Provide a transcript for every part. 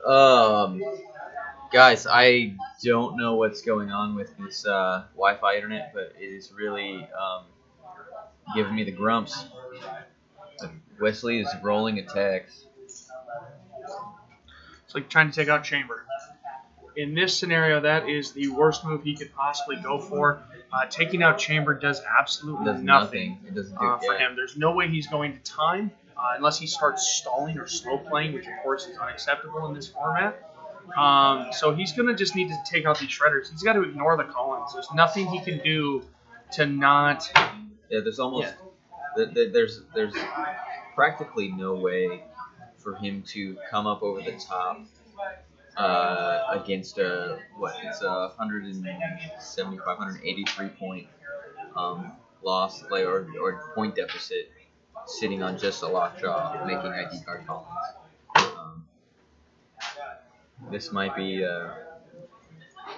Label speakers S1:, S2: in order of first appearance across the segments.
S1: Um, Guys, I don't know what's going on with this Wi-Fi internet, but it is really giving me the grumps. Wesley is rolling attacks.
S2: It's like trying to take out Chamber. In this scenario, that is the worst move he could possibly go for. Taking out Chamber does absolutely nothing.
S1: It doesn't
S2: for him. There's no way he's going to time unless he starts stalling or slow playing, which of course is unacceptable in this format. So he's going to just need to take out these Shredders. He's got to ignore the Collins. There's nothing he can do to not...
S1: Yeah, there's almost... Yeah. There's practically no way for him to come up over the top against it's a 175, 183 point loss or point deficit sitting on just a lockjaw making ID card Collins. This might be...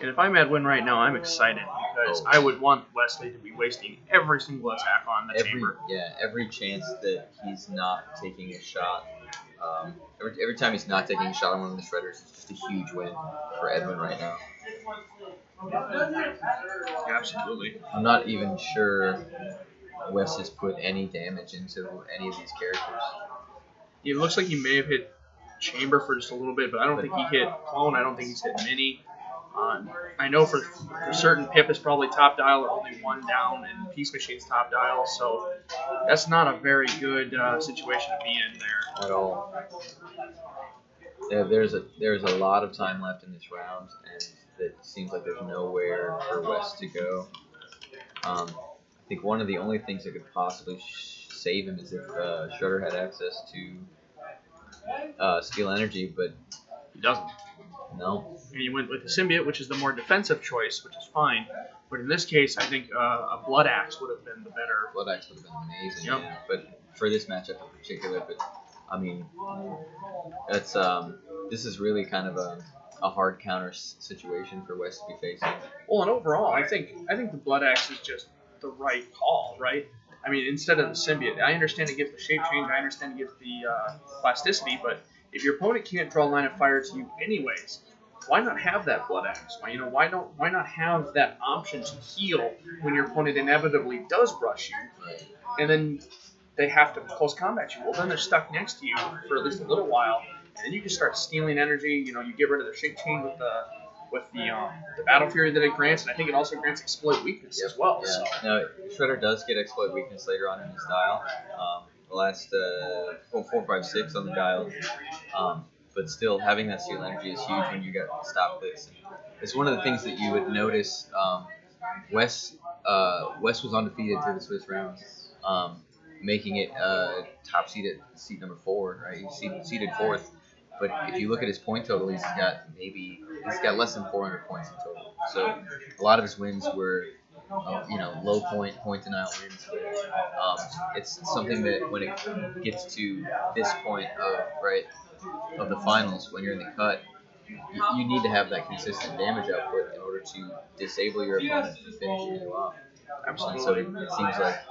S2: And if I'm Edwin right now, I'm excited because I would want Wesley to be wasting every single attack on the Chamber.
S1: Yeah, every chance that he's not taking a shot. Every time he's not taking a shot on one of the Shredders, it's just a huge win for Edwin right now.
S2: Absolutely.
S1: I'm not even sure Wes has put any damage into any of these characters.
S2: It looks like he may have hit Chamber for just a little bit, but I don't think he hit Clone. I don't think he's hit Mini. I know for certain Pip is probably top dial or only one down, and Peace Machine's top dial, so that's not a very good situation to be in there
S1: at all. Yeah, there's a lot of time left in this round, and it seems like there's nowhere for West to go. I think one of the only things that could possibly save him is if Shredder had access to Steel Energy, but
S2: he doesn't.
S1: No.
S2: And he went with the Symbiote, which is the more defensive choice, which is fine. But in this case, I think a Blood Axe would have been the better.
S1: Blood Axe would have been amazing.
S2: Yep.
S1: Yeah. But for this matchup in particular, I mean, that's this is really kind of a hard counter situation for West to be facing.
S2: Well, and overall, I think the Blood Axe is just the right call, right? I mean, instead of the Symbiote, I understand it gives the shape change, I understand it gives the plasticity, but if your opponent can't draw a line of fire to you anyways, why not have that Blood Axe? Why not have that option to heal when your opponent inevitably does brush you, and then they have to close combat you? Well, then they're stuck next to you for at least a little while, and then you can start stealing energy. You get rid of the shape chain with the Battle Fury that it grants, and I think it also grants Exploit Weakness as well.
S1: Yeah.
S2: So.
S1: Now, Shredder does get Exploit Weakness later on in his dial. The last 4, 5, 6 on the dial. But still, having that Steel Energy is huge when you got stop clicks. It's one of the things that you would notice. Wes was undefeated through the Swiss round, making it top seed at seat number 4, right? He's seeded 4th. But if you look at his point total, he's got less than 400 points in total. So a lot of his wins were low point denial wins. It's something that when it gets to this point of the finals, when you're in the cut, you need to have that consistent damage output in order to disable your opponent from finishing you off. Absolutely. So it seems like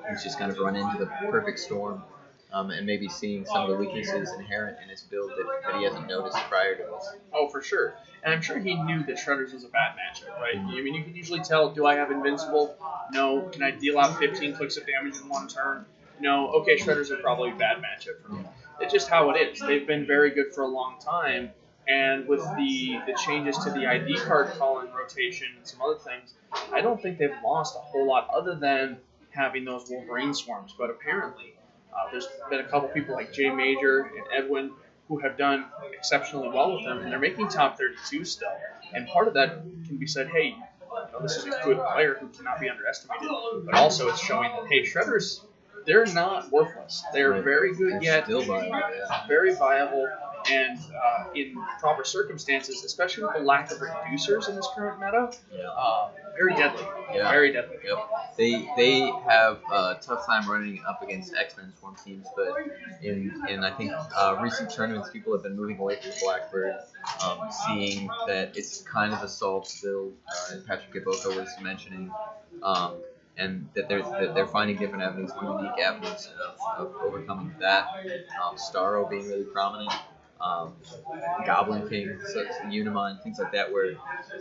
S1: he's just kind of run into the perfect storm, and maybe seeing some of the weaknesses inherent in his build that he hasn't noticed prior to this.
S2: Oh, for sure. And I'm sure he knew that Shredders was a bad matchup, right? I mean, you can usually tell, do I have Invincible? No. Can I deal out 15 clicks of damage in one turn? No. Okay, Shredders are probably a bad matchup for me. It's just how it is. They've been very good for a long time, and with the changes to the ID card calling rotation and some other things, I don't think they've lost a whole lot other than having those Wolverine swarms. But apparently, there's been a couple people like Jay Major and Edwin who have done exceptionally well with them, and they're making top 32 still. And part of that can be said, hey, this is a good player who cannot be underestimated. But also it's showing that, hey, Shredders, they're not worthless. They're very good yet,
S1: still viable,
S2: very viable, and in proper circumstances, especially with the lack of reducers in this current meta, very deadly.
S1: Yeah.
S2: Very deadly.
S1: Yep. They have a tough time running up against X-Men Swarm teams, but in I think recent tournaments, people have been moving away from Blackbird, seeing that it's kind of a solved build, as Patrick Giboko was mentioning. and that they're finding different avenues, more unique avenues of overcoming that. Starro being really prominent. Goblin King, so Unimine, things like that.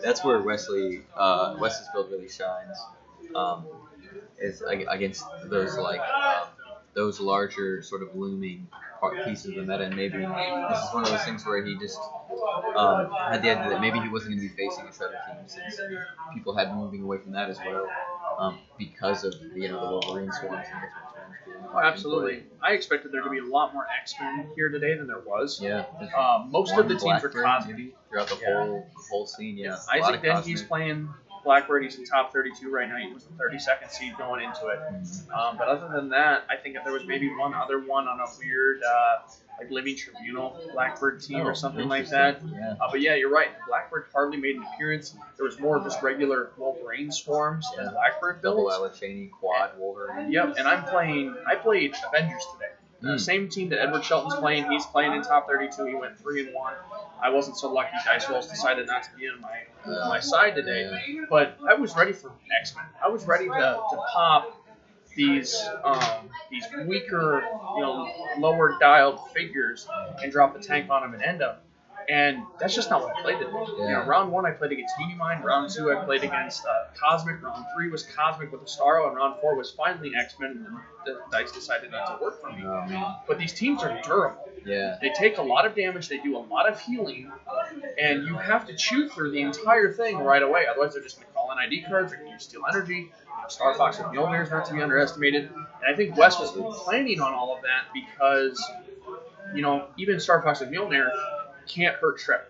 S1: That's where Wesley's build really shines. Is against those larger sort of looming pieces of the meta, and maybe this is one of those things where he just had the idea that maybe he wasn't going to be facing a Shredder team, since people had been moving away from that as well, because of the Wolverine swarms and X-Men swarms.
S2: Oh, absolutely. I expected there to be a lot more X-Men here today than there was.
S1: Yeah.
S2: Most of the teams were Cosmic.
S1: Throughout the whole scene, yeah.
S2: Isaac Denke's playing Blackbird. He's in top 32 right now. He was the 32nd seed going into it. But other than that, I think there was maybe one other one on a weird like Living Tribunal Blackbird team or something like that.
S1: Yeah.
S2: But yeah, you're right. Blackbird hardly made an appearance. There was more of just regular Wolverine swarms and Blackbird builds.
S1: Double Alachaney, quad Wolverine.
S2: Yep, and I played Avengers today. Same team that Edward Shelton's playing. He's playing in top 32. He went 3-1. I wasn't so lucky. Dice rolls decided not to be on my side today. But I was ready for X-Men. I was ready to pop these weaker, lower dialed figures and drop the tank on them and end them. And that's just not what I played today.
S1: Yeah.
S2: Round 1 I played against Unimine. Round 2 I played against Cosmic. Round 3 was Cosmic with a Starro, and round 4 was finally X-Men. And the dice decided not to work for me. But these teams are durable.
S1: Yeah.
S2: They take a lot of damage. They do a lot of healing, and you have to chew through the entire thing right away. Otherwise, they're just going to call in ID cards. They're going to use Steel Energy. Star Fox with Mjolnir is not to be underestimated. And I think Wes was planning on all of that because, even Star Fox with Mjolnir can't hurt Shredder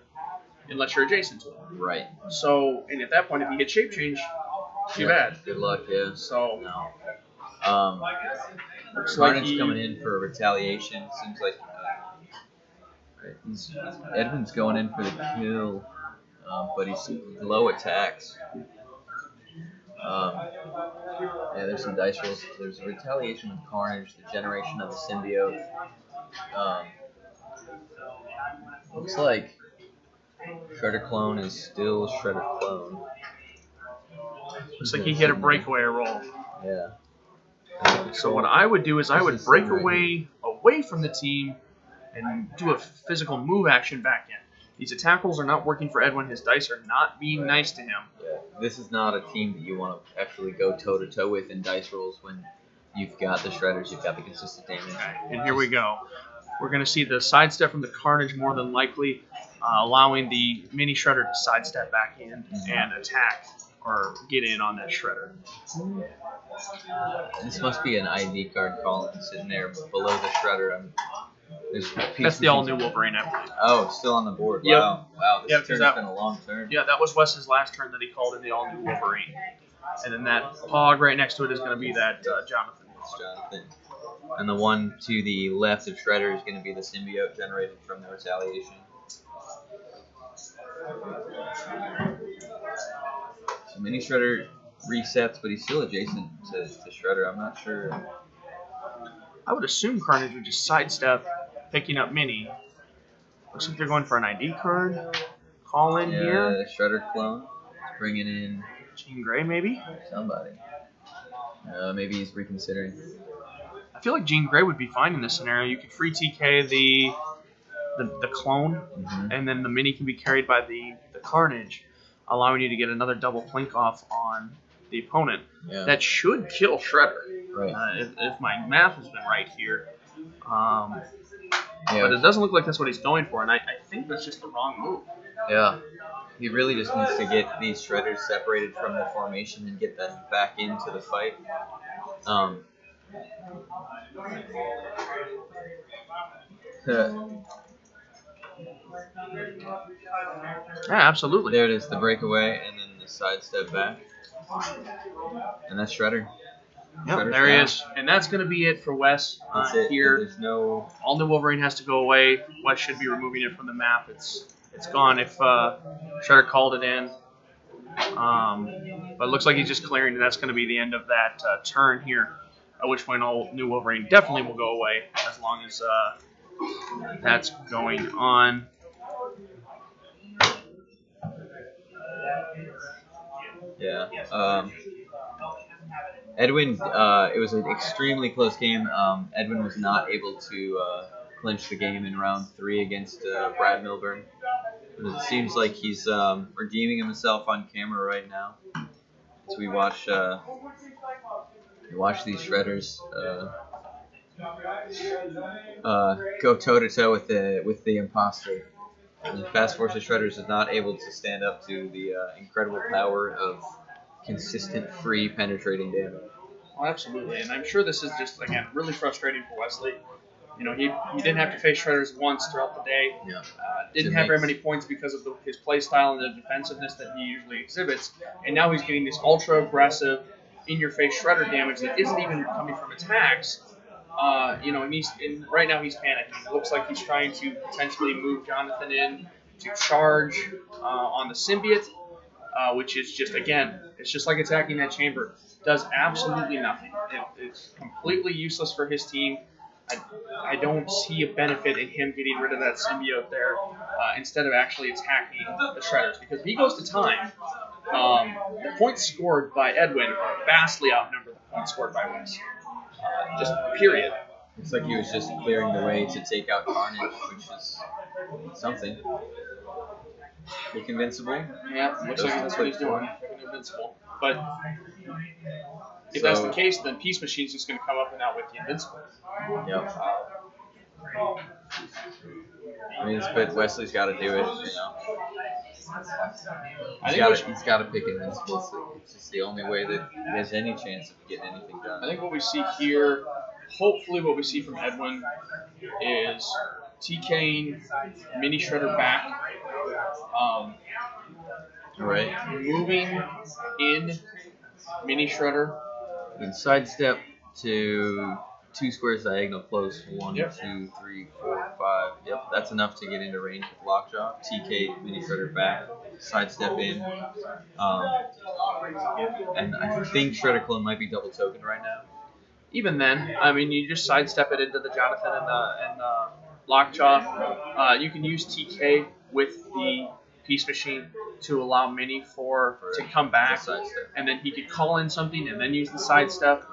S2: unless you're adjacent to him.
S1: Right.
S2: So, and at that point, if you hit Shape Change, too bad.
S1: Good luck, yeah.
S2: So,
S1: Carnage coming in for retaliation. Seems like Edmund's going in for the kill, but he's low attacks. There's some dice rolls. There's a retaliation with Carnage, the generation of the symbiote. Looks like Shredder Clone is still Shredder Clone.
S2: Looks like he hit a breakaway roll.
S1: Yeah.
S2: So what I would do is I would break away from the team and do a physical move action back in. These attack rolls are not working for Edwin. His dice are not being nice to him.
S1: Yeah. This is not a team that you want to actually go toe-to-toe with in dice rolls when you've got the Shredders, you've got the consistent damage.
S2: Okay, and here we go. We're going to see the sidestep from the Carnage more than likely, allowing the mini Shredder to sidestep back in and attack or get in on that Shredder.
S1: This must be an ID card calling sitting there below the Shredder.
S2: That's the all-new Wolverine, I believe.
S1: Oh, still on the board.
S2: Yep.
S1: Wow, this turn's been a long turn.
S2: Yeah, that was Wes's last turn that he called in the all-new Wolverine. And then that Pog right next to it is going to be that Jonathan.
S1: It's Jonathan. And the one to the left of Shredder is going to be the symbiote generated from the retaliation. So Mini Shredder resets, but he's still adjacent to Shredder. I'm not sure.
S2: I would assume Carnage would just sidestep, picking up Mini. Looks like they're going for an ID card. Call in here.
S1: Yeah, Shredder Clone. Bringing in
S2: Jean Grey, maybe?
S1: Somebody. Maybe he's reconsidering.
S2: I feel like Jean Grey would be fine in this scenario. You could free TK the clone, and then the Mini can be carried by the Carnage, allowing you to get another double plink off on the opponent.
S1: Yeah.
S2: That should kill Shredder.
S1: Right.
S2: If my math has been right here.
S1: Yeah.
S2: But it doesn't look like that's what he's going for, and I think that's just the wrong move.
S1: Yeah. He really just needs to get these Shredders separated from the formation and get them back into the fight.
S2: Yeah, absolutely.
S1: There it is, the breakaway, and then the sidestep back. And that's Shredder.
S2: Yep, there he is. And that's going to be it for Wes here.
S1: There's no...
S2: All New Wolverine has to go away. Wes should be removing it from the map. It's gone if Shredder called it in. But it looks like he's just clearing, and that's going to be the end of that turn here. At which point All New Wolverine definitely will go away as long as that's going on.
S1: Yeah. Edwin, it was an extremely close game. Edwin was not able to clinch the game in round 3 against Brad Milburn. But it seems like he's redeeming himself on camera right now. As we watch these shredders go toe to toe with the imposter. And Fast Forces Shredders is not able to stand up to the incredible power of consistent, free, penetrating damage.
S2: Oh, absolutely, and I'm sure this is just, again, really frustrating for Wesley. You know, he didn't have to face Shredders once throughout the day.
S1: Yeah.
S2: Didn't have very many points because of his play style and the defensiveness that he usually exhibits. And now he's getting this ultra aggressive, in-your-face Shredder damage that isn't even coming from attacks. You know, and right now he's panicking. It looks like he's trying to potentially move Jonathan in to charge on the symbiote, which is just, again, it's just like attacking that chamber. Does absolutely nothing. It's completely useless for his team. I don't see a benefit in him getting rid of that symbiote there instead of actually attacking the Shredders. Because if he goes to time, the points scored by Edwin vastly outnumber the points scored by Wes. Just period.
S1: Looks like he was just clearing the way to take out Carnage, which is something. Look invincible.
S2: Yeah, looks like that's what he's doing. Invincible. But if that's the case, then Peace Machine's just going to come up and out with the invincible.
S1: Yep. I mean, but Wesley's got to do it, you know. He's got to pick invincible. So it's just the only way that he has any chance of getting anything done.
S2: I think what we see here, hopefully what we see from Edwin, is TKing Mini Shredder back.
S1: Right.
S2: Moving in Mini Shredder.
S1: And sidestep to 2 squares diagonal close. 1,
S2: Yep.
S1: 2, 3, 4, 5. Yep, that's enough to get into range with Lockjaw. TK Mini Shredder back. Sidestep in. And I think Shredder Clone might be double tokened right now.
S2: Even then, I mean, you just sidestep it into the Jonathan and the Lockjaw. You can use TK with the Peace Machine to allow Mini to come back, and then he could call in something and then use the sidestep.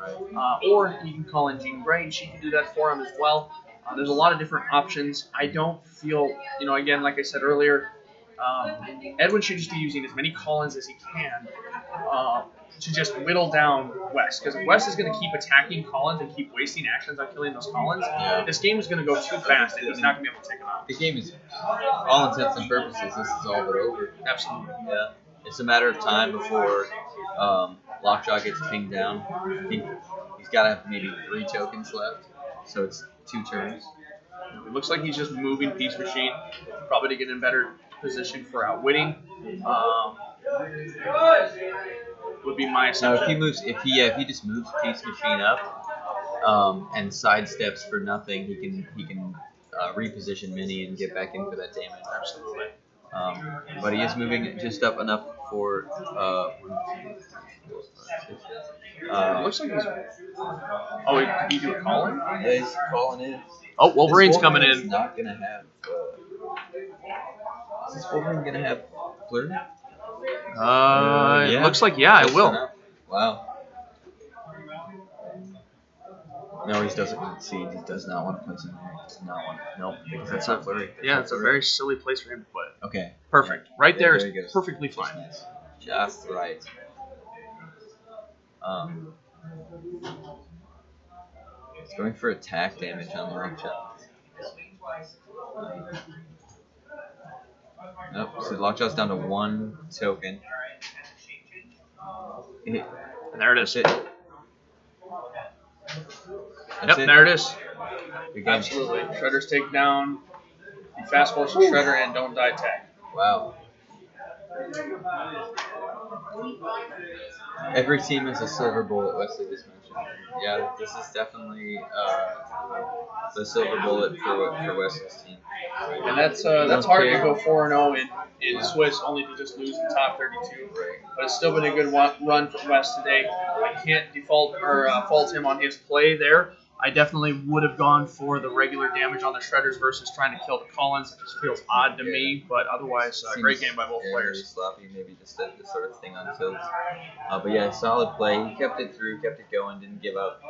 S2: Or he can call in Jean Grey, and she can do that for him as well. There's a lot of different options. I don't feel, you know, again, like I said earlier, Edwin should just be using as many call-ins as he can to just whittle down Wes. Because if Wes is going to keep attacking call-ins and keep wasting actions on killing those call-ins, this game is going to go too fast and he's not going to be able to take them out.
S1: The game is, all intents and purposes, this is all but over.
S2: Absolutely.
S1: Yeah. It's a matter of time before Lockjaw gets pinged down. I think he's got to have maybe 3 tokens left, so it's 2 turns.
S2: It looks like he's just moving Peace Machine, probably to get in better position for outwitting. Would be my assumption.
S1: No, if he just moves Peace Machine up and sidesteps for nothing, he can reposition Mini and get back in for that damage.
S2: Absolutely.
S1: But he is moving it just up enough for.
S2: Looks like he's. Oh, did he do a call-in?
S1: Yeah, he's calling in.
S2: Oh, Wolverine's coming in.
S1: Not gonna have. Is this Wolverine gonna have Fleur?
S2: It looks like I will.
S1: Wow. No, he doesn't. See, he does not want to place him there. He does not want. Nope, because that's not Flurry.
S2: Yeah, it's a very silly place for him to put it.
S1: Okay.
S2: Perfect. Right there
S1: he
S2: is
S1: goes.
S2: perfectly fine.
S1: Just right. It's going for attack damage on the Lockjaw. Nope, so Lockjaw's down to 1 token.
S2: And there it is.
S1: That's it. That's it.
S2: There it is.
S1: Good game.
S2: Absolutely. Shredders take down the Fast Forces Shredder and don't die tag.
S1: Wow. Every team has a silver bullet, Wesley just mentioned. Yeah, this is definitely the silver bullet for Wesley's team.
S2: And that's hard to go 4-0 in Swiss, only to just lose in top 32. But it's still been a good run for Wes today. I can't fault him on his play there. I definitely would have gone for the regular damage on the Shredders versus trying to kill the Collins. It just feels odd to me, but otherwise, great game by both players.
S1: Really sloppy, maybe just the sort of thing on tilt. But yeah, solid play. He kept it through, kept it going, didn't give up.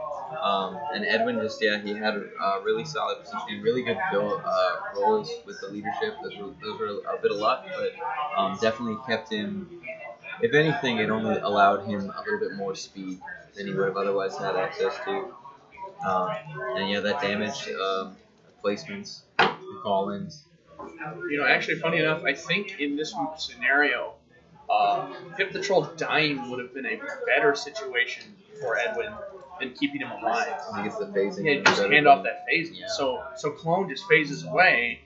S1: And Edwin just, he had a really solid positioning, really good roles with the leadership. Those were a bit of luck, but definitely kept him. If anything, it only allowed him a little bit more speed than he would have otherwise had access to. And yeah, that damage, placements, call-ins.
S2: Actually, funny enough, I think in this scenario, Hip the Troll dying would have been a better situation for Edwin than keeping him alive.
S1: I think it's the phasing.
S2: Yeah, just hand off that phasing.
S1: Yeah.
S2: So Clone just phases away,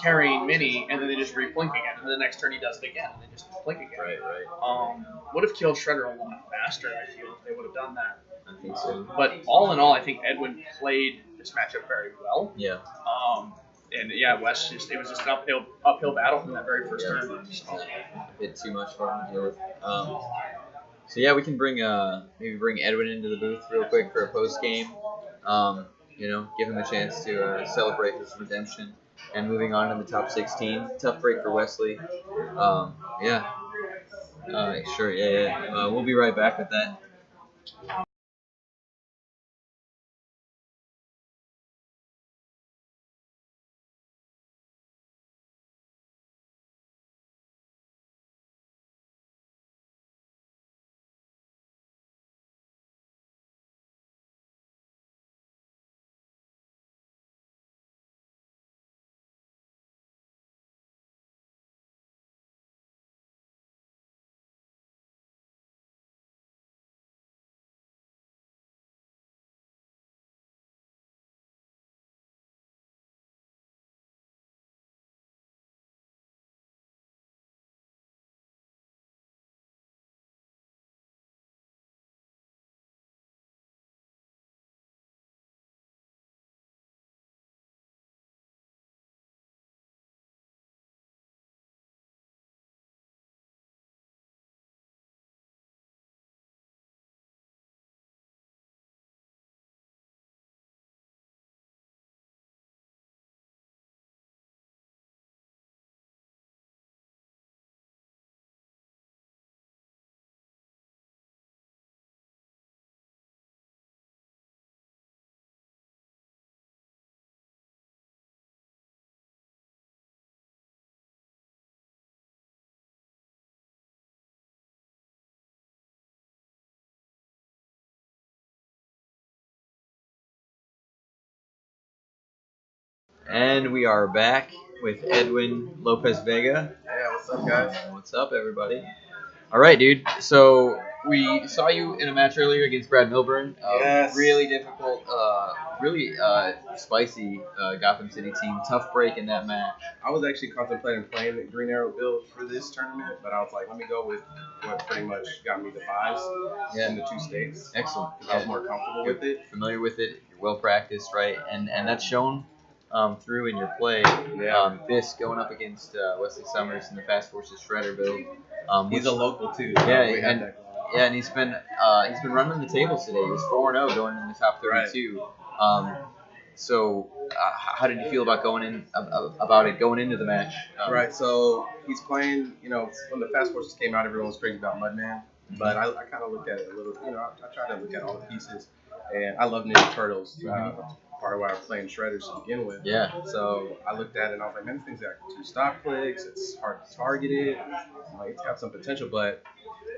S2: carrying Mini, and then they just re-blink again. And then the next turn he does it again, and they just blink again.
S1: Right.
S2: Would have killed Shredder a lot faster, I feel, if they would have done that.
S1: I think so.
S2: But all in all, I think Edwin played this matchup very well.
S1: Yeah.
S2: And yeah, Wes it was just an uphill battle from that very first turn. So.
S1: A bit too much for him to deal with. So yeah, we can maybe bring Edwin into the booth real quick for a post game. Give him a chance to celebrate his redemption. And moving on to the top 16, tough break for Wesley. Sure. We'll be right back with that. And we are back with Edwin Lopez Vega.
S3: Yeah, what's up, guys?
S1: What's up, everybody? All right, dude. So we saw you in a match earlier against Brad Milburn.
S3: Yes.
S1: Really difficult, really spicy Gotham City team. Tough break in that match.
S3: I was actually contemplating playing the Green Arrow build for this tournament, but I was like, let me go with what pretty much got me the buys in the two states.
S1: Excellent.
S3: I was more comfortable with it.
S1: Familiar with it. You're well practiced, right? And that's shown through in your play.
S3: Yeah.
S1: This going up against Wesley Summers in the Fast Forces Shredder build.
S3: He's a local too. So
S1: and he's been running the tables today. He was 4-0 going in the top 32. Right. So how did you feel about going into the match?
S3: Right. So he's playing. When the Fast Forces came out, everyone was crazy about Mudman, but I kind of looked at it a little. I tried to look at all the pieces, and I love Ninja Turtles. Part of why I'm playing Shredders to begin with.
S1: Yeah.
S3: So I looked at it and I was like, man, this thing's got 2 stop clicks. It's hard to target it. It's got some potential, but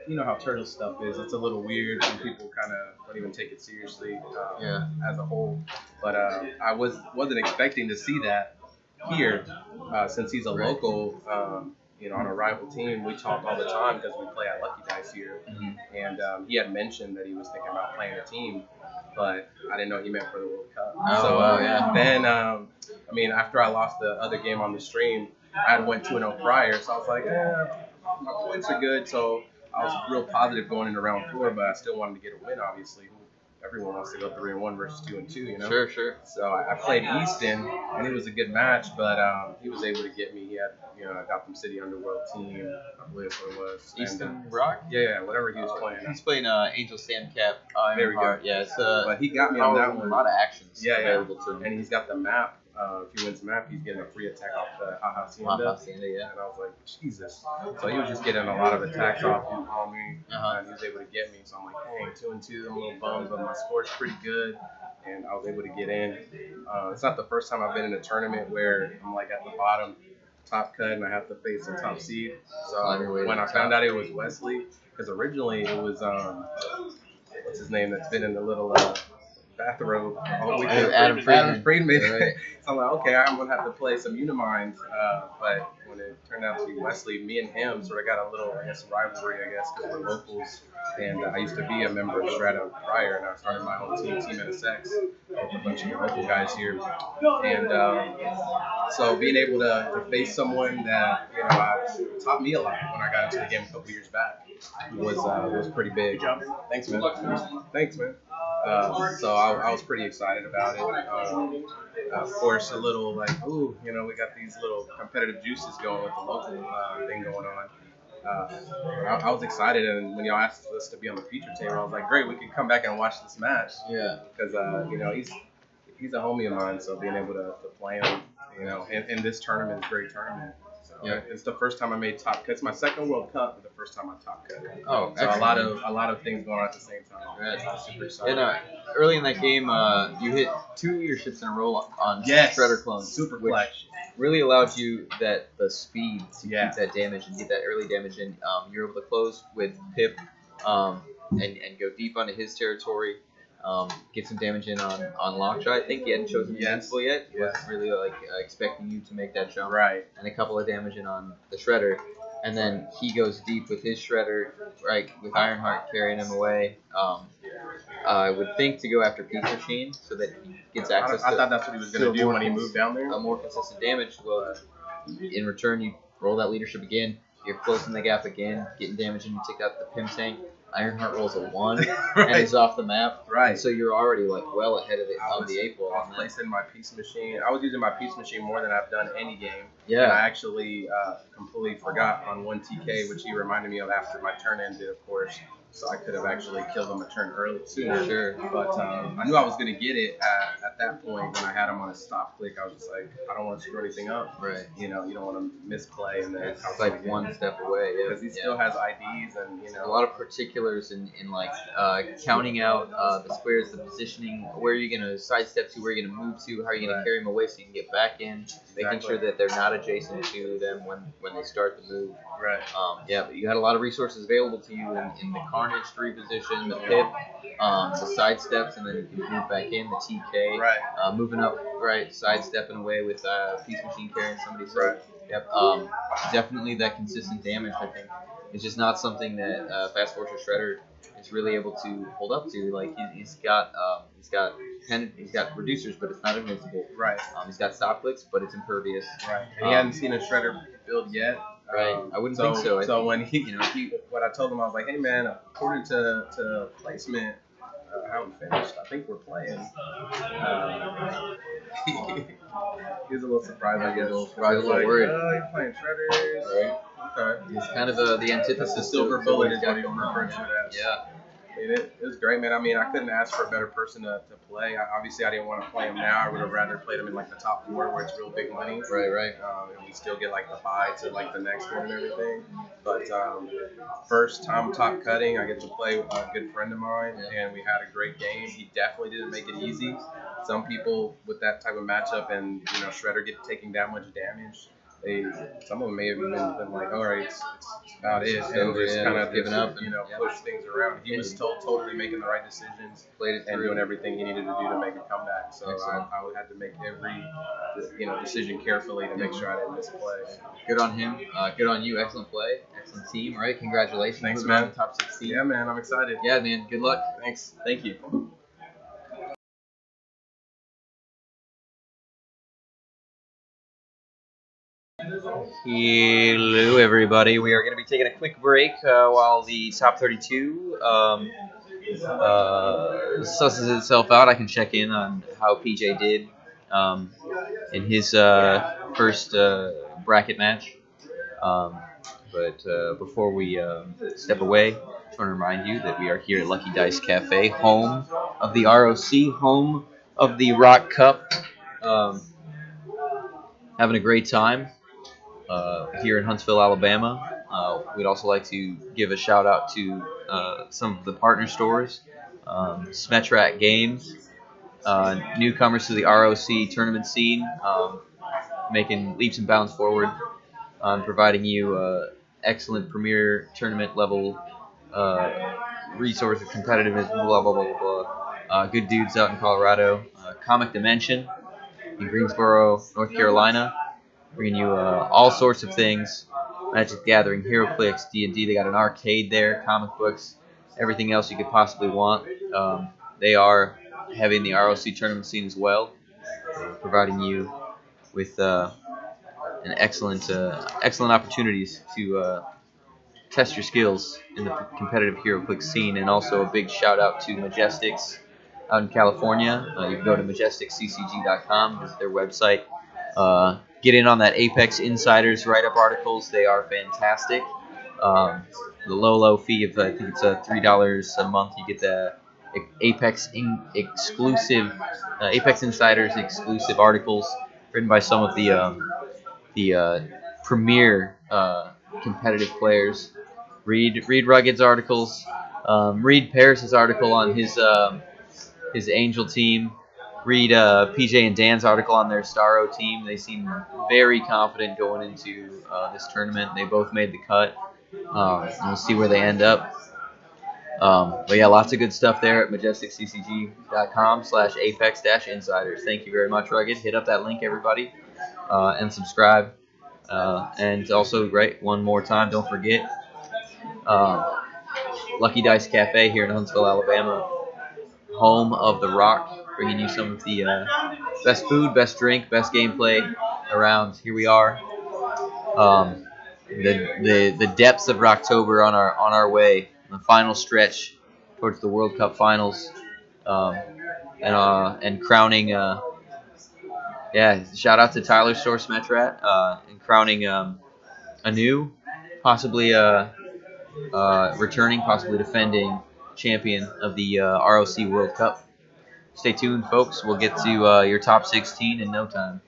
S3: you know how Turtle stuff is. It's a little weird and people kind of don't even take it seriously as a whole. But I wasn't expecting to see that here since he's a local. On a rival team, we talk all the time because we play at Lucky Dice here. Mm-hmm. And he had mentioned that he was thinking about playing a team, but I didn't know he meant for the World Cup. Then, after I lost the other game on the stream, I had went 2-0 prior, so I was like, my points are good. So I was real positive going into round 4, but I still wanted to get a win, obviously. everyone wants to go 3-1 versus 2-2, you know.
S1: Sure.
S3: So I played Easton, and it was a good match, but he was able to get me. He had, Gotham City Underworld team, I believe that's what it was.
S1: Easton Rock?
S3: Yeah, whatever he was playing.
S1: He's playing Angel Sandcap.
S3: There we go.
S1: Yeah, it's
S3: but he got me on that one.
S1: A lot of actions
S3: Yeah.
S1: available to him.
S3: And he's got the map. If he wins the map, he's getting a free attack off the Hacienda.
S1: Yeah.
S3: And I was like, Jesus. So he was just getting a lot of attacks off on me, and he was able to get me. So I'm like, dang, 2-2, I'm a little bummed, but my score's pretty good, and I was able to get in. It's not the first time I've been in a tournament where I'm like at the bottom, top cut, and I have to face a top seed. So when I found out it was Wesley, because originally it was what's his name that's been in the little bathrobe all weekend.
S1: Adam Friedman.
S3: Right. So I'm like, okay, I'm gonna have to play some Unimines. But when it turned out to be Wesley, me and him sort of got a little, rivalry, because we're locals. And I used to be a member of Strata prior, and I started my own team NSX, with a bunch of local guys here. And so being able to face someone that taught me a lot when I got into the game a couple years back was pretty big. Thanks, man. So I was pretty excited about it. Of course, a little like, we got these little competitive juices going with the local thing going on. I was excited, and when y'all asked us to be on the feature table, I was like, great, we can come back and watch this match.
S1: Yeah.
S3: Because he's a homie of mine, so being able to play him, in this tournament is a great tournament. So it's the first time I made top cut. It's my second World Cup, but the first time I top cut.
S1: Oh,
S3: so a lot of things going on at the same time.
S1: Right.
S3: I'm super excited.
S1: And early in that game, you hit 2 leaderships in a row on Shredder clones.
S3: Super clutch.
S1: Really allowed you the speed to keep that damage and get that early damage in. You're able to close with Pip and go deep onto his territory. Get some damage in on Lockjaw. I think he hadn't chosen Invincible yet. He wasn't really expecting you to make that jump.
S3: Right.
S1: And a couple of damage in on the Shredder. And then he goes deep with his Shredder, right, with Ironheart carrying him away. I would think to go after Peace Machine so that he gets access
S3: I thought that's what he was going to do when he moved down there.
S1: A more consistent damage. Well, in return, you roll that leadership again. You're closing the gap again, getting damage, and you take out the Pim Tank. Ironheart rolls a 1 and is off the map.
S3: Right.
S1: And so you're already well ahead of the 8 ball.
S3: I was placing my Peace Machine. I was using my Peace Machine more than I've done any game.
S1: Yeah.
S3: And I actually completely forgot on one TK, which he reminded me of after my turn ended, of course. So I could have actually killed him a turn sooner.
S1: Sure.
S3: But I knew I was going to get it at that point when I had him on a stop click. I was just like, I don't want to screw anything up.
S1: Right.
S3: You don't want to misplay and then
S1: it's like one step away.
S3: Because he still has IDs and
S1: a lot of particulars in counting out the squares, the positioning, where you're going to sidestep to, where you're going to move to, how you're going to carry them away so you can get back in, making sure that they're not adjacent to them when they start the move.
S3: Right.
S1: But you had a lot of resources available to you in the Carnage 3 position, the Pip, the sidesteps, and then you can move back in, the TK.
S3: Right.
S1: Moving up, right, sidestepping away with Peace Machine carrying somebody. So, yep. Definitely that consistent damage, I think. It's just not something that Fast Fortress Shredder is really able to hold up to. Like he's got reducers, but it's not invincible.
S3: Right.
S1: He's got stop clicks, but it's impervious.
S3: Right. And he hadn't seen a Shredder build yet.
S1: Right. I wouldn't think so.
S3: So when what I told him, I was like, hey man, according to placement, how we finished, I think we're playing. He was a little surprised, I guess.
S1: A little worried.
S3: Oh, you're playing Shredders.
S1: Right.
S3: Okay.
S1: He's kind of the antithesis.
S3: The silver bullet is what he referred to it as.
S1: Yeah.
S3: It was great, man. I mean, I couldn't ask for a better person to play. Obviously, I didn't want to play him now. I would have rather played him in the top 4 where it's real big money.
S1: Right.
S3: And we still get the buy to the next one and everything. But first time top cutting, I get to play with a good friend of mine, and we had a great game. He definitely didn't make it easy. Some people with that type of matchup and Shredder taking that much damage. Some of them may have even been like, all right, it's about it, and just kind of giving up and push things around. He was totally making the right decisions,
S1: played it
S3: and doing everything he needed to do to make a comeback. So I had to make every decision carefully to make sure I didn't misplay.
S1: Good on him. Good on you. Excellent play. Excellent team. All right. Congratulations.
S3: Thanks, man.
S1: On the top 16.
S3: Yeah, man. I'm excited.
S1: Yeah, man. Good luck.
S3: Thanks.
S1: Thank you. Hello, everybody. We are going to be taking a quick break while the top 32 susses itself out, I can check in on how PJ did um, in his first bracket match. Um, but before we step away, I just want to remind you that we are here at Lucky Dice Cafe, home of the ROC, home of the ROC Cup. Um, Having a great time here in Huntsville, Alabama. We'd also like to give a shout out to some of the partner stores, Smetrat Games, newcomers to the ROC tournament scene, making leaps and bounds forward on providing you excellent premier tournament level resources, competitiveness, blah, blah, blah, blah, blah. Good dudes out in Colorado. Comic Dimension in Greensboro, North Carolina, bringing you all sorts of things. Magic the Gathering, HeroClix, D&D. They got an arcade there, comic books, everything else you could possibly want. They are having the ROC tournament scene as well, providing you with an excellent opportunities to test your skills in the competitive HeroClix scene. And also a big shout out to Majestics out in California. You can go to majesticccg.com, visit their website. Get in on that Apex Insiders write-up articles. They are fantastic. The low fee of I think it's $3 a month. You get the Apex Insiders exclusive articles written by some of the premier competitive players. Read Rugged's articles. Read Paris's article on his Angel team. Read PJ and Dan's article on their Starro team. They seem very confident going into this tournament. They both made the cut. And we'll see where they end up. But yeah, lots of good stuff there at majesticccg.com/apex-insiders. Thank you very much, Rugged. Hit up that link, everybody, and subscribe. And also, great, one more time, don't forget, Lucky Dice Cafe here in Huntsville, Alabama, home of the ROC, bringing you some of the best food, best drink, best gameplay around. Here we are, the depths of Rocktober on our way, the final stretch towards the World Cup Finals, and crowning. Shout out to Tyler Source Metrat and crowning a new, possibly returning, possibly defending champion of the ROC World Cup. Stay tuned, folks. We'll get to your top 16 in no time.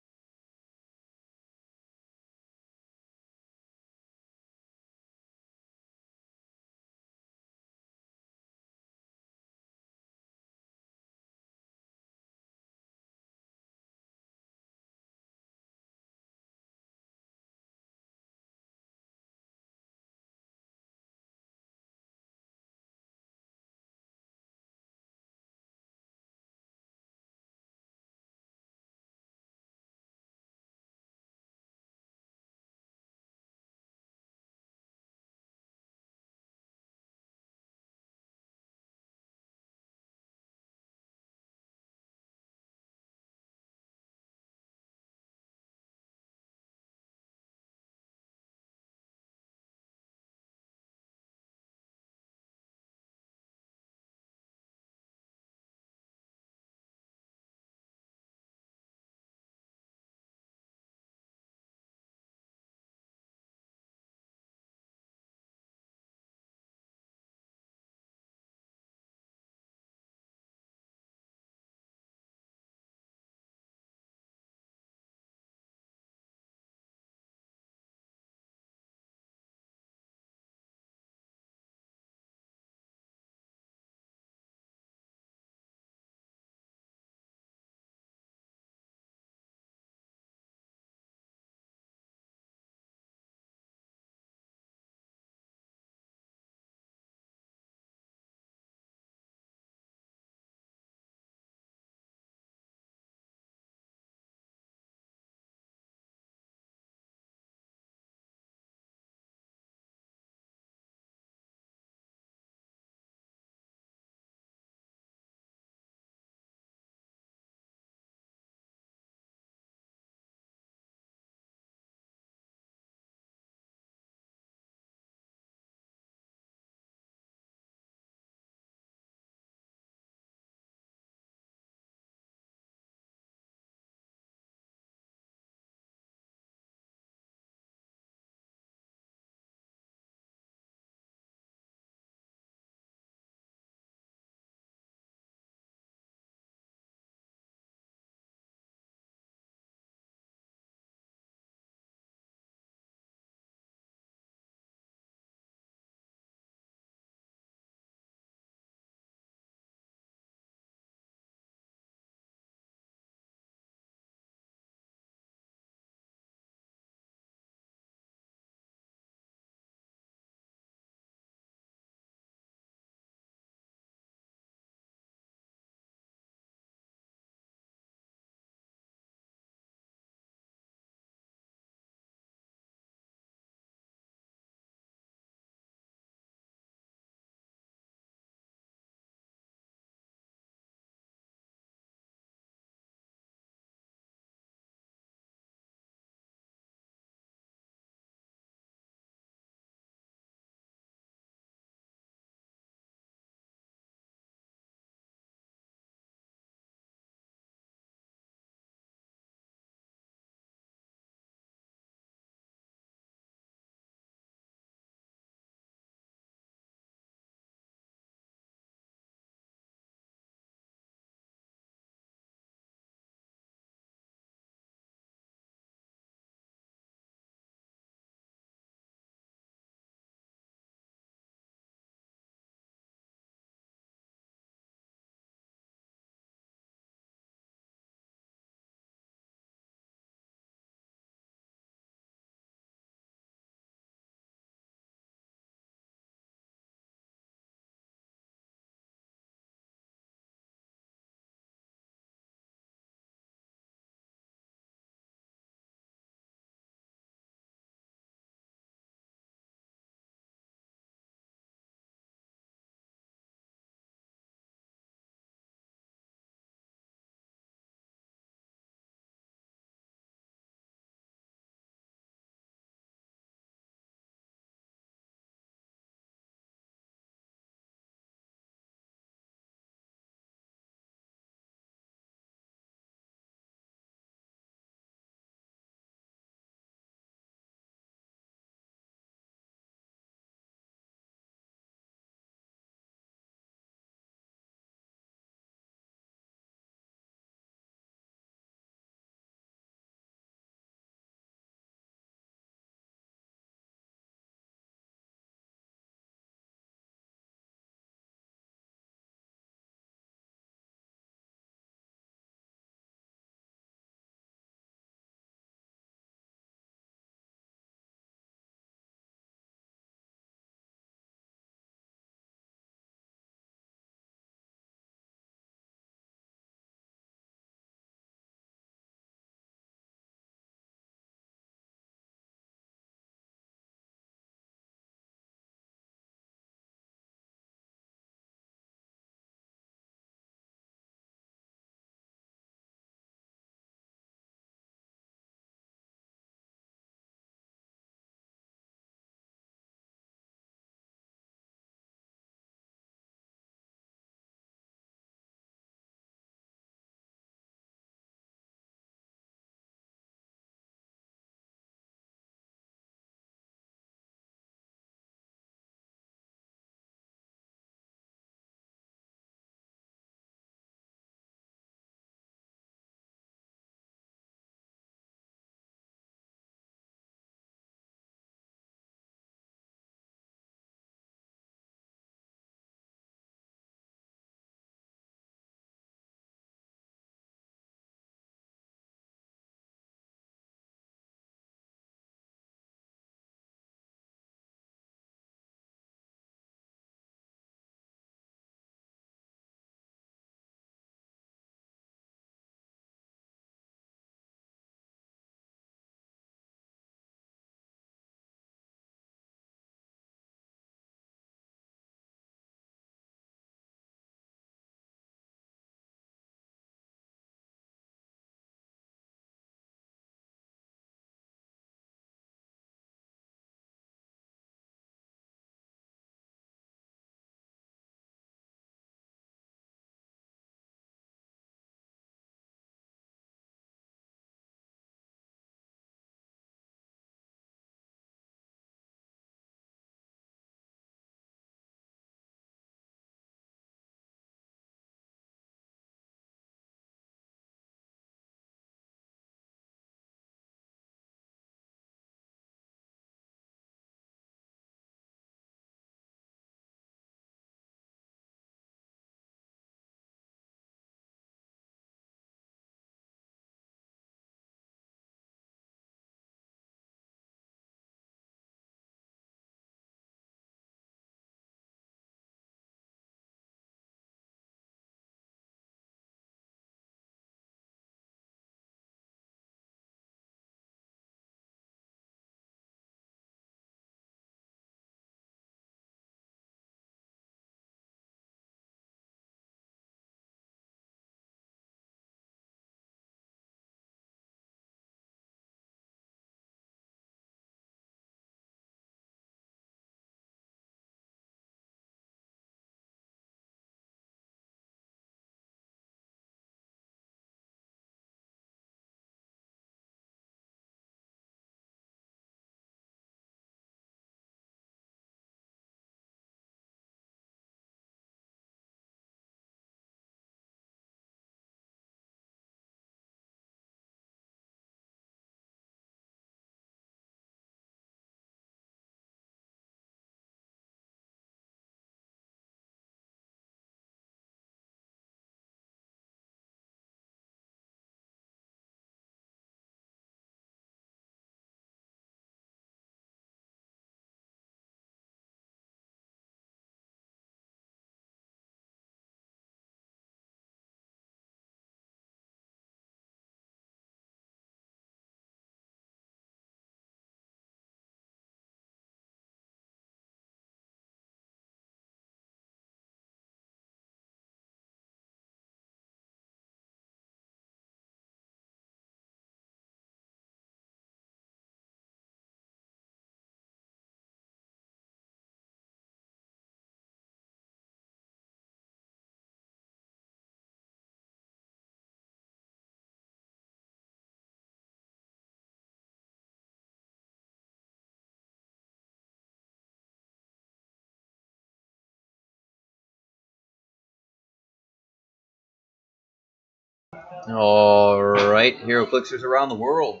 S1: All right, Hero Clicksters around the world.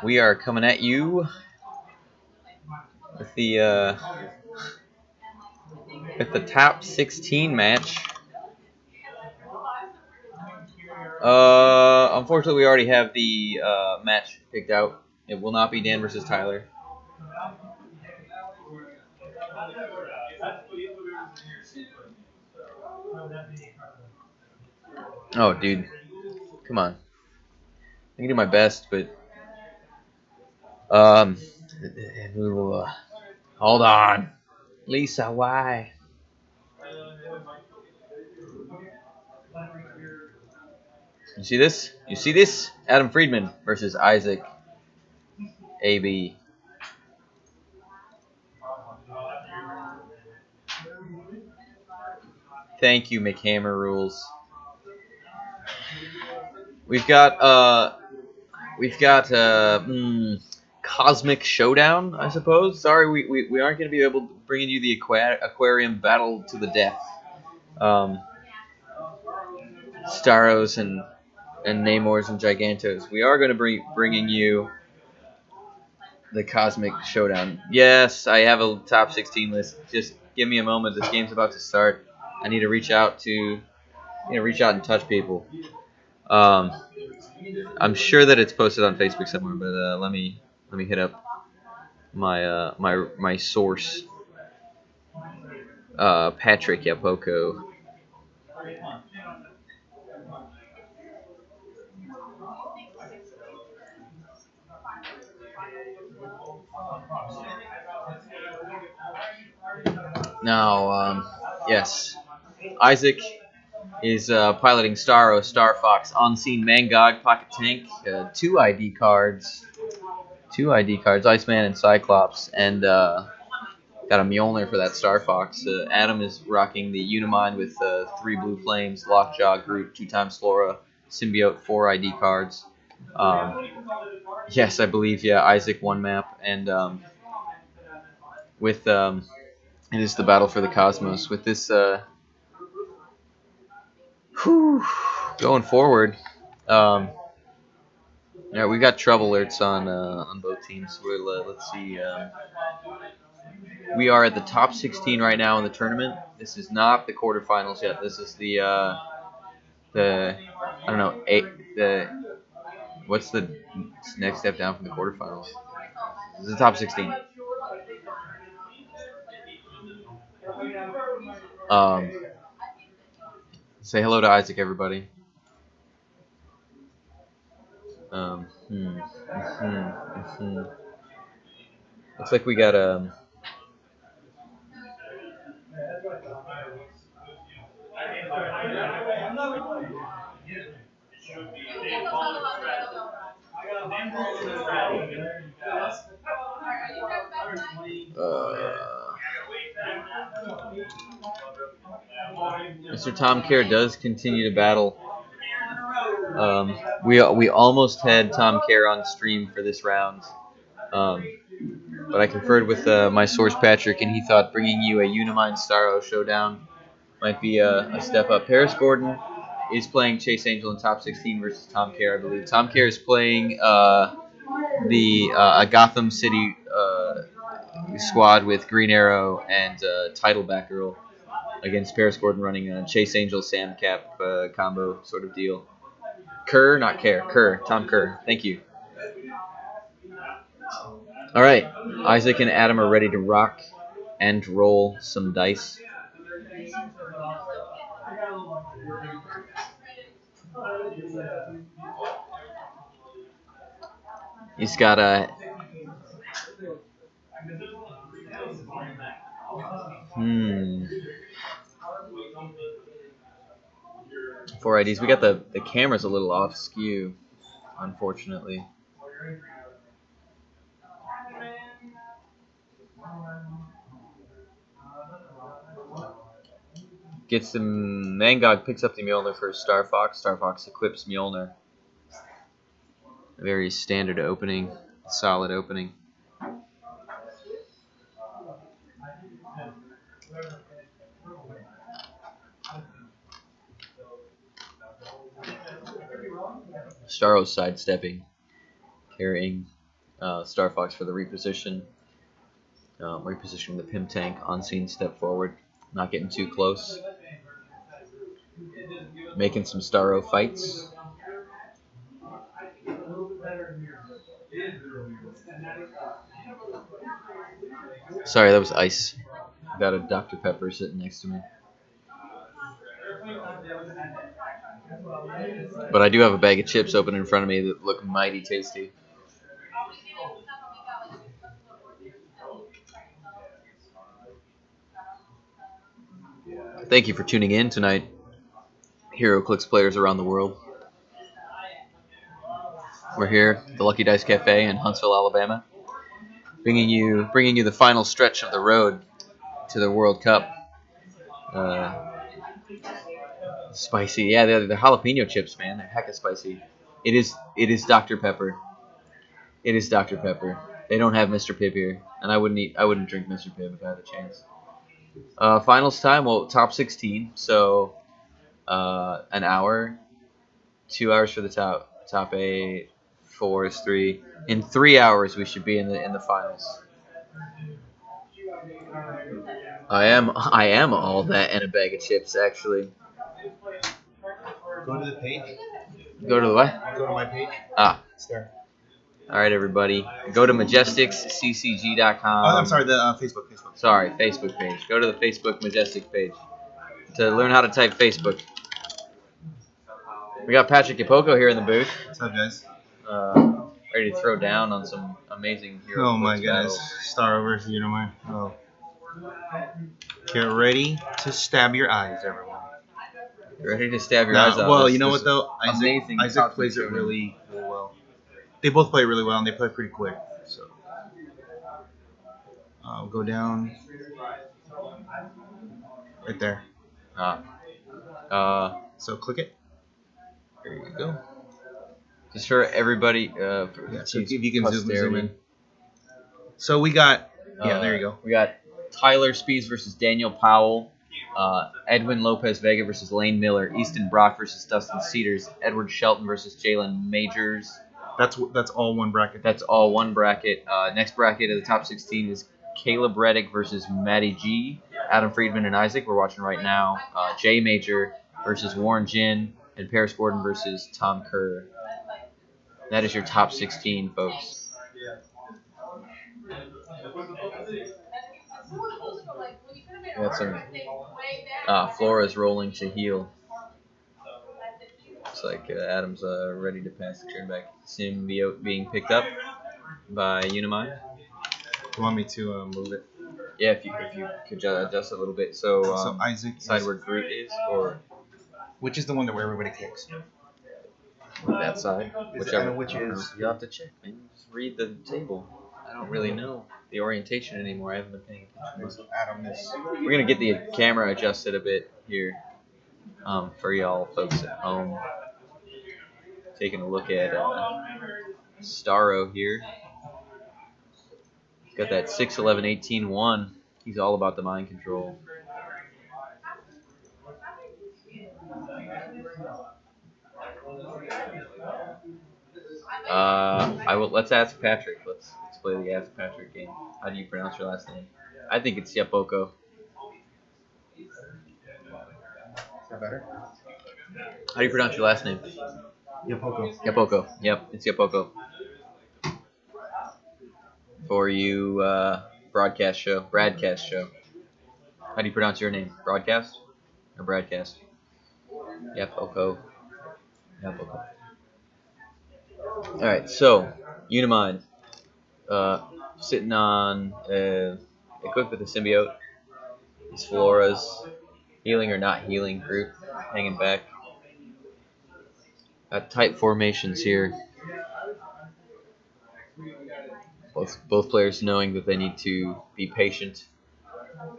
S1: We are coming at you with the top 16 match. Unfortunately, we already have the match picked out. It will not be Dan versus Tyler. Oh, dude, come on. I can do my best, but hold on, Lisa, why? You see this? You see this? Adam Friedman versus Isaac AB. Thank you, McHammer Rules. We've got Cosmic Showdown, I suppose. Sorry, we aren't going to be able to bring you the Aquarium Battle to the Death. Staros and Namors and Gigantos. We are going to be bringing you the Cosmic Showdown. Yes, I have a top 16 list. Just give me a moment. This game's about to start. I need to reach out and touch people. I'm sure that it's posted on Facebook somewhere, but let me hit up my source, Patrick Yapoko. Now, yes, Isaac is piloting Starro, Star Fox, Unseen Mangog, Pocket Tank, 2 ID cards, Iceman and Cyclops, and got a Mjolnir for that Star Fox. Adam is rocking the Unimind with 3 Blue Flames, Lockjaw, Groot, 2x Flora, Symbiote, 4 ID cards. Yes, I believe, yeah, Isaac 1 map, and with it is the battle for the cosmos. With this, going forward, yeah, we got trouble alerts on both teams. Let's see. We are at the top 16 right now in the tournament. This is not the quarterfinals yet. This is the I don't know, what's the next step down from the quarterfinals? This is the top 16. Say hello to Isaac, everybody. Looks like we got Mr. Tom Care does continue to battle. We almost had Tom Care on stream for this round, but I conferred with my source Patrick, and he thought bringing you a Unimind Starro Showdown might be a step up. Paris Gordon is playing Chase Angel in top 16 versus Tom Care, I believe. Tom Care is playing a Gotham City squad with Green Arrow and Title Batgirl against Paris Gordon running a Chase Angel Sam Cap combo sort of deal. Kerr, not Care. Kerr. Tom Kerr. Thank you. All right. Isaac and Adam are ready to rock and roll some dice. He's got a... 4 IDs. We got the camera's a little off skew, unfortunately. Gets the Mangog, picks up the Mjolnir for Star Fox. Star Fox equips Mjolnir. A very standard opening, solid opening. Starro sidestepping, carrying Star Fox for the reposition. Repositioning the Pim Tank, on-scene step forward, not getting too close. Making some Starro fights. Sorry, that was ice. Got a Dr. Pepper sitting next to me. But I do have a bag of chips open in front of me that look mighty tasty. Thank you for tuning in tonight, HeroClix players around the world. We're here at the Lucky Dice Cafe in Huntsville, Alabama, bringing you the final stretch of the road to the World Cup. Spicy, yeah, the jalapeno chips, man, they're hecka spicy. It is Dr. Pepper. It is Dr. Pepper. They don't have Mr. Pibb here, and I wouldn't drink Mr. Pibb if I had a chance. Finals time, well, top 16, so an hour, 2 hours for the top 8, 4 is 3. In 3 hours, we should be in the finals. I am all that and a bag of chips, actually.
S3: Go to the page.
S1: Go to the what?
S3: Go to my page.
S1: Ah.
S3: It's there.
S1: All right, everybody. Go to majesticsccg.com.
S3: Oh, I'm sorry, the Facebook.
S1: Sorry, Facebook page. Go to the Facebook Majestic page to learn how to type Facebook. We got Patrick Yapoko here in the booth.
S3: What's up, guys?
S1: Ready to throw down on some amazing hero.
S4: Oh my goodness. Star versus Unimine. Oh. Get ready to stab your eyes, everyone.
S1: Ready to stab your eyes out.
S4: Well, you know what though?
S1: Isaac
S4: plays it really well. They both play really well and they play pretty quick. So I'll go down right there. So click it.
S1: There you go. Just for everybody.
S4: So if you can zoom in. So we got. Yeah, there you go.
S1: We got Tyler Spees versus Daniel Powell. Edwin Lopez Vega versus Lane Miller. Easton Brock versus Dustin Cedars. Edward Shelton versus Jalen Majors.
S4: That's all one bracket.
S1: That's all one bracket. Next bracket of the top 16 is Caleb Reddick versus Matty G. Adam Friedman and Isaac, we're watching right now. Jay Major versus Warren Jin. And Paris Gordon versus Tom Kerr. That is your top 16, folks. Got some Flora's rolling to heel. Looks like Adam's ready to pass the turn back. Symbiote being picked up by Unimine.
S4: You want me to move it?
S1: Yeah, if you could adjust a little bit. So
S4: Isaac
S1: side where Groot is, or
S4: which is the one that where everybody kicks?
S1: that side.
S4: Whichever. Which is.
S1: You'll have to check, man. Just read the table. I don't really know the orientation anymore. I haven't been paying attention.
S4: Adam is.
S1: We're gonna get the camera adjusted a bit here, for y'all folks at home. Taking a look at Starro here. He's got that 6'11", 18-1. He's all about the mind control. Let's ask Patrick. Let's play the Ask Patrick game. How do you pronounce your last name? I think it's Yapoko.
S3: Is that better?
S1: How do you pronounce your last name?
S3: Yapoko.
S1: Yapoko. Yep, it's Yapoko. For you, broadcast show. How do you pronounce your name? Broadcast or broadcast? Yapoko. Yapoko. All right, so Unimind, sitting on equipped with a symbiote. It's Flora's healing or not healing group, hanging back. Got tight formations here. Both players knowing that they need to be patient,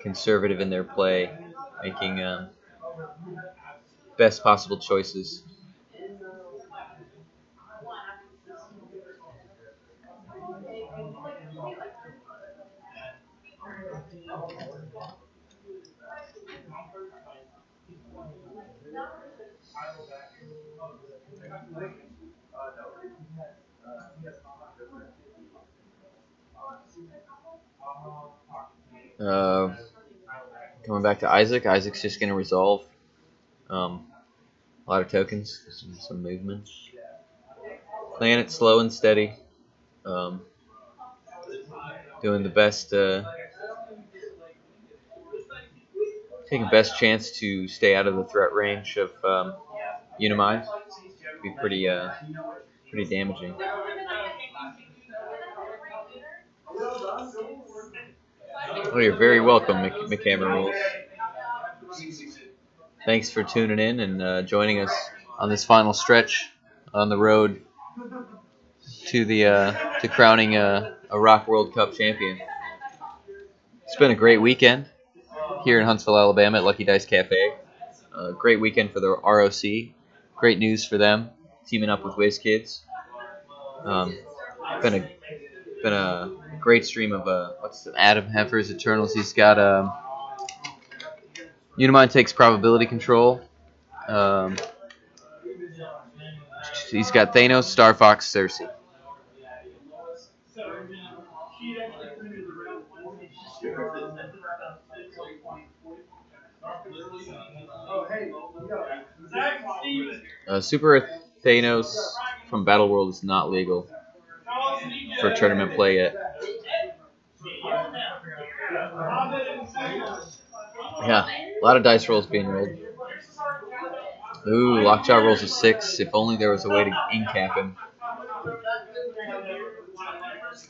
S1: conservative in their play, making best possible choices. Coming back to Isaac. Isaac's just going to resolve a lot of tokens, some movement. Playing it slow and steady. Doing the best, taking best chance to stay out of the threat range of Unimind. Be pretty damaging. Oh, you're very welcome, McHammer Rules. Thanks for tuning in and joining us on this final stretch on the road to the to crowning a ROC World Cup champion. It's been a great weekend here in Huntsville, Alabama at Lucky Dice Cafe. Great weekend for the ROC. Great news for them, teaming up with WizKids. Been a great stream of Adam Heffer's Eternals. He's got Unimind takes probability control. He's got Thanos, Star Fox, Cersei. Super Thanos from Battle World is not legal for tournament play yet. Yeah, a lot of dice rolls being rolled. Ooh, Lockjaw rolls a 6. If only there was a way to incap him.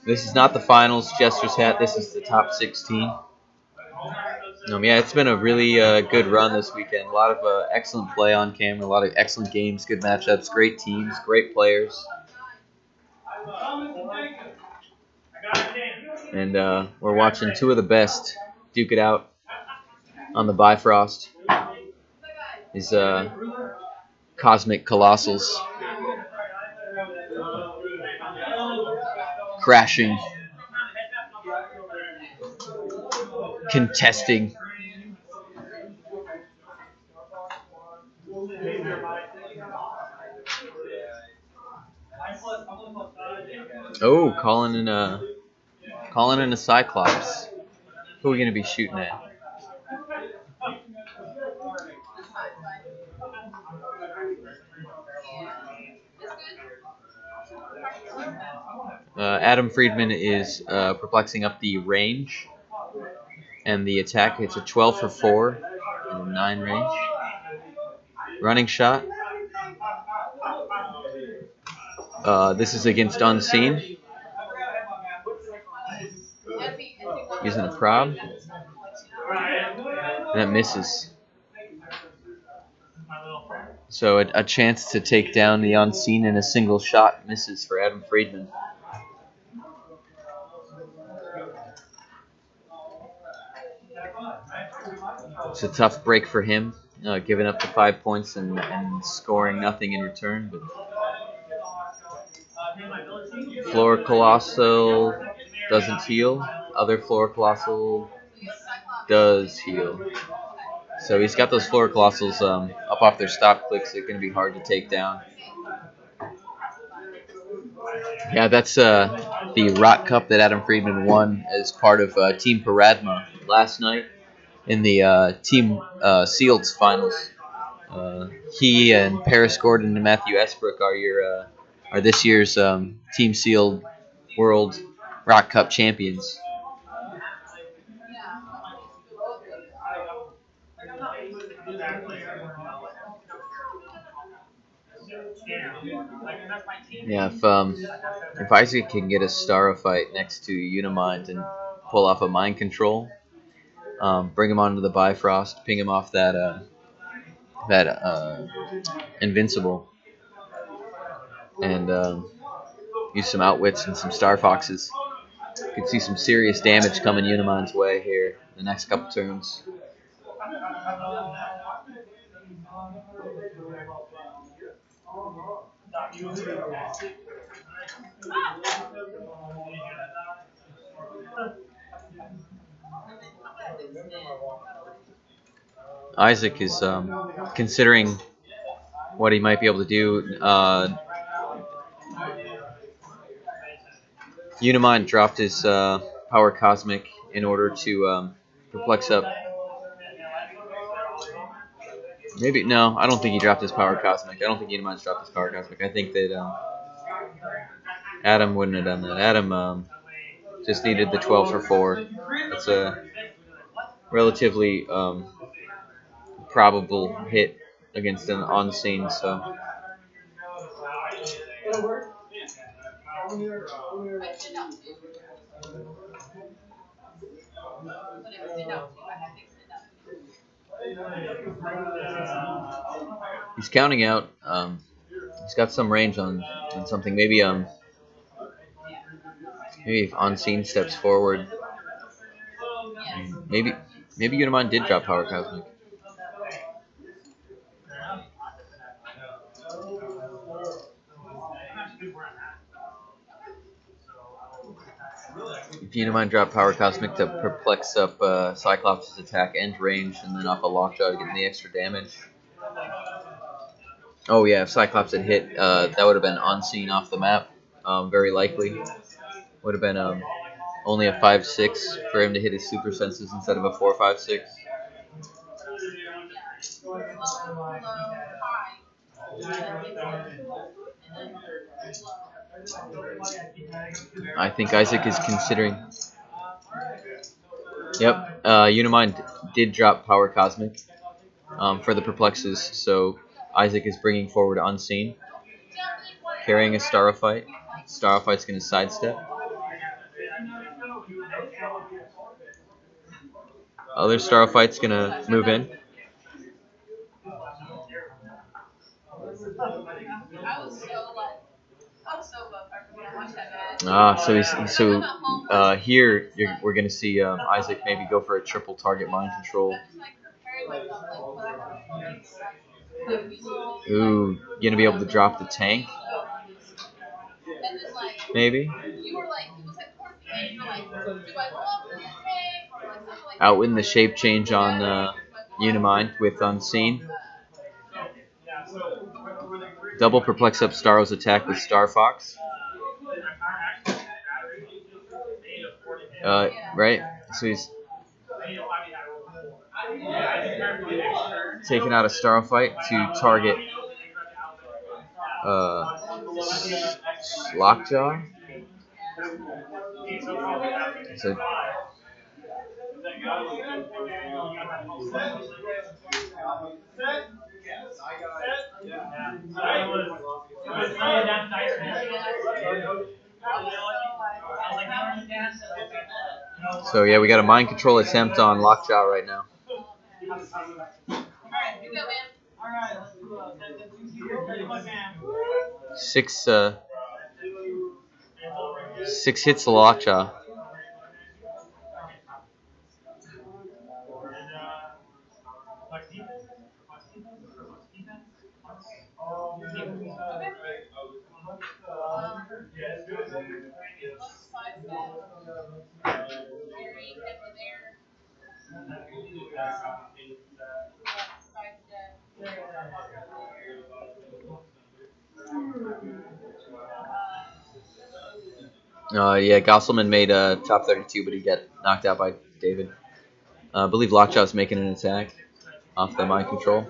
S1: This is not the finals, Jester's hat. This is the top 16. Yeah, it's been a really good run this weekend. A lot of excellent play on camera, a lot of excellent games, good matchups, great teams, great players. And we're watching two of the best duke it out on the Bifrost. These cosmic colossals crashing, contesting. Oh, calling in a Cyclops. Who are we gonna be shooting at? Adam Friedman is perplexing up the range and the attack. It's a 12 for 4 and a 9 range. Running shot. This is against Unseen. Using a prob. And that misses. So a chance to take down the Unseen in a single shot misses for Adam Friedman. It's a tough break for him, giving up the 5 points and scoring nothing in return. But Floor Colossal doesn't heal. Other Floor Colossal does heal. So he's got those Floor Colossals up off their stop clicks. They're going to be hard to take down. Yeah, that's the ROC Cup that Adam Friedman won as part of Team Paradma last night in the Team Sealed Finals. He and Paris Gordon and Matthew Esbrook are this year's Team Sealed World ROC Cup champions. Yeah, if Isaac can get a Starfight next to Unimind and pull off a mind control, bring him onto the Bifrost, ping him off that Invincible, and use some Outwits and some Star Foxes. You can see some serious damage coming Unimind's way here the next couple turns. Isaac is considering what he might be able to do. Unimind dropped his Power Cosmic in order to perplex up. Maybe no, I don't think he dropped his Power Cosmic. I don't think Unimind's dropped his Power Cosmic. I think that Adam wouldn't have done that. Adam just needed the 12 for 4. That's a relatively probable hit against an on-scene, so. He's counting out. He's got some range on something. Maybe if on-scene steps forward. Maybe Unimind did drop Power Cosmic. If Unimind dropped Power Cosmic to perplex up Cyclops' attack and range, and then off a Lockjaw to get the extra damage. Oh yeah, if Cyclops had hit, that would have been unseen off the map. Very likely. Would have been only a 5/6 for him to hit his super senses instead of a 4/5/6. I think Isaac is considering. Yep, Unimind did drop Power Cosmic for the perplexes, so Isaac is bringing forward Unseen, carrying a Starfight. Starfight's going to sidestep. Other Starfight's going to move in. Here we're going to see Isaac maybe go for a triple target mind control. Ooh, going to be able to drop the tank? Maybe? Outwin the shape change on Unimind with Unseen. Double perplex up Starro's attack with Star Fox. Right? So he's taking out a Starfight to target Lockjaw. So yeah, we got a mind control attempt on Lockjaw right now. Six hits to Lockjaw. Yeah, Gosselman made top 32, but he got knocked out by David. I believe Lockjaw's making an attack off the mind control.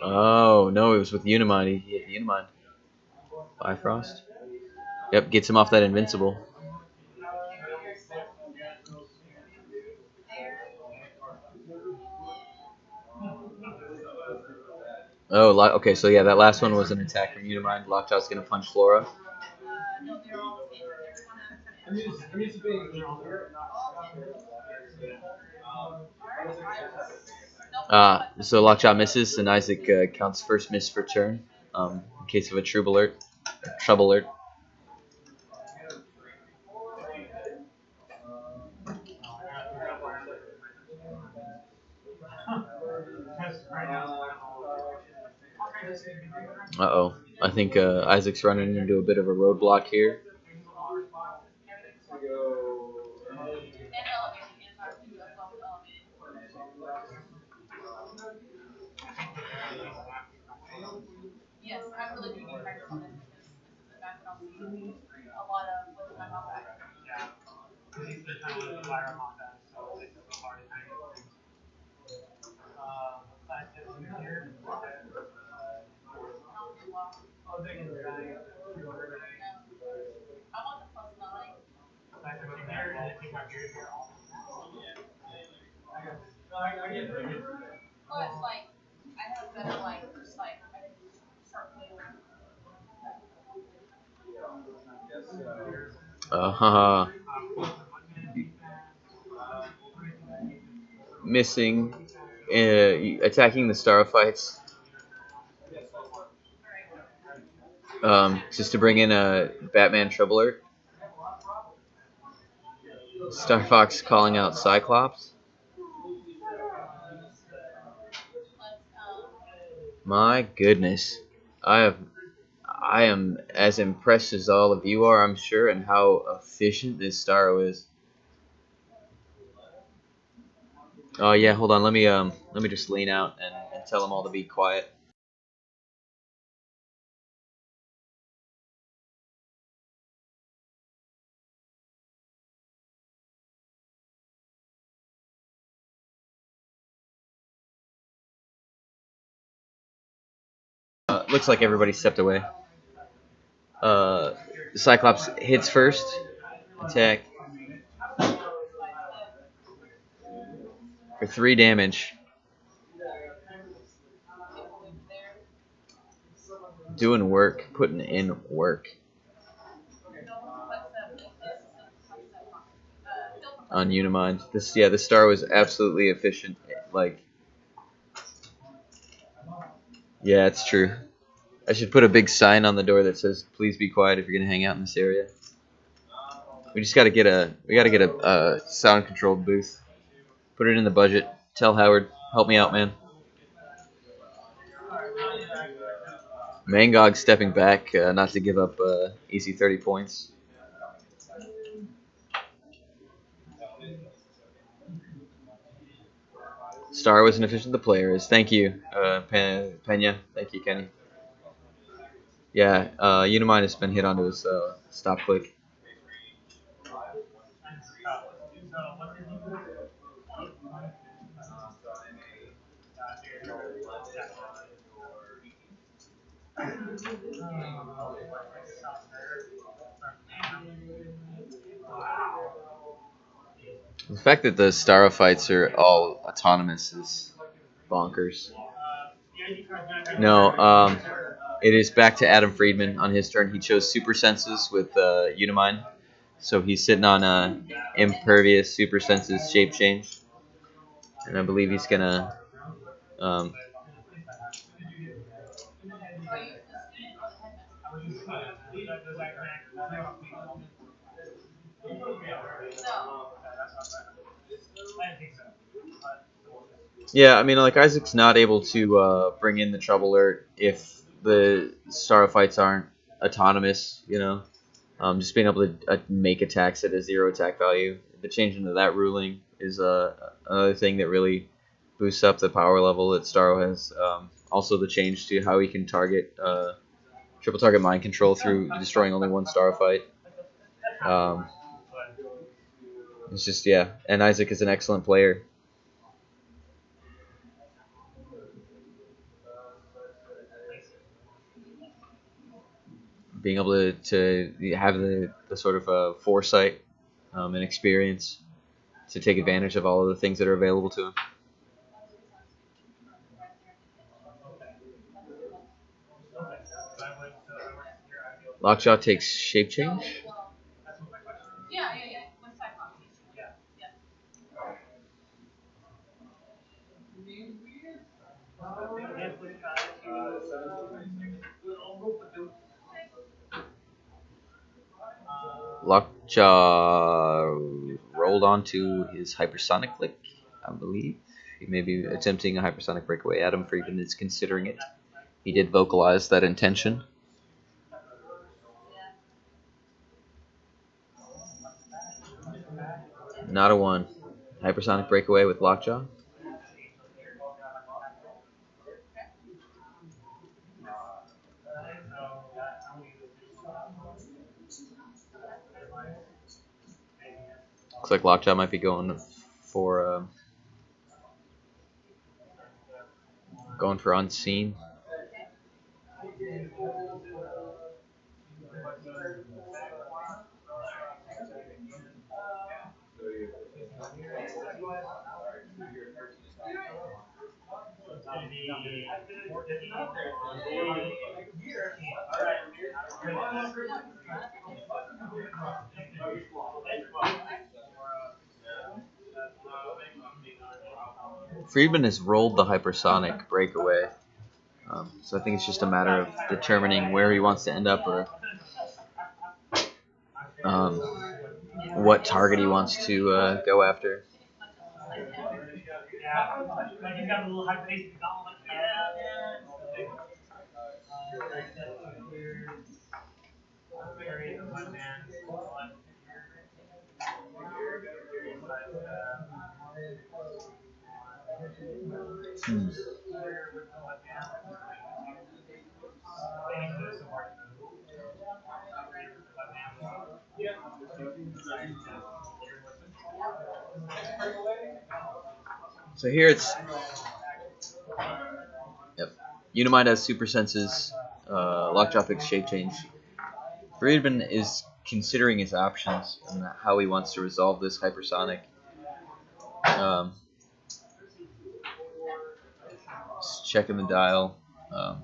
S1: Oh, no, it was with Unimind. He hit the Unimind. Bifrost. Yep, gets him off that Invincible. Oh, okay, so yeah, that last one was an attack from Unimind. Lockjaw's going to punch Flora. So Lockjaw misses, and Isaac counts first miss for turn in case of a trouble alert. Uh-oh. I think Isaac's running into a bit of a roadblock here. Uh, missing, attacking the Starfights. Just to bring in a Batman Troubler. Star Fox calling out Cyclops. My goodness, I am as impressed as all of you are, I'm sure, and how efficient this Starro is. Oh yeah, hold on. Let me just lean out and tell them all to be quiet. Looks like everybody stepped away. Cyclops hits first. Attack for 3 damage. Doing work, putting in work. On Unimind. The Star was absolutely efficient. Like, yeah, it's true. I should put a big sign on the door that says, "Please be quiet if you're gonna hang out in this area." We just gotta get a sound controlled booth. Put it in the budget. Tell Howard, help me out, man. Mangog stepping back, not to give up easy 30 points. Star was an efficient. The player is. Thank you, Pena. Thank you, Kenny. Yeah, Unimind has been hit onto his stop click. The fact that the Starfights are all autonomous is bonkers. No, it is back to Adam Friedman on his turn. He chose Super Senses with Unimind. So he's sitting on Impervious Super Senses Shape Change. And I believe he's going to... yeah, I mean, like, Isaac's not able to bring in the Trouble Alert if the Starfights aren't autonomous, you know? Just being able to make attacks at a 0 attack value. The change into that ruling is another thing that really boosts up the power level that Starro has. Also, the change to how he can target triple target mind control through destroying only one Starfight. It's just, yeah. And Isaac is an excellent player. Being able to have the sort of foresight and experience to take advantage of all of the things that are available to him. Lockjaw takes shape change. Lockjaw rolled onto his hypersonic lick, I believe. He may be attempting a hypersonic breakaway. Adam Friedman is considering it. He did vocalize that intention. Not a 1. Hypersonic breakaway with Lockjaw. Looks like Lockjaw might be going for unseen. Friedman has rolled the hypersonic breakaway, so I think it's just a matter of determining where he wants to end up or what target he wants to go after. So here it's Unimind has super senses, Lockjaw picks shape change. Friedman is considering his options and how he wants to resolve this hypersonic. Just checking the dial. I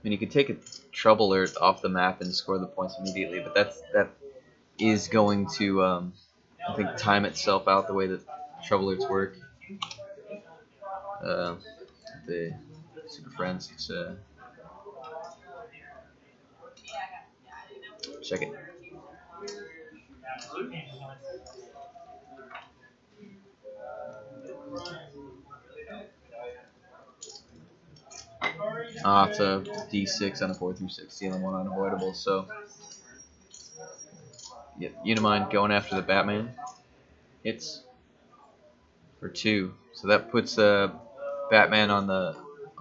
S1: mean, you could take a trouble alert off the map and score the points immediately, but that is going to, I think, time itself out the way that trouble alerts work. The Super Friends, it's check it. It's a D6 on a 4 through 6, dealing 1 unavoidable. So, yeah, Unimind going after the Batman. Hits for 2. So that puts Batman on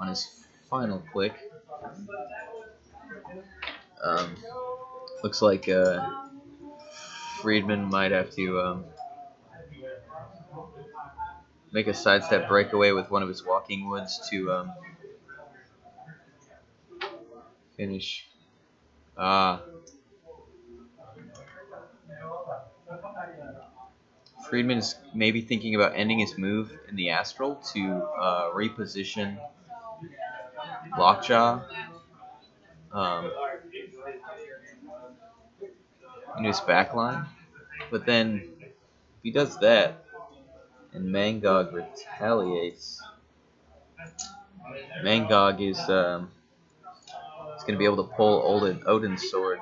S1: his final click. Looks like Friedman might have to make a sidestep breakaway with one of his walking woods to finish. Friedman is maybe thinking about ending his move in the Astral to reposition Lockjaw in his backline. But then if he does that and Mangog retaliates, Mangog is going to be able to pull Odin's sword.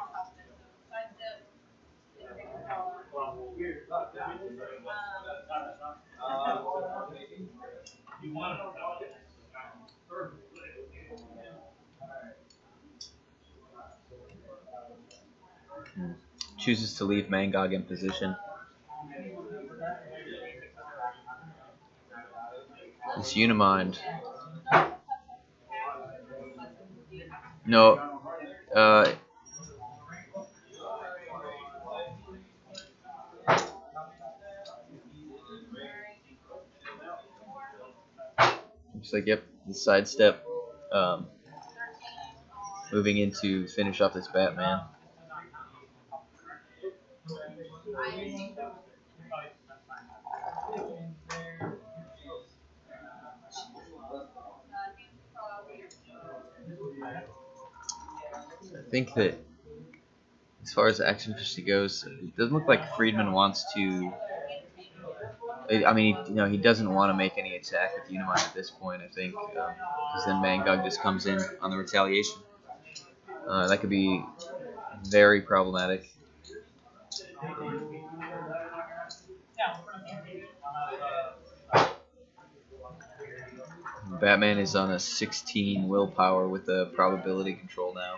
S1: Chooses to leave Mangog in position. This Unimind. No. Looks like, yep, the sidestep. Moving in to finish off this Batman. I think that as far as action efficiency goes, it doesn't look like Friedman wants to. I mean, he doesn't want to make any attack with Unimind at this point. I think because then Mangog just comes in on the retaliation. That could be very problematic. Batman is on a 16 willpower with a probability control now.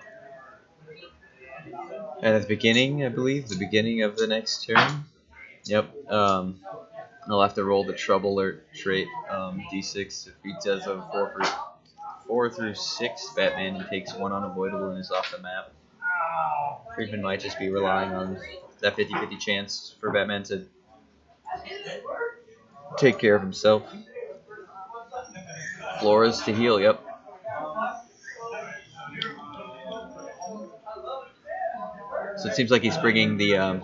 S1: And at the beginning, I believe, the beginning of the next turn. Yep. I'll have to roll the trouble alert trait D6 if he does have a 4 through 6, Batman, he takes 1 unavoidable and is off the map. Friedman might just be relying on that 50-50 chance for Batman to take care of himself. Flores to heal, yep. So it seems like he's bringing the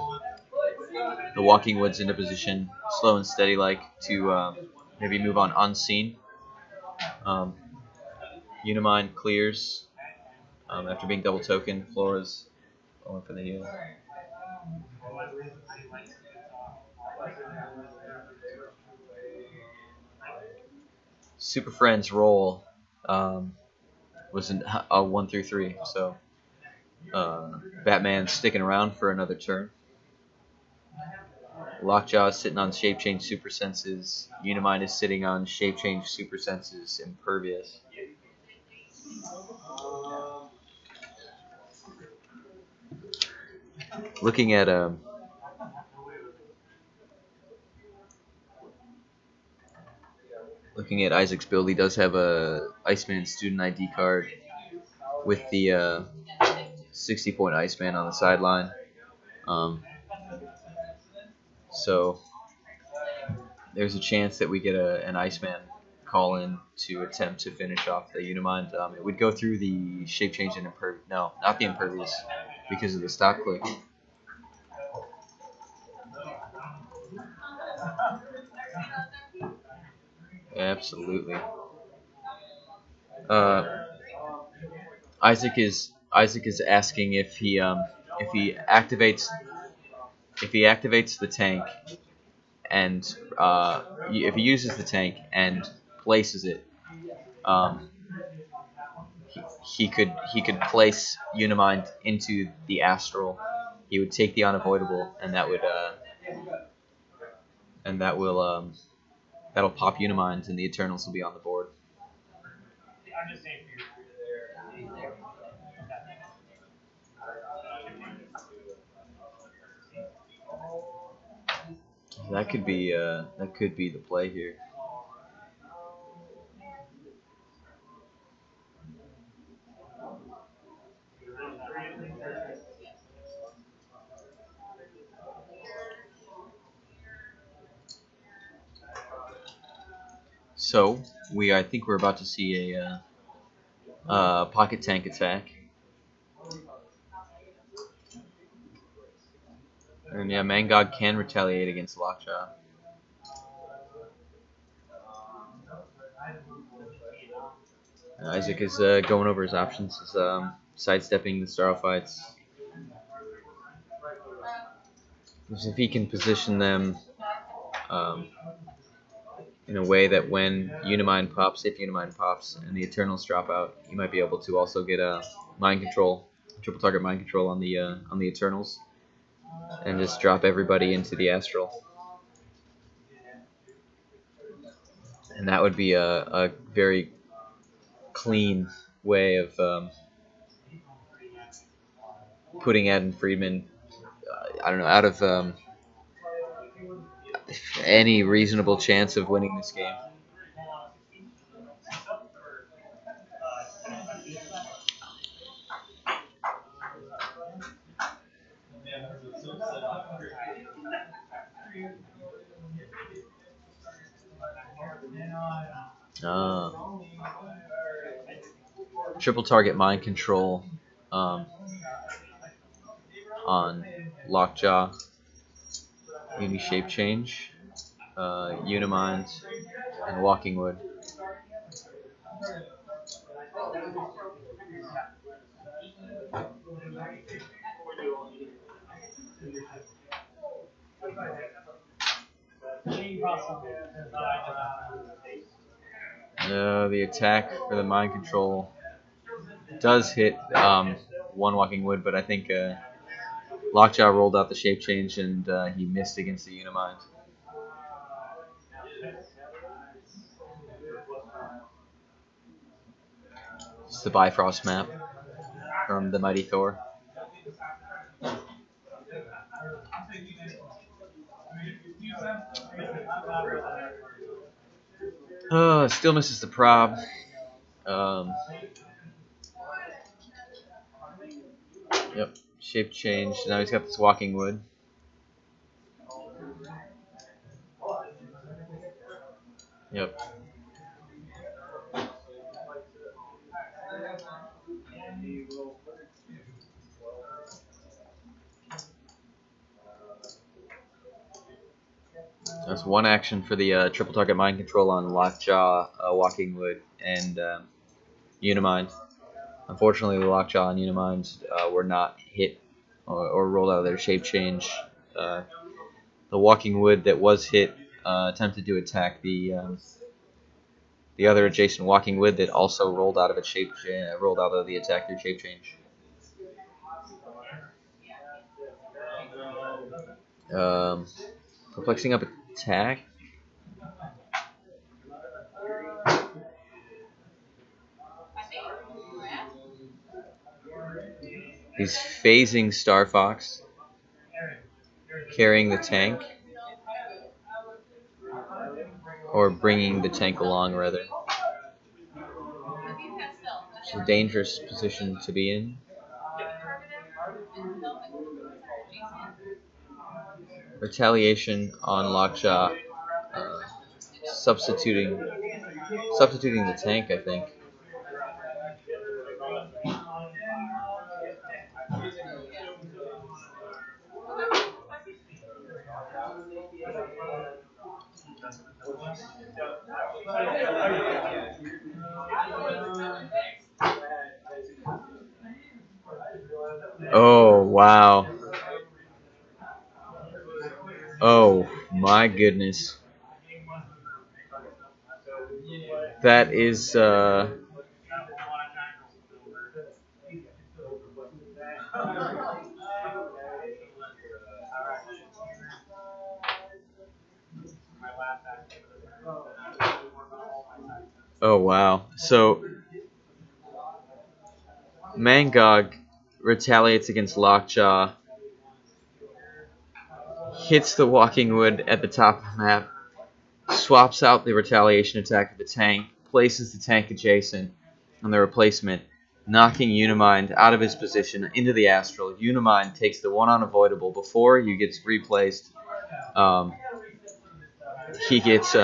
S1: Walking Woods into position, slow and steady like, to maybe move on unseen. Unimind clears after being double token. Flores going for the heal. Super Friends roll was a 1 through 3, so Batman's sticking around for another turn. Lockjaw is sitting on Shape Change Super Senses. Unimind is sitting on Shape Change Super Senses Impervious. Looking at Isaac's build, he does have a Iceman student ID card with the 60-point Iceman on the sideline. So there's a chance that we get an Iceman call in to attempt to finish off the Unimind. It would go through the Shape Change and Impervious. No, not the Impervious, because of the stop click. Absolutely. Isaac is asking if he activates the tank, and if he uses the tank and places it, he could place Unimind into the Astral. He would take the unavoidable, and that will that'll pop Unimind, and the Eternals will be on the board. That could be the play here. So I think we're about to see a pocket tank attack. And yeah, Mangog can retaliate against Lockjaw. Isaac is going over his options. He's sidestepping the Starro Fights. If he can position them in a way that when Unimind pops, and the Eternals drop out, you might be able to also get a mind control, triple target mind control on the Eternals, and just drop everybody into the Astral. And that would be a very clean way of putting Adam Friedman, out of any reasonable chance of winning this game. Triple target mind control on Lockjaw. Maybe Shape Change, Unimind, and Walking Wood. The attack for the mind control does hit one Walking Wood, but I think Lockjaw rolled out the Shape Change and he missed against the Unimind. It's the Bifrost map from the Mighty Thor. Still misses the prob. Yep. Shape change. Now he's got this walking wood. Yep. That's one action for the triple target mind control on Lockjaw, Walking Wood, and Unimind. Unfortunately, the Lockjaw and Unimind were not hit or rolled out of their shape change. The Walking Wood that was hit attempted to attack the other adjacent Walking Wood that also rolled out of its rolled out of the attack through shape change. Perplexing up attack. He's phasing Star Fox, carrying the tank, or bringing the tank along, rather. It's a dangerous position to be in. Retaliation on Lockjaw, substituting the tank, I think. Oh, wow. Oh, my goodness. That is, oh, wow. So, Mangog retaliates against Lockjaw, hits the Walking Wood at the top of the map, swaps out the retaliation attack of the tank, places the tank adjacent on the replacement, knocking Unimind out of his position into the Astral. Unimind takes the one unavoidable before he gets replaced. He gets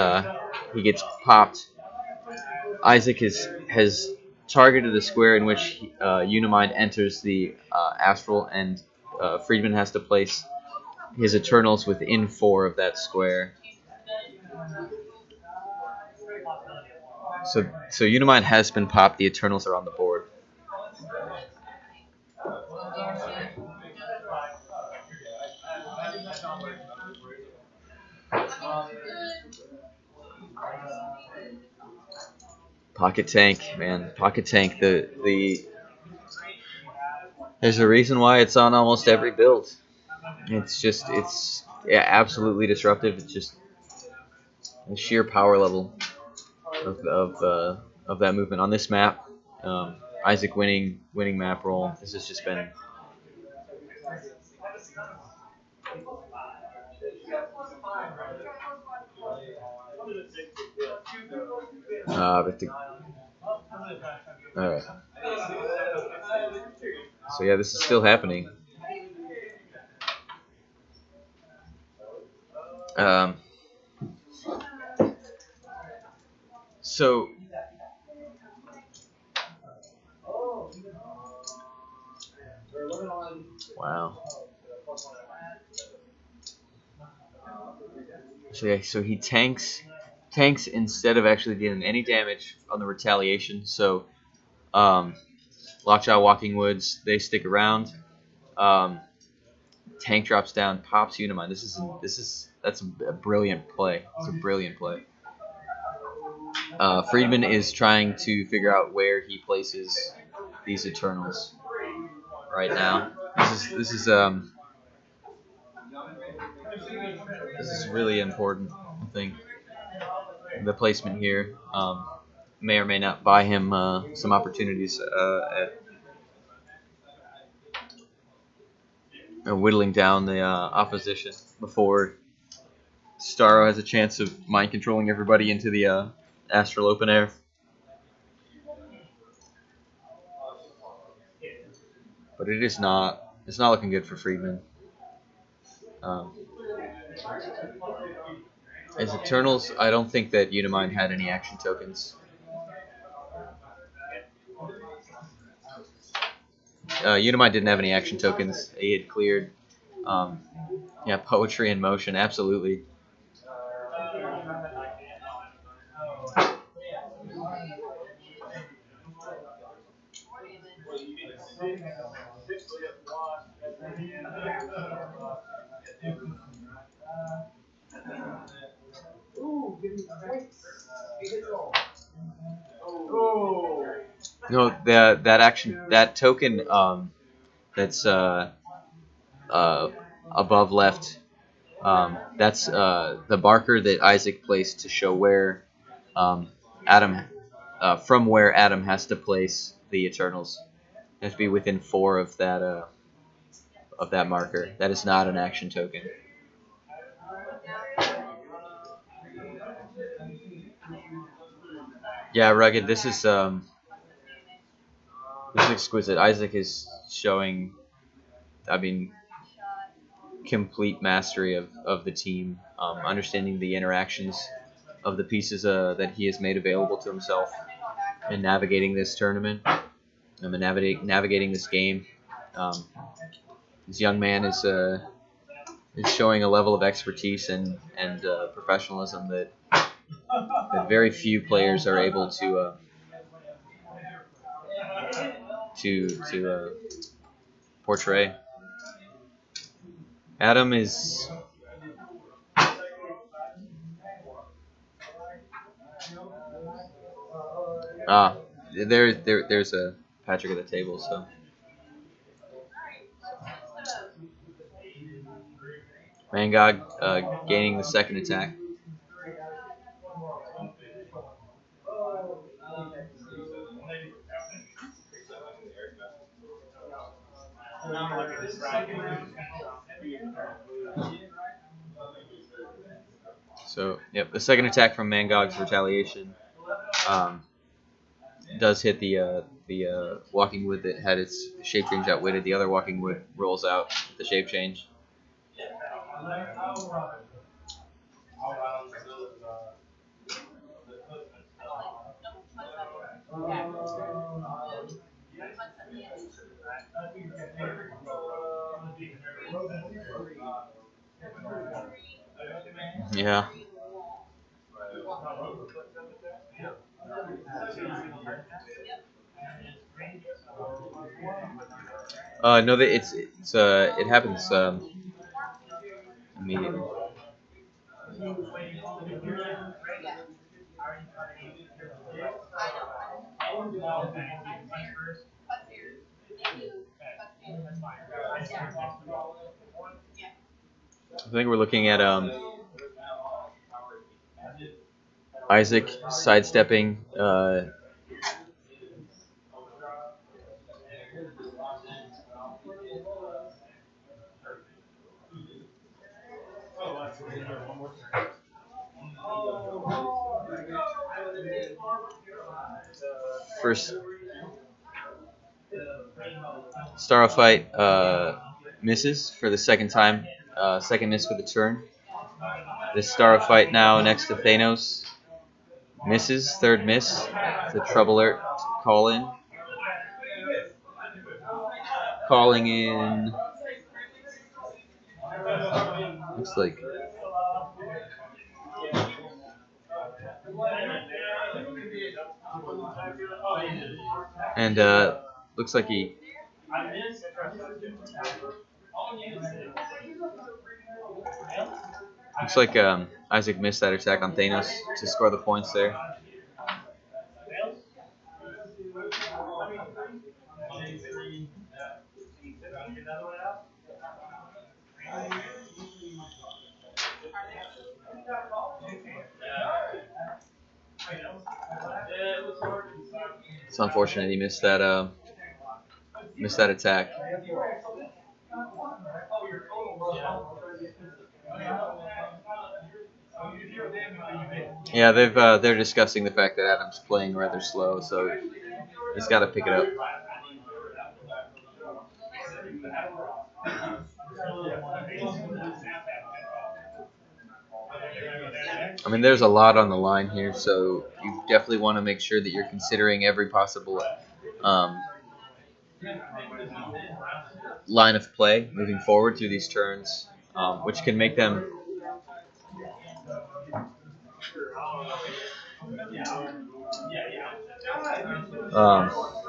S1: popped. Isaac has targeted the square in which Unimind enters the Astral, and Friedman has to place his Eternals within 4 of that square. So Unimind has been popped. The Eternals are on the board. Pocket Tank, man. Pocket Tank. There's a reason why it's on almost every build. It's absolutely disruptive. It's just the sheer power level of that movement on this map. Isaac winning map roll. This has just been. Alright. So yeah, this is still happening. So wow. So yeah, so he tanks instead of actually dealing any damage on the retaliation. So Lockjaw, Walking Woods, they stick around. Tank drops down, pops Unimind. That's a brilliant play. It's a brilliant play. Friedman is trying to figure out where he places these Eternals right now. This is really important, I think. The placement here may or may not buy him some opportunities at whittling down the opposition before Starro has a chance of mind controlling everybody into the Astral Open Air. but it is not. It's not looking good for Friedman. As Eternals, I don't think that Unimind had any action tokens. Unimind didn't have any action tokens. He had cleared. Yeah, Poetry in Motion, absolutely. No, that token that's above left. That's the marker that Isaac placed to show where Adam, from where Adam has to place the Eternals. It has to be within 4 of that marker. That is not an action token. Yeah, Rugged. This is exquisite. Isaac is showing, I mean, complete mastery of the team, understanding the interactions of the pieces that he has made available to himself, and navigating this tournament, and navigating this game. This young man is showing a level of expertise and professionalism that very few players are able to portray. Adam is there's a Patrick at the table, so Mangog gaining the second attack. So, yep, the second attack from Mangog's Retaliation does hit the Walking Wood that had its shape change outwitted. The other Walking Wood rolls out with the shape change. Yeah. No, it happens immediately. I think we're looking at Isaac sidestepping. First Starfight misses for the second time. Second miss for the turn. This Starfight now next to Thanos misses. Third miss. The Trouble Alert call in. Calling in. Looks like. And looks like he. Looks like Isaac missed that attack on Thanos to score the points there. It's unfortunate he missed that attack. Yeah, they're discussing the fact that Adam's playing rather slow, so he's got to pick it up. mean, there's a lot on the line here, so you definitely want to make sure that you're considering every possible line of play moving forward through these turns, which can make them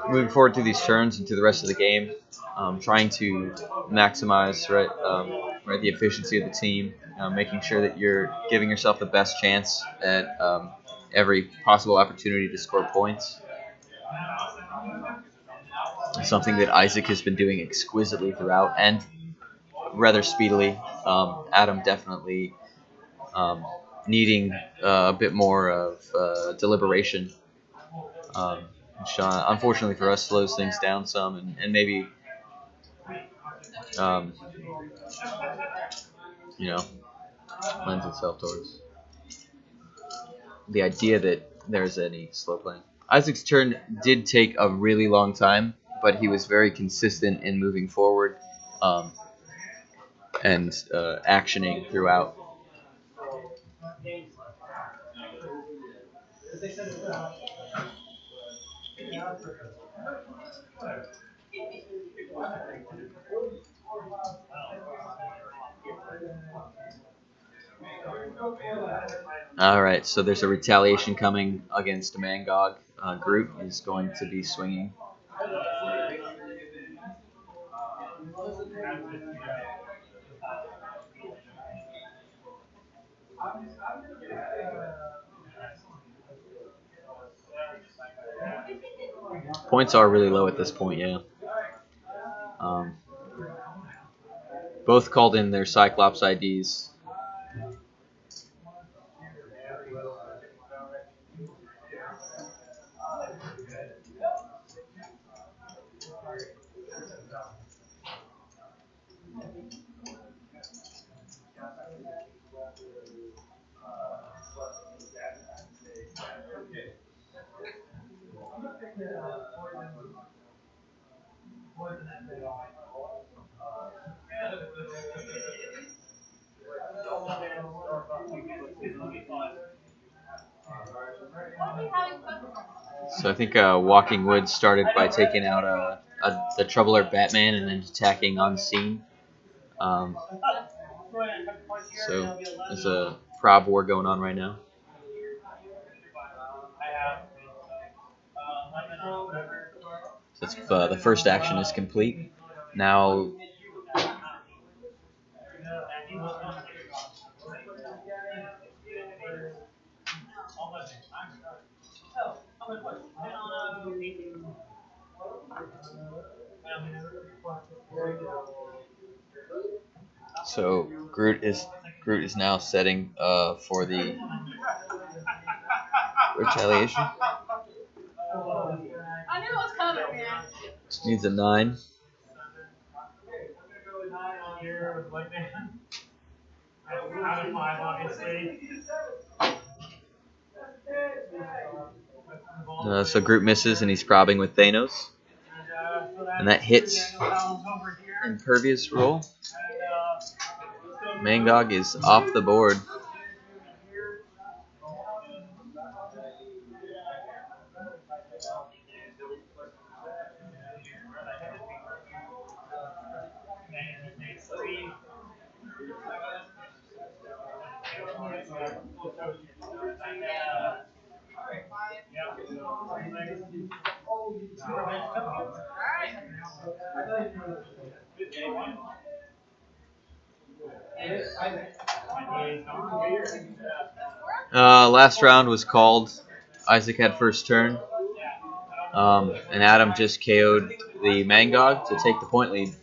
S1: moving forward through these turns into the rest of the game, trying to maximize the efficiency of the team, making sure that you're giving yourself the best chance at every possible opportunity to score points. Something that Isaac has been doing exquisitely throughout and rather speedily. Adam definitely needing a bit more of deliberation, which unfortunately for us slows things down some and maybe lends itself towards the idea that there's any slow playing. Isaac's turn did take a really long time, but he was very consistent in moving forward and actioning throughout. All right, so there's a retaliation coming against Mangog. Groot is going to be swinging. Points are really low at this point, yeah. Both called in their Cyclops IDs. So I think Walking Wood started by taking out the Troubler Batman and then attacking on scene. So there's a prob war going on right now. So the first action is complete. Now so Groot is now setting for the retaliation.
S5: I knew it was coming, man.
S1: Needs a 9. So Groot misses and he's probbing with Thanos. And that hits Impervious roll. Mangog is off the board. Last round was called. Isaac had first turn. And Adam just KO'd the Mangog to take the point lead.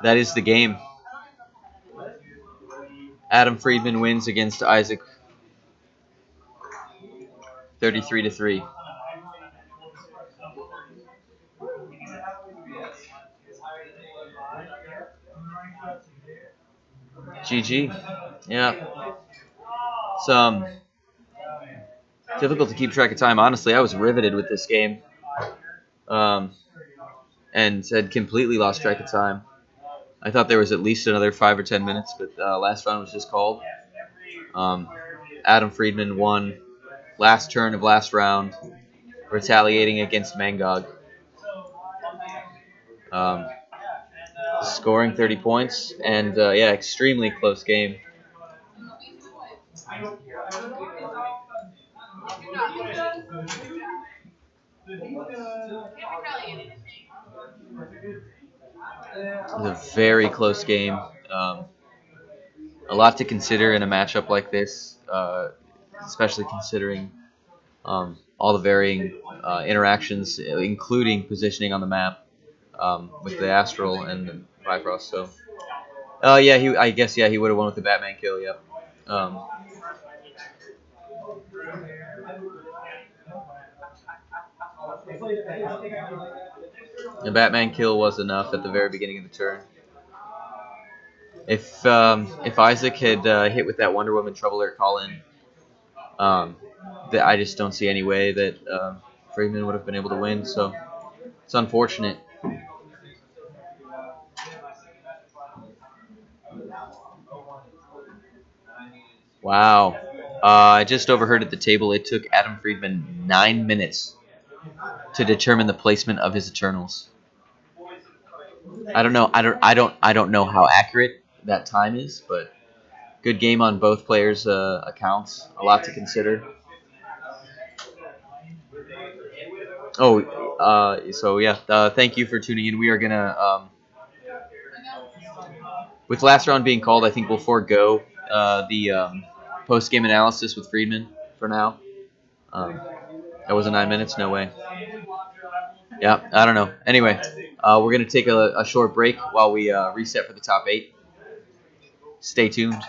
S1: That is the game. Adam Friedman wins against Isaac 33-3. GG. Yeah. It's difficult to keep track of time. Honestly, I was riveted with this game. And had completely lost track of time. I thought there was at least another 5 or 10 minutes, but last round was just called. Adam Friedman won last turn of last round, retaliating against Mangog. Scoring 30 points, and yeah, extremely close game. It was a very close game. A lot to consider in a matchup like this, especially considering all the varying interactions, including positioning on the map with the Astral and the Bifrost. So, yeah, I guess he would have won with the Batman kill. Yep. The Batman kill was enough at the very beginning of the turn. If Isaac had hit with that Wonder Woman Trouble Alert call in, I just don't see any way that Friedman would have been able to win. So it's unfortunate. Wow. I just overheard at the table it took Adam Friedman 9 minutes to determine the placement of his Eternals. I don't know. I don't know how accurate that time is, but good game on both players' accounts. A lot to consider. Oh, so yeah. Thank you for tuning in. We are gonna, with last round being called, I think we'll forego the post-game analysis with Friedman for now. That wasn't 9 minutes. No way. Yeah, I don't know. Anyway, we're going to take a short break while we reset for the top 8. Stay tuned.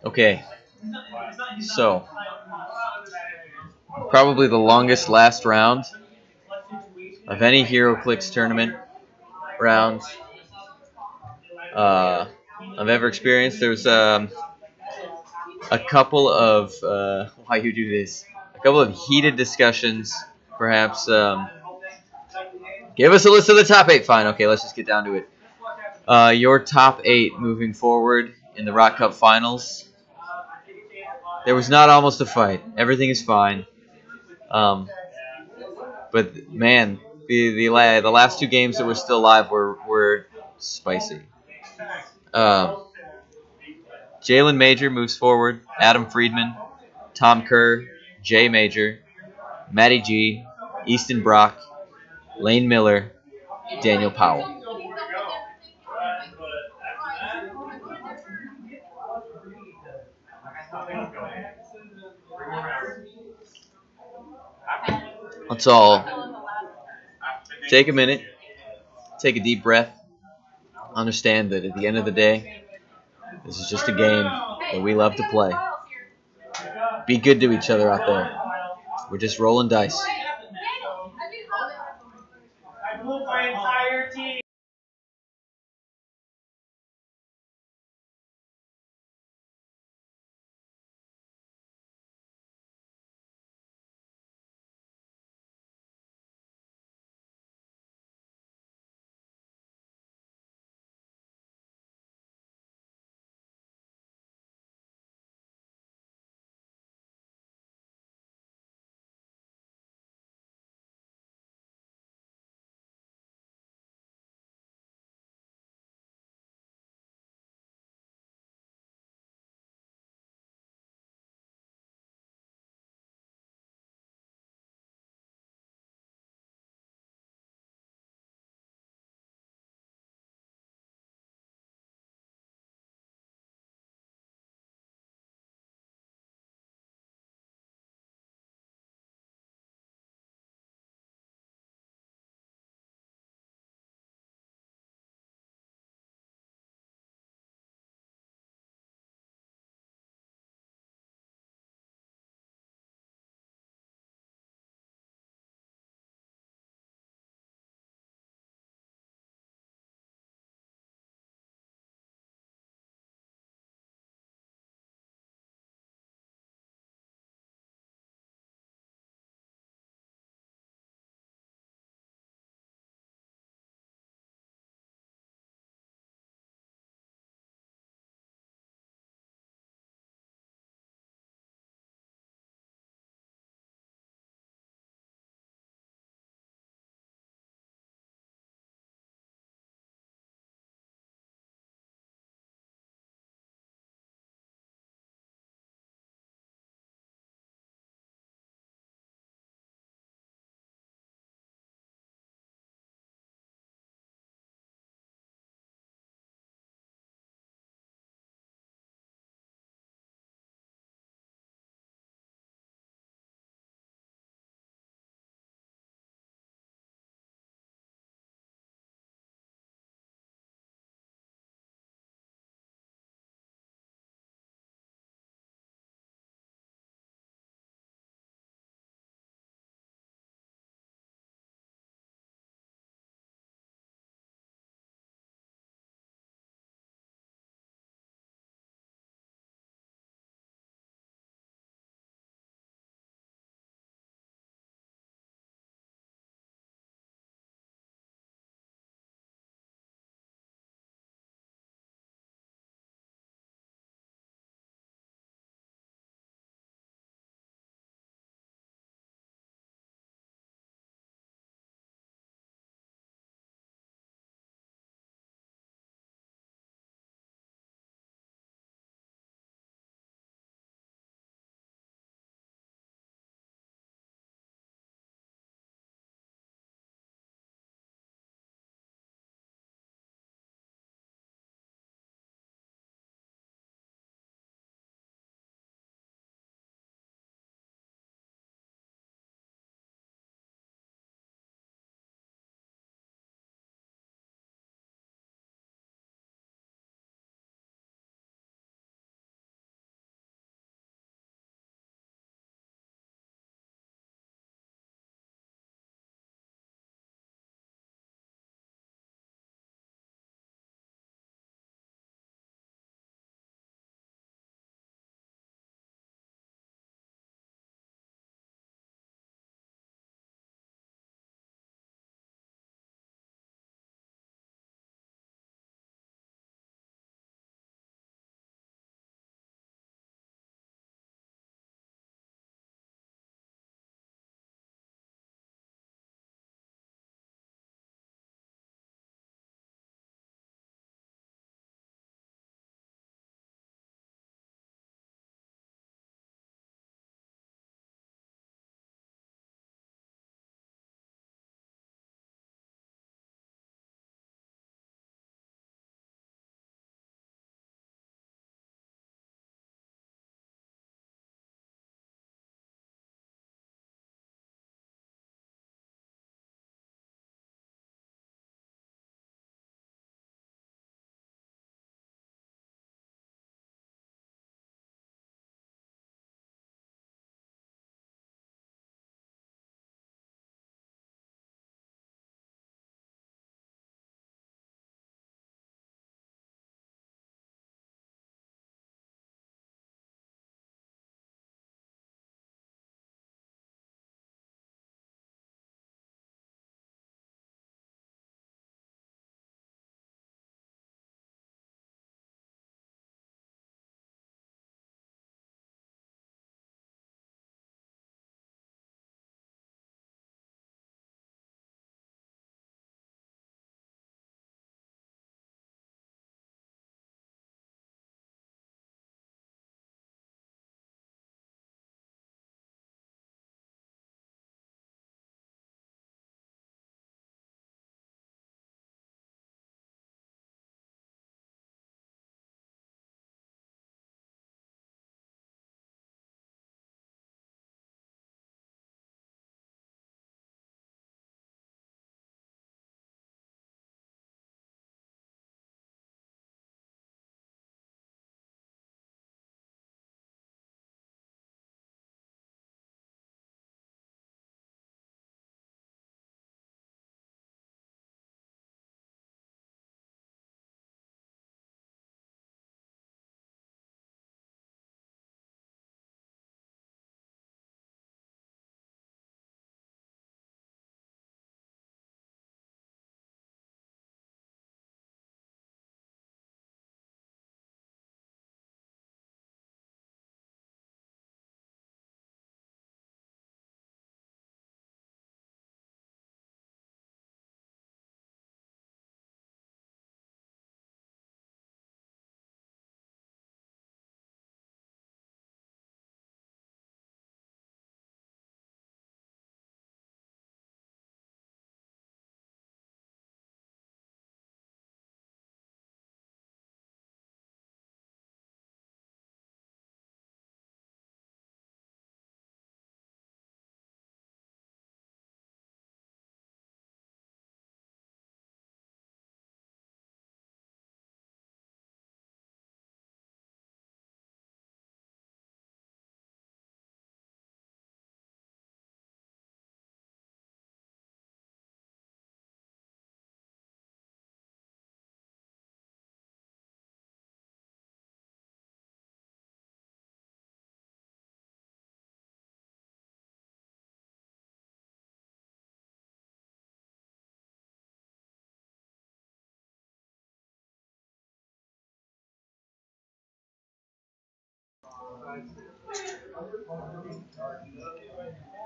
S1: Okay, so probably the longest last round of any HeroClix tournament round I've ever experienced. There was a couple of why you do this? A couple of heated discussions, perhaps. Give us a list of the top 8. Fine, okay, let's just get down to it. Your top 8 moving forward in the ROC Cup Finals. There was not almost a fight. Everything is fine. But man, the last 2 games that were still live were spicy. Jalen Major moves forward. Adam Friedman, Tom Kerr, Jay Major, Matty G, Easton Brock, Lane Miller, Daniel Powell. Let's all take a minute, take a deep breath, understand that at the end of the day, this is just a game that we love to play. Be good to each other out there. We're just rolling dice.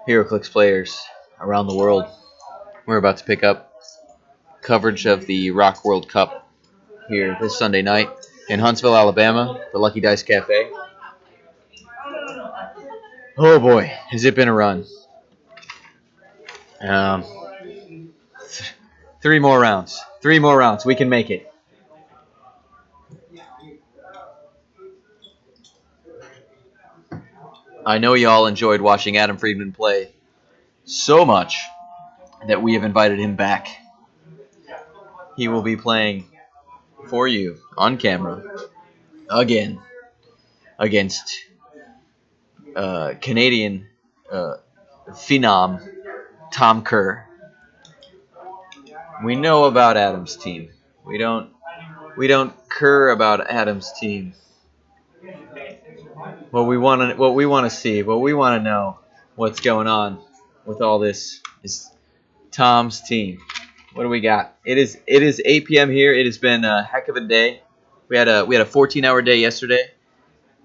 S1: HeroClix players around the world. We're about to pick up coverage of the ROC World Cup here this Sunday night in Huntsville, Alabama, the Lucky Dice Cafe. Oh boy, has it been a run. 3 more rounds. 3 more rounds. We can make it. I know y'all enjoyed watching Adam Friedman play so much that we have invited him back. He will be playing for you on camera again against Canadian phenom Tom Kerr. We know about Adam's team. We don't Kerr about Adam's team. What we want to see, what we want to know, what's going on with all this is Tom's team. What do we got? It is 8 p.m. here. It has been a heck of a day. We had a 14-hour day yesterday.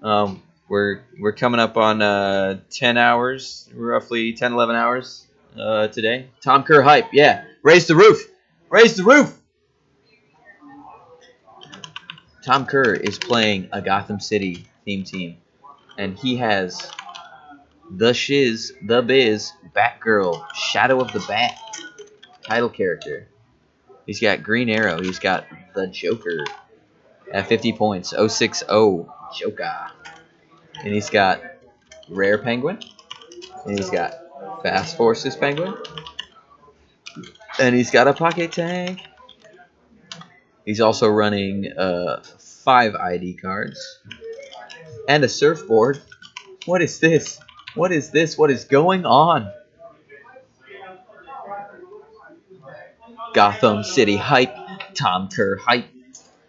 S1: We're coming up on 10 hours, roughly 10, 11 hours today. Tom Kerr hype, yeah. Raise the roof. Raise the roof. Tom Kerr is playing a Gotham City theme team, and he has the Shiz, the Biz, Batgirl, Shadow of the Bat title character. He's got Green Arrow. He's got the Joker at 50 points, 060 Joker. And he's got Rare Penguin. And he's got Fast Forces Penguin. And he's got a Pocket Tank. He's also running 5 ID cards. And a surfboard. What is this? What is this? What is going on? Gotham City hype. Tom Kerr hype.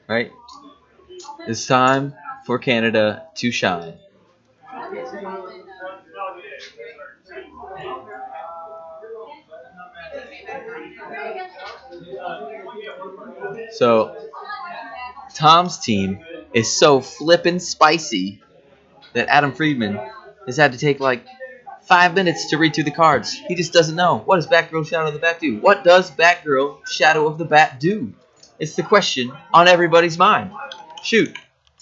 S1: Right? It's time for Canada to shine. So, Tom's team is so flippin' spicy that Adam Friedman has had to take like 5 minutes to read through the cards. He just doesn't know. What does Batgirl Shadow of the Bat do? What does Batgirl Shadow of the Bat do? It's the question on everybody's mind. Shoot,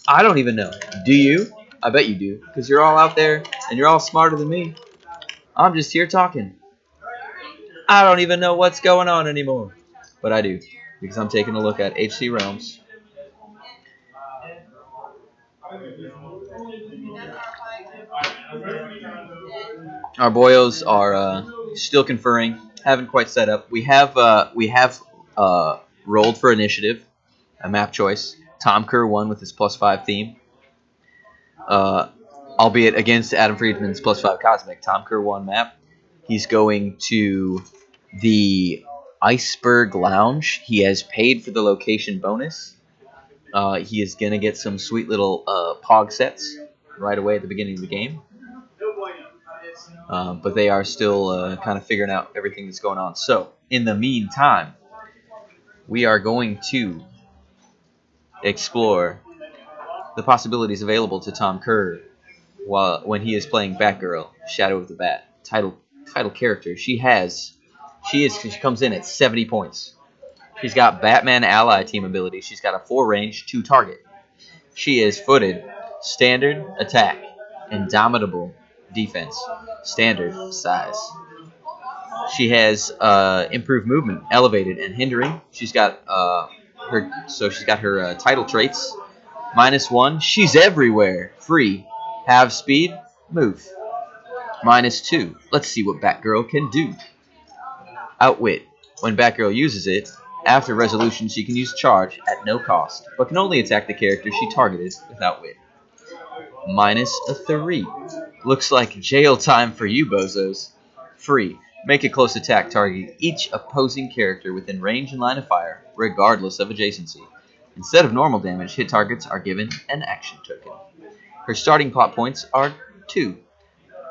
S1: I don't even know. Do you? I bet you do, because you're all out there and you're all smarter than me. I'm just here talking. I don't even know what's going on anymore. But I do, because I'm taking a look at HC Realms. Our boyos are still conferring, haven't quite set up. We have rolled for initiative, a map choice. Tom Kerr won with his +5 theme, albeit against Adam Friedman's +5 Cosmic. Tom Kerr won map. He's going to the Iceberg Lounge. He has paid for the location bonus. He is going to get some sweet little Pog sets right away at the beginning of the game. But they are still kind of figuring out everything that's going on. So, in the meantime, we are going to explore the possibilities available to Tom Kerr when he is playing Batgirl, Shadow of the Bat, title character. She comes in at 70 points. She's got Batman ally team ability. She's got a 4 range, 2 target. She is footed, standard attack, indomitable defense, standard size. She has improved movement, elevated, and hindering. She's got her title traits. -1, she's everywhere. Free, have speed, move. -2, let's see what Batgirl can do. Outwit, when Batgirl uses it, after resolution she can use charge at no cost, but can only attack the character she targeted with Outwit. -3, looks like jail time for you bozos. Free, make a close attack targeting each opposing character within range and line of fire, regardless of adjacency. Instead of normal damage, hit targets are given an action token. Her starting plot points are 2.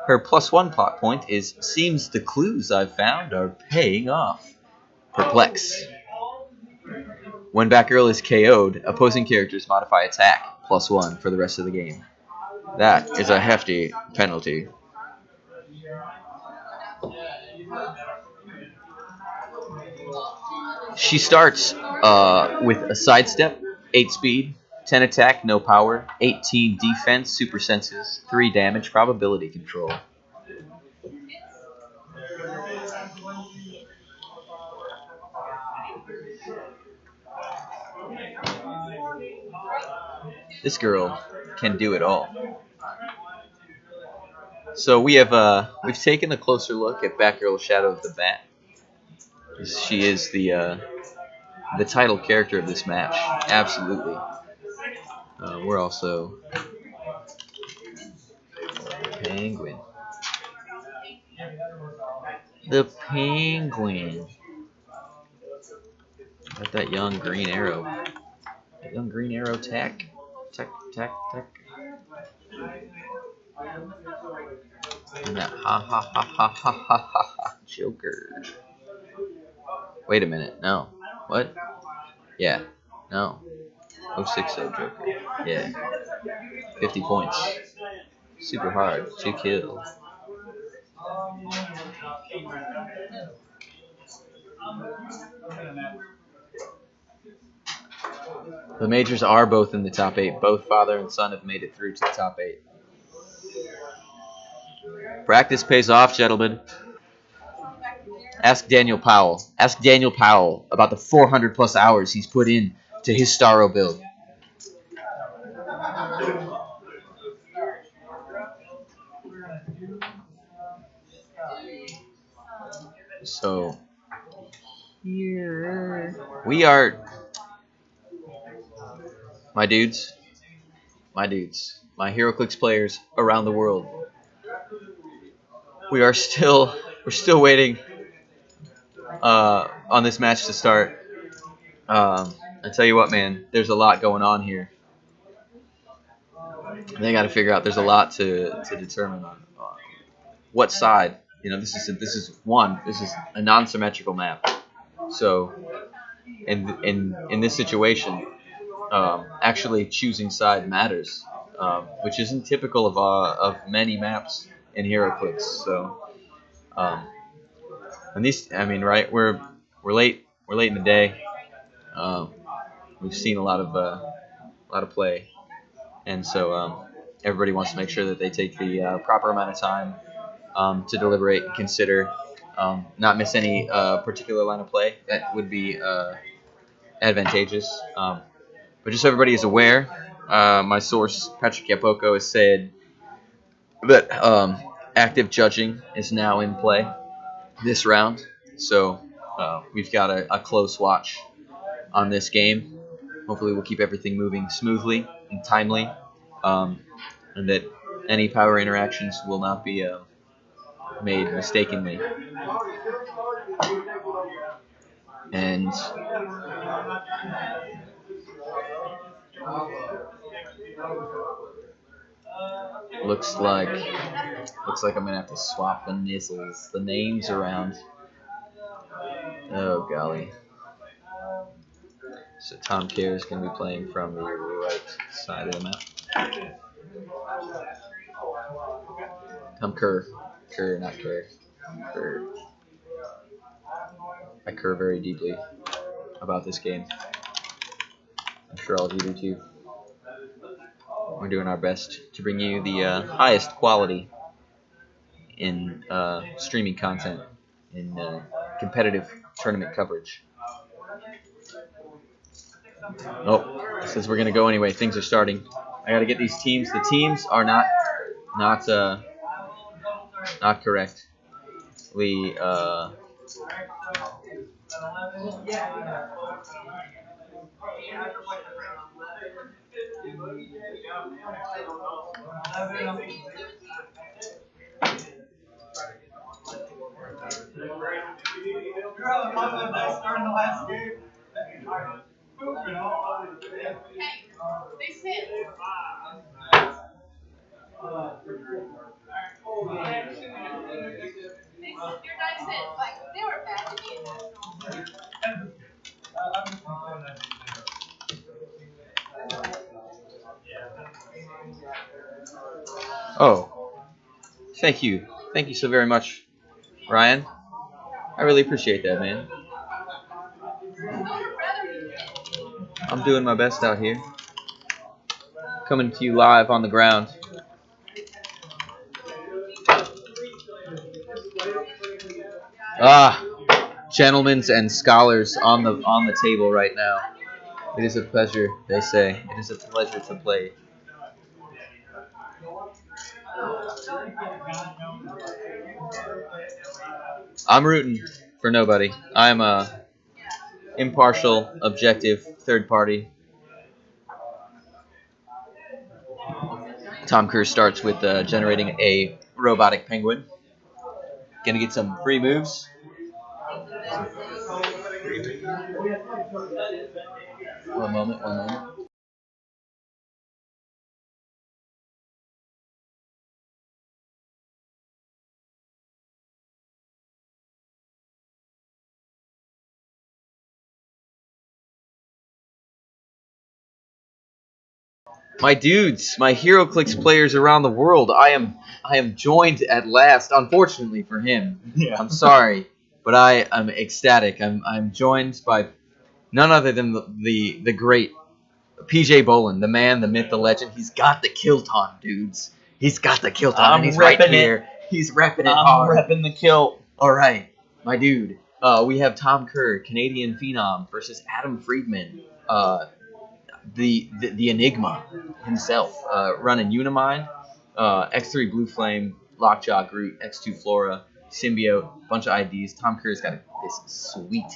S1: Her +1 plot point is, seems the clues I've found are paying off. Perplex. When Batgirl is KO'd, opposing characters modify attack +1 for the rest of the game. That is a hefty penalty. She starts with a sidestep, 8 speed, 10 attack, no power, 18 defense, super senses, 3 damage, probability control. This girl can do it all. So we've taken a closer look at Batgirl Shadow of the Bat. She is the title character of this match, absolutely. We're also Penguin. The Penguin. Got that young Green Arrow. That young Green Arrow tech. Tech. And that ha Joker. Wait a minute. No. What? Yeah. No. 060 Joker. Yeah. 50 points. Super hard. 2 kills. The majors are both in the top 8. Both father and son have made it through to the top 8. Practice pays off, gentlemen. Ask Daniel Powell. Ask Daniel Powell about the 400 plus hours he's put in to his Starro build. So here we are, my dudes, my HeroClix players around the world. We're still waiting on this match to start. I tell you what, man, there's a lot going on here. They got to figure out. There's a lot to determine on what side. You know, this is a non-symmetrical map. So, in this situation, actually choosing side matters, which isn't typical of many maps in HeroClix. So, and these, I mean, right? We're late in the day. We've seen a lot of play, and so everybody wants to make sure that they take the proper amount of time to deliberate and consider, not miss any particular line of play that would be advantageous. But just so everybody is aware, my source, Patrick Yapoko, has said that active judging is now in play this round. So we've got a close watch on this game. Hopefully we'll keep everything moving smoothly and timely, and that any power interactions will not be made mistakenly. And looks like I'm gonna have to swap the names around. Oh golly. So Tom Kerr is going to be playing from the right side of the map. Tom Kerr, not Kerr. Kerr. I care very deeply about this game. I'm sure all of you do too. We're doing our best to bring you the highest quality in streaming content, in competitive tournament coverage. Oh, it says we're gonna go anyway. Things are starting. I gotta get these teams. The teams are not correct. Oh, thank you. Thank you so very much, Ryan. I really appreciate that, man. I'm doing my best out here. Coming to you live on the ground. Ah, gentlemen and scholars on the table right now. It is a pleasure, they say. It is a pleasure to play. I'm rooting for nobody. I'm a impartial, objective, third party. Tom Cruise starts with generating a robotic penguin. Gonna get some free moves. One moment. My dudes, my HeroClix players around the world, I am joined at last. Unfortunately for him, I'm sorry, but I am ecstatic. I'm joined by none other than the great PJ Bolin, the man, the myth, the legend. He's got the kilt on, dudes. He's got the kilt on, and he's right here. He's repping it hard.
S2: I'm repping the kilt.
S1: All right, my dude. We have Tom Kerr, Canadian phenom, versus Adam Friedman, the Enigma himself, running Unimind, X3 Blue Flame, Lockjaw Groot, X2 Flora, Symbiote, bunch of IDs. Tom Kerr's got this sweet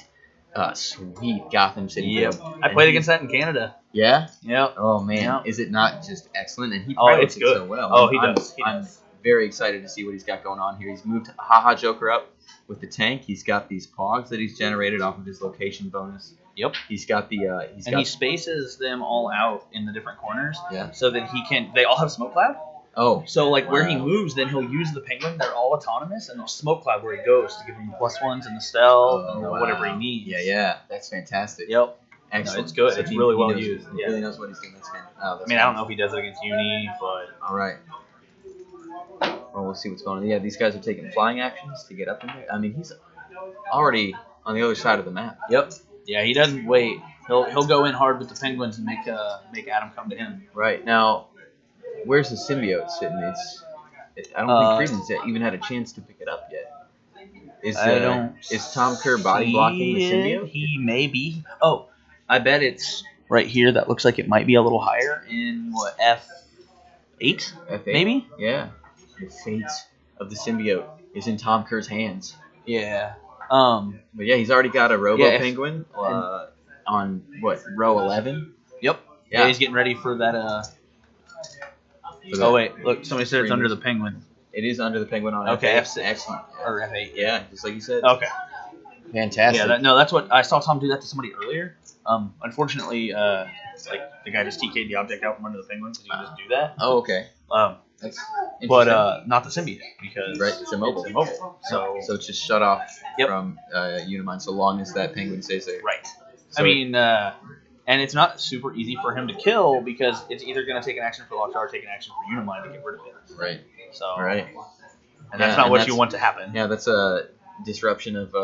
S1: Gotham City.
S2: Yep. I played against that in Canada.
S1: Yeah?
S2: Yep.
S1: Oh, man.
S2: Yep.
S1: Is it not just excellent? And he
S2: Oh,
S1: pilots
S2: it's good.
S1: it so well.
S2: Oh, he does.
S1: I'm very excited to see what he's got going on here. He's moved Haha Joker up with the tank. He's got these pogs that he's generated off of his location bonus.
S2: Yep.
S1: He's got the
S2: He spaces them all out in the different corners.
S1: Yeah.
S2: So that he can. They all have smoke cloud.
S1: Oh.
S2: So like where he moves, then he'll use the penguin. They're all autonomous, and there's smoke cloud where he goes to give him +1s and the stealth and whatever he needs.
S1: Yeah. That's fantastic.
S2: Yep.
S1: Excellent.
S2: No, it's good.
S1: So
S2: It's really well
S1: knows,
S2: used.
S1: He
S2: Yeah.
S1: really knows what he's doing. That's fantastic. Oh,
S2: I mean, I don't know if he does it against Uni, but
S1: All right. Well, we'll see what's going on. Yeah, these guys are taking flying actions to get up in there. I mean, he's already on the other side of the map.
S2: yep. Yeah, he doesn't wait. He'll go in hard with the penguins and make Adam come to him.
S1: Right. Now, where's the symbiote sitting? I don't think Friedman's even had a chance to pick it up yet. Is Tom Kerr body blocking the symbiote?
S2: He may be. Oh, I bet it's right here. That looks like it might be a little higher in what F8?
S1: F8?
S2: Maybe?
S1: Yeah. The fate of the symbiote is in Tom Kerr's hands.
S2: Yeah.
S1: But yeah, he's already got a Robo
S2: Yeah,
S1: Penguin on what, row 11?
S2: Yep. Yeah, he's getting ready for that. Oh wait, look, somebody said it's under the penguin.
S1: It is under the penguin on
S2: Okay,
S1: F8.
S2: F6.
S1: Excellent.
S2: Or F8.
S1: Yeah, just like you said.
S2: Okay.
S1: Fantastic.
S2: Yeah, that's what I saw Tom do that to somebody earlier. Unfortunately, like the guy just TK'd the object out from under the penguin because you can just do that.
S1: Oh, okay. That's
S2: But not the symbiote because
S1: right, it's immobile.
S2: So
S1: it's just shut off
S2: Yep.
S1: from Unimind so long as that penguin stays there.
S2: right.
S1: So
S2: I mean, and it's not super easy for him to kill because it's either going to take an action for Lockjaw or take an action for Unimind to get rid of it.
S1: Right.
S2: So
S1: Right.
S2: and that's not what you want to happen.
S1: Yeah, that's a disruption of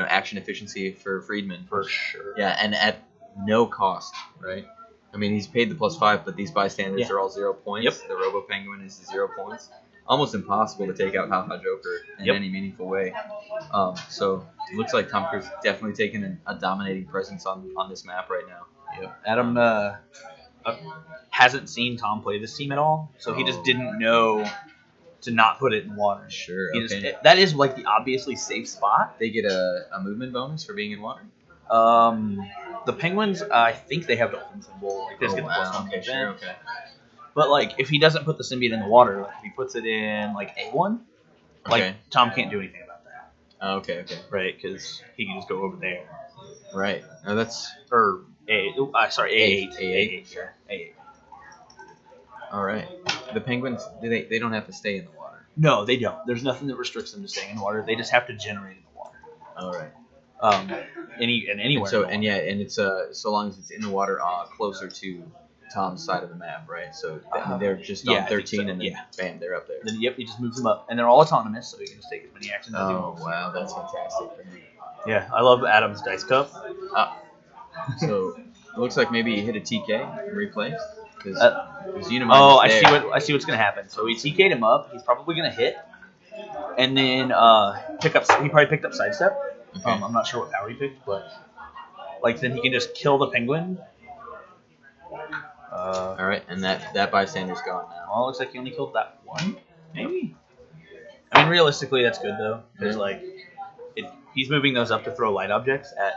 S1: action efficiency for Friedman.
S2: For sure.
S1: Yeah, and at no cost, right? I mean, he's paid the +5, but these bystanders are all 0 points.
S2: Yep.
S1: The Robo Penguin is 0 points. Almost impossible to take out Haha Joker in any meaningful way. So it looks like Tom Cruise definitely taking a dominating presence on this map right now.
S2: Yep. Adam hasn't seen Tom play this team at all, so he just didn't know to not put it in water.
S1: Sure.
S2: He
S1: Okay.
S2: just, that is like the obviously safe spot.
S1: They get a movement bonus for being in water.
S2: The Penguins, I think they have dolphin symbol. Like, they just get the +1
S1: Okay, sure. Okay.
S2: But like, if he doesn't put the symbiote in the water, like if he puts it in like A1, like
S1: Okay.
S2: Tom can't do anything about that,
S1: Oh, okay.
S2: right? Because he can just go over there.
S1: Right. No, that's
S2: Or A8.
S1: A8.
S2: Sure. A8.
S1: all right. The penguins, they don't have to stay in the water.
S2: No, they don't. There's nothing that restricts them to staying in the water. They just have to generate in the water.
S1: All right.
S2: Anywhere.
S1: And so and it's so long as it's in the water, closer to Tom's side of the map, right? So they're just on
S6: Yeah, I think
S1: 13,
S6: so,
S1: and then
S6: yeah.
S1: bam, they're up there.
S6: Then yep, he just moves them up, and they're all autonomous, so he can just take as many actions as he
S1: Oh
S6: wants.
S1: wow, that's fantastic for him.
S6: Yeah, I love Adam's Dice Cup.
S1: So it looks like maybe he hit a TK and replaced because Unimind
S6: Oh,
S1: is
S6: I
S1: there.
S6: see what's gonna happen. So he TK'd him up. He's probably gonna hit, and then pick up. He probably picked up sidestep.
S1: Okay.
S6: I'm not sure what power he picked, but like then he can just kill the penguin.
S1: All right, and that bystander's gone now.
S6: Well, it looks like he only killed that one. Maybe. I mean, realistically, that's good though, because he's moving those up to throw light objects at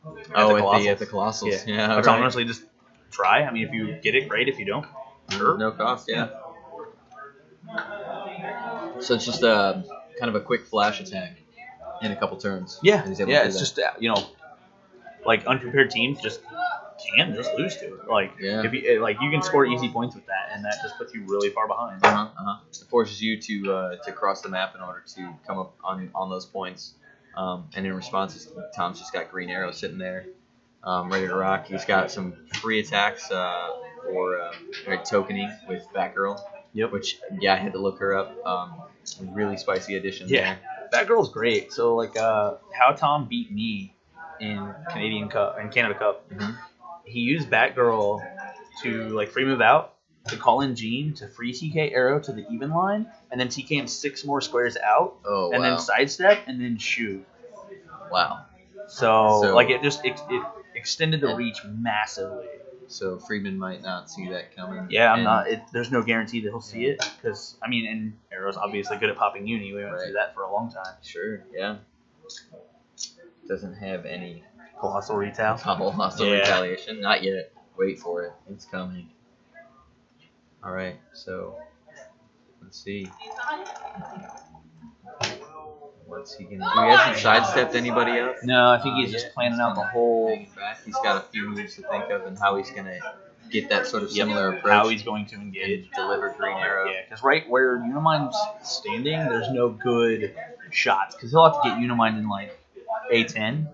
S1: the Colossals. Yeah,
S6: Which
S1: right.
S6: honestly, just try. I mean, if you get it, great. If you don't, sure.
S1: No cost, yeah. So it's just kind of a quick flash attack in a couple turns.
S6: Yeah,
S1: He's able to
S6: yeah.
S1: do
S6: It's
S1: that.
S6: just like unprepared teams just can just lose to it. Like if you you can score easy points with that, and that just puts you really far behind.
S1: It forces you to cross the map in order to come up on those points. And in response, Tom's just got Green Arrow sitting there, ready to rock. He's got some free attacks for tokening with Batgirl.
S6: Yep.
S1: Which I had to look her up. Really spicy addition there.
S6: Batgirl's great. So how Tom beat me in Canada Cup.
S1: Mm-hmm.
S6: He used Batgirl to free move out, to call in Jean, to free TK Arrow to the even line, and then TK him 6 more squares out, and then sidestep, and then shoot.
S1: Wow.
S6: So it extended the reach massively.
S1: So Freeman might not see that coming.
S6: Yeah, there's no guarantee that he'll see it, because and Arrow's obviously good at popping uni. We went through that for a long time.
S1: Sure, yeah. Doesn't have any
S6: Colossal
S1: retaliation. Not yet. Wait for it. It's coming. All right, so let's see. What's he gonna do? He hasn't sidestepped anybody else.
S6: No, I think he's just planning out the whole.
S1: Hanging back. He's got a few moves to think of and how he's gonna get that sort of similar approach.
S6: How he's going to engage,
S1: deliver Green Arrow.
S6: Yeah, because right where Unimind's standing, there's no good shots because he'll have to get Unimind in A10.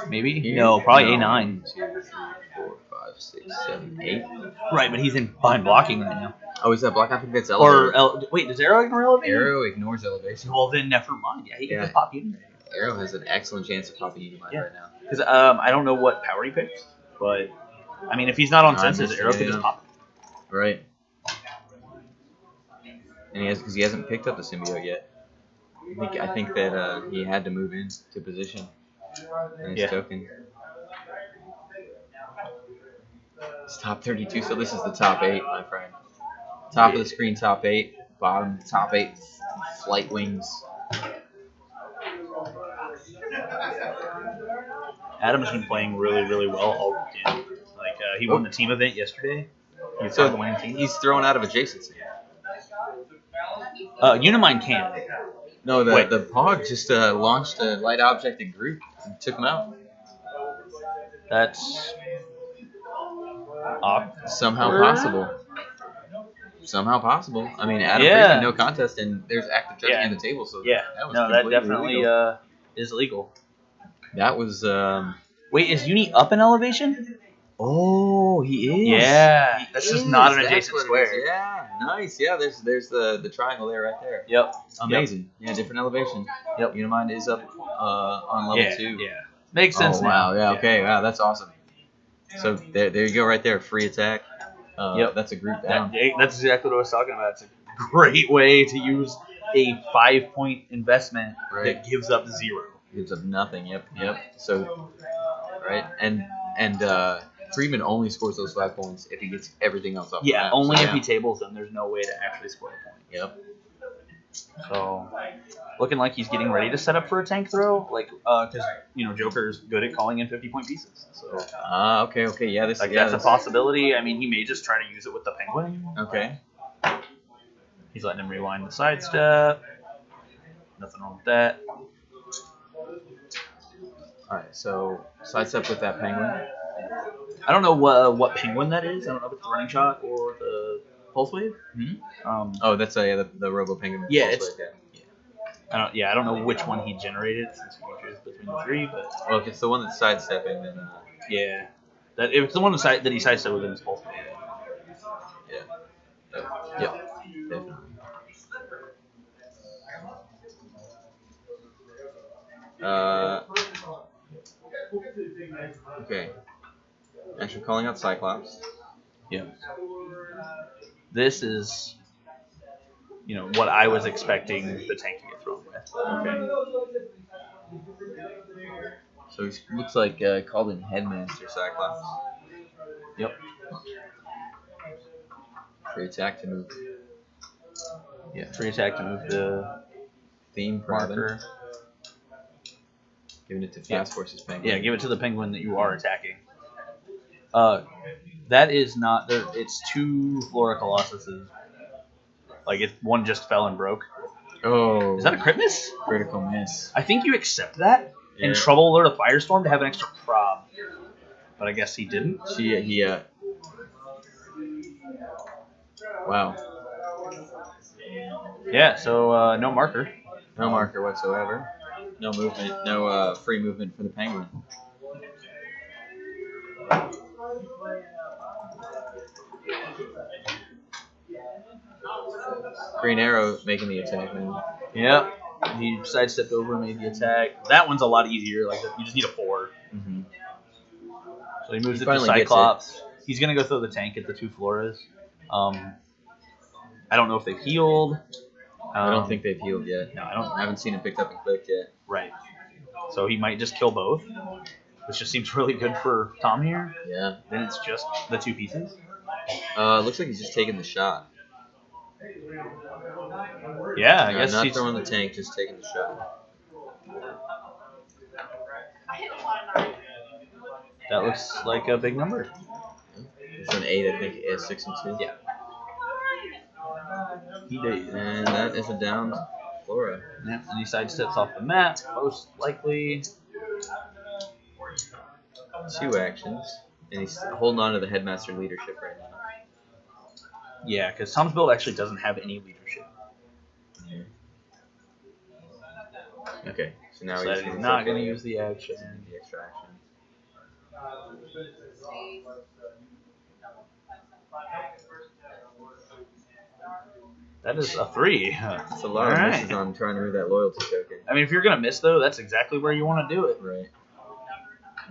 S6: Maybe? Probably A9.
S1: 2, 3, 4, 5, 6, 7, 8.
S6: Right, but he's behind blocking right now.
S1: Oh, is that block? I think that's elevation.
S6: Wait, does Arrow ignore elevation?
S1: Arrow ignores elevation.
S6: Well, then never mind. Yeah, he can just pop Unimind.
S1: Arrow has an excellent chance of popping Unimind right now.
S6: Because I don't know what power he picked, but I mean, if he's not on senses, Arrow could just pop it.
S1: Right. And because he hasn't picked up the symbiote yet. I think that he had to move into position. And his token. It's top 32, so this is the top 8, my friend. Top of the screen, top 8. Bottom, top 8 flight wings.
S6: Adam's been playing really, really well all weekend. He won the team event yesterday. He's
S1: So
S6: the winning team.
S1: he's thrown out of adjacency.
S6: Unimind can.
S1: No, the Pog just launched a light object in group and took him out.
S6: That's
S1: somehow possible. Somehow possible. I mean, Adam Freeman, no contest, and there's active judging on the table, so that
S6: definitely is legal.
S1: That was.
S6: Wait, is Uni up in elevation?
S1: Oh, he is.
S6: Yeah, that's just not an adjacent square.
S1: Yeah, nice. Yeah, there's the triangle there, right there.
S6: Yep.
S1: Amazing. Yep. Yeah, different elevation.
S6: Yep.
S1: Unimind is up on level 2.
S6: Yeah. Makes sense now.
S1: Wow. Yeah. Okay. Wow. That's awesome. So there you go, right there. Free attack. That's a group down.
S6: That's exactly what I was talking about. It's a great way to use a 5-point investment that gives up 0.
S1: Gives up nothing. Yep. So, right, and Freeman only scores those 5 points if he gets everything else off.
S6: Yeah, only if he tables them. There's no way to actually score a point.
S1: Yep.
S6: So, looking like he's getting ready to set up for a tank throw, because Joker's good at calling in 50-point pieces. So.
S1: Okay. Yeah, that's
S6: a possibility. I mean, he may just try to use it with the penguin.
S1: Okay.
S6: He's letting him rewind the sidestep. Nothing wrong with that.
S1: All right, so sidestep with that penguin.
S6: I don't know what penguin that is. I don't know if it's the running shot or the pulse wave.
S1: Mm-hmm. That's the Robo Penguin.
S6: Yeah, I don't know which one he generated since you can choose between the 3, but
S1: if it's the one that's sidestepping, then
S6: yeah. That if it's the one that he sidestepped with, then it's both.
S1: Yeah. Yep. Definitely. Okay. Actually, calling out Cyclops.
S6: Yeah. This is, what I was expecting the tank to get thrown with.
S1: Okay. So he looks like called in Headmaster Cyclops.
S6: Yep.
S1: Free attack to move.
S6: Yeah. Free attack to move the
S1: Theme
S6: marker.
S1: Giving it to Fast Forces Penguin.
S6: Yeah, give it to the penguin that you are attacking. That is not there. It's 2 Flora Colossuses. Like one just fell and broke.
S1: Oh.
S6: Is that a crit miss?
S1: Critical miss.
S6: I think you accept that in Trouble Alert a Firestorm to have an extra prob. But I guess he didn't.
S1: Wow.
S6: Yeah, so no marker.
S1: No marker whatsoever. No movement. No free movement for the penguin. Green Arrow making the attack now.
S6: Yep. He sidestepped over and made the attack. That one's a lot easier. Like you just need a 4.
S1: Mm-hmm.
S6: So he moves it to Cyclops. He's gonna go throw the tank at the 2 Floras. I don't know if they've healed.
S1: I don't think they've healed yet.
S6: No,
S1: I haven't seen it picked up and clicked yet.
S6: Right. So he might just kill both, which just seems really good for Tom here.
S1: Yeah.
S6: Then it's just the 2 pieces.
S1: Looks like he's just taking the shot.
S6: Yeah, I guess
S1: not
S6: he's
S1: throwing the tank, just taking the shot.
S6: That looks like a big number.
S1: It's an 8, I think. It's 6 and 2.
S6: Yeah. He did.
S1: And that is a down Flora.
S6: Yeah, and he sidesteps off the map, most likely.
S1: 2 actions. And he's holding on to the Headmaster leadership right now.
S6: Yeah, because Tom's build actually doesn't have any leadership.
S1: Okay, so now
S6: he's not going to use the action.
S1: The extra action.
S6: That is a 3.
S1: That's a lot of misses on trying to move that loyalty token.
S6: I mean, if you're going to miss, though, that's exactly where you want to do it.
S1: Right.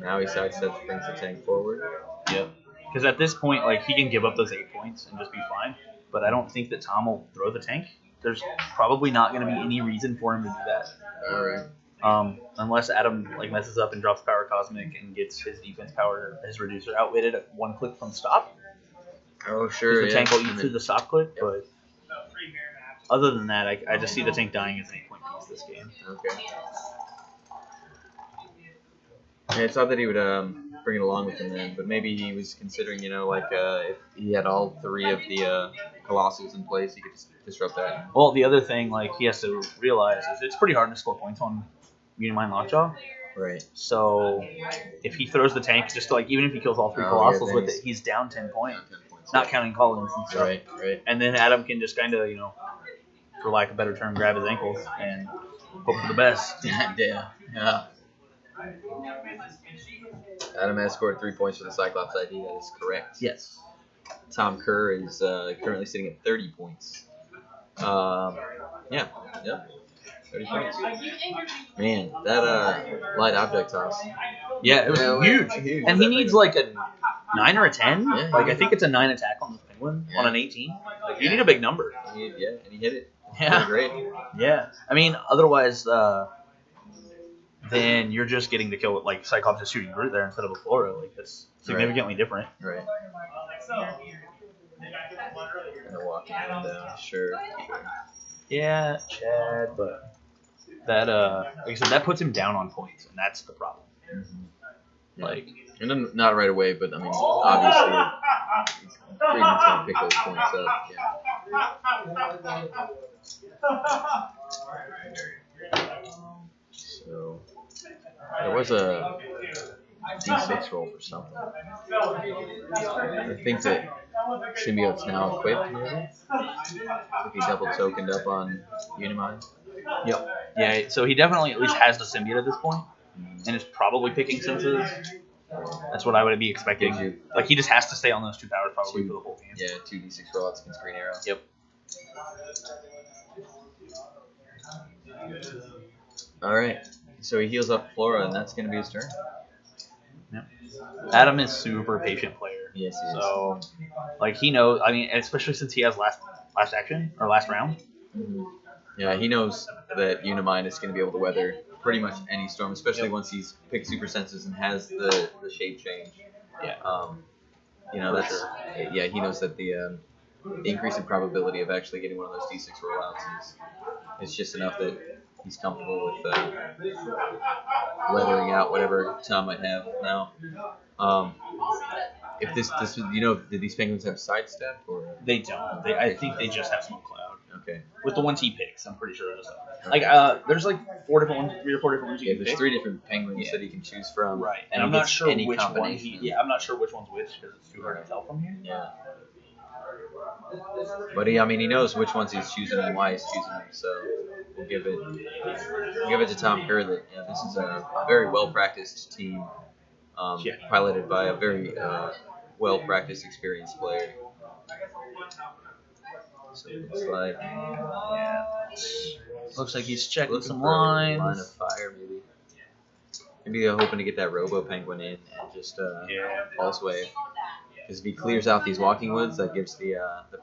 S1: Now he sidesteps, brings the tank forward.
S6: Yep. Because at this point, like, he can give up those 8 points and just be fine. But I don't think that Tom will throw the tank. There's probably not going to be any reason for him to do that.
S1: All right.
S6: Unless Adam messes up and drops Power Cosmic and gets his defense power, his reducer outwitted at 1 click from stop.
S1: Oh, sure.
S6: The tank will eat through the stop click, but other than that, I just see the tank dying as an 8-point piece this game.
S1: Okay. Yeah, it's odd that he would bring it along with him then, but maybe he was considering, if he had all 3 of the Colossus in place, he could just disrupt that.
S6: Well, the other thing, he has to realize is it's pretty hard to score points on Unimind Lockjaw.
S1: Right.
S6: So if he throws the tank, just even if he kills all 3 Colossals with it, he's down 10 points. Not counting Collins and stuff.
S1: Right.
S6: And then Adam can just kind of, for lack of a better term, grab his ankles and hope for the best.
S1: Yeah. Adam has scored 3 points for the Cyclops ID. That is correct.
S6: Yes.
S1: Tom Kerr is currently sitting at 30 points. Yeah. 30 points. Man, that light object toss.
S6: Yeah, it was huge. And he needs a 9 or a 10.
S1: Yeah,
S6: I think it's a 9 attack on this penguin on an 18. You need a big number.
S1: And he hit it.
S6: Yeah.
S1: Great.
S6: Yeah. I mean, otherwise, then you're just getting to kill it. Cyclops is shooting Groot there instead of a Flora. That's significantly different.
S1: Right. And a walking window. Sure.
S6: Yeah, Chad, but that, like I said, that puts him down on points, and that's the problem.
S1: Mm-hmm. And then not right away, but I mean, obviously, Freeman's going to pick those points up. So there was a D6 roll for something. I think that Symbiote's now equipped, maybe? If he double tokened up on Unimind.
S6: Yep. Yeah, so he definitely at least has the symbiote at this point, and is probably picking senses. That's what I would be expecting.
S1: Gives you
S6: Like he just has to stay on those 2 powers probably for the whole game.
S1: yeah 2d6 rollouts against Green Arrow.
S6: Yep.
S1: All right. So he heals up Flora, and that's going to be his turn.
S6: Yep. Adam is super patient player.
S1: Yes, he is.
S6: So, like he knows. I mean, especially since he has last action or last round.
S1: Yeah, he knows that Unimind is going to be able to weather pretty much any storm, especially once he's picked Super Senses and has the shape change.
S6: Yeah.
S1: That's yeah. He knows that the increase in probability of actually getting one of those D6 rollouts is just enough that he's comfortable with weathering out whatever Tom might have now. If this did these penguins have sidestep or
S6: They don't. I think they just have Smoke Cloud.
S1: okay?
S6: With the ones he picks, I'm pretty sure. Like, there's like 3 or 4 different ones you
S1: Yeah,
S6: can
S1: there's
S6: pick.
S1: 3 different penguins that he can choose from.
S6: Right, and
S1: he
S6: I'm not
S1: gets
S6: sure
S1: any
S6: which one.
S1: combination.
S6: I'm not sure which one's which because it's too hard to tell from here.
S1: Yeah. But he knows which ones he's choosing and why he's choosing them. So we'll give it to Tom Kerr that this is a very well practiced team, piloted by a very well practiced, experienced player. So it
S6: Looks like he's checking
S1: looking
S6: some
S1: for a line
S6: lines.
S1: of fire, maybe. Maybe they're hoping to get that Robo Penguin in and just pulse wave. Because if he clears out these walking woods, that gives the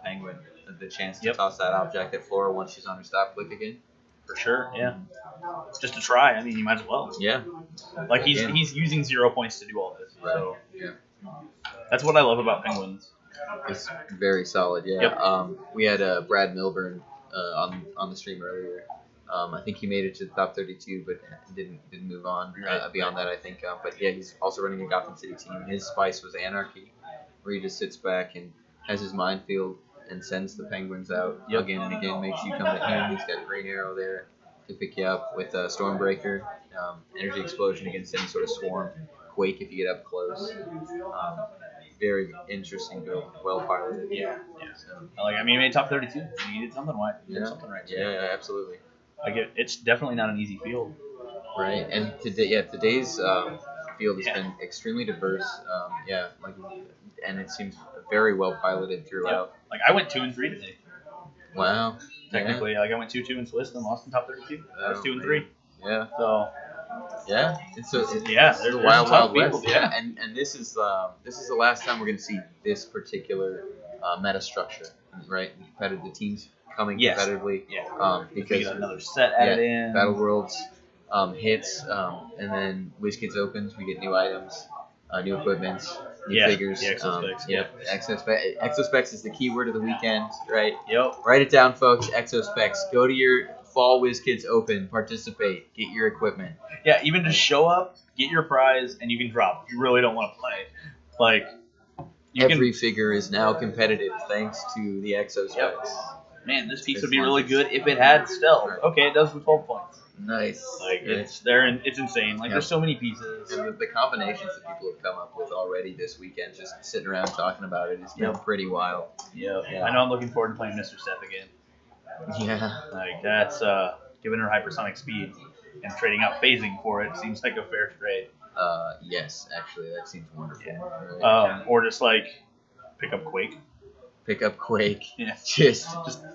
S1: penguin the chance to toss that object at Flora once she's on her stop click again.
S6: For sure, yeah. Just to try. I mean, you might as well.
S1: Yeah.
S6: Like he's using 0 points to do all this.
S1: Right.
S6: So
S1: Yeah.
S6: that's what I love about penguins.
S1: It's very solid, yeah.
S6: Yep.
S1: We had Brad Milburn on the stream earlier. I think he made it to the top 32, but didn't move on beyond that, I think. But yeah, he's also running a Gotham City team. His spice was Anarchy, where he just sits back and has his minefield and sends the penguins out again and again, makes you come to him. He's got Green Arrow there to pick you up with Stormbreaker, Energy Explosion against any sort of swarm, Quake if you get up close. Very interesting build, well piloted.
S6: Yeah.
S1: So,
S6: Like, he made top 32. He did something right. He did
S1: yeah.
S6: something right.
S1: Yeah, absolutely.
S6: Like it's definitely not an easy field.
S1: Right, and today's field has been extremely diverse. And it seems very well piloted throughout.
S6: Like I went 2 and 3 today.
S1: Wow.
S6: Technically, like I went 2-2 in Swiss and lost in top 32. I was 2 and 3.
S1: Yeah.
S6: So
S1: yeah,
S6: there's
S1: a wild,
S6: tough
S1: wild west.
S6: people,
S1: Yeah, and this is the last time we're going to see this particular meta structure, right? The teams coming competitively.
S6: Yeah.
S1: Because
S6: we get another set added in.
S1: Battle Worlds hits, and then WizKids opens. We get new items, new equipment, new figures.
S6: The Exospecs.
S1: Exospecs is the key word of the weekend, right?
S6: Yep.
S1: Write it down, folks. Exospecs. Go to your Fall WizKids Open. Participate. Get your equipment.
S6: Yeah, even just show up, get your prize, and you can drop. You really don't want to play. Like
S1: every figure is now competitive thanks to the Exospecs.
S6: Yep. Man, this piece would be really good if it had stealth. Okay, it does with 12 points.
S1: Nice.
S6: Like
S1: nice.
S6: it's insane. Like there's so many pieces.
S1: And the combinations that people have come up with already this weekend, just sitting around talking about it, has been pretty wild.
S6: Yeah. I know I'm looking forward to playing Mr. Steph again.
S1: Yeah.
S6: Like that's giving her hypersonic speed and trading out phasing for it seems like a fair trade.
S1: Yes, actually, that seems wonderful.
S6: Yeah.
S1: Right?
S6: Or just like pick up Quake.
S1: Pick up Quake.
S6: Yeah.
S1: Just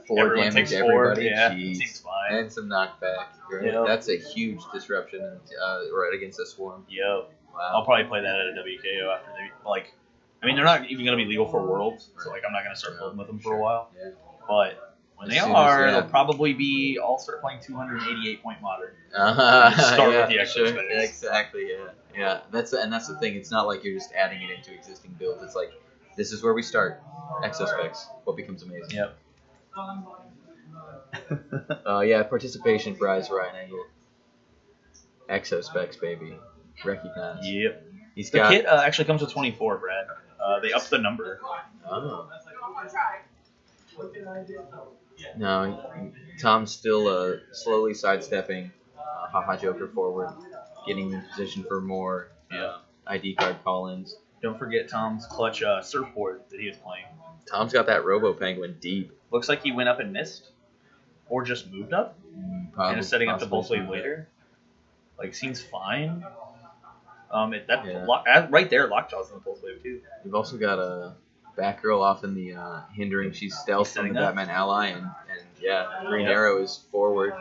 S1: 4
S6: Everyone
S1: damage
S6: takes
S1: to
S6: 4.
S1: everybody.
S6: Yeah.
S1: Jeez.
S6: Seems fine.
S1: And some knockback. Right?
S6: Yep.
S1: That's a huge disruption right against the Swarm.
S6: Yep.
S1: Wow.
S6: I'll probably play that at a WKO after they like. I mean, they're not even going to be legal for Worlds, so like I'm not going to start building with them for a while.
S1: Yeah.
S6: But when they
S1: As soon
S6: are,
S1: as,
S6: they'll probably be. I'll start playing 288 point modern.
S1: Start
S6: with the Exospecs.
S1: Yeah, exactly. Yeah. That's the thing. It's not like you're just adding it into existing builds. It's like this is where we start. Exospecs. What becomes amazing.
S6: Yep.
S1: Participation prize, Ryan Engel. Exospecs, baby. Recognize.
S6: Yep.
S1: He's
S6: The
S1: got.
S6: kit actually comes with 24, Brad. They upped the number.
S1: Oh. No, Tom's still slowly sidestepping Haha Joker forward, getting in position for more ID card call-ins.
S6: Don't forget Tom's clutch surfboard that he was playing.
S1: Tom's got that Robo Penguin deep.
S6: Looks like he went up and missed, or just moved up, and is setting up the Pulse Wave later. Like seems fine. Right there, Lockjaw's in the pulse wave too.
S1: You've also got a Batgirl off in the hindering. She's stealth from the Batman ally, and Green Arrow is forward.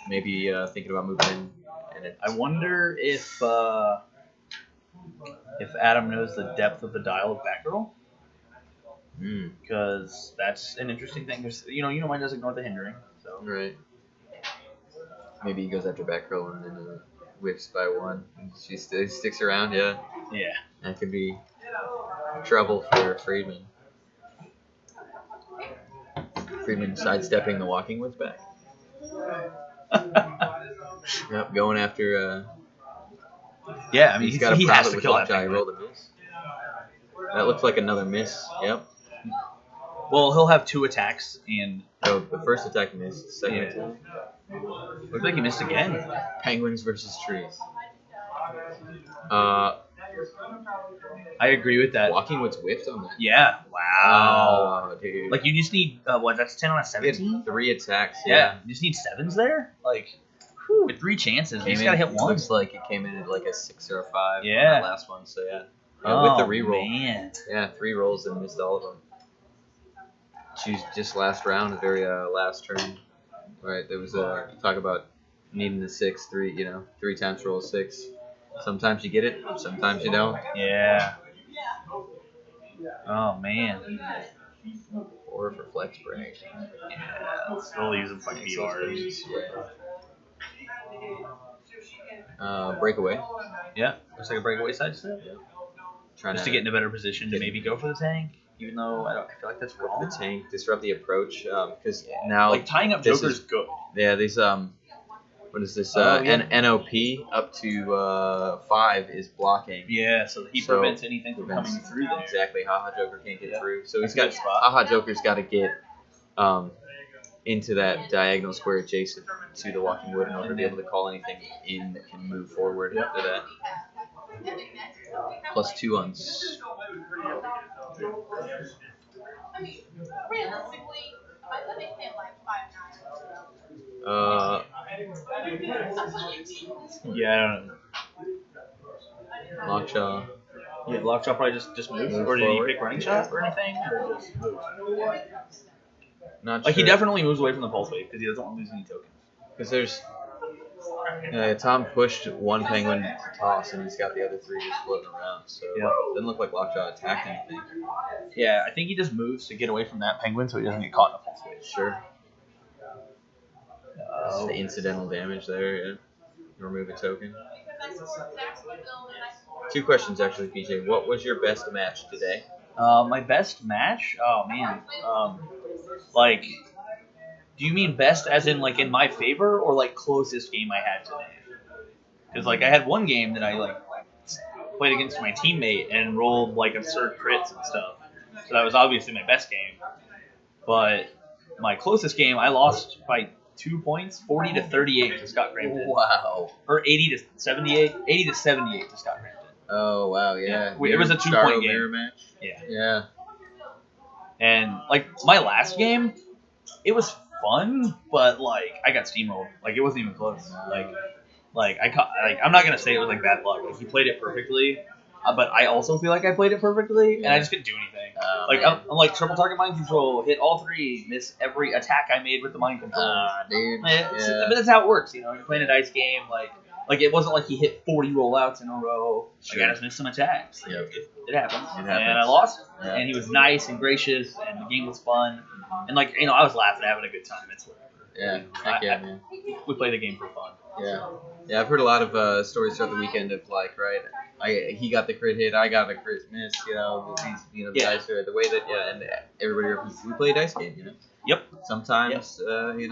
S1: Maybe thinking about moving in. And
S6: I wonder if Adam knows the depth of the dial of Batgirl. Because that's an interesting thing. Because mine does ignore the hindering. So
S1: right. Maybe he goes after Batgirl and then whiffs by one. She sticks around. Yeah.
S6: Yeah.
S1: That could be trouble for Friedman. Friedman sidestepping the walking whip back. Yep, going after.
S6: Yeah, I mean
S1: he's got
S6: he
S1: a
S6: has
S1: problem
S6: to
S1: with
S6: kill that
S1: Lockjaw. He rolled a miss. That looks like another miss. Yep.
S6: Well, he'll have 2 attacks and.
S1: So the first attack missed. The second attack.
S6: Looks like he missed again.
S1: Penguins versus trees.
S6: I agree with that.
S1: Walking was whiffed on that.
S6: Yeah. Wow.
S1: Oh, dude.
S6: Like you just need that's 10 on a 17.
S1: 3 attacks.
S6: Yeah. You just need 7s there. Like, with 3 chances, you just gotta hit one.
S1: Looks like it came in at like a 6 or a 5.
S6: Yeah.
S1: On that last one. So yeah. With the reroll.
S6: Man.
S1: Yeah, 3 rolls and missed all of them. She's just last round, the very last turn. Right. There was talk about needing the 6, 3. 3 times roll 6. Sometimes you get it, sometimes you don't.
S6: Yeah. Oh man.
S1: Or for flex break.
S6: Yeah, still using some PRs.
S1: Yeah. Breakaway.
S6: Yeah, looks like a breakaway side step.
S1: Yeah.
S6: Just to get in a better position to maybe go for the tank, even though I feel like that's wrong.
S1: The tank, disrupt the approach, because now
S6: like tying up Joker's good.
S1: Yeah, these what is this? NOP up to 5 is blocking.
S6: Yeah, so he prevents anything from coming through there.
S1: Exactly, Haha Joker can't get through. So Haha Joker's got to get into that diagonal square adjacent to the walking wood in order to be able to call anything in that can move forward after that. +2 on.
S5: I mean, realistically, my limit hit like 5'9".
S6: Yeah, I don't know.
S1: Lockjaw.
S6: Yeah, Lockjaw probably just moved. Or did he pick running shot or anything? Or just moved?
S1: Not
S6: like
S1: sure.
S6: he definitely moves away from the pulse wave because he doesn't want to lose any tokens.
S1: Because there's Tom pushed one penguin to toss and he's got the other 3 just floating around. So it doesn't look like Lockjaw attacked anything.
S6: Yeah, I think he just moves to get away from that penguin so he doesn't get caught in a pulse wave.
S1: Sure. That's the incidental damage there. Yeah. Remove a token. 2 questions actually, PJ. What was your best match today?
S6: My best match? Oh man. Like, do you mean best as in like in my favor or like closest game I had today? Because like I had one game that I like played against my teammate and rolled like absurd crits and stuff. So that was obviously my best game. But my closest game I lost by 2 points, 40-38 to Scott Crampton.
S1: Wow.
S6: Or 80-78 to Scott Crampton.
S1: Oh wow, yeah.
S6: It was a 2-point game.
S1: Mirror match. Yeah.
S6: And like my last game, it was fun, but like I got steamrolled. Like it wasn't even close. I'm not gonna say it was like bad luck. Like he played it perfectly, but I also feel like I played it perfectly, and I just couldn't do anything. I'm like triple target mind control, hit all 3, miss every attack I made with the mind control.
S1: Dude.
S6: But that's how it works, You're playing a dice game, like it wasn't like he hit 40 rollouts in a row.
S1: Sure.
S6: Like I just missed some attacks. Like,
S1: Yep.
S6: it happens.
S1: It happens.
S6: And I lost.
S1: Yeah.
S6: And he was nice and gracious, and the game was fun. And like I was laughing, having a good time. It's whatever.
S1: Yeah. Heck yeah, man.
S6: We play the game for fun.
S1: Yeah. I've heard a lot of stories throughout the weekend of like, right, he got the crit hit, I got a crit miss, the dice are the way that, and everybody, we play a dice game,
S6: Yep.
S1: Sometimes, you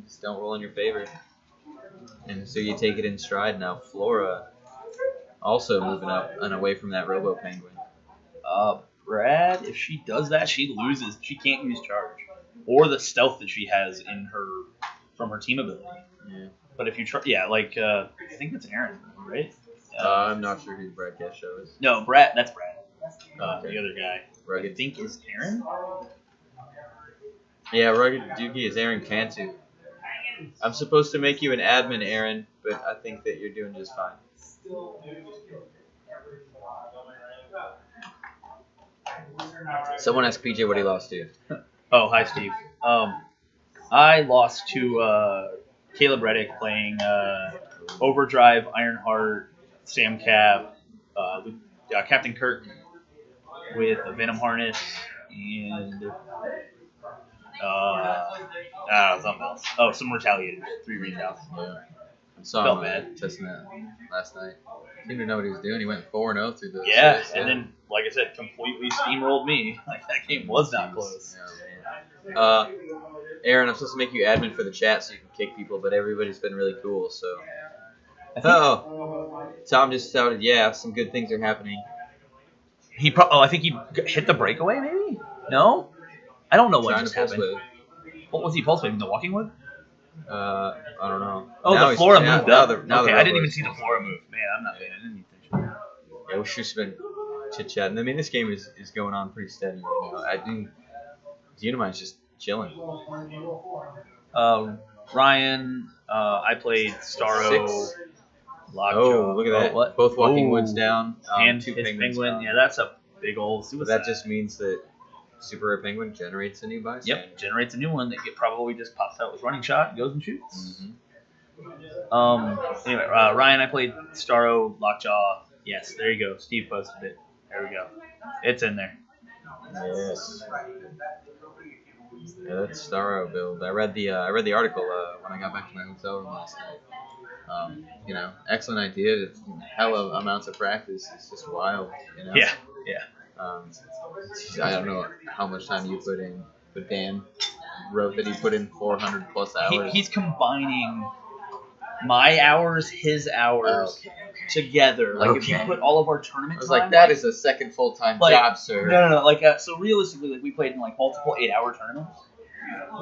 S1: just don't roll in your favor. And so you take it in stride. Now Flora also moving up and away from that Robo Penguin.
S6: Brad, if she does that, she loses. She can't use charge. Or the stealth that she has from her team ability.
S1: Yeah.
S6: But if you try, I think it's Aaron, right?
S1: I'm not sure who Brad Cashow is.
S6: No, Brad. That's Brad.
S1: Okay.
S6: The other guy.
S1: Rugged.
S6: I think is Aaron.
S1: Yeah, Rugged Dookie is Aaron Cantu. I'm supposed to make you an admin, Aaron, but I think that you're doing just fine. Someone asked PJ what he lost to.
S6: Oh, hi, Steve. I lost to Caleb Reddick playing Overdrive, Ironheart, Sam Cap, Captain Kirk with a Venom Harness, and something else. Oh, some Retaliators, 3 readouts.
S1: Yeah. I saw
S6: Felt
S1: him
S6: bad.
S1: testing that last night. Seemed to know what he was doing. He went 4-0 through the
S6: Yeah,
S1: six,
S6: and then, like I said, completely steamrolled me. Like, that game was not close.
S1: Yeah, man. Aaron, I'm supposed to make you admin for the chat so you can kick people, but everybody's been really cool, so. Tom just shouted, yeah, some good things are happening.
S6: I think he hit the breakaway, maybe? No? I don't know what
S1: Trying
S6: just
S1: to pulse
S6: happened.
S1: wave.
S6: What was he pulse waving? The walking wood?
S1: I don't know.
S6: Oh,
S1: Now
S6: the
S1: he's-
S6: Flora
S1: now-
S6: moved
S1: now
S6: up.
S1: the- now the
S6: Okay, I didn't
S1: Robo
S6: even
S1: is-
S6: see the Flora move. Man, I'm not paying any attention.
S1: Yeah, we should have been chit-chatting. I mean, this game is going on pretty steady right now. I think Unimine's just chilling.
S6: Ryan, I played Starro.
S1: 6.
S6: Lockjaw.
S1: Oh, look at that.
S6: What?
S1: Both walking
S6: Oh.
S1: woods down.
S6: And
S1: 2
S6: his
S1: penguins
S6: penguin.
S1: down.
S6: Yeah, that's a big old
S1: But
S6: suicide.
S1: that just means that Super Rare Penguin generates a new buy.
S6: Yep, generates a new one that probably just pops out with running shot, goes and shoots.
S1: Mm-hmm.
S6: Anyway, Ryan, I played Starro, Lockjaw. Yes, there you go. Steve posted it. There we go. It's in there.
S1: Yes. Yeah, that's Starro build. I read the article when I got back to my hotel room last night. Excellent idea. It's hella amounts of practice. It's just wild.
S6: Yeah.
S1: I don't know how much time you put in, but Dan wrote that he put in 400 plus hours.
S6: He's combining my hours, his hours together. Like if you
S1: Okay.
S6: put all of our tournament
S1: I was
S6: time,
S1: like, that is a second full-time
S6: like,
S1: job, sir.
S6: No. Like so realistically, like we played in like multiple 8-hour tournaments.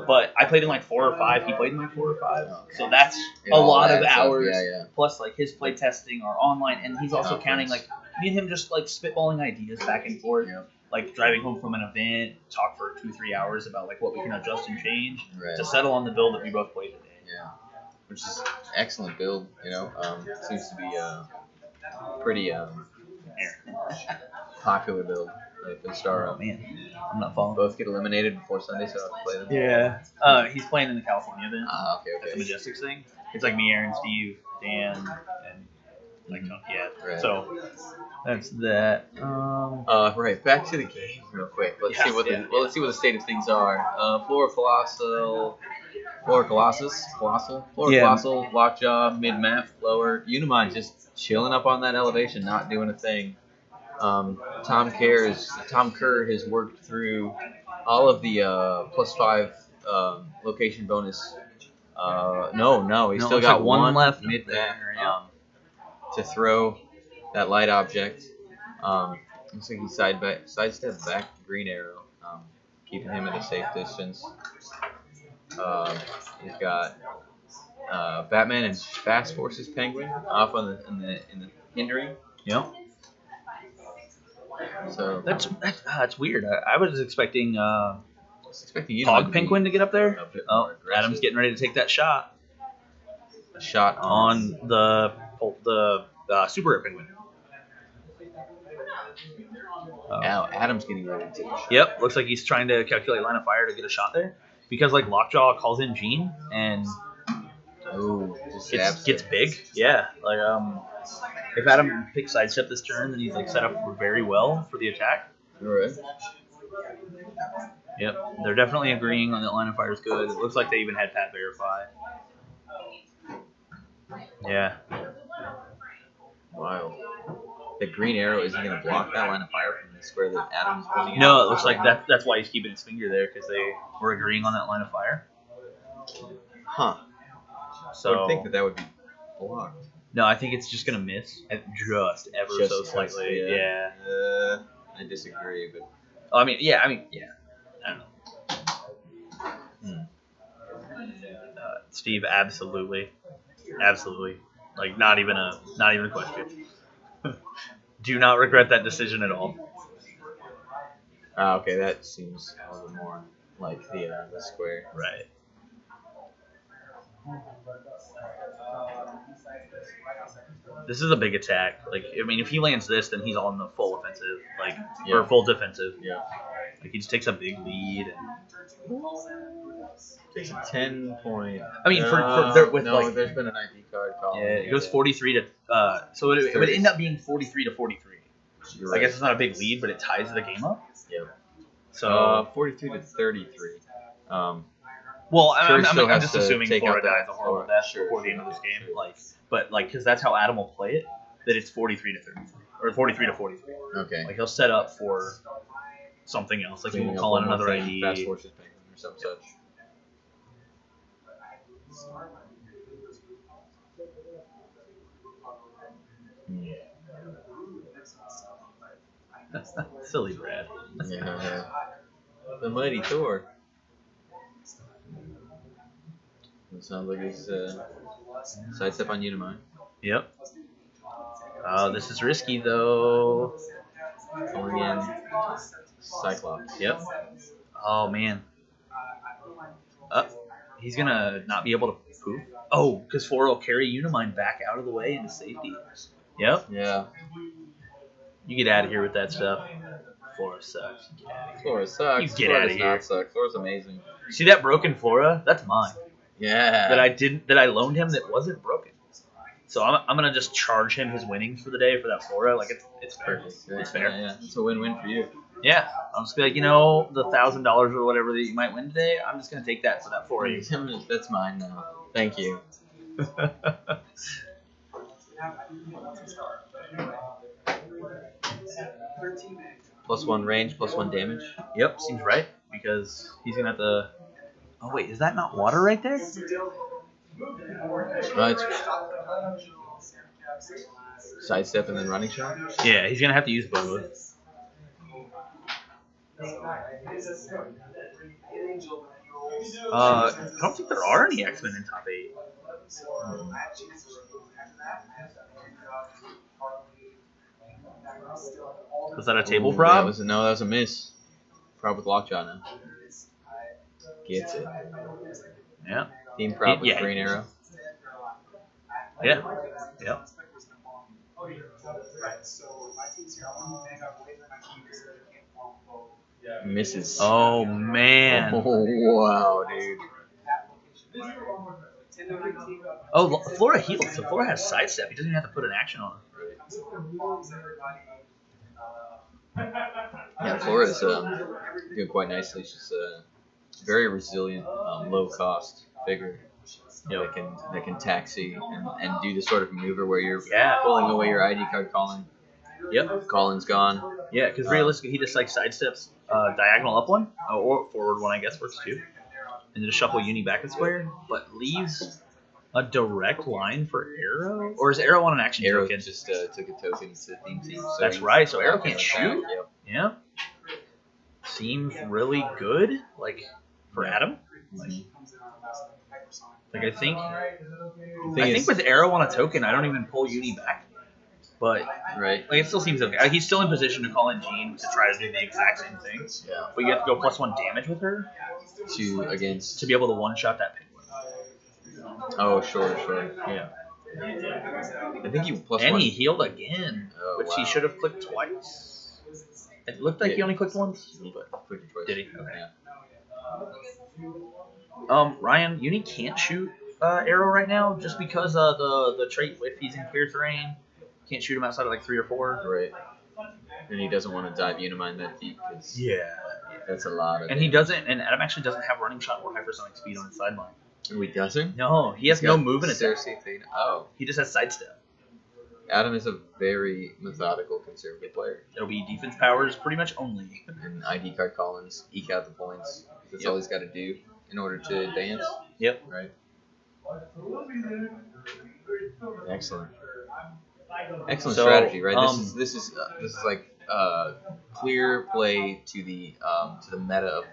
S6: But I played in like 4 or 5. He played in like 4 or 5.
S1: Okay.
S6: So that's
S1: It
S6: a
S1: all
S6: lot of
S1: adds up.
S6: hours.
S1: Yeah.
S6: Plus like his play testing or online, and he's also
S1: Conference.
S6: counting like me and him just like spitballing ideas back and forth.
S1: Yeah.
S6: Like driving home from an event, talk for 2-3 hours about like what we can adjust and change
S1: Right.
S6: to settle on the build that we both played today.
S1: Yeah. Which is excellent build. Seems to be pretty popular build for Starro.
S6: Oh man, I'm not following.
S1: Both get eliminated before Sunday, so I have to play them.
S6: Yeah. He's playing in the California event.
S1: Okay.
S6: At the Majestics thing. It's like me, Aaron, Steve, Dan, and like
S1: Right.
S6: So that's that.
S1: Right. Back to the game real quick. Let's see what the state of things are. Flora Colossal, Lockjaw, mid map, lower. Unimine just chilling up on that elevation, not doing a thing. Tom Kerr has worked through all of the +5 location bonus. He's still
S6: it's
S1: got
S6: like one left
S1: mid map
S6: there, yeah.
S1: to throw that light object. Looks like he sidestepped back to Green Arrow, keeping him at a safe distance. He's got Batman and Fast Forces Penguin off in the hindering.
S6: Yep.
S1: So
S6: That's weird. I was expecting
S1: you
S6: Hog Penguin to get up there.
S1: a bit
S6: Oh,
S1: more aggressive.
S6: Adam's getting ready to take that shot
S1: a shot
S6: on the Super Rare Penguin.
S1: Now Adam's getting ready to take a shot.
S6: Yep, looks like he's trying to calculate line of fire to get a shot there because like Lockjaw calls in Gene and
S1: Oh, just
S6: gets big. Yeah, like if Adam picks sidestep this turn, then he's like set up very well for the attack.
S1: Alright.
S6: Yep, they're definitely agreeing on that line of fire is good. It looks like they even had Pat verify. Yeah.
S1: Wild. The Green Arrow isn't going to block that line of fire from the square that Adam's putting in.
S6: No, it looks like that's why he's keeping his finger there because they were agreeing on that line of fire.
S1: Huh.
S6: So
S1: I would think that would be blocked.
S6: no, I think it's just gonna miss just ever
S1: Just
S6: so slightly. Yeah.
S1: I disagree, but
S6: I mean, yeah. I don't know. Steve, absolutely. Like not even a question. Do not regret that decision at all.
S1: okay, that seems a little more like the square.
S6: Right. This is a big attack. Like, I mean, if he lands this, then he's on the full offensive, like,
S1: Yeah.
S6: or full defensive.
S1: Yeah.
S6: Like, he just takes a big lead. And,
S1: Takes a 10-point.
S6: I mean, with
S1: no,
S6: like,
S1: there's been an ID card call.
S6: yeah, it goes 43 to. So it would end up being 43 to 43.
S1: You're
S6: I
S1: right.
S6: guess it's not a big lead, but it ties the game up.
S1: Yeah.
S6: So
S1: 43 to 33.
S6: well, I'm
S1: Church still
S6: I'm
S1: has
S6: just
S1: to
S6: assuming
S1: take
S6: Florida
S1: out
S6: dies
S1: that
S6: a horrible
S1: Florida.
S6: death
S1: Sure,
S6: before the end of this
S1: sure,
S6: game.
S1: sure.
S6: Like, but like, because that's how Adam will play it. That it's 43 to 33 or 43 to 43.
S1: Okay.
S6: Like he'll set up for something else. Like he
S1: Cleaning
S6: will
S1: up
S6: call in
S1: one more
S6: another
S1: thing,
S6: ID.
S1: Fast forces penguin or some such.
S6: Silly Brad.
S1: Yeah. The mighty Thor. It sounds like he's sidestep on Unimind.
S6: Yep. This is risky though.
S1: Going in Cyclops.
S6: Yep. Oh man. He's gonna not be able to poof. Oh, because Flora will carry Unimind back out of the way into safety. Yep.
S1: Yeah.
S6: You get out of here with that stuff. Flora sucks. You get out of here.
S1: Flora sucks.
S6: You get
S1: Flora
S6: outta
S1: does
S6: here.
S1: not suck. Flora's amazing.
S6: See that broken Flora? That's mine.
S1: Yeah.
S6: That I loaned him that wasn't broken. So I'm gonna just charge him his winnings for the day for that Flora. Like it's perfect. It's fair.
S1: Yeah. It's a win-win for you.
S6: Yeah. I'll just be like, the $1,000 or whatever that you might win today, I'm just gonna take that for that for you.
S1: That's mine now. Thank you. +1 range, +1 damage.
S6: Yep, seems right because he's gonna have to. Oh wait, is that not water right there?
S1: It's sidestep and then running shot.
S6: Yeah, he's gonna have to use both. I don't think there are any X-Men in top 8. Was that a table
S1: Ooh,
S6: prop?
S1: that was a miss. Prop with lockjaw now. Gets it.
S6: Yeah.
S1: Team prop with
S6: Yeah.
S1: green arrow.
S6: Yeah. Yep.
S1: Misses.
S6: Oh man.
S1: Oh, wow, dude.
S6: Oh, Flora healed, so Flora has sidestep. He doesn't even have to put an action on him.
S1: Yeah, Flora's doing quite nicely. She's a very resilient, low-cost figure that can taxi and do the sort of maneuver where you're pulling away your ID card calling.
S6: Yep.
S1: Callin's gone.
S6: Yeah, because realistically, he just like sidesteps diagonal up one, or forward one, I guess works too, and then just shuffle Uni back a square, but leaves a direct line for Arrow, or is Arrow on an action
S1: Arrow
S6: token?
S1: just took a token to theme team. So
S6: That's right. So Arrow can't shoot.
S1: Yep.
S6: Yeah. Seems really good, like for Adam. Like I think with Arrow on a token, I don't even pull Uni back. But
S1: Right.
S6: like it still seems okay. Like, he's still in position to call in Jean to try to do the exact same thing.
S1: Yeah.
S6: But you have to go +1 damage with her
S1: Against.
S6: to be able to one-shot that penguin.
S1: Oh, sure.
S6: Yeah.
S1: I think you +1.
S6: And he healed again,
S1: Oh,
S6: which he
S1: wow.
S6: should have clicked twice. It looked like he only clicked once.
S1: But click it twice.
S6: Did he? Okay.
S1: Yeah.
S6: Ryan, Uni can't shoot Arrow right now just because the trait if he's in clear terrain, can't shoot him outside of like 3 or 4.
S1: Right. And he doesn't want to dive Unimind that deep because that's a lot of.
S6: And he doesn't. And Adam actually doesn't have running shot or hypersonic speed on his sideline.
S1: Oh, he doesn't?
S6: No, he has no move in it.
S1: Cersei thing. Oh.
S6: He just has sidestep.
S1: Adam is a very methodical, conservative player.
S6: It'll be defense powers pretty much only.
S1: And ID card Collins eke out the points. That's all he's got to do in order to advance.
S6: Yep.
S1: Right. Excellent. Excellent
S6: So,
S1: strategy, right? This is like clear play to the meta of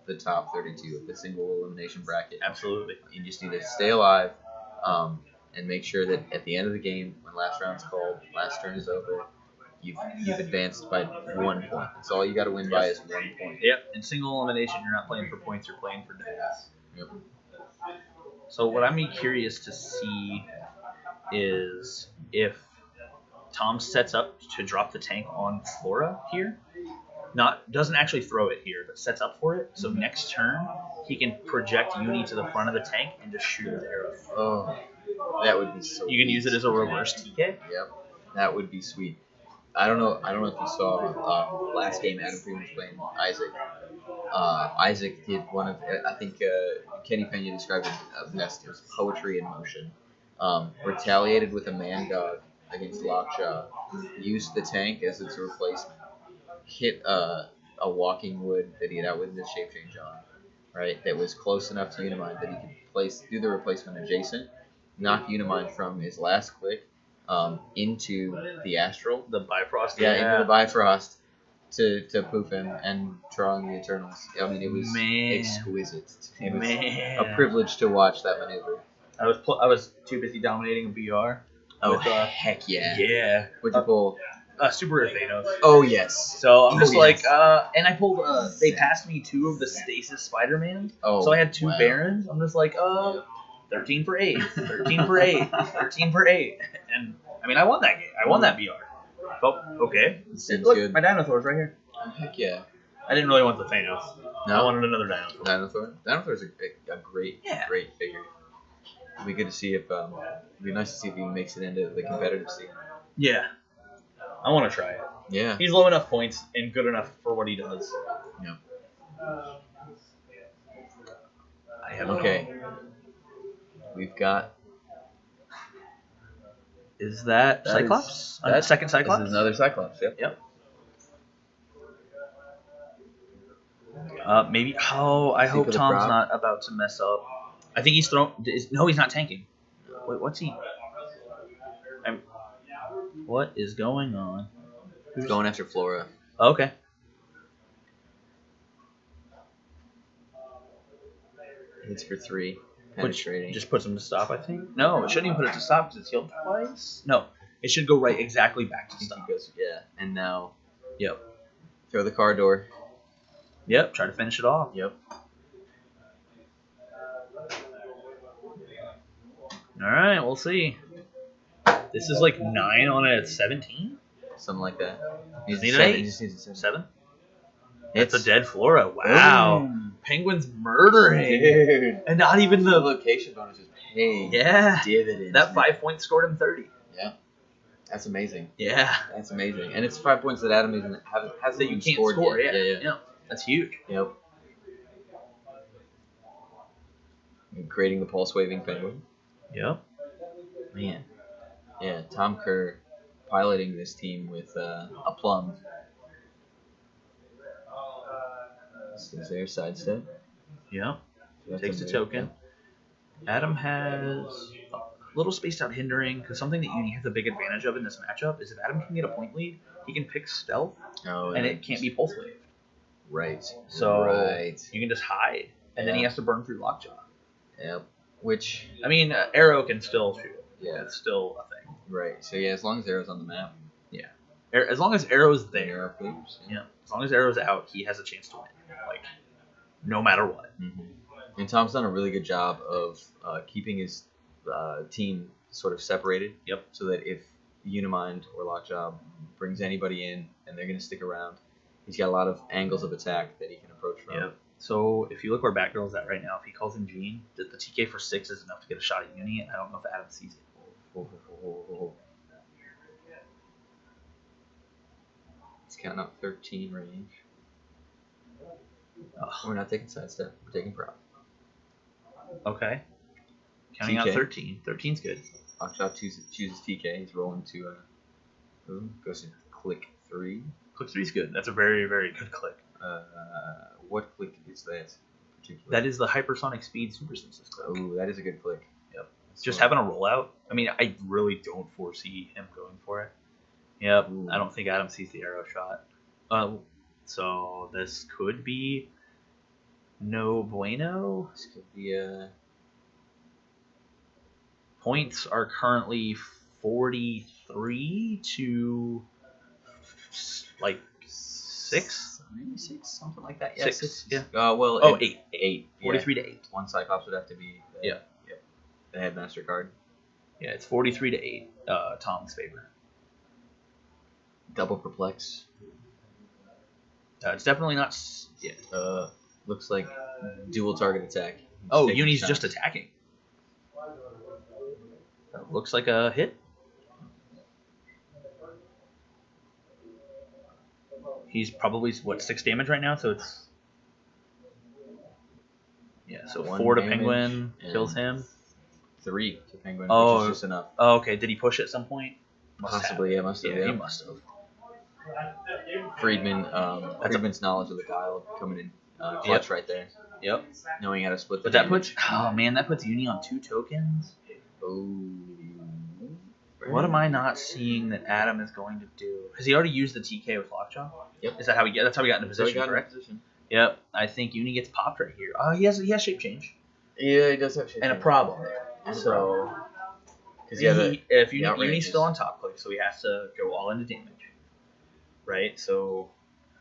S1: the top 32 of the single elimination bracket.
S6: Absolutely.
S1: You just need to stay alive, and make sure that at the end of the game, when last round's called, last turn is over, you've advanced by 1 point. That's all you got to win by is 1 point.
S6: Yep. In single elimination, you're not playing for points. You're playing for deaths.
S1: Yep.
S6: So what I'm curious to see is if Tom sets up to drop the tank on Flora here, doesn't actually throw it here, but sets up for it. So next turn, he can project Uni to the front of the tank and just shoot his arrow.
S1: Oh, that would be so.
S6: You can use it as a reverse TK.
S1: Yep, that would be sweet. I don't know if you saw last game Adam Freeman was playing Isaac. Isaac did one of, I think Kenny Pena described it best. It was poetry in motion. Retaliated with a man dog against Lockjaw. Used the tank as its replacement. Hit a walking wood that he had outwitted his shape change on. Right, that was close enough to Unimind that he could do the replacement adjacent. Knock Unimind from his last click into the Astral.
S6: The Bifrost.
S1: Into the Bifrost to poof him and drawing the Eternals. I mean, it was exquisite. It was a privilege to watch that maneuver.
S6: I was too busy dominating a BR.
S1: Oh, heck yeah.
S6: Yeah.
S1: What'd you pull?
S6: Super Rare Thanos.
S1: Oh, yes.
S6: So I'm just
S1: yes.
S6: and I pulled, they passed me 2 of the Stasis Spider-Man.
S1: Oh,
S6: so I had 2
S1: wow.
S6: Barons. I'm just 13 for 8, 13 for 8, 13 for 8. And, I mean, I won that game. I won that BR. Felt okay.
S1: Seems
S6: Look,
S1: good.
S6: my Dinosaur's right here.
S1: Heck yeah.
S6: I didn't really want the Thanos.
S1: No?
S6: I wanted another Dinosaur.
S1: Dinosaur's a great figure. It'd be good to see if, it'd be nice to see if he makes it into the competitive scene.
S6: Yeah. I want to try it.
S1: Yeah.
S6: He's low enough points and good enough for what he does.
S1: Yeah.
S6: I have
S1: Okay. We've got.
S6: Is that Cyclops? Second Cyclops?
S1: This is another Cyclops, yep.
S6: Yep. Maybe. Oh, I hope Tom's not about to mess up. I think he's thrown. No, he's not tanking. Wait, what's he? What is going on?
S1: He's going after Flora.
S6: Okay.
S1: Hits for 3.
S6: Which
S1: Penetrating.
S6: just puts him to stop, I think. No, it shouldn't even put it to stop because it's healed twice. No, it should go right exactly back to stop.
S1: Yeah, and now.
S6: Yep.
S1: Throw the car door.
S6: Yep. Try to finish it off.
S1: Yep.
S6: All right, we'll see. This is 9 on a 17?
S1: Something like that. He
S6: Need an
S1: 7.
S6: 8?
S1: He just needs a 7.
S6: 7?
S1: It's
S6: It's a dead Flora. Wow.
S1: Boom.
S6: Penguins murdering.
S1: Dude.
S6: And not even
S1: The
S6: the...
S1: location bonus is paying
S6: Yeah.
S1: dividends.
S6: That 5 points scored him 30.
S1: Yeah. That's amazing.
S6: Yeah.
S1: That's amazing. And it's 5 points that Adam hasn't
S6: That you
S1: even
S6: can't
S1: scored
S6: score.
S1: yet.
S6: Yeah. That's huge.
S1: Yep. And creating the pulse waving penguin.
S6: Yep.
S1: Man. Yeah, Tom Kerr piloting this team with a plum. This is their sidestep.
S6: Yep.
S1: That's
S6: Takes a
S1: move.
S6: token. Adam has a little spaced out hindering because something that Uni has a big advantage of in this matchup is if Adam can get a point lead, he can pick stealth
S1: Oh,
S6: and it can't be pulse wave.
S1: Right.
S6: So
S1: Right.
S6: you can just hide and then he
S1: Yeah.
S6: has to burn through Lockjaw.
S1: Yep. Which.
S6: I mean, Arrow can still shoot.
S1: Yeah.
S6: It's still a thing.
S1: Right. So yeah, as long as Arrow's on the map.
S6: As long as Arrow's
S1: There
S6: there,
S1: are figures.
S6: yeah. As long as Arrow's out, he has a chance to win. No matter what.
S1: Mm-hmm. And Tom's done a really good job of keeping his team sort of separated.
S6: Yep.
S1: So that if Unimind or Lockjaw brings anybody in and they're going to stick around, he's got a lot of angles of attack that he can approach from.
S6: Yep. So if you look where Batgirl's at right now, if he calls in Jean, the TK for 6 is enough to get a shot at Uni. I don't know if Adam sees it.
S1: He's counting up 13 range.
S6: Ugh.
S1: We're not taking sidestep. We're taking prop.
S6: Okay. Counting out
S1: TK.
S6: 13. 13's good.
S1: Lockjaw chooses TK. He's rolling to goes to click 3.
S6: Click 3's good. That's a very, very good click.
S1: What click is that? Particularly?
S6: That is the hypersonic speed super senses click.
S1: Oh, that is a good click.
S6: Yep.
S1: That's
S6: Just
S1: smart.
S6: having a rollout. I mean, I really don't foresee him going for it. Yep.
S1: Ooh.
S6: I don't think Adam sees the arrow shot. So this could be no bueno.
S1: This could be
S6: Points are currently 43 to 6.
S1: maybe 6, something like that. Yeah,
S6: 6, yeah.
S1: Well,
S6: Oh, 8.
S1: 8.
S6: 43 to 8.
S1: One Cyclops would have to be.
S6: Yeah.
S1: The headmaster card.
S6: Yeah, it's 43-8. Tom's favor.
S1: Double perplex.
S6: It's definitely not. Yeah.
S1: Looks like dual target attack.
S6: Oh,
S1: Taking
S6: Uni's
S1: shots.
S6: just attacking. That looks like a hit. He's probably, 6 damage right now, so it's... Yeah, so
S1: 1
S6: 4 to
S1: damage
S6: Penguin
S1: and
S6: kills him.
S1: 3 to Penguin,
S6: Oh.
S1: which is just enough.
S6: Oh, okay. Did he push at some point?
S1: Possibly, yeah, must have.
S6: Yeah,
S1: Yeah,
S6: he must have.
S1: Friedman's knowledge of the dial coming in clutch right there.
S6: Yep.
S1: Knowing how to split the
S6: But that
S1: damage.
S6: puts... Oh, man, that puts Uni on 2 tokens.
S1: Oh.
S6: What am I not seeing that Adam is going to do? Has he already used the TK with Lockjaw?
S1: Yep.
S6: Is that how he get? That's how he got into
S1: So he
S6: position,
S1: got in
S6: correct?
S1: position.
S6: Yep. I think Uni gets popped right here. Oh, he has shape change
S1: Yeah, he does have shape
S6: and a
S1: change.
S6: problem.
S1: And a
S6: So
S1: Because yeah, the
S6: if
S1: the
S6: Uni's
S1: outranges.
S6: still on top click, so he has to go all into damage, right? So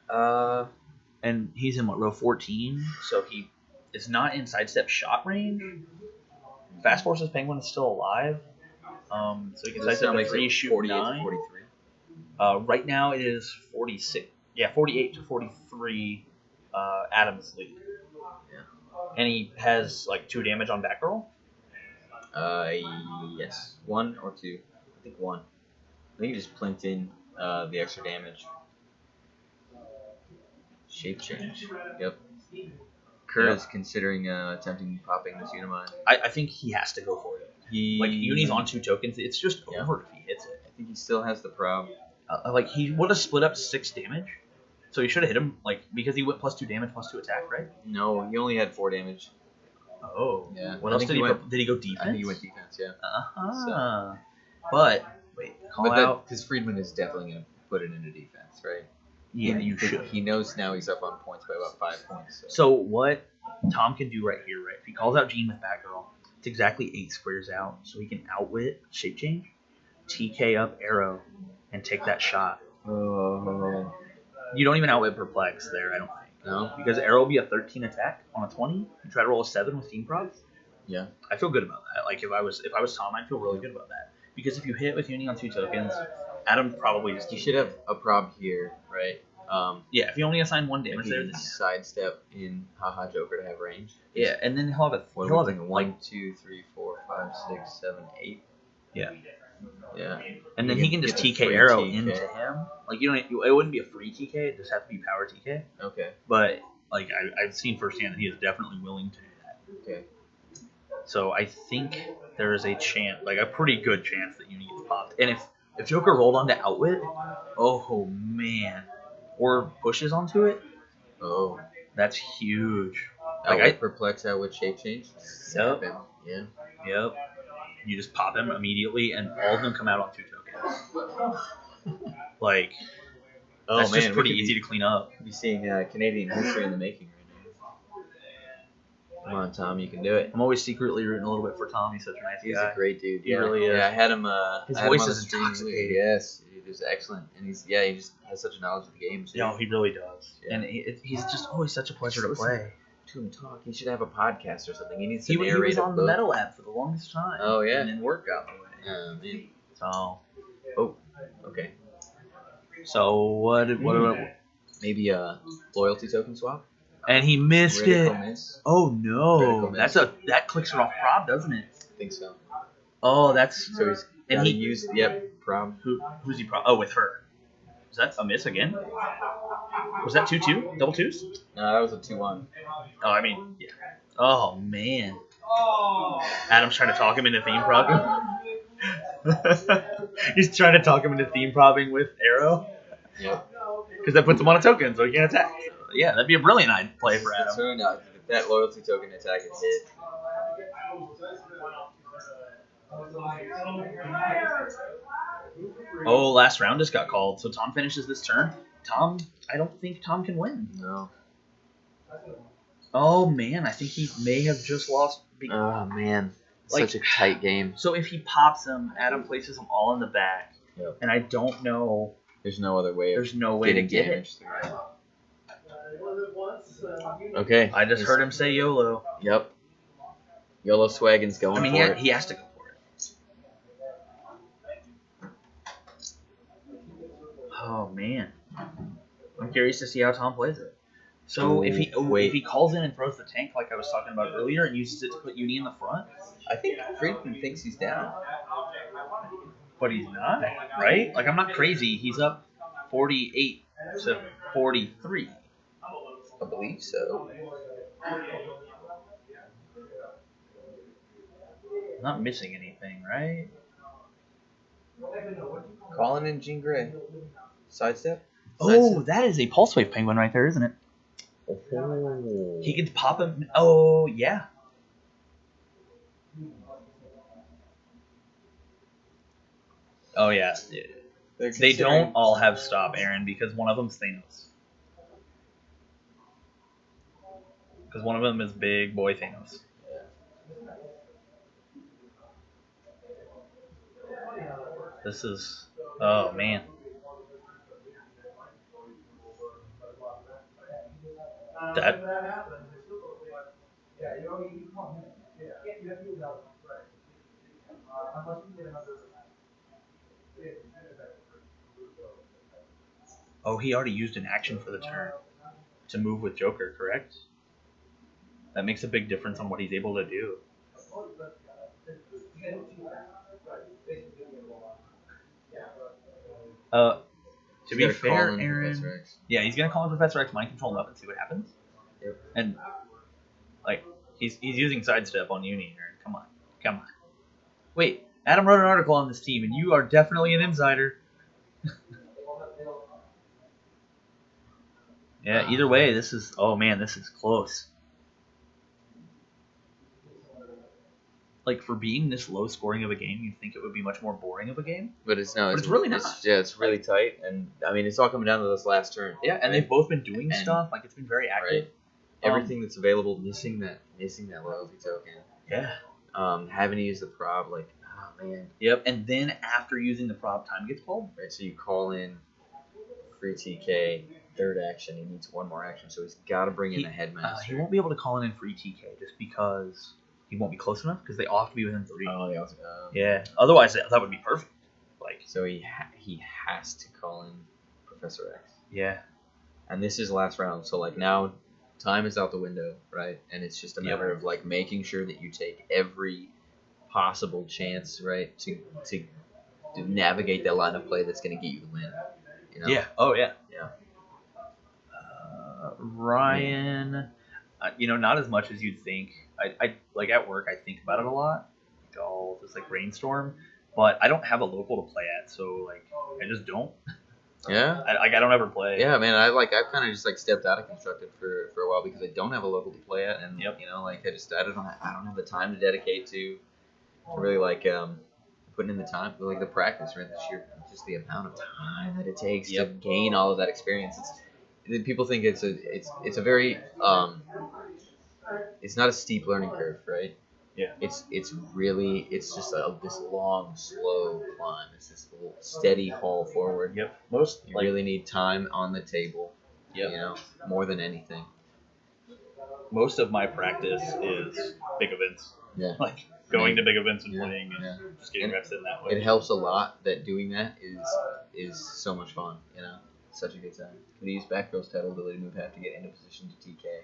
S6: and he's in row 14, so he is not in sidestep shot range. Fast Forces Penguin is still alive, so he can
S1: This
S6: sidestep
S1: now
S6: a
S1: makes
S6: 3,
S1: it
S6: shoot
S1: 48 to
S6: 9.
S1: 43.
S6: Right now it is 46. Yeah, 48 to 43. Adam's lead.
S1: Yeah.
S6: And he has like 2 damage on back roll.
S1: Yes, 1 or 2. I think 1. I think he just plinked in the extra damage. Shape change. Yep. Kerr is considering attempting popping this Unimind.
S6: I think he has to go for it.
S1: He
S6: Like Uni's on 2 tokens, it's just
S1: Yeah.
S6: over if he hits it.
S1: I think he still has the prob.
S6: Like he would have split up 6 damage, so he should have hit him like because he went +2 damage, +2 attack, right?
S1: No, he only had 4 damage.
S6: Oh,
S1: Yeah.
S6: What
S1: I
S6: else
S1: think
S6: did he?
S1: went-
S6: Did he go defense?
S1: I think he went defense. Yeah.
S6: Uh-huh. But wait, call
S1: But
S6: out.
S1: because Friedman is definitely gonna put it into defense, right?
S6: Yeah, you
S1: He-
S6: should.
S1: He knows now he's up on points by about 5 points. So.
S6: So what Tom can do right here, right? If he calls out Gene with Batgirl, it's exactly 8 squares out, so he can outwit shape change, TK up arrow, and take that shot.
S1: Oh.
S6: You don't even outwit perplex there, I don't think.
S1: No.
S6: Because arrow will be a 13 attack on a 20. You try to roll a 7 with team props.
S1: Yeah.
S6: I feel good about that. Like if I was Tom, I'd feel really good about that. Because if you hit with Uni on 2 tokens, Adam probably just
S1: You should have a prob here, right?
S6: yeah. If you only assign 1
S1: If
S6: damage
S1: he
S6: there,
S1: can
S6: then
S1: sidestep in Haha Joker to have range.
S6: yeah. And then he'll have
S1: What
S6: he'll
S1: are we
S6: have
S1: thinking?
S6: like
S1: 1, 2, 3, 4, 5, 6, 7, 8.
S6: yeah.
S1: Yeah.
S6: And then
S1: You
S6: he can just
S1: get the
S6: TK
S1: free
S6: arrow
S1: TK.
S6: into him. Like you don't. It wouldn't be a free TK. It just has to be power TK.
S1: Okay.
S6: But like I've seen firsthand that he is definitely willing to do that.
S1: Okay.
S6: So I think there is a chance, like a pretty good chance that Uni gets popped. And if Joker rolled onto outwit, oh man, or pushes onto it,
S1: Oh.
S6: that's huge.
S1: Like
S6: Like
S1: perplex out with shape change.
S6: Yep.
S1: Snap him. Yeah.
S6: Yep. You just pop him immediately, and all of them come out on 2 tokens. Like
S1: Oh
S6: that's
S1: man,
S6: just pretty easy to clean up.
S1: be seeing Canadian history in the making right now. Come on, Tom, you can do it.
S6: I'm always secretly rooting a little bit for Tom. He's such a nice
S1: He's
S6: guy.
S1: a great dude.
S6: He
S1: Yeah.
S6: really is.
S1: Yeah, I had him.
S6: His
S1: I had him
S6: voice
S1: on the
S6: is
S1: stream.
S6: intoxicating.
S1: Yes, he was excellent, and he just has such a knowledge of the game. Too.
S6: No, he really does.
S1: Yeah.
S6: And he's just always such a pleasure to
S1: Listen
S6: play.
S1: To him talk, he should have a podcast or something. He needs to
S6: He
S1: narrate
S6: was
S1: a
S6: on the
S1: book.
S6: Metal app for the longest time.
S1: Oh, yeah.
S6: And then work got in the way.
S1: Man.
S6: So
S1: Oh, okay.
S6: what
S1: Maybe a loyalty token swap.
S6: and he missed
S1: Critical
S6: it.
S1: miss.
S6: Oh
S1: Critical
S6: no.
S1: miss.
S6: That clicks her off prob, doesn't it?
S1: I think so.
S6: Oh, that's
S1: So he's
S6: and
S1: gotta
S6: he
S1: use prob.
S6: who's he prob? Oh, with her. Is that a miss again? Was that 2-2? Double twos?
S1: No, that was a 2-1.
S6: Oh, I mean, yeah. Oh man. Adam's trying to talk him into theme probbing. He's trying to talk him into theme probbing with arrow.
S1: Yep.
S6: Because that puts him on a token, so he can't attack. Yeah, that'd be a brilliant play for Adam.
S1: So now, if that loyalty token attack is hit.
S6: Oh, last round just got called, so Tom finishes this turn. I don't think Tom can win.
S1: No.
S6: Oh man, I think he may have just lost.
S1: Oh man,
S6: Like-
S1: such a tight game.
S6: So if he pops them, Adam places them all in the back,
S1: Yep.
S6: and I don't know.
S1: There's no other way.
S6: There's no way to
S1: getting
S6: get it.
S1: damage through it. Okay.
S6: I just heard him say YOLO.
S1: Yep. YOLO Swaggin's going
S6: I mean,
S1: for it.
S6: he has to go for it. Oh man, I'm curious to see how Tom plays it. So if
S1: wait.
S6: he calls in and throws the tank like I was talking about earlier and uses it to put Uni in the front,
S1: I think Friedman thinks he's down.
S6: but he's not, right? Like I'm not crazy. He's up 48 to 43.
S1: I believe so.
S6: I'm not missing anything, right?
S1: Calling in Jean Grey. Sidestep.
S6: Oh, that is a pulse wave penguin right there, isn't it?
S1: Oh.
S6: He could pop him. Oh yeah. Oh yeah. They don't all have stop, Aaron, because one of them's Thanos. Because one of them is big boy Thanos. This is. Oh man. That. Oh, he already used an action for the turn to move with Joker, correct? That makes a big difference on what he's able to do. To be fair, Aaron. Yeah, he's gonna call in Professor X, mind control him up, and see what happens.
S1: Yep.
S6: And like he's using sidestep on Uni, Aaron. Come on. Wait, Adam wrote an article on this team, and you are definitely an insider. Yeah. Either way, this is. Oh man, this is close. Like for being this low scoring of a game, you'd think it would be much more boring of a game.
S1: But it's no.
S6: But it's really not.
S1: It's really tight, and I mean, it's all coming down to this last turn.
S6: Yeah, and they've both been doing stuff. Like it's been very active.
S1: Right. Everything that's available, missing that loyalty token.
S6: Yeah.
S1: Having to use the prob, like, oh man.
S6: Yep. And then after using the prob, time gets called.
S1: Right. So you call in free TK, third action. He needs one more action, so he's got to bring in a headmaster.
S6: He won't be able to call in free TK just because he won't be close enough because they all have to be within 3.
S1: Oh, they also.
S6: Yeah. Otherwise, that would be perfect. Like.
S1: So he has to call in Professor X.
S6: Yeah.
S1: And this is last round, so like now, time is out the window, right? And it's just a matter of like making sure that you take every possible chance, right, to navigate that line of play that's going to get you the win. You know?
S6: Yeah. Oh yeah.
S1: Yeah.
S6: Ryan, not as much as you'd think. I like at work. I think about it a lot. Like I'll just like brainstorm, but I don't have a local to play at, so like I just don't.
S1: Yeah.
S6: I don't ever play.
S1: Yeah, man. I've kind of just like stepped out of constructed for a while because I don't have a local to play at, and like I don't have the time to dedicate to really like putting in the time, like the practice, right? Just the amount of time that it takes to gain all of that experience. People think it's a very it's not a steep learning curve, right?
S6: Yeah.
S1: It's just this long, slow climb. It's this little steady haul forward.
S6: Yep.
S1: You really need time on the table.
S6: Yep.
S1: More than anything.
S6: Most of my practice is big events.
S1: Yeah.
S6: Like going to big events and playing and just getting reps in that way.
S1: It helps a lot that doing that is so much fun. Such a good time. Can he use back throw's title ability move have to get into position to TK?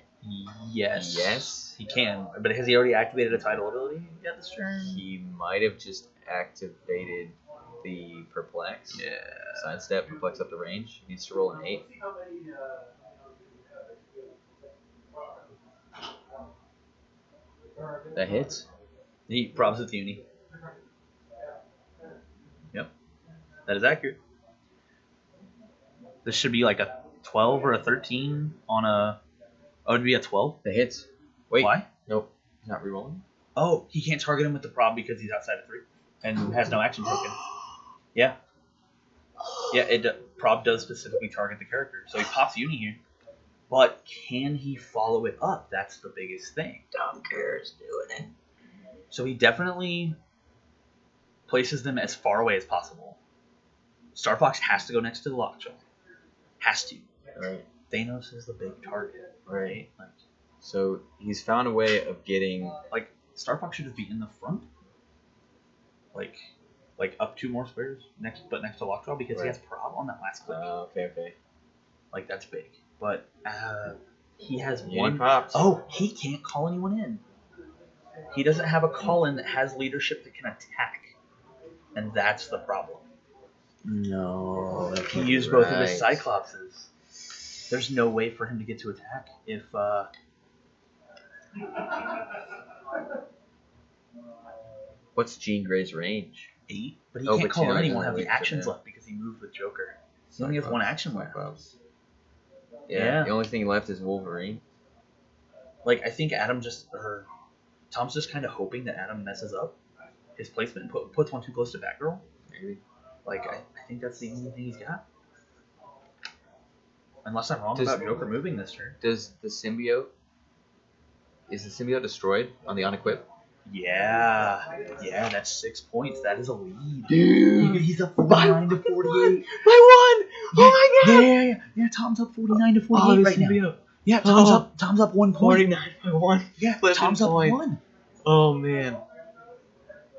S6: Yes.
S1: Yes.
S6: He can. But has he already activated a title ability yet this turn?
S1: He might have just activated the Perplex.
S6: Yeah.
S1: Sidestep, Perplex up the range. He needs to roll an 8. That hits.
S6: He probs with Uni. Yep. That is accurate. This should be like a 12 or a 13 on a... Oh, it'd be a 12?
S1: That hits. Wait.
S6: Why?
S1: Nope. He's not rerolling.
S6: Oh, he can't target him with the prob because he's outside of 3 and has no action token. Yeah. Yeah, prob does specifically target the character. So he pops Uni here. But can he follow it up? That's the biggest thing.
S1: Dunker's doing it.
S6: So he definitely places them as far away as possible. Star Fox has to go next to the Lockjaw. Has to.
S1: Right.
S6: Thanos is the big target, right? Like,
S1: so he's found a way of getting
S6: like Star Fox should just be in the front. Like like up 2 more squares next to Lockjaw because he has prob on that last click.
S1: Okay.
S6: Like that's big. But he has
S1: Any
S6: one.
S1: props?
S6: Oh, he can't call anyone in. He doesn't have a call in that has leadership that can attack, and that's the problem.
S1: No.
S6: He used both of his Cyclopses. There's no way for him to get to attack if.
S1: What's Jean Grey's range?
S6: 8, but he can't call in. He won't have the actions
S1: left.
S6: left because he moved with Joker. He only has 1 action left.
S1: Yeah. The only thing left is Wolverine.
S6: Like I think Tom's just kind of hoping that Adam messes up his placement, puts one too close to Batgirl.
S1: Maybe.
S6: Like I think that's the only thing he's got. Unless I'm wrong about Joker moving this turn.
S1: Is the symbiote destroyed on the unequip?
S6: Yeah, that's 6 points. That is a lead.
S1: Dude,
S6: He's up 49 to 48.
S1: I won! Oh my god!
S6: Yeah. Tom's up 49 to 48 right now. Yeah, Tom's up 1 point.
S1: 49 by 1.
S6: Yeah, Tom's up 1.
S1: Oh man.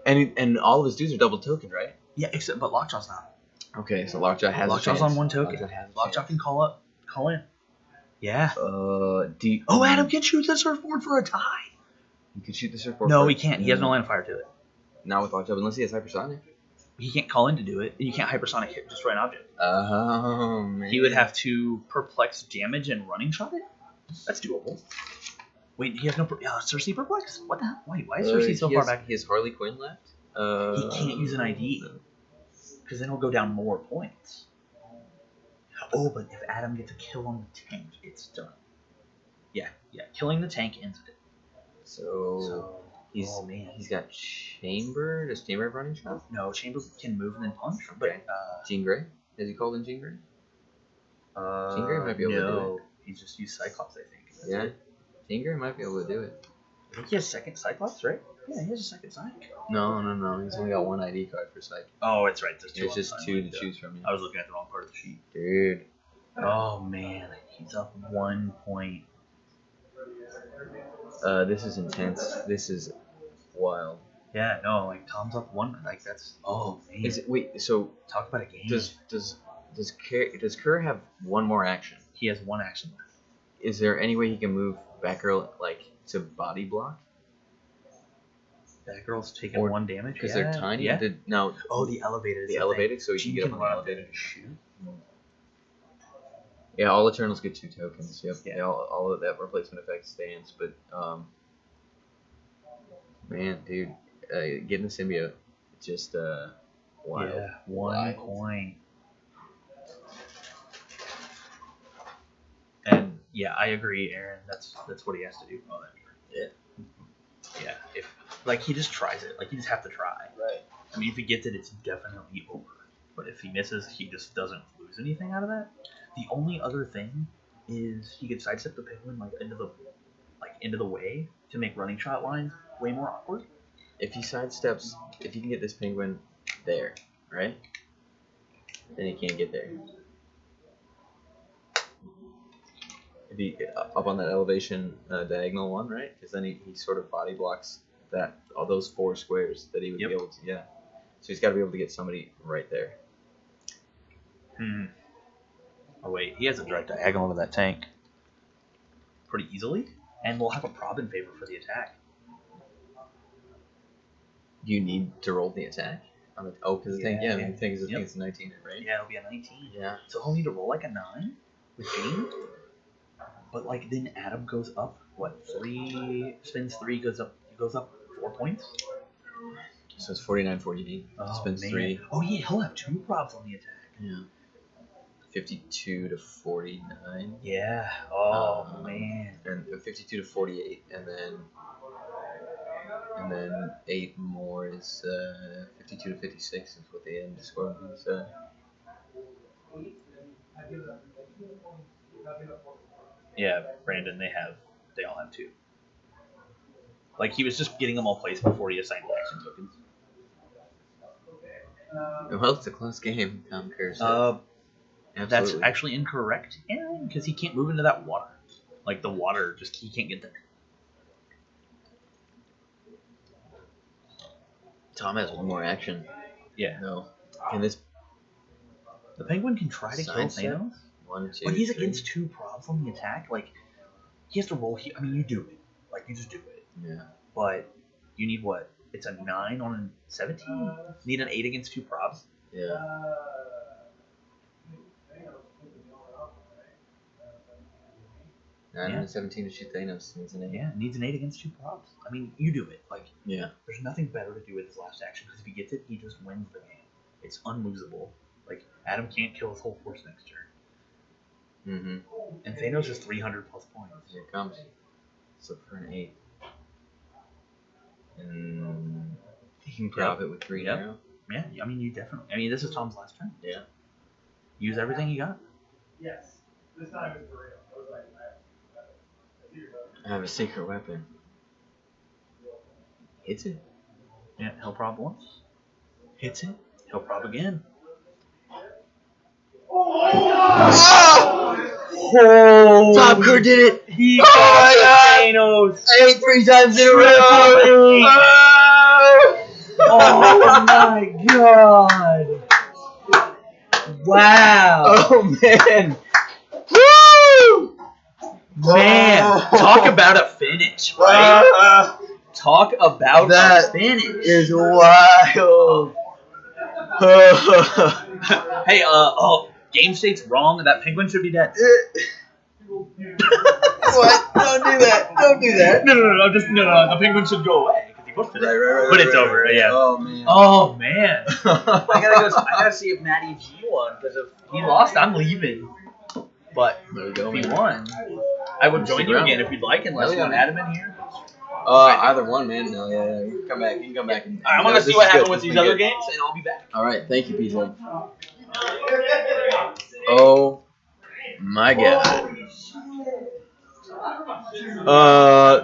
S1: And all of his dudes are double token, right?
S6: Yeah, but Lockjaw's not.
S1: Okay, so Lockjaw has
S6: Lockjaw's on 1 token. Lockjaw can call in. Yeah. Adam can shoot the surfboard for a tie.
S1: You can shoot the surfboard.
S6: No, he can't. He has no line of fire to it.
S1: Not with Lockjaw, unless he has hypersonic.
S6: He can't call in to do it. You can't hypersonic hit, destroy an object.
S1: Oh man.
S6: He would have to perplex damage and running shot it. That's doable. Wait, he has no Cersei perplex? What the hell? Wait, why is Cersei so far back?
S1: He has Harley Quinn left.
S6: He can't use an ID because then he'll go down more points. Oh, but if Adam gets a kill on the tank, it's done. Yeah, killing the tank ends it.
S1: So he's got Chamber. Does Chamber have running shot?
S6: No, Chamber can move and then punch.
S1: Okay. But Jean Grey? Has he called in Jean Grey? Jean Grey might be able to do it.
S6: He just used Cyclops, I think.
S1: Yeah. Jean Grey might be able to do it.
S6: I think he has second Cyclops, right? Yeah, he has a second Psych.
S1: No. He's only got 1 ID card for Psych.
S6: Oh, it's right.
S1: There's just 2 to choose from.
S6: I was looking at the wrong part of the sheet.
S1: Dude.
S6: Oh, man. He's up 1 point.
S1: This is intense. This is wild.
S6: Yeah, no, like Tom's up 1. Like that's man.
S1: So
S6: talk about a game.
S1: Does Kerr have 1 more action?
S6: He has 1 action left.
S1: Is there any way he can move Batgirl to body block?
S6: Batgirl's taking 1 damage
S1: because they're tiny.
S6: Yeah.
S1: The
S6: elevator.
S1: The elevator, so he can get up on the elevator
S6: to shoot.
S1: Yeah, all Eternals get 2 tokens. Yep.
S6: Yeah.
S1: All of that replacement effect stands, but man, dude, getting the symbiote, just wild.
S6: Yeah, 1 point. And yeah, I agree, Aaron. That's what he has to do. Oh, yeah. If he just tries it, he just have to try.
S1: Right.
S6: I mean, if he gets it, it's definitely over. But if he misses, he just doesn't lose anything out of that. The only other thing is he could sidestep the penguin into the way to make running shot lines way more awkward.
S1: If he sidesteps, if he can get this penguin there, right? Then he can't get there. If he up on that elevation diagonal one, right? Because then he sort of body blocks all those 4 squares that he would be able to. Yeah. So he's got to be able to get somebody right there.
S6: Oh wait, he has a direct diagonal to that tank pretty easily, and we'll have a prob in favor for the attack.
S1: You need to roll the attack? Because the tank, the tank is a 19, right?
S6: Yeah, it'll be a 19.
S1: Yeah.
S6: So he'll need to roll like a 9 with Jean. But then Adam goes up, 3, spins 3, goes up 4 points?
S1: So it's 49, 48. Spins 3.
S6: Oh yeah, he'll have 2 probs on the attack.
S1: Yeah. 52 to 49.
S6: Yeah. Man.
S1: And 52 to 48, and then 8 more is 52 to 56 is what they end the score is.
S6: Yeah, Brandon, they all have 2. He was just getting them all placed before he assigned the action tokens.
S1: Well, it's a close game, Tom Kerr said.
S6: That's actually incorrect, Aaron, because he can't move into that water. The water, he can't get there.
S1: Tom has 1 more action.
S6: Yeah.
S1: No. And this
S6: The Penguin can try to kill
S1: Sidestep?
S6: Thanos,
S1: 1, 2,
S6: but he's
S1: 3.
S6: against 2 probs on the attack. Like, he has to roll. I mean, you do it. Like, you just do it.
S1: Yeah.
S6: But you need what? It's a 9 on a 17? Need an 8 against 2 probs?
S1: Yeah. Nine
S6: Yeah.
S1: and 17 to shoot Thanos needs an 8.
S6: Yeah, needs an 8 against 2 probs. I mean, you do it. Like,
S1: Yeah.
S6: there's nothing better to do with his last action because if he gets it, he just wins the game. It's unlosable. Like, Adam can't kill his whole force next turn.
S1: Mm-hmm.
S6: And Thanos is 300 plus points.
S1: Here it comes. So for an 8. And he can grab it with 3
S6: Yep.
S1: now.
S6: Yeah, I mean, you definitely. I mean, this is Tom's last turn.
S1: Yeah.
S6: Use everything you got.
S1: I have a secret weapon. Hits it.
S6: Yeah, he'll prob once.
S1: Hits it.
S6: He'll prob again.
S1: Oh! Top Kerr did it!
S6: He
S1: Oh my God!
S6: Thanos.
S1: 8 3 times in a row!
S6: Oh my God! Wow!
S1: Oh man! Woo!
S6: Man, talk about a finish, right? Talk about
S1: That
S6: a finish.
S1: is wild.
S6: Hey, game state's wrong. That penguin should be dead.
S1: What? Don't do that. Don't do that.
S6: No. The penguin should go away because he pushed it.
S1: Right.
S6: But it's over. Yeah.
S1: Oh man.
S6: Oh man. I gotta see if Matty G won because if he lost, I'm leaving. But
S1: There we go,
S6: if he
S1: man.
S6: won, I would join
S1: Stick
S6: you
S1: around.
S6: again if you'd like, unless
S1: Hell
S6: you want
S1: yeah.
S6: Adam in here.
S1: Either one, man. No, yeah. You can come back. You can come back.
S6: I'm gonna see what happened with these other games, and I'll be back.
S1: All right. Thank you, PJ. Oh my God.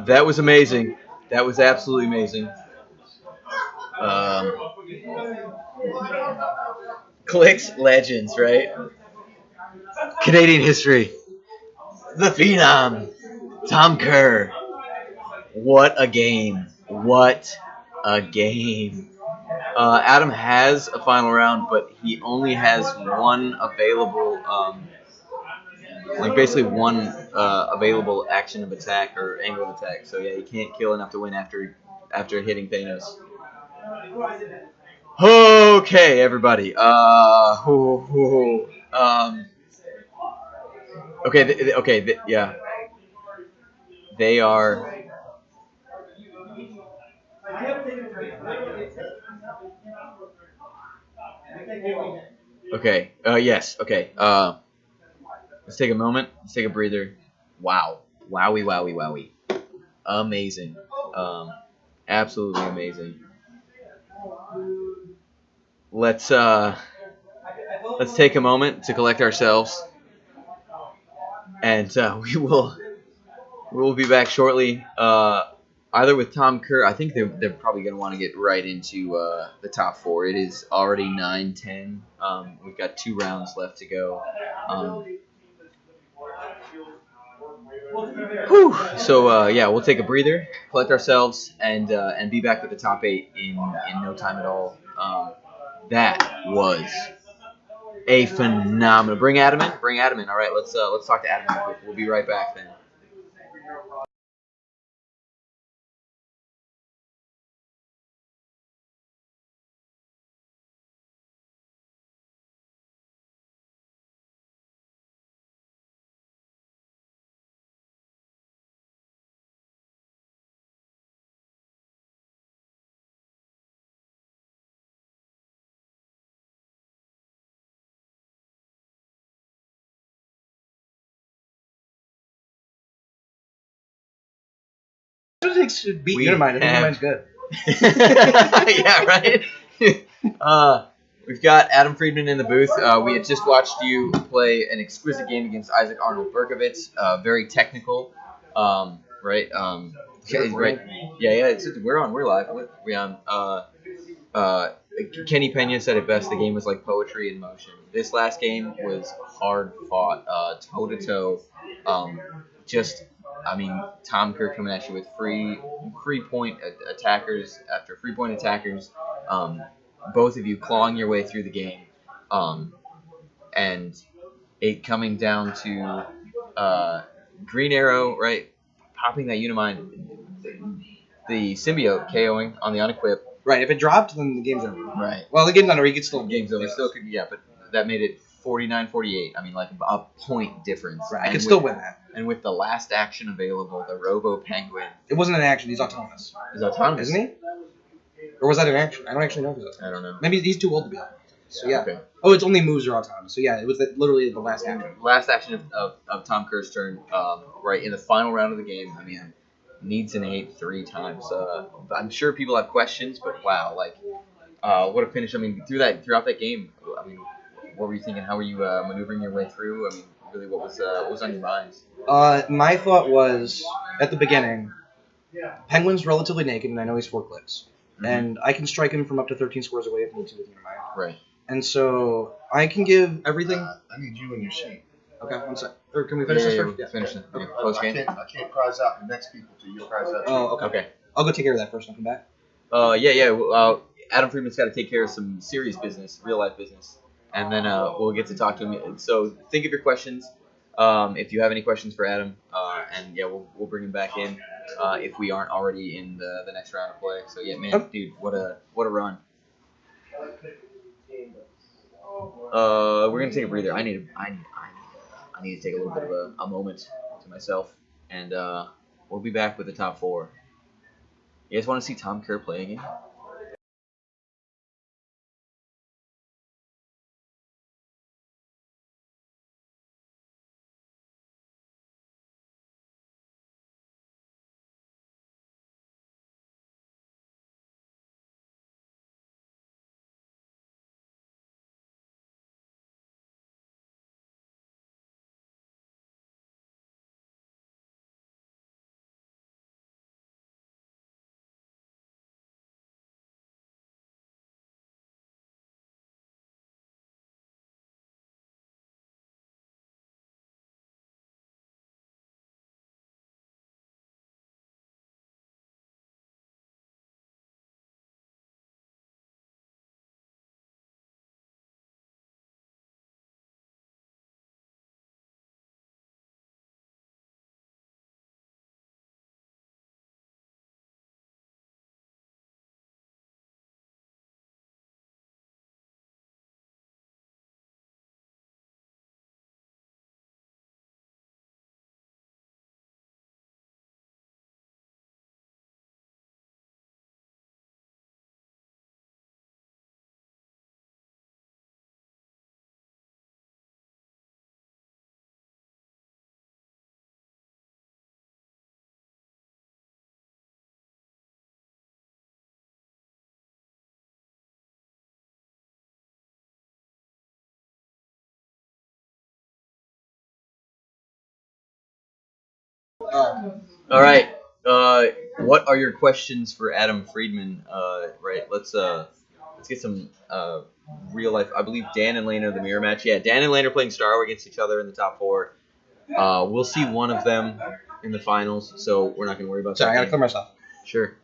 S1: That was amazing. That was absolutely amazing. Clicks legends, right? Canadian history. The Phenom. Tom Kerr. What a game. What a game. Adam has a final round, but he only has one available, basically one available action of attack or angle of attack. So yeah, he can't kill enough to win after hitting Thanos. Okay, everybody. Yeah. They are. Okay. Yes. Okay. Let's take a moment. Let's take a breather. Wow. Wowie. Amazing. Absolutely amazing. Let's take a moment to collect ourselves, and we will be back shortly. Either with Tom Kerr, I think they're probably going to want to get right into the top 4. It is already 9:10. We've got 2 rounds left to go. So yeah, we'll take a breather, collect ourselves, and be back with the top 8 in no time at all. That was a phenomenal. Bring Adam in. All right, let's talk to Adam real quick. We'll be right back then.
S6: Should beat
S1: We
S6: Unimind. I think
S1: have-
S6: Unimind's good.
S1: Yeah, right. We've got Adam Friedman in the booth. We had just watched you play an exquisite game against Isaac Arnold Berkovitz. Very technical, right? Right. Yeah. We're live. We're on. Kenny Pena said it best. The game was like poetry in motion. This last game was hard fought, toe to toe. Tom Kerr coming at you with free point attackers after free point attackers. both of you clawing your way through the game, and it coming down to Green Arrow, right, popping that Unimind, the symbiote KOing on the unequip.
S7: Right. If it dropped, then the game's over.
S1: Right.
S7: Well, the game's not over. You could still
S1: Game's over. Still could, yeah, but that made it 49-48. I mean, like a point difference.
S7: Right. I
S1: And
S7: could still win that.
S1: And with the last action available, the Robo Penguin
S7: It wasn't an action. He's autonomous.
S1: is autonomous.
S7: Isn't he? Or was that an action? I don't actually know if it's
S1: I don't know.
S7: Maybe he's too old to be autonomous. So yeah.
S1: Okay.
S7: Oh, it's only moves are autonomous. So yeah, it was literally the last action.
S1: Last action of Tom Kerr's turn, right in the final round of the game. I mean, needs an 8 3 times. I'm sure people have questions, but wow, like, what a finish! I mean, throughout that game, I mean, what were you thinking? How were you maneuvering your way through? I mean, really, what was on your mind?
S7: My thought was at the beginning, Penguin's relatively naked, and I know he's 4 clicks, and I can strike him from up to 13 squares away if I need to with Unimind.
S1: Right.
S7: And so I can give everything.
S8: I need you in your sheet.
S7: Okay, one sec. Or can we finish this first?
S1: Yeah. Finish it.
S7: Okay.
S1: Post
S8: I
S1: game.
S8: can't prize out the next people till you prize out.
S7: Oh, okay.
S1: Okay.
S7: I'll go take care of that first and I'll come back.
S1: Yeah. Adam Friedman's got to take care of some serious business, real life business, and then we'll get to talk to him. So think of your questions. If you have any questions for Adam, and yeah, we'll bring him back in if we aren't already in the next round of play. So yeah, man, dude, what a run. We're gonna take a breather. I need to take a little bit of a moment to myself, and we'll be back with the top 4. You guys want to see Tom Kerr play again? All right. What are your questions for Adam Friedman? Right. Let's get some real life. I believe Dan and Lane are the mirror match. Yeah, Dan and Lane are playing Star against each other in the top 4. We'll see one of them in the finals, so we're not gonna worry about that.
S7: Sorry, I gotta clear myself.
S1: Sure.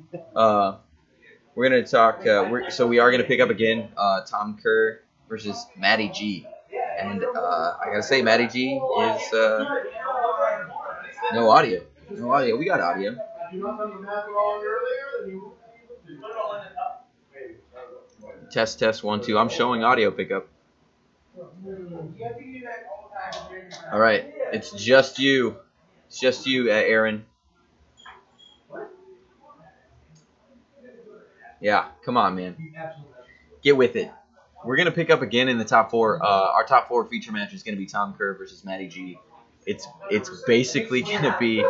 S1: We're gonna talk. We are gonna pick up again. Tom Kerr versus Matty G, and I gotta say, Matty G is no audio. No audio. We got audio. Test 1 2. I'm showing audio pickup. All right, it's just you. It's just you, Aaron. Yeah, come on, man. Get with it. We're gonna pick up again in the top 4. Our top 4 feature match is gonna be Tom Kerr versus Matty G. It's basically gonna be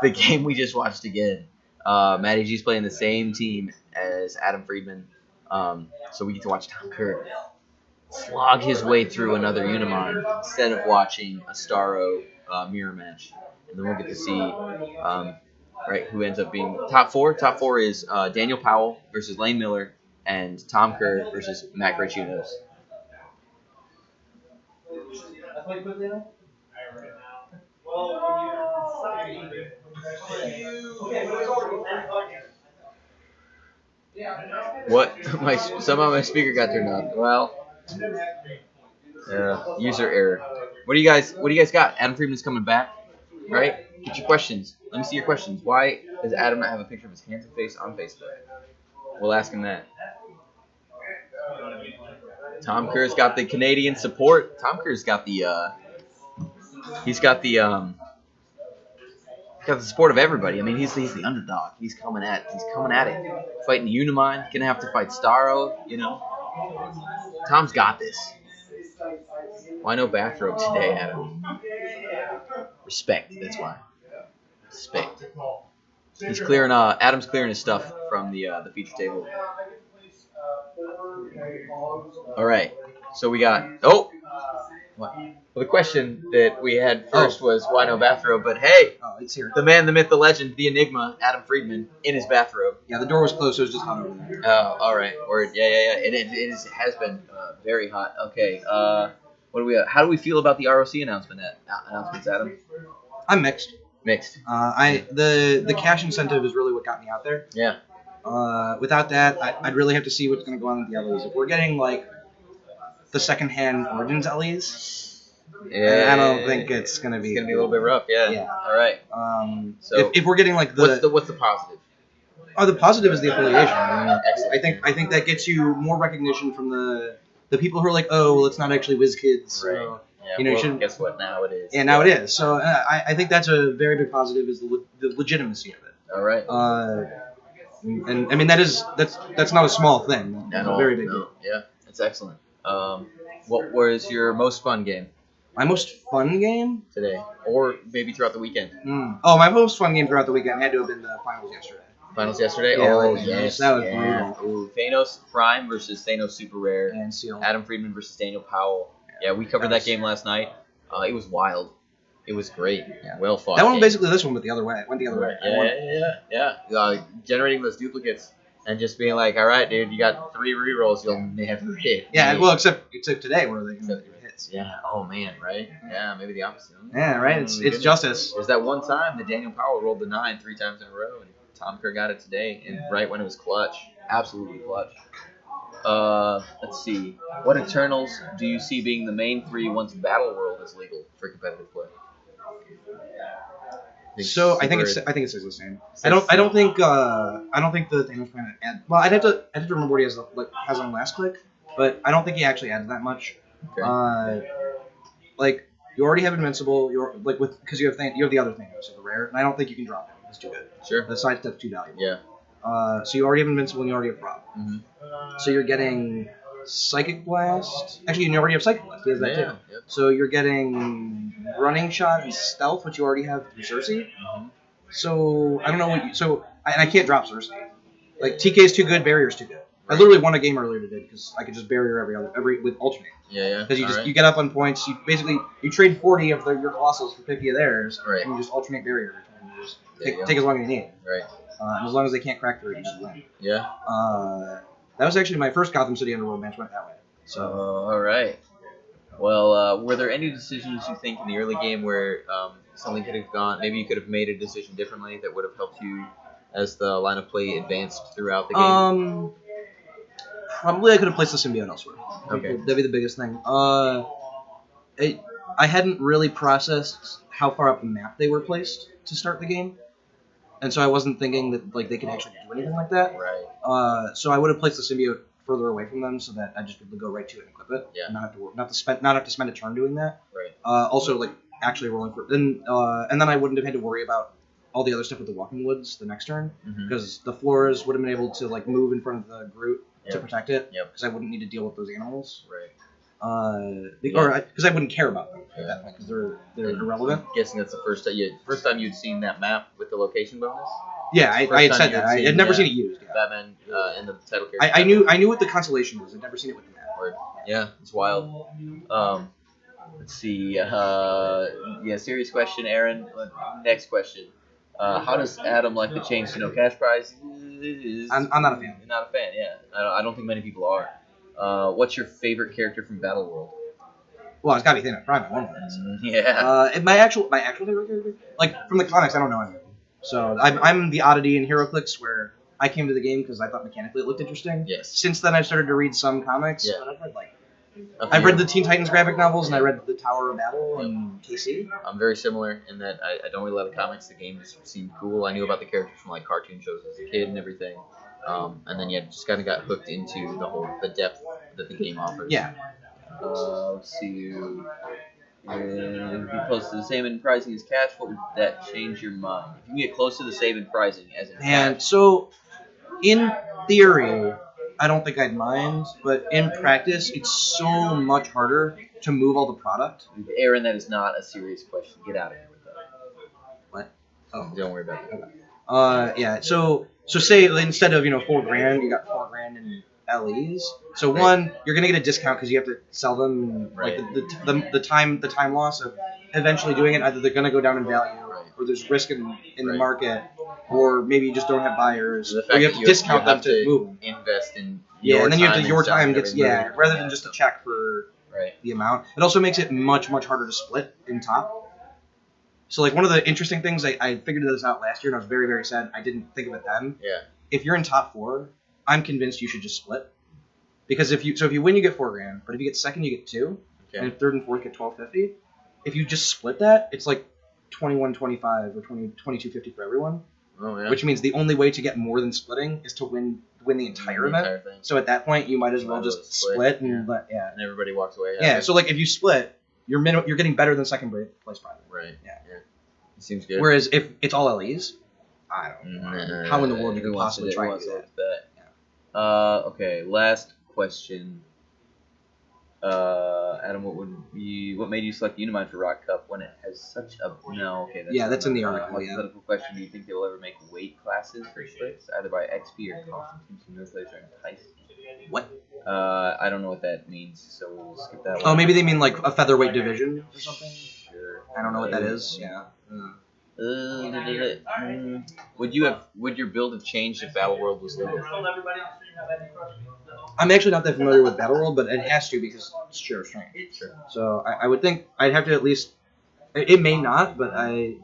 S1: the game we just watched again. Matty G's playing the same team as Adam Friedman, so we get to watch Tom Kerr slog his way through another Unimind instead of watching a Starro mirror match, and then we'll get to see right who ends up being top 4. Top 4 is Daniel Powell versus Lane Miller and Tom Kerr versus Matt Grachunos. What? Somehow my speaker got turned on. Well, user error. What do you guys got? Adam Friedman's coming back, right? Get your questions. Let me see your questions. Why does Adam not have a picture of his hands and face on Facebook? We'll ask him that. Tom Kerr's got the Canadian support. Tom Kerr's got the he's got the support of everybody. I mean, he's the underdog. He's coming at it. Fighting Unimind, gonna have to fight Starro, you know. Tom's got this. Why no bathrobe today, Adam? Respect, that's why. Respect. He's clearing Adam's clearing his stuff from the feature table. Alright. So we got what? Well, the question that we had first was why no bathrobe, but hey,
S7: it's here.
S1: The man, the myth, the legend, the enigma, Adam Friedman, in his bathrobe.
S7: Yeah, the door was closed, so it was just hot over there.
S1: Oh, all right. Word. Yeah. It has been very hot. Okay. What do we? How do we feel about the ROC announcements, Adam?
S7: I'm mixed.
S1: Mixed.
S7: The cash incentive is really what got me out there.
S1: Yeah.
S7: Without that, I'd really have to see what's going to go on with the LEs. If we're getting like the secondhand Origins LEs, I don't think it's going to be.
S1: It's going to be a little bit rough. Yeah. All right.
S7: So if we're getting like
S1: what's the positive?
S7: Oh, the positive is the affiliation.
S1: Excellent.
S7: I think that gets you more recognition from the people who are like, oh, well, it's not actually WizKids. So,
S1: right. Yeah,
S7: you know,
S1: well,
S7: you shouldn't.
S1: Guess what? Now it is.
S7: Yeah, now it is. So I think that's a very big positive is the legitimacy of it.
S1: All right.
S7: And I mean that's not a small thing. It's a very big deal.
S1: Yeah, that's excellent. What was your most fun game?
S7: My most fun game
S1: today, or maybe throughout the weekend?
S7: Oh, my most fun game throughout the weekend had to have been the finals yesterday.
S1: Finals yesterday?
S7: Yeah,
S1: oh,
S7: yes. That was brutal.
S1: Ooh, Thanos Prime versus Thanos Super Rare.
S7: And Seal.
S1: Adam Friedman versus Daniel Powell. Yeah, we covered that game last night. It was wild. It was great.
S7: Yeah.
S1: Well fought.
S7: That one basically this one, but the other way. It went the other way.
S1: Yeah. Generating those duplicates and just being like, all right, dude, you got 3 rerolls you'll never hit.
S7: Yeah, well, except today where they can hits.
S1: Yeah. Oh man, right? Yeah, maybe the opposite.
S7: Yeah, right. It's justice.
S1: There's that one time that Daniel Powell rolled the 9 3 times in a row, and Tom Kerr got it today, and right when it was clutch, absolutely clutch. Let's see. What Eternals do you see being the main 3 once Battle World is legal for competitive play?
S7: So I think it stays the same. I don't think the Thanos plan add. Well, I'd have to remember what he has on last click, but I don't think he actually adds that much.
S1: Okay.
S7: Like you already have Invincible. You're like because you have the other Thanos, so the rare, and I don't think you can drop him. It's too good.
S1: Sure.
S7: The side step's too valuable.
S1: Yeah.
S7: So you already have Invincible and you already have Rob.
S1: Mm-hmm.
S7: So you're getting Psychic Blast. Actually, you already have Psychic Blast. He has that too.
S1: Yep.
S7: So you're getting Running Shot and Stealth, which you already have through Cersei.
S1: Mm-hmm.
S7: So I don't know what I can't drop Cersei. Like TK is too good, Barrier's too good. Right. I literally won a game earlier today because I could just Barrier every with alternate.
S1: Yeah.
S7: Because you get up on points. You basically trade 40 of your Colossals for 50 of theirs,
S1: right.
S7: and you just alternate Barrier every time. You just
S1: take
S7: as long as you need.
S1: Right.
S7: And as long as they can't crack through it, you just win.
S1: Yeah.
S7: That was actually my first Gotham City Underworld match went that way. So.
S1: All right. Well, were there any decisions you think in the early game where something could have gone? Maybe you could have made a decision differently that would have helped you as the line of play advanced throughout the game.
S7: Probably I could have placed the symbiote elsewhere.
S1: Okay.
S7: That'd be the biggest thing. I hadn't really processed how far up the map they were placed to start the game. And so I wasn't thinking that like they could actually do anything like that.
S1: Right.
S7: So I would have placed the symbiote further away from them so that I just would go right to it and equip it.
S1: Yeah.
S7: And not have to spend a turn doing that.
S1: Right.
S7: Also like actually rolling for and then I wouldn't have had to worry about all the other stuff with the Walking Woods the next turn because the floors would have been able to like move in front of the Groot to protect it.
S1: Yep.
S7: Because I wouldn't need to deal with those animals.
S1: Right.
S7: Or because I wouldn't care about them at that point because they're irrelevant.
S1: I'm guessing that's the first time you'd seen that map with the location bonus.
S7: Yeah, I had said that. I had never seen it used. Yeah.
S1: Batman in the title character.
S7: I knew what the constellation was. I'd never seen it with the map.
S1: Word. Yeah, it's wild. Let's see. Serious question, Aaron. Next question. How does Adam like the change to no cash prize?
S7: I'm not a fan.
S1: Not a fan. Yeah, I don't think many people are. What's your favorite character from Battle World?
S7: Well, it's got to be Thanos Prime at one point.
S1: Yeah.
S7: My actual favorite character, like from the comics, I don't know anything. So I'm the oddity in HeroClix where I came to the game because I thought mechanically it looked interesting.
S1: Yes.
S7: Since then, I've started to read some comics.
S1: Yeah.
S7: But I've read like
S1: A
S7: I've
S1: few.
S7: read the Teen Titans graphic novels, and I read the Tower of Battle and KC.
S1: I'm very similar in that I don't really love the comics. The game just seemed cool. I knew about the characters from like cartoon shows as a kid and everything. And then just kind of got hooked into the depth that the game offers.
S7: Yeah.
S1: Let's see. If you close to the same in pricing as cash, what would that change your mind? If you can get close to the same in pricing as in
S7: And
S1: cash.
S7: so, in theory, I don't think I'd mind, but in practice, it's so much harder to move all the product.
S1: Aaron, that is not a serious question. Get out of here with that.
S7: What? Oh.
S1: Don't worry about it.
S7: Yeah. So say instead of $4,000, you got $4,000 in LEs. So
S1: Right.
S7: one, you're gonna get a discount because you have to sell them.
S1: Right.
S7: Like the time loss of eventually doing it. Either they're gonna go down in value,
S1: Right.
S7: or there's risk in the
S1: Right.
S7: market, or maybe you just don't have buyers,
S1: The
S7: or
S1: fact
S7: you have
S1: that
S7: to discount them
S1: have
S7: to move them.
S1: invest in
S7: Yeah,
S1: your
S7: and then you have
S1: time
S7: to, your
S1: stuff
S7: time
S1: and
S7: gets
S1: everything.
S7: rather than just a check for
S1: Right.
S7: the amount. It also makes it much harder to split in top. So like one of the interesting things I figured this out last year, and I was very sad I didn't think of it then.
S1: Yeah.
S7: If you're in top 4, I'm convinced you should just split. Because if you win, you get $4,000, but if you get second, you get 2,
S1: Okay.
S7: and if third and fourth get $12.50. If you just split that, it's like $21.25 or $22.50 for everyone.
S1: Oh yeah.
S7: Which means the only way to get more than splitting is to win the entire event.
S1: thing.
S7: So at that point, you might as well
S1: Might as
S7: just
S1: well split,
S7: split and yeah.
S1: And everybody walks away.
S7: Yeah.
S1: happy.
S7: So like if you split, you're getting better than second place prize.
S1: Right.
S7: Yeah.
S1: It seems good.
S7: Whereas if it's all LEs, I don't know
S1: Nah,
S7: how in the world you
S1: who
S7: could
S1: wants to
S7: possibly
S1: do-
S7: try
S1: who
S7: and do
S1: wants
S7: that.
S1: to do that? Okay. Last question. Adam, what made you select Unimind for ROC Cup when it has such a
S7: That's in the article. Yeah.
S1: Hypothetical question: do you think they will ever make weight classes for splits, either by XP or cost? Teams from no players are enticed.
S7: What?
S1: I don't know what that means, so we'll skip that one.
S7: Oh, maybe they mean like a featherweight division or something.
S1: Sure.
S7: I don't know what that is. Yeah.
S1: Would your build have changed if Battle World was limited?
S7: I'm actually not that familiar with Battle World, but it has to because it's Share of Strength.
S1: Sure.
S7: So I would think I'd have to at least. It may not, but I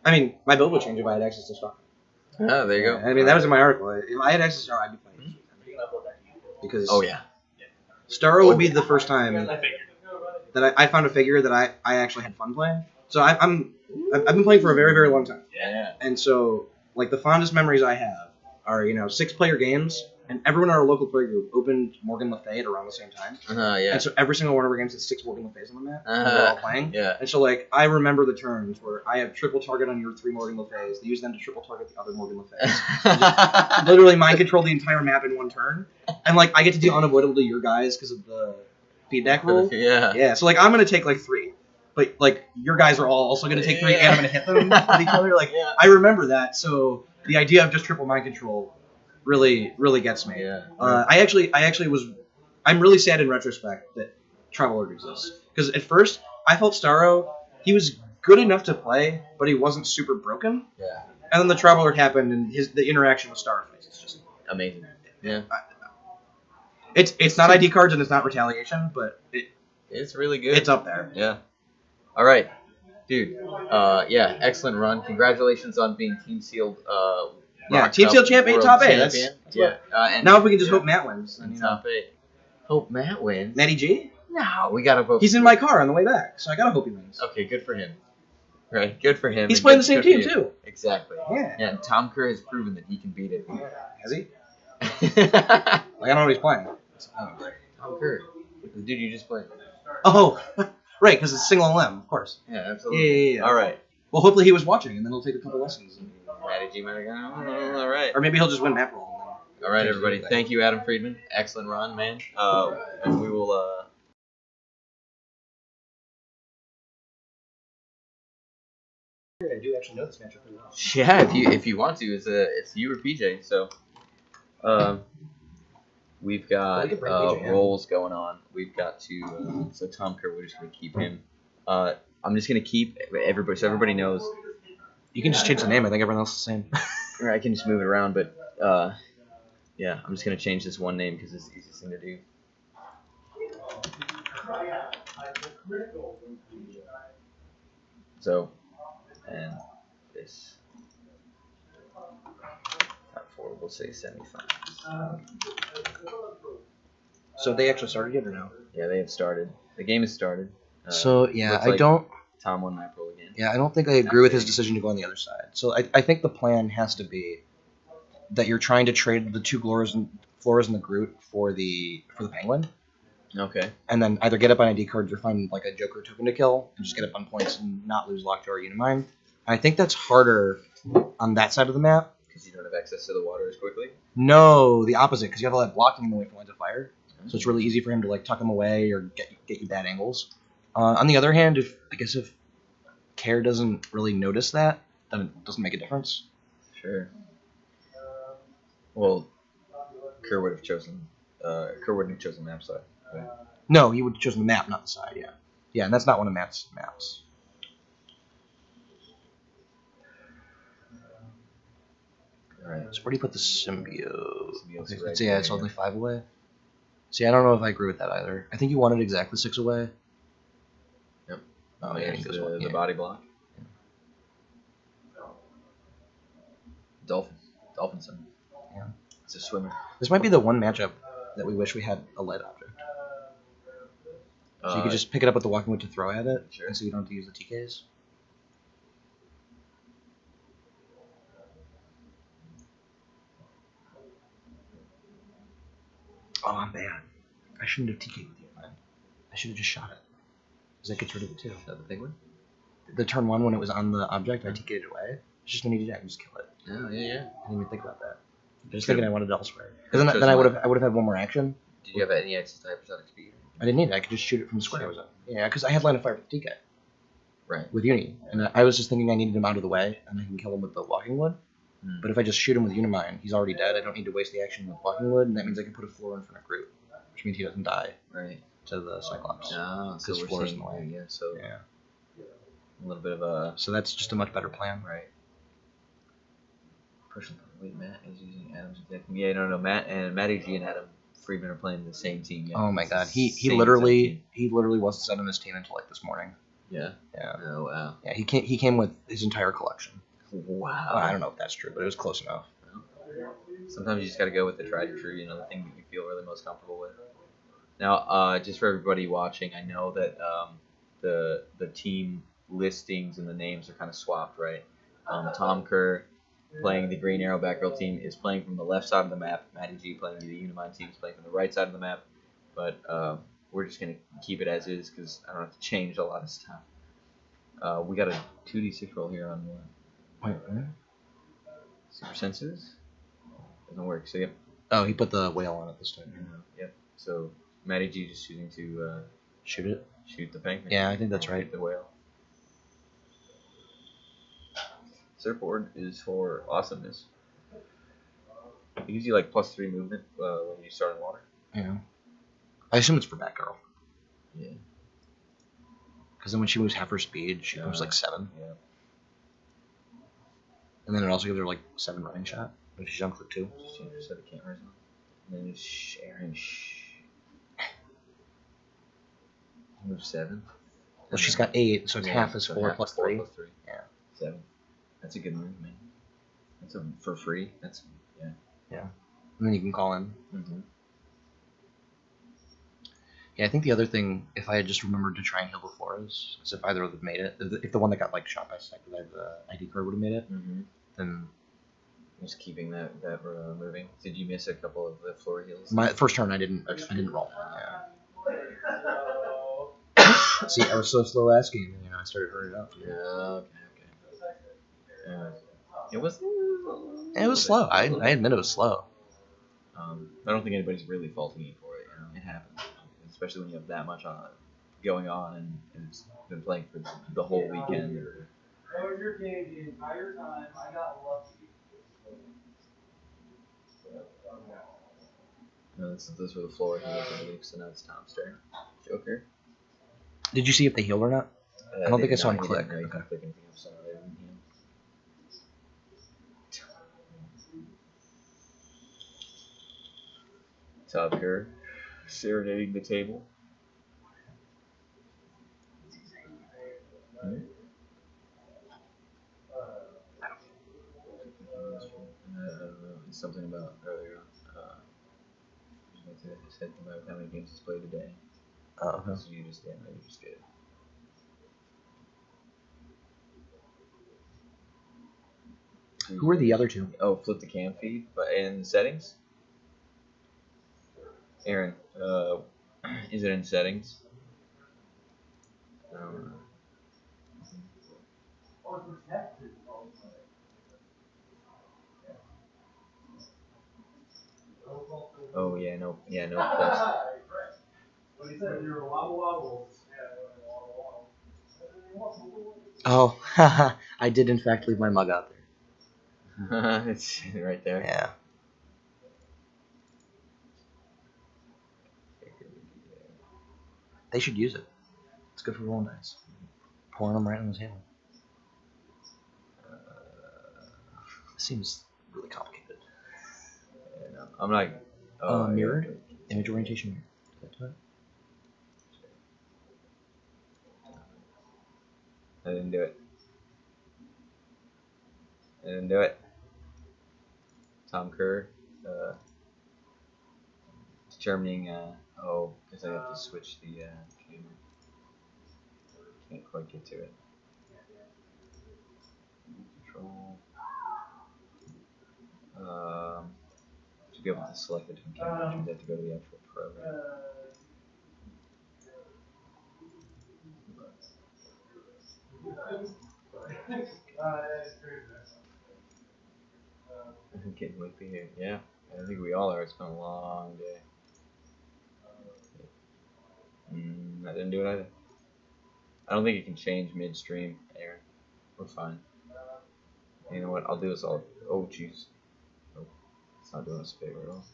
S7: mean, my build would change if I had access to Star.
S1: Oh, there you go.
S7: I mean, that was in my article. If I had access to Star, I'd be playing. Because Starro would be the first time that I found a figure that I actually had fun playing. So I've been playing for a very long time.
S1: Yeah.
S7: And so like the fondest memories I have are 6-player games, and everyone in our local play group opened Morgan Le Fay at around the same time.
S1: Yeah.
S7: And so every single one of our games had 6 Morgan Le Fays on the map. And we're all playing.
S1: Yeah.
S7: And so like I remember the turns where I have triple target on your 3 Morgan Le Fays. They use them to triple target the other Morgan Le Fays. Literally mind control the entire map in one turn, and like I get to do unavoidable to your guys because of the feedback rule.
S1: Yeah.
S7: So like I'm gonna take like 3, but like your guys are all also gonna take 3, and I'm gonna hit them with each other. Like I remember that. So the idea of just triple mind control really gets me.
S1: Yeah.
S7: I actually was. I'm really sad in retrospect that Tribal Order exists, because at first I felt Starro, he was good enough to play, but he wasn't super broken.
S1: Yeah.
S7: And then the Tribal Alert happened, and the interaction with Starface is just
S1: Amazing. Yeah.
S7: It's not ID cards and it's not retaliation, but
S1: It's really good.
S7: it's up there.
S1: Yeah. All right, dude. Excellent run. Congratulations on being Team Sealed.
S7: Team Sealed champion, top 8.
S1: That's and
S7: Now if we can just hope Matt wins, then,
S1: top 8. Hope Matt wins.
S7: Matty G.
S1: No, we gotta vote.
S7: He's in my car on the way back, so I gotta hope he wins.
S1: Okay, good for him. Right, good for him.
S7: He's
S1: and
S7: playing the
S1: good
S7: same
S1: for
S7: team
S1: you.
S7: too.
S1: Exactly.
S7: Yeah.
S1: Yeah, and Tom Kerr has proven that he can beat it.
S7: Has he?
S1: Tom
S7: Like I don't know what he's playing.
S1: Kerr, the dude you just played.
S7: Oh, right, because it's single LM, of course.
S1: Yeah, absolutely.
S7: Yeah.
S1: All right.
S7: Well, hopefully he was watching, and then he'll take a couple lessons.
S1: Matty G might have gone. All right.
S7: Or maybe he'll just win map roll.
S1: All right, everybody. Thank you, Adam Friedman. Excellent run, man. And we will.
S7: I do actually know this matchup pretty well.
S1: Yeah, if you want to, it's you or PJ. So, we've got roles going on. We've got to. So Tom Kerr, we're just gonna keep him. I'm just gonna keep everybody, so everybody knows.
S7: You can just change the name. I think everyone else is the same.
S1: Or I can just move it around, but yeah, I'm just gonna change this one name because it's the easiest thing to do. So, and this top for, we'll say, semifinals.
S7: So they actually started yet or no?
S1: Yeah, they have started. The game has started.
S7: So yeah,
S1: looks
S7: I
S1: like
S7: don't.
S1: Tom won that poll again.
S7: Yeah, I don't think I agree with his decision to go on the other side. So I think the plan has to be that you're trying to trade the two Floras and the Groot for the Penguin,
S1: Okay.
S7: and then either get up on ID cards or find like a Joker token to kill and just get up on points and not lose Lockjaw or Unimind. I think that's harder on that side of the map.
S1: Because you don't have access to the water as quickly?
S7: No, the opposite, because you have all that blocking in the way for lines of fire. So it's really easy for him to like tuck him away or get you bad angles. On the other hand, if Care doesn't really notice that, then it doesn't make a difference.
S1: Sure. Well, Kerr wouldn't have chosen map side. Right?
S7: No, he would have chosen the map, not the side. Yeah, yeah, and that's not one of Matt's maps.
S1: Right.
S7: So where do you put the symbiote?
S1: Symbiote's
S7: Okay,
S1: right
S7: yeah, it's
S1: there.
S7: only 5 away. See, I don't know if I agree with that either. I think you wanted exactly 6 away.
S1: Yep.
S7: Oh yeah, he goes one.
S1: the
S7: Yeah.
S1: body block. Dolphinson.
S7: Yeah.
S1: It's a swimmer.
S7: This might be the one matchup that we wish we had a lead object. So you could just pick it up with the walking wood to throw at it,
S1: Sure.
S7: and so you don't have to use the TKs. Oh, I'm bad. I shouldn't have TK'd with you, man. I should have just shot it. Because that gets rid of it too.
S1: Shot the penguin?
S7: The turn 1 when it was on the object, I TK'd it away. It's just an easy attack, just kill it.
S1: Oh, yeah.
S7: I didn't even think about that. I was
S1: Sure.
S7: thinking I wanted it elsewhere. Because then I would have had one more action.
S1: Did you have any access to hypersonic speed?
S7: I didn't need it. I could just shoot it from the square I was in. Yeah, because I had line of fire for the TK
S1: Right.
S7: with Uni, and I was just thinking I needed him out of the way, and I can kill him with the walking wood. But if I just shoot him with Unimind, he's already dead. I don't need to waste the action with walking wood, and that means I can put a floor in front of Groot, which means he doesn't die
S1: Right.
S7: to the Cyclops.
S1: Ah, so
S7: Because
S1: we're
S7: floor's
S1: seeing,
S7: in the way.
S1: yeah, so
S7: Yeah.
S1: a little bit of a
S7: So that's just a much better plan.
S1: right. Person, wait, Matt is using Adam's exact team. Yeah, no, Matty G and Adam Friedman are playing the same team. Yeah.
S7: Oh my
S1: It's
S7: God,
S1: the
S7: he
S1: same
S7: literally
S1: exact
S7: wasn't set on his team until like this morning.
S1: team. Yeah.
S7: Yeah.
S1: Oh wow.
S7: Yeah, he came with his entire collection.
S1: Wow.
S7: Well, I don't know if that's true, but it was close enough.
S1: Sometimes you just got to go with the tried and true, the thing that you feel really most comfortable with. Now, just for everybody watching, I know that the team listings and the names are kind of swapped, right? Tom Kerr playing the Green Arrow back row team is playing from the left side of the map. Matty G playing the Unimind team is playing from the right side of the map. But we're just going to keep it as is because I don't have to change a lot of stuff. We got a 2d6 roll here on
S7: Wait, what?
S1: super senses. Doesn't work. So, yep.
S7: Oh, he put the whale on it this time.
S1: Yep. So, Matty G just choosing to
S7: Shoot it?
S1: shoot the penguin.
S7: Yeah, I think that's right.
S1: The whale. Surfboard is for awesomeness. It gives you like +3 movement when you start in water.
S7: Yeah. I assume it's for Batgirl.
S1: Yeah.
S7: Because then when she moves half her speed, she moves like 7.
S1: Yeah.
S7: And then it also gives her like 7 running shot. If she jumps with 2.
S1: Just change your set of cameras on. And then just Aaron move 7.
S7: Well, she's got 8, so it's half is
S1: so
S7: 4
S1: half
S7: plus
S1: is 4
S7: 3.
S1: plus 3.
S7: Yeah.
S1: 7. That's a good move, man. That's for free. That's
S7: And then you can call in.
S1: Mm-hmm.
S7: Yeah, I think the other thing, if I had just remembered to try and heal the Floras, is if either of them made it, if the one that got like shot by the ID card would have made it,
S1: Mm-hmm.
S7: then
S1: Just keeping that moving. Did you miss a couple of the floor heals?
S7: my first turn I didn't roll. Yeah. See, I was so slow last game, and I started hurrying up.
S1: Yeah. Okay. It was.
S7: It was slow. I admit it was slow.
S1: I don't think anybody's really faulting you for it. It happens, especially when you have that much going on, and it's been playing for the whole weekend.
S9: That was your game the entire time. I got lucky.
S1: No, those were the floor heals, I believe. So now it's Tom's turn. Joker.
S7: Did you see if they healed or not? I don't think I saw him click.
S1: No, you
S7: Okay.
S1: can't click anything else. So they didn't heal. Top here, serenading the table. something about earlier. I said about how many games he's played a day.
S7: Oh,
S1: So you just get it.
S7: Who are the other two?
S1: Oh, flip the cam feed, but in settings. Aaron, is it in settings? Oh yeah, no plus.
S7: Oh, I did in fact leave my mug out there.
S1: It's right there.
S7: Yeah. They should use it. It's good for rolling dice. Pouring them right on the table. Seems really complicated.
S1: Yeah, no, I'm not.
S7: Mirrored? Image orientation mirrored. Is that to it?
S1: I didn't do it. Tom Kerr, determining. Because I have to switch the camera. Can't quite get to it. Control. To be able to select a different camera, I have to go to the actual program. I'm getting wimpy here. Yeah, I think we all are. It's been a long day. I didn't do it either. I don't think it can change midstream, Aaron. We're fine. You know what? I'll do this all. Oh, jeez. Oh, it's not doing us a favor at all.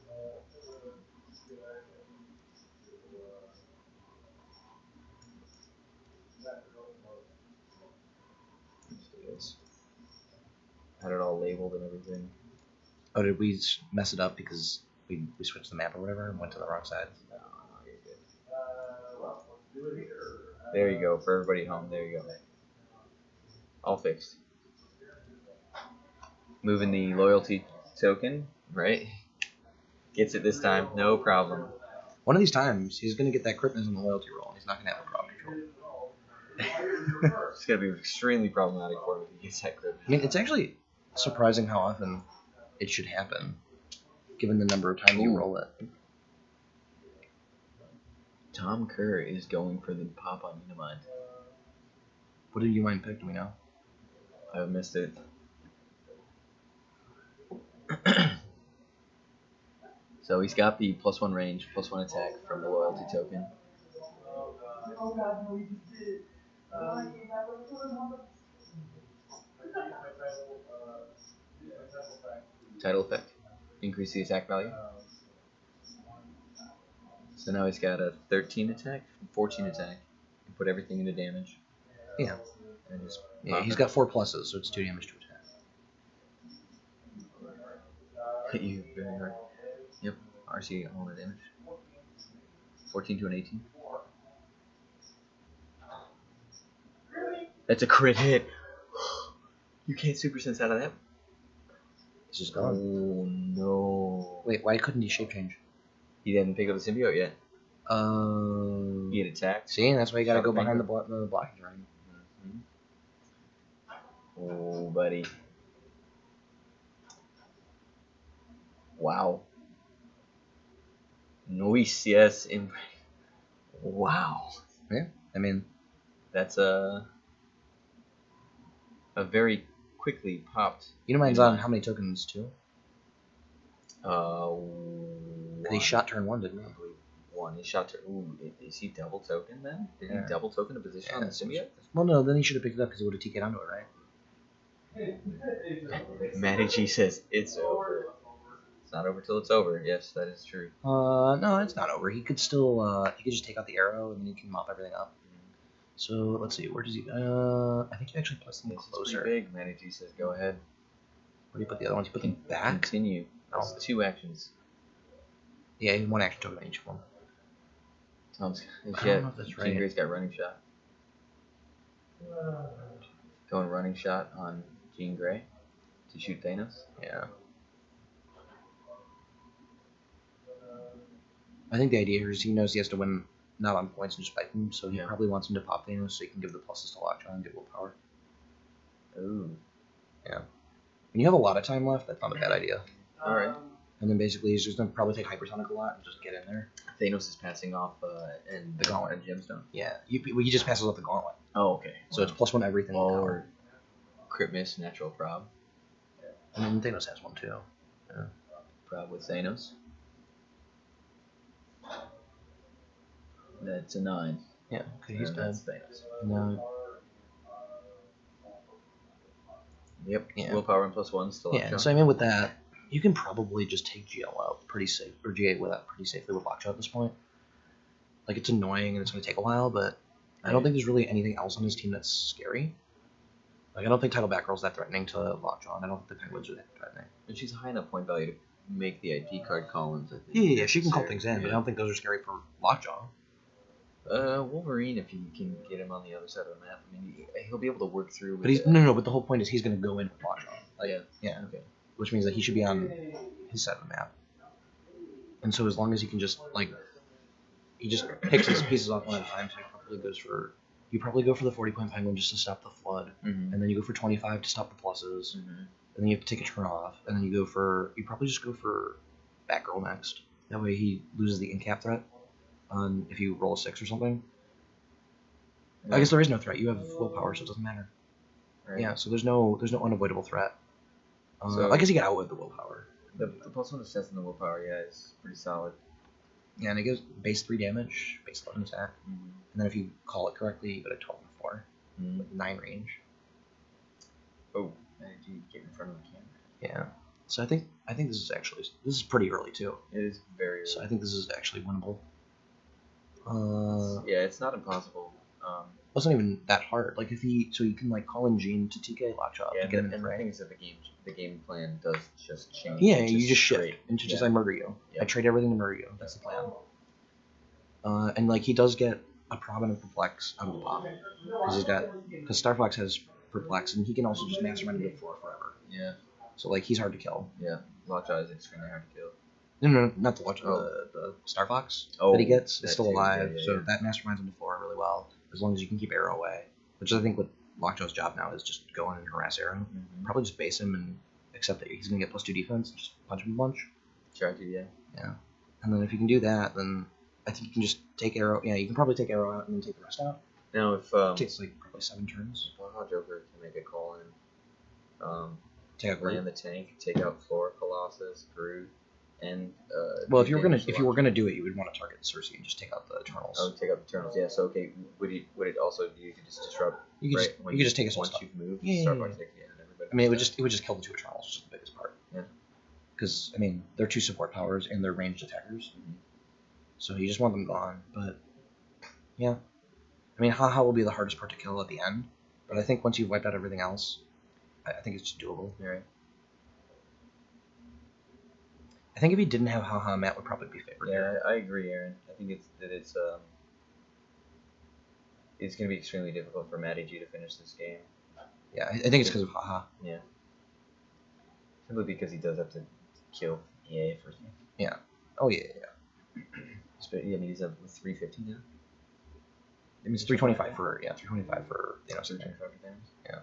S1: Had it all labeled and everything.
S7: Oh, did we mess it up because we switched the map or whatever and went to the wrong side?
S1: No, you're good. There you go. For everybody at home, there you go. All fixed. Moving the loyalty token, right? Gets it this time, no problem.
S7: One of these times, he's going to get that crit on the loyalty roll, and he's not going to have a crowd control.
S1: It's going to be extremely problematic for him if he gets that crit.
S7: I mean, it's actually surprising how often it should happen, given the number of times you roll it.
S1: Tom Kerr is going for the pop on Unimind.
S7: What did Unimind pick? Do we know?
S1: I missed it. So he's got the +1 range, +1 attack from the loyalty token. Title effect. Increase the attack value. So now he's got a 13 attack, 14 attack, and put everything into damage.
S7: Yeah.
S1: And just
S7: He's got 4 pluses, so it's 2 damage to attack.
S1: Hit you very hard. Yep. RC all the damage. 14 to an 18. That's a crit hit. You can't super sense out of that.
S7: It's just gone.
S1: Oh no.
S7: Wait, why couldn't he shape change?
S1: He didn't pick up the symbiote yet. He had attacked.
S7: See, that's why you gotta go behind the blocking ring.
S1: Oh, buddy. Wow. Noise, yes. Wow.
S7: Yeah, I mean,
S1: that's a very quickly popped.
S7: Unimind's on how many tokens, 2?
S1: One.
S7: He shot turn 1, didn't he?
S1: 1. He shot turn. Ooh, is he double token then? Did he double token a position on the symbiote?
S7: Well, no, then he should have picked it up because he would have TK'd onto it, right?
S1: Matty G says it's over. It's not over till it's over. Yes, that is true.
S7: No, it's not over. He could still, he could just take out the arrow and then he can mop everything up. So let's see, where does he? I think he actually puts them closer.
S1: Pretty big. Matty G says go ahead.
S7: Where do you put the other ones? You put them back.
S1: Continue. That's 2 actions.
S7: Yeah, 1 action token on each one.
S1: Tom's.
S7: I don't know if that's right.
S1: Gray's got running shot. Going running shot on Jean Grey to shoot Thanos.
S7: Yeah. I think the idea here is he knows he has to win not on points and just fight him, so he
S1: Yeah.
S7: probably wants him to pop Thanos so he can give the pluses to Lockjaw and get willpower.
S1: Ooh.
S7: When you have a lot of time left, that's not a bad idea.
S1: All right.
S7: And then basically he's just gonna probably take Hypersonic a lot and just get in there.
S1: Thanos is passing off and
S7: The gauntlet.
S1: and gemstone.
S7: Yeah, he just passes off the gauntlet,
S1: Oh, okay.
S7: so it's +1 everything. with power.
S1: Or crit miss, natural prob.
S7: And then Thanos has one too.
S1: Prob with Thanos. That's a 9.
S7: Yeah, okay, he's
S1: And
S7: dead.
S1: that's Thanos.
S7: No,
S1: Yep.
S7: Yeah.
S1: Willpower and +1 still.
S7: yeah, so I mean with that, you can probably just take GL out pretty safe, or G8 with that pretty safely with Lockjaw at this point. Like, it's annoying and it's going to take a while, but I don't think there's really anything else on his team that's scary. Like, I don't think Title Batgirl's that threatening to Lockjaw, and I don't think the Penguins are that threatening.
S1: And she's a high enough point value to make the ID card call-ins, I think.
S7: Yeah, she can call
S1: necessary.
S7: things in, but I
S1: Yeah.
S7: don't think those are scary for Lockjaw.
S1: Wolverine, if you can get him on the other side of the map, I mean, he'll be able to work through.
S7: But he's no, but the whole point is he's going to go in with Lockjaw. Like,
S1: Yeah.
S7: yeah,
S1: Okay.
S7: which means that he should be on his side of the map. And so as long as he can just he just picks his pieces off one at a time. So you probably go for the 40-point Penguin just to stop the flood,
S1: Mm-hmm.
S7: and then you go for 25 to stop the pluses,
S1: Mm-hmm.
S7: and then you have to take a turn off, and then you probably just go for Batgirl next. That way he loses the in-cap threat on if you roll a 6 or something. I guess there is no threat. You have willpower, so it doesn't matter.
S1: Right.
S7: Yeah, so there's no unavoidable threat.
S1: So-
S7: I guess you get out with the willpower.
S1: The +1 assess and the willpower, yeah, is pretty solid.
S7: Yeah, and it gives base 3 damage, base 11 attack,
S1: Mm-hmm.
S7: and then if you call it correctly, you get a 12 and 4
S1: Mm-hmm.
S7: with 9 range.
S1: Oh, energy, get in front of the camera.
S7: Yeah. So I think this is pretty early too.
S1: It is very.
S7: So I think this is actually winnable.
S1: Yeah, it's not impossible.
S7: It's not even that hard. Like so you can call in Gene to TK Lockjaw
S1: Yeah,
S7: to get him in
S1: and
S7: the
S1: the
S7: fray.
S1: thing is that the game plan does just change.
S7: Yeah,
S1: It's
S7: you just shift
S1: straight.
S7: into just
S1: Yeah.
S7: I murder you.
S1: Yeah.
S7: I trade everything to murder you. That's the plan. And he does get a prominent perplex out of the pop because Star Fox has perplex and he can also just mastermind into the floor forever.
S1: Yeah,
S7: So he's hard to kill.
S1: yeah. Lockjaw is extremely hard to kill.
S7: No, not the Lockjaw.
S1: Oh.
S7: The Star Fox
S1: Oh,
S7: that he gets
S1: that
S7: is still
S1: too.
S7: alive.
S1: Yeah,
S7: so
S1: yeah.
S7: that masterminds into floor really well as long as you can keep Arrow away. Which I think what Lockjaw's job now is just go in and harass Arrow.
S1: Mm-hmm.
S7: Probably just base him and accept that he's gonna get +2 defense. Just punch him a bunch.
S1: Try to, yeah.
S7: And then if you can do that, then I think you can just take Arrow. Yeah, you can probably take Arrow out and then take the rest out.
S1: Now, if
S7: It takes probably 7 turns.
S1: Joker can make a call in,
S7: Take out Groot.
S1: land the tank, take out Floor, Colossus, Groot, and
S7: Well, if
S1: do
S7: you were gonna
S1: damage to
S7: if you were
S1: Lockjaw.
S7: gonna do it, you would want to target Cersei and just take out the Eternals.
S1: Oh, take out the Eternals. Yeah. So okay, would it also you could just disrupt?
S7: You could
S1: right,
S7: just
S1: when
S7: you could just take a
S1: once
S7: stuff.
S1: you've moved.
S7: Yeah,
S1: Star
S7: yeah,
S1: Fox
S7: yeah.
S1: takes and everybody.
S7: I mean,
S1: does
S7: it would just kill the 2 Eternals, which is the biggest part.
S1: Yeah.
S7: Because I mean, they're 2 support powers and they're ranged attackers,
S1: Mhm.
S7: so you just want them gone. But yeah, I mean, Ha will be the hardest part to kill at the end. But I think once you've wiped out everything else, I think it's just doable.
S1: that. Right.
S7: I think if you didn't have Ha, Matt would probably be favored.
S1: Yeah, I agree, Aaron. I think it's going to be extremely difficult for Matty G to finish this game.
S7: Yeah, I think it's because of Ha.
S1: Yeah. Simply because he does have to kill EA for.
S7: Oh yeah.
S1: I mean, he's up with 350 now.
S7: I mean, it's 325 for 325 for Thanos.
S1: 325 for damage.
S7: Yeah.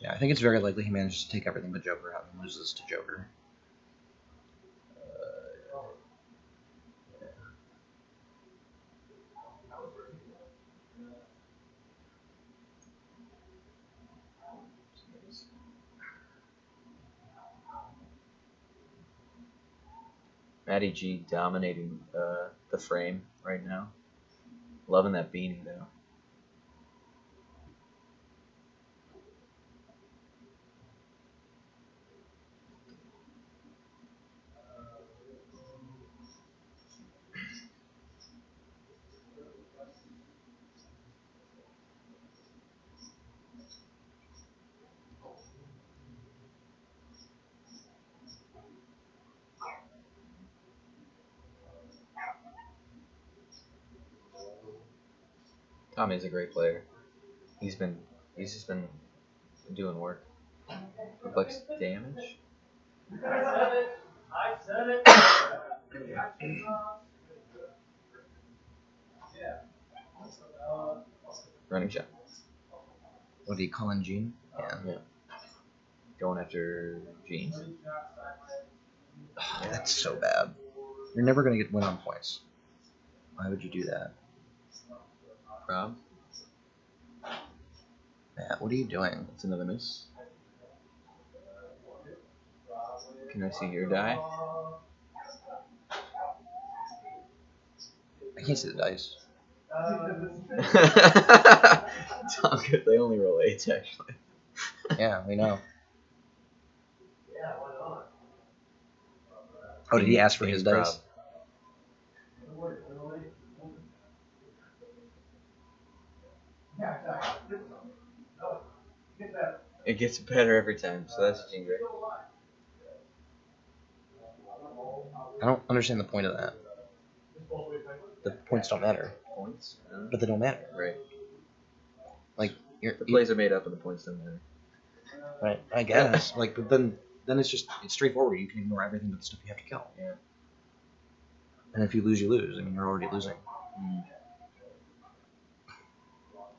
S7: Yeah, I think it's very likely he manages to take everything but Joker out and loses to Joker.
S1: Matty G dominating the frame right now. Loving that beanie though. Tommy's a great player. He's been He's just been doing work. Perplex damage. Running shot.
S7: What do you call in Gene?
S1: Yeah. Going after Gene.
S7: That's so bad. You're never gonna win on points. Why would you do that?
S1: Rob.
S7: Matt, what are you doing?
S1: That's another miss. Can I see your die?
S7: I can't see the dice.
S1: It's all good. They only roll 8s, actually.
S7: Yeah, we know. Oh, did he ask for his dice?
S1: It gets better every time, so that's Jean Grey.
S7: I don't understand the point of that. The points don't matter.
S1: Points?
S7: But they don't matter.
S1: Right.
S7: Like,
S1: The plays are made up and the points don't matter.
S7: Right, I guess. Like, but then it's straightforward. You can ignore everything but the stuff you have to kill.
S1: Yeah.
S7: And if you lose, you lose. I mean, you're already losing.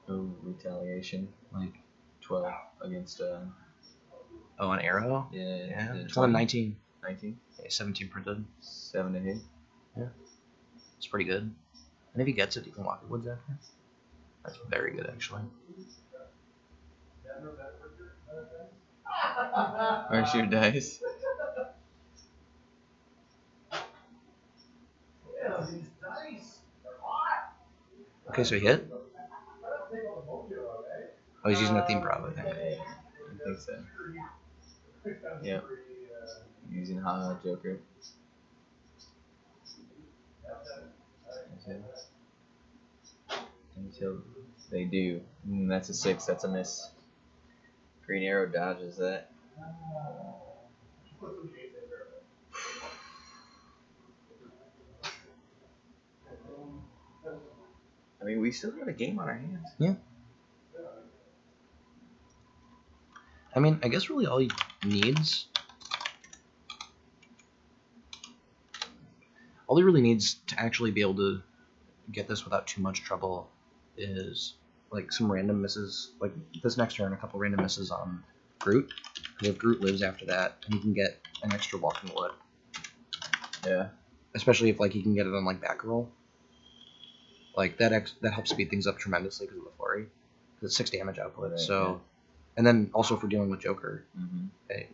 S1: No retaliation.
S7: Like
S1: 12 against.
S7: Oh, an arrow?
S1: Yeah.
S7: It's on 19.
S1: 19.
S7: Yeah, 17 printed.
S1: 7 to hit.
S7: Yeah. It's pretty good. And if he gets it, he can lock the woods after. That's very good, actually.
S1: Where's your dice?
S7: Okay, so he hit? Oh, he's using the theme prop, I think.
S1: I think so. Yep. Using Haha Joker. Until they do. That's a 6, that's a miss. Green Arrow dodges that. I mean, we still got a game on our hands.
S7: Yeah. I mean, I guess really all he needs... All he really needs to actually be able to get this without too much trouble is, like, some random misses. Like, this next turn, a couple random misses on Groot. Because if Groot lives after that, then he can get an extra walking wood.
S1: Yeah.
S7: Especially if, like, he can get it on, like, back roll. Like, that helps speed things up tremendously because of the flurry. Because it's 6 damage output,
S1: Right,
S7: so...
S1: yeah.
S7: And then also if we're dealing with Joker,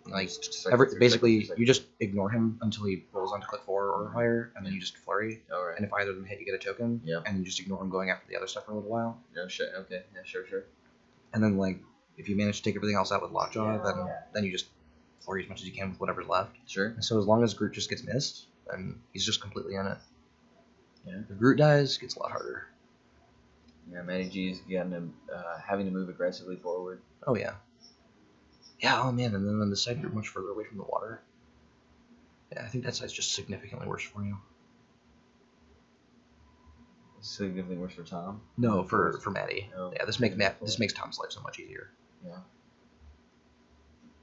S7: like you just ignore him until he rolls onto click 4 or higher, and then you just flurry.
S1: Alright.
S7: And if either of them hit, you get a token.
S1: Yep.
S7: And you just ignore him going after the other stuff for a little while.
S1: No shit. Okay. Yeah. Sure.
S7: And then like if you manage to take everything else out with Lockjaw, then you just flurry as much as you can with whatever's left.
S1: Sure.
S7: And so as long as Groot just gets missed, then he's just completely in it.
S1: Yeah.
S7: If Groot dies, it gets a lot harder.
S1: Yeah. Matty G's having to move aggressively forward.
S7: Oh yeah. Yeah, oh man, and then on the side you're much further away from the water. Yeah, I think that side's just significantly worse for you.
S1: Significantly worse for Tom.
S7: No, for Maddie.
S1: Oh.
S7: Yeah, this makes Tom's life so much easier.
S1: Yeah.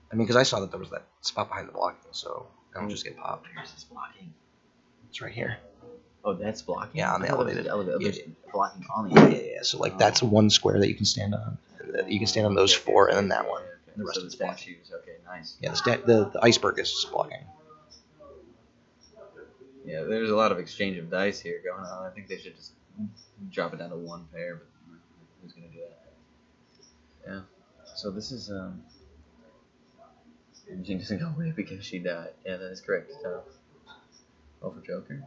S7: I mean, because I saw that there was that spot behind the blocking, so I don't just get popped.
S1: Where's this blocking?
S7: It's right here.
S1: Oh, that's blocking.
S7: Yeah, on the elevated.
S1: There's blocking on the
S7: elevated. Yeah. So like that's one square that you can stand on. You can stand on those 4, and then that one. And the rest
S1: of
S7: is
S1: the
S7: blocking.
S1: statues. Okay, nice.
S7: Yeah, the iceberg is blocking.
S1: Yeah, there's a lot of exchange of dice here going on. I think they should just drop it down to 1 pair, but who's gonna do that? Yeah. So this is Jean doesn't go away because she died. Yeah, that is correct. Oh, for Joker.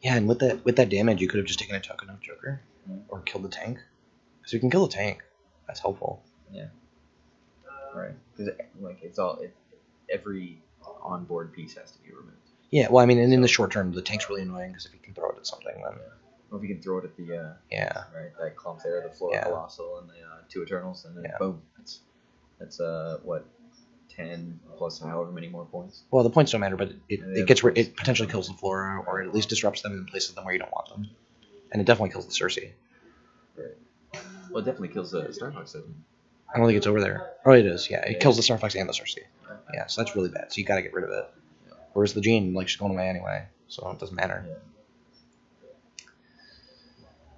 S7: Yeah, and with that damage, you could have just taken a token of Joker or killed the tank. So you can kill the tank. That's helpful.
S1: Yeah. Right. Because every onboard piece has to be removed.
S7: Yeah. Well, I mean, and in the short term, the tank's really annoying because if you can throw it at something, then.
S1: Yeah. Well, if you can throw it at the right, that clump there, the Flora Colossal and the 2 Eternals, and then boom, that's what 10 plus however many more points.
S7: Well, the points don't matter, but it potentially kills the Flora, or it at least disrupts them and places them where you don't want them, and it definitely kills the Cersei.
S1: Right. Well, it definitely kills the Star Fox, doesn't it?
S7: I don't think it's over there. Oh, it is. Yeah, it kills the Star Fox and the Cersei. Yeah, so that's really bad. So you got to get rid of it. Whereas the Gene, like, she's going away anyway, so it doesn't matter.
S1: Yeah.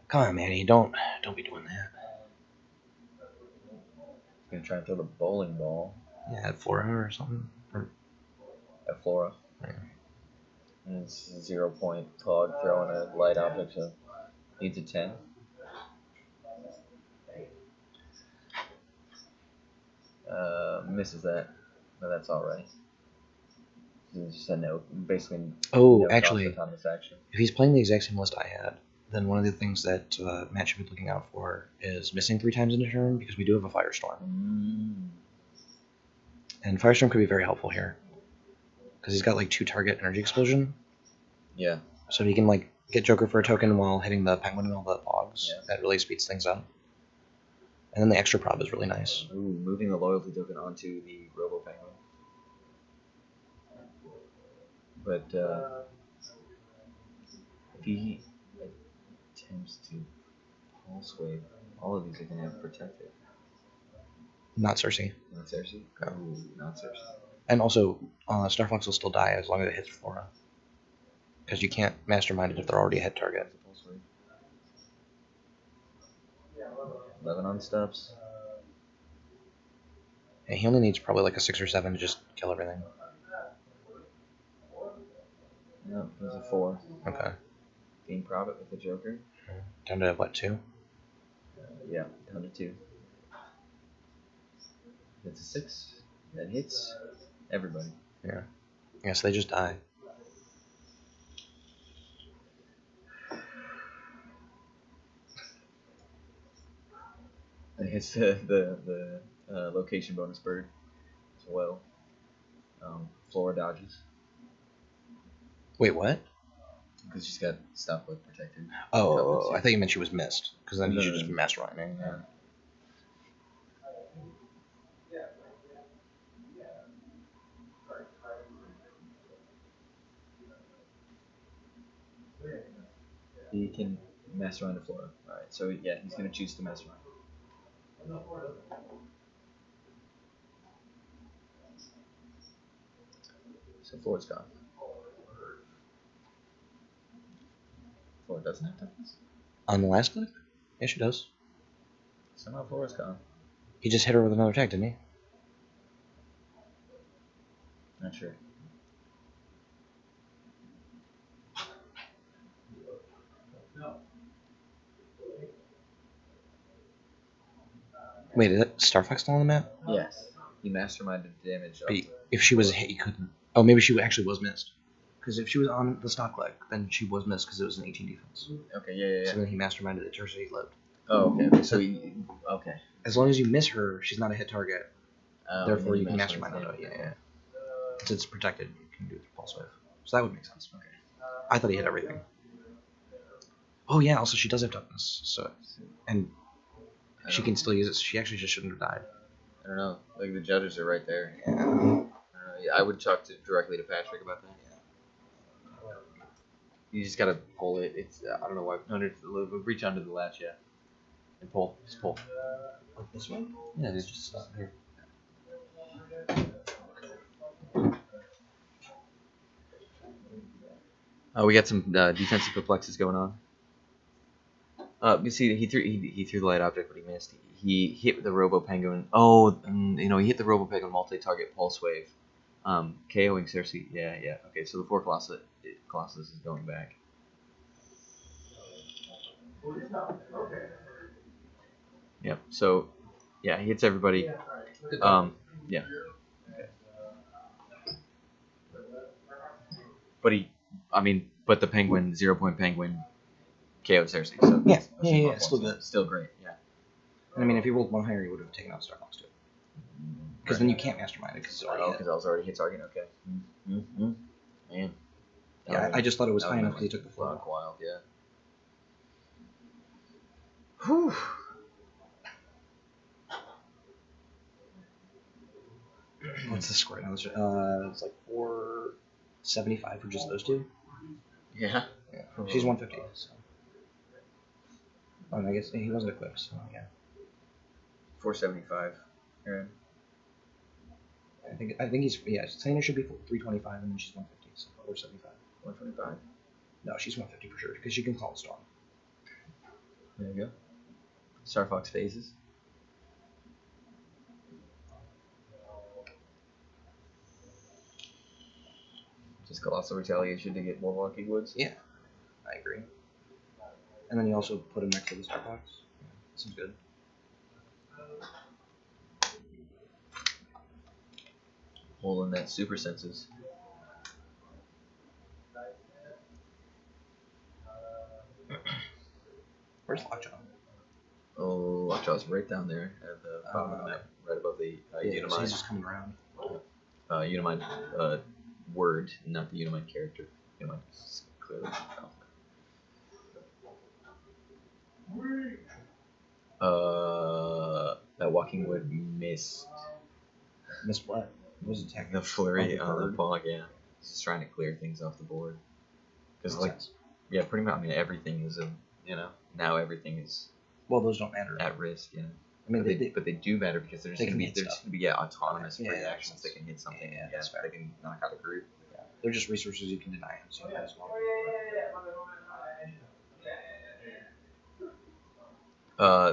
S7: Come on, Manny, don't be doing that.
S1: Gonna try and throw the bowling ball
S7: Yeah, at Flora or something.
S1: at Flora.
S7: Yeah.
S1: And it's a 0 point clog throwing a light object, so needs a 10. Misses that, but that's alright. It's just a no, basically.
S7: Oh,
S1: no
S7: actually,
S1: cost on this action.
S7: if he's playing the exact same list I had, then one of the things that Matt should be looking out for is missing 3 times in a turn, because we do have a Firestorm. And Firestorm could be very helpful here. Because he's got like 2 target energy explosion.
S1: Yeah.
S7: So he can like get Joker for a token while hitting the Penguin and all the logs.
S1: Yeah.
S7: That really speeds things up. And then the extra prob is really nice.
S1: Ooh, moving the loyalty token onto the Robo Penguin. But if he attempts to pulse wave, all of these are going to have protected.
S7: Not Cersei.
S1: Not Cersei? Ooh, not Cersei.
S7: And also, Star Fox will still die as long as it hits Flora. Because you can't mastermind it if they're already a hit target.
S1: Pulse wave. 11 on steps.
S7: And he only needs probably like a 6 or 7 to just kill everything.
S1: No, there's a 4.
S7: Okay.
S1: Gain profit with the Joker.
S7: Down to what, 2?
S1: Yeah, down to 2. That's a 6. That hits everybody.
S7: Yeah. Yeah, so they just die.
S1: It hits the location bonus bird as well. Flora dodges.
S7: Wait, what?
S1: Because she's got stop with protected.
S7: Oh, I thought you meant she was missed. Because then
S1: No,
S7: you should
S1: no,
S7: just be
S1: no.
S7: masterminding. Yeah.
S1: He can mastermind a Flora. Alright, so yeah, he's going to choose to mastermind. So Flora's gone. Flora doesn't have toughness?
S7: On the last click? Yeah, she does.
S1: Somehow Flora's gone.
S7: He just hit her with another attack, didn't he?
S1: Not sure.
S7: Wait, is that Star Fox still on the map?
S1: Yes. He masterminded the damage.
S7: But if she was hit, he couldn't. Oh, maybe she actually was missed. Because if she was on the stock leg, then she was missed because it was an 18 defense.
S1: Okay, yeah.
S7: So then he masterminded it, Cersei lived.
S1: Oh, okay. So he. Okay.
S7: As long as you miss her, she's not a hit target. Therefore,
S1: and
S7: you
S1: then
S7: can mastermind
S1: him.
S7: on it. Yeah. Since it's protected, you can do the pulse wave. So that would make sense. Okay. I thought he hit everything. Oh yeah. Also, she does have toughness. So, and she can still use it. So she actually just shouldn't have died.
S1: I don't know. Like the judges are right there.
S7: Yeah.
S1: I don't know. Yeah, I would talk directly to Patrick about that. You just gotta pull it. It's I don't know why. Reach onto the latch, yeah, and pull. Just pull.
S7: Like this one?
S1: Yeah, it's just here. We got some defensive perplexes going on. You see, he threw the light object, but he missed. He hit the Robo Penguin. Oh, he hit the Robo Penguin multi-target pulse wave, KOing Cersei. Yeah. Okay, so the 4 Colossus is going back. Yep. So, yeah, he hits everybody. Yeah. Okay. But the Penguin, 0 point Penguin, KO'd Cersei. So
S7: Yeah,
S1: it's
S7: still good.
S1: Still great. Yeah.
S7: And I mean, if he rolled 1 higher, he would have taken out Star Fox too. Because then you can't mastermind it because it's already hit.
S1: Because I was already hit target. Okay. Mm-hmm. Man.
S7: Yeah, I just thought it was
S1: That
S7: high
S1: would've
S7: enough because he took the
S1: been
S7: floor.
S1: Wild, yeah. Whew.
S7: What's the score now? It's like 475 for just those two.
S1: Yeah.
S7: Yeah. She's 150. So. Oh, and I guess he wasn't equipped, so yeah.
S1: 475. Aaron.
S7: I think he's Selena should be 325 and then she's 150, so 475.
S1: 125.
S7: No, she's 150 for sure because she can call a storm.
S1: There you go. Star Fox phases. Just Colossal Retaliation to get more Walking Woods.
S7: Yeah, I agree. And then you also put him next to the Star Fox. Yeah, seems good.
S1: Holding that super senses.
S7: Where's Lockjaw?
S1: Oh, Lockjaw's right down there at the bottom of the map, right above the
S7: Yeah, so
S1: Unimind.
S7: he's just coming around.
S1: Unimind word, not the Unimind character. Unimind is clearly. That Walking Wood missed.
S7: Missed what? What was attacking?
S1: The flurry
S7: Oh,
S1: on the
S7: bird.
S1: ball, yeah. He's just trying to clear things off the board. Because,
S7: Makes
S1: like,
S7: sense.
S1: yeah, pretty much, I mean, everything is, now everything is
S7: Well, those don't matter.
S1: at risk, yeah.
S7: I mean,
S1: But they do matter because they're just
S7: they
S1: going to
S7: can
S1: be,
S7: hit
S1: they're just
S7: stuff.
S1: going to be, autonomous
S7: Yeah,
S1: free
S7: yeah,
S1: actions that can hit something.
S7: yeah,
S1: and,
S7: that's fair.
S1: they can knock out a group.
S7: they're just resources you can deny him, so you might as well.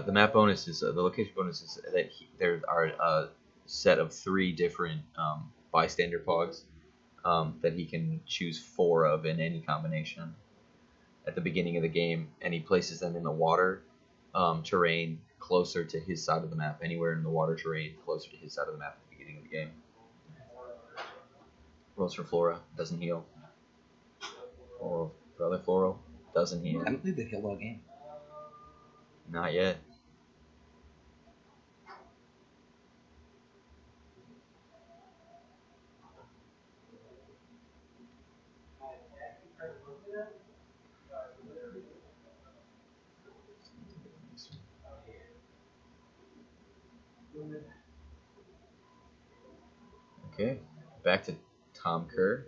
S1: The map bonus is the location bonus is that there are a set of 3 different bystander pogs that he can choose 4 of in any combination at the beginning of the game, and he places them in the water terrain closer to his side of the map, anywhere in the water terrain closer to his side of the map at the beginning of the game. Rolls for Flora, doesn't heal. Or for other Floral, doesn't heal.
S7: I don't think they've healed all game.
S1: Not yet. Okay, back to Tom Kerr.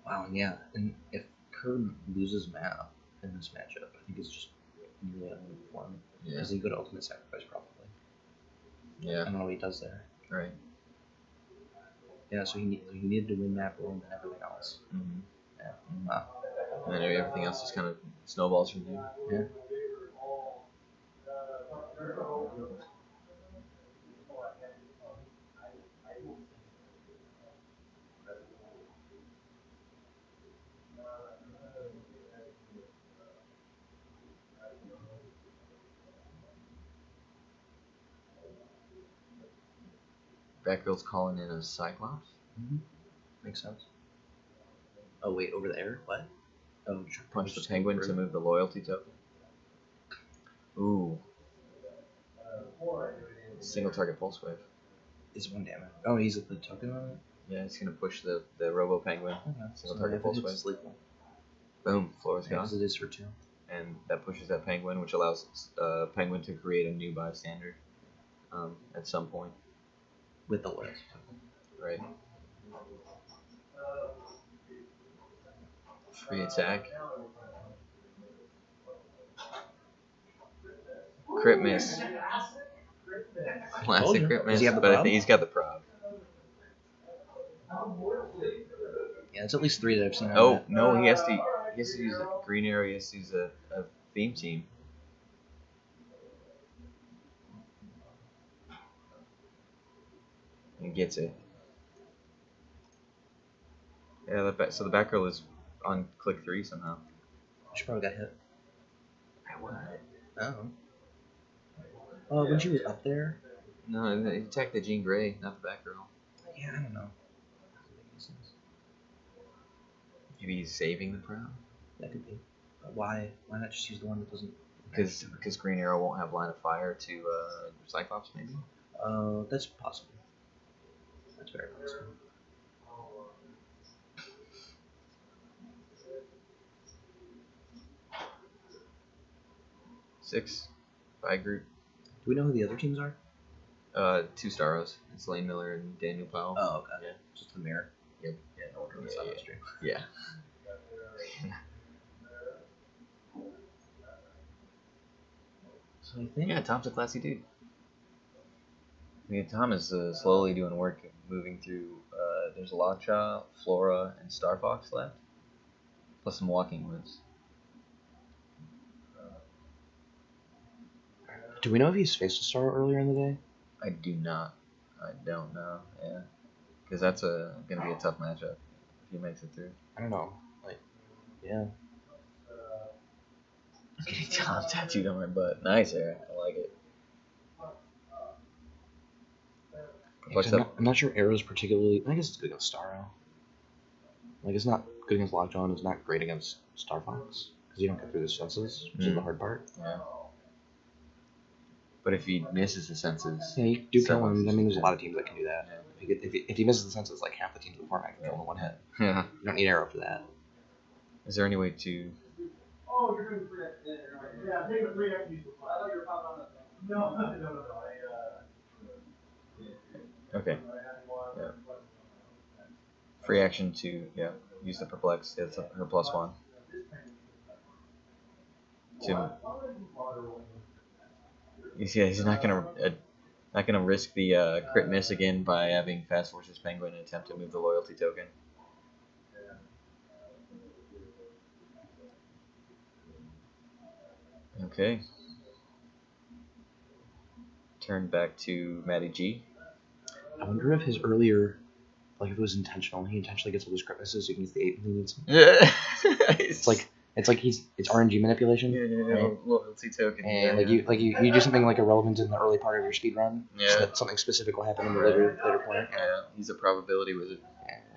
S7: Wow, and yeah, and if Kerr loses map in this matchup, I think it's just nearly unlimited for him.
S1: Yeah.
S7: Is he good ultimate sacrifice probably? I
S1: Yeah,
S7: don't know what he does there.
S1: right.
S7: Yeah, so he needed to win map roll and then everything else.
S1: Mm-hmm.
S7: Yeah. Wow.
S1: And then everything else just kind of snowballs from there.
S7: Yeah.
S1: Batgirl's calling in a Cyclops.
S7: Mm-hmm. Makes sense. Oh wait, over there? What? Oh,
S1: Punch the Penguin to move the loyalty token. Ooh. Single target pulse wave.
S7: Is 1 damage. Oh, he's at the token on it?
S1: Yeah, it's gonna push the Robo Penguin.
S7: Okay.
S1: Single
S7: So
S1: target
S7: if
S1: pulse
S7: it
S1: wave.
S7: hits lethal.
S1: Boom, Flora's
S7: Yeah,
S1: gone.
S7: because it is for 2.
S1: And that pushes that Penguin, which allows Penguin to create a new bystander at some point.
S7: With the loyalty token.
S1: Right. Free attack. Crit miss. Classic crit
S7: Does
S1: miss,
S7: he have the
S1: but I
S7: prob?
S1: think he's got the prob.
S7: Yeah, it's at least 3 that I've seen.
S1: Oh no, he has to use a green arrow. He has to use a theme team. And gets it. Yeah, so the back row is on click 3 somehow.
S7: She probably got hit.
S1: What?
S7: Oh. When she was up there?
S1: No, he attacked the Jean Grey, not the back row.
S7: Yeah, I don't know.
S1: Maybe he's saving the prob?
S7: That could be. But why? Why not just use the one that doesn't?
S1: Because Green Arrow won't have line of fire to Cyclops, maybe?
S7: That's possible. That's very possible.
S1: Six by group.
S7: Do we know who the other teams are?
S1: 2 Staros. It's Lane Miller and Daniel Powell.
S7: Oh, okay.
S1: Yeah.
S7: Just the mirror.
S1: Yep. Yeah, no order. Yeah.
S6: So I think
S1: Yeah, Tom's a classy dude. I mean, Tom is slowly doing work, moving through. There's Lockjaw, Flora, and Star Fox left, plus some Walking Woods.
S7: Do we know if he's faced a star earlier in the day?
S1: I do not. I don't know. Yeah, because that's gonna be a tough matchup if he makes it through.
S7: I don't know. Like, yeah.
S1: Getting Tom tattooed on my butt. Nice, Eric. I like it. What's up?
S7: I'm not sure Arrow's particularly. I guess it's good against Starro. Like, it's not good against Lockjaw, and it's not great against Star Fox because you don't get through the senses, which is the hard part.
S1: Yeah. But if he misses the senses,
S7: Yeah, you do
S1: Star
S7: kill
S1: Fox
S7: him. I
S1: is
S7: mean, there's a
S1: good.
S7: lot of teams that can do that. If he misses the senses, like half the teams in the format can kill him in one hit.
S1: Yeah.
S7: You don't need Arrow for that.
S1: Is there any way to?
S9: Oh, you're doing free action. Yeah, I'm taking a free action. I thought you were popping on that. No.
S1: Okay. Yeah. Free action to use the perplex. It's her +1. To. He's not gonna risk the crit miss again by having Fast Forces Penguin attempt to move the loyalty token. Okay. Turn back to Matty G.
S7: I wonder if his earlier, like if it was intentional, he intentionally gets all those crit misses so he can use the 8 when he needs them.
S1: Yeah.
S7: It's RNG manipulation.
S1: Right? Loyalty token.
S7: And you do something like irrelevant in the early part of your speed run.
S1: Yeah.
S7: So that something specific will happen in the later point.
S1: Yeah, he's a probability wizard.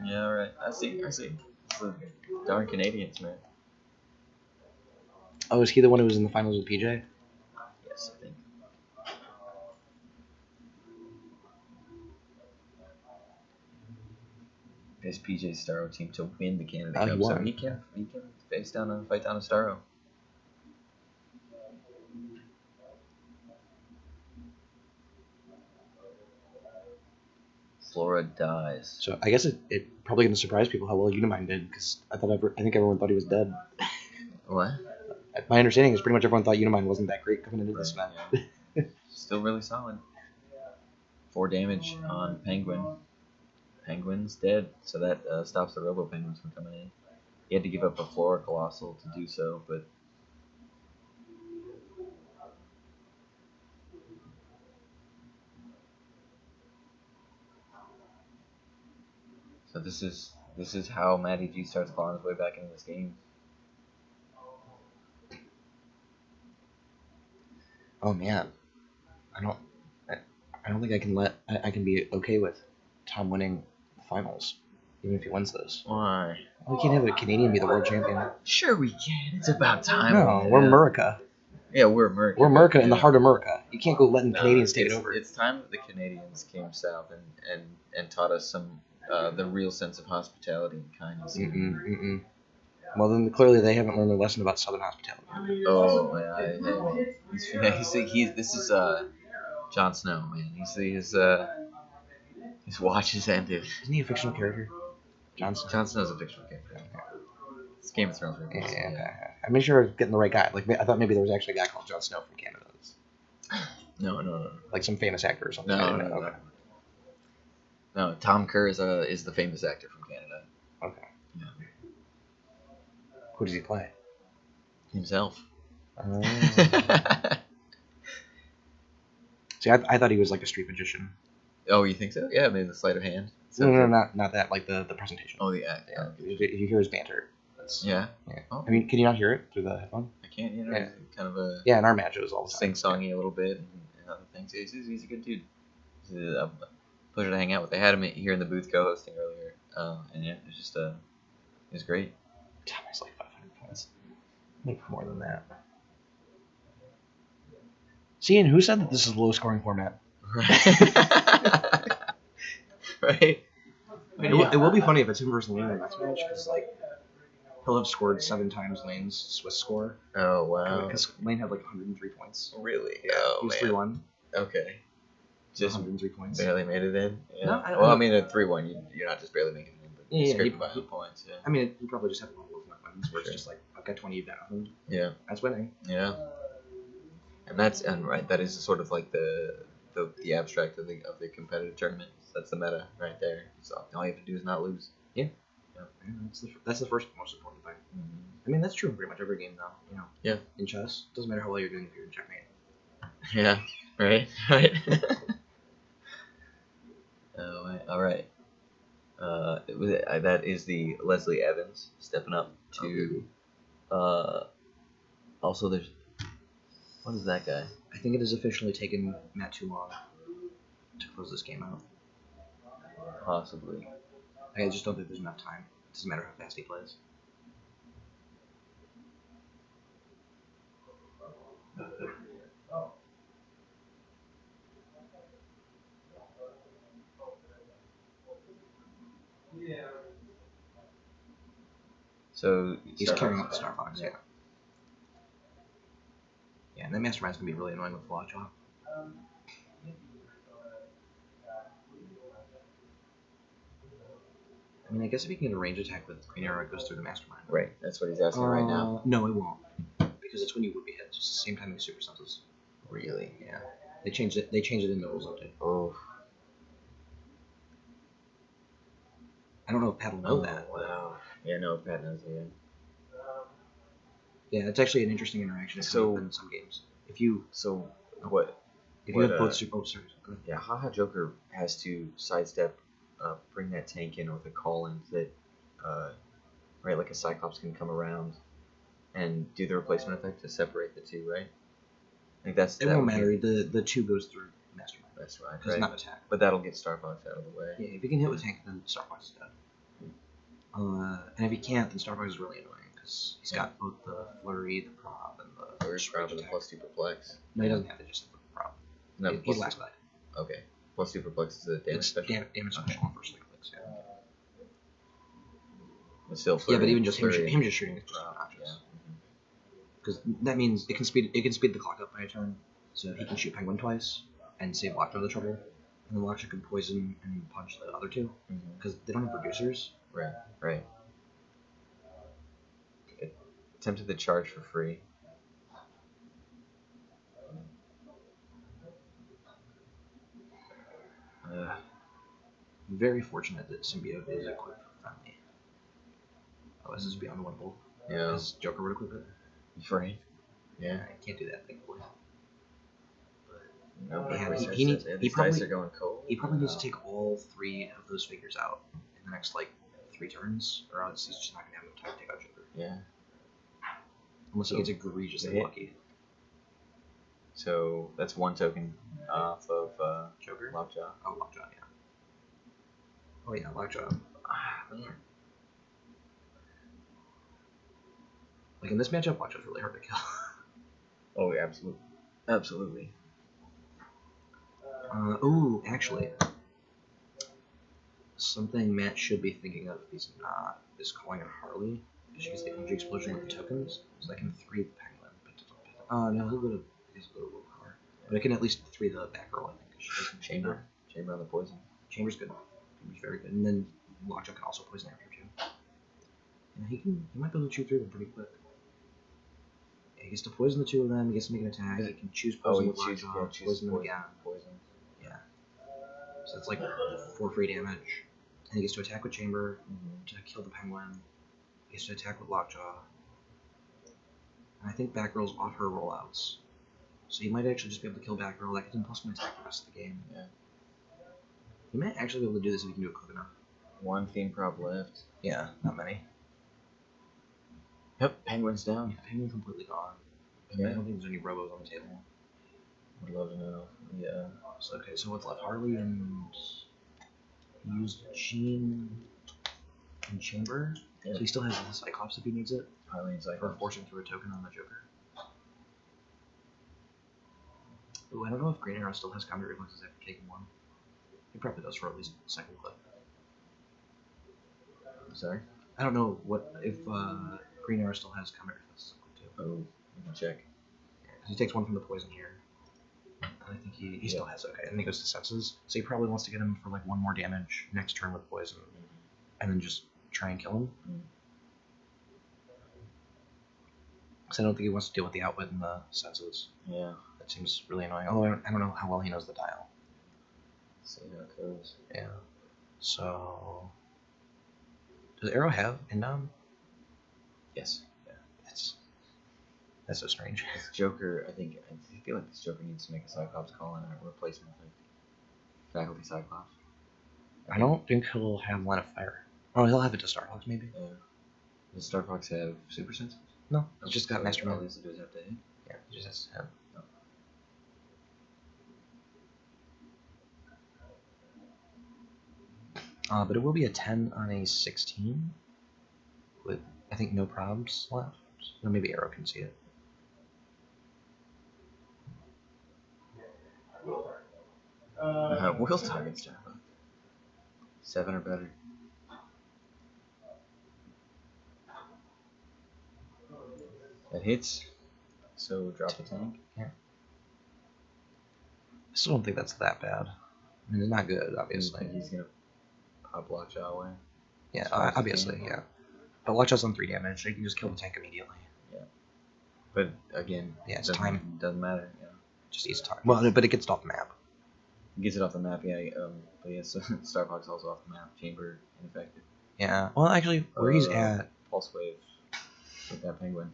S1: Yeah, right. I see. It's the darn Canadians, man.
S7: Oh, is he the one who was in the finals with PJ?
S1: Yes, I think. His PJ Starro team to win the Canada
S7: Oh,
S1: Cup,
S7: he
S1: so
S7: won.
S1: he can fight down a Starro. Flora dies.
S7: So I guess it probably going to surprise people how well Unimind did because I think everyone thought he was dead.
S1: What?
S7: My understanding is pretty much everyone thought Unimind wasn't that great coming into this match.
S1: Yeah. Still really solid. 4 damage on Penguin. Penguin's dead, so that stops the Robo Penguins from coming in. He had to give up a Flora Colossal to do so, but so this is how Matty G starts clawing his way back into this game.
S7: Oh man, I don't think I can be okay with Tom winning the finals, even if he wins those.
S1: Why?
S7: We can't have a Canadian be the world champion.
S1: Sure we can. It's about time.
S7: No, we're America.
S1: Yeah, we're America.
S7: We're America in the heart of America. You can't go letting Canadians take it over.
S1: It's time that the Canadians came south and taught us some the real sense of hospitality and kindness.
S7: Well, then clearly they haven't learned a lesson about Southern hospitality.
S1: Oh man, this is Jon Snow, man. His watch is ended.
S7: Isn't he a fictional character?
S1: Jon Snow's a fictional character. It's Game of Thrones.
S7: Yeah, okay. I made sure I was getting the right guy. Like I thought maybe there was actually a guy called Jon Snow from Canada.
S1: No.
S7: Like some famous actor or something.
S1: No. No, Tom Kerr is the famous actor from Canada.
S7: Okay.
S1: Yeah.
S7: Who does he play?
S1: Himself.
S7: See, I thought he was like a street magician.
S1: Oh, you think so? Yeah, maybe the sleight of hand.
S7: No, not that. Like the presentation.
S1: Oh, the act. Yeah.
S7: If you hear his banter.
S1: Yeah.
S7: Oh. I mean, can you not hear it through the headphone?
S1: I can't. Kind of a.
S7: Yeah, in our match it was all the time.
S1: Sing-songy a little bit and other things. He's a good dude. He's a pleasure to hang out with. They had him here in the booth co-hosting earlier, and yeah, it was just it was great.
S7: Tom has like 500 points. Maybe more than that. See, and who said that this is a low-scoring format?
S1: Right.
S7: It will be funny if it's him versus Lane in the next match, because like he'll have scored 7 times Lane's Swiss score.
S1: Oh wow.
S7: Because Lane had like 103 points.
S1: Really?
S7: Yeah,
S1: Oh,
S7: he was
S1: man.
S7: 3-1.
S1: Okay. Just
S7: 103 points.
S1: barely made it in. Yeah.
S7: No, I
S1: well, I mean, at 3-1, you're not just barely making it in, but
S7: Yeah,
S1: scraping by the points. Yeah.
S7: I mean, you probably just have one of those wins where it's
S1: Sure.
S7: just like, I've got 20 down.
S1: Yeah.
S7: That's winning.
S1: Yeah. And right, that is sort of like the abstract of the competitive tournament. That's the meta right there. So all you have to do is not lose.
S7: Yeah, that's the first most important thing. I mean, that's true in pretty much every game, though. You know.
S1: Yeah.
S7: In chess, doesn't matter how well you're doing if you're in checkmate.
S1: Yeah. Right. Right. All right. That is the Leslie Evans stepping up to. Also, there's. What is that guy?
S7: I think it has officially taken Matt too long to close this game out.
S1: Possibly.
S7: I just don't think there's enough time. It doesn't matter how fast he plays.
S1: So
S7: He's carrying out the Star Fox, yeah. Yeah, and that Mastermind's gonna be really annoying with Lockjaw. I mean, I guess if you can get a range attack with Green Arrow, it goes through the Mastermind.
S1: Right. That's what he's asking right now.
S7: No, it won't. Because it's when you would be hit. It's the same time as Super Senses.
S1: Really?
S7: Yeah. They changed it. They changed it in the rules update.
S1: Oh.
S7: I don't know if Pat will know that.
S1: Wow. Yeah, no, Pat knows it.
S7: Yeah, it's actually an interesting interaction in some games. If you
S1: what?
S7: If you have both super. Oh, sorry. Go ahead.
S1: Yeah, Haha Joker has to sidestep, bring that tank in with a call in that, right, like a Cyclops can come around and do the replacement effect to separate the two, right? I think that's.
S7: It won't matter. The 2 goes through Mastermind.
S1: That's right.
S7: Because it's not attack.
S1: But that'll get Star Fox out of the way.
S7: Yeah, if you can hit with tank, then Star Fox is dead. And if you can't, then Star Fox is really annoying because he's got both the flurry, the prop, and the
S1: Prop and the plus 2 perplex.
S7: No, he doesn't have to just have the prop.
S1: No,
S7: he's last glide.
S1: Okay. Plus 2 perplex is a damage special.
S7: Damage special on first clicks. Yeah.
S1: But still,
S7: yeah, but even just him
S1: flurry
S7: just shooting is just obnoxious.
S1: Yeah.
S7: Because that means it can speed the clock up by a turn, so he can shoot Penguin twice and save Lockjaw the trouble, and then Lockjaw can poison and punch the other two because they don't have producers.
S1: Right. Right. Attempted to charge for free.
S7: Very fortunate that Symbiote is equip friendly. Oh, this is beyond winnable.
S1: Yeah.
S7: As Joker would equip it.
S1: Right. Yeah.
S7: I can't do that, thankfully.
S1: No,
S7: Yeah,
S1: but
S7: he needs.
S1: these
S7: He
S1: dice are
S7: probably.
S1: going cold.
S7: He probably needs to take all 3 of those figures out in the next 3 turns, or else he's just not gonna have enough time to take out Joker.
S1: Yeah.
S7: Unless he gets egregiously
S1: hit.
S7: lucky.
S1: So that's 1 token off of
S7: Joker?
S1: Lockjaw.
S7: Oh, Lockjaw, yeah. Oh yeah, Lockjaw. Man. In this matchup, Lockjaw's really hard to kill.
S1: Oh, yeah, absolutely. Absolutely.
S7: Ooh, actually. Something Matt should be thinking of if he's not is calling in Harley. Because she gets the energy explosion with the tokens. So that can 3 the Penguin. No, he'll go to Willpower. But it can at least 3 the back row, I think. She doesn't
S1: Chamber on the poison.
S7: Chamber's good. Chamber's very good. And then Lockjaw can also poison after too. Yeah, he might be able to chew through them pretty quick. Yeah, he gets to poison the 2 of them, he gets to make an attack, he can choose poison with Lockjaw, poison them again.
S1: Poison.
S7: Yeah. So it's 4 free damage. And he gets to attack with Chamber to kill the Penguin. He gets to attack with Lockjaw. And I think Batgirl's off her rollouts. So he might actually just be able to kill Batgirl. That gives him +1 attack the rest of the game.
S1: Yeah.
S7: He might actually be able to do this if he can do it quick enough.
S1: 1 theme prop left.
S7: Yeah, not many.
S1: Yep, Penguin's down.
S7: Yeah, Penguin completely gone.
S1: Yeah.
S7: I don't think there's any robos on the table.
S1: Would love to know. Yeah.
S7: So, okay, so what's left? Harley and he used Jean and Chamber.
S1: Yeah.
S7: So he still has the Cyclops if he needs it.
S1: Harley and
S7: For
S1: Cyclops.
S7: forcing through a token on the Joker. Ooh, I don't know if Green Arrow still has combat reflexes after taking 1. He probably does for at least a second clip.
S1: Sorry?
S7: I don't know if Green Arrow still has combat reflexes too.
S1: Oh, we can check.
S7: Yeah, 'cause he takes 1 from the poison here. And I think he still has, okay. And then he goes to senses. So he probably wants to get him for 1 more damage next turn with poison. and then just try and kill him.
S1: Mm.
S7: Because I don't think he wants to deal with the outwit and the senses.
S1: Yeah.
S7: That seems really annoying. Although I don't know how well he knows the dial.
S1: See how it goes.
S7: Yeah. So, does Arrow have inbound?
S1: Yes. Yeah.
S7: That's so strange.
S1: This Joker, I feel like this Joker needs to make a Cyclops call and a replacement like Faculty Cyclops.
S7: I don't think he'll have line of fire. Oh, he'll have it to Starhawks maybe.
S1: Does Star Fox have super senses?
S7: No, he's just got Master
S1: All
S7: Man.
S1: he has to do is have to hit.
S7: Yeah, he just has to have. But it will be a 10 on a 16 with, I think, no probs left. No, maybe Arrow can see it.
S1: Will targets Java. 7 or better. That hits. So drop the tank.
S7: Yeah. I still don't think that's that bad. I mean, it's not good, obviously.
S1: He's gonna pop Lockjaw away.
S7: Yeah,
S1: as far as he
S7: obviously,
S1: can.
S7: yeah. But Lockjaw's on 3 damage, so you can just kill the tank immediately.
S1: But again,
S7: Yeah, it's
S1: doesn't-
S7: time.
S1: Doesn't matter. Yeah.
S7: Just eats time. Well, but it gets off the map.
S1: He gets it off the map. Yeah. But yeah, so Star Fox also off the map. Chamber ineffective.
S7: Yeah. Well, actually, where he's at.
S1: Pulse wave with that penguin.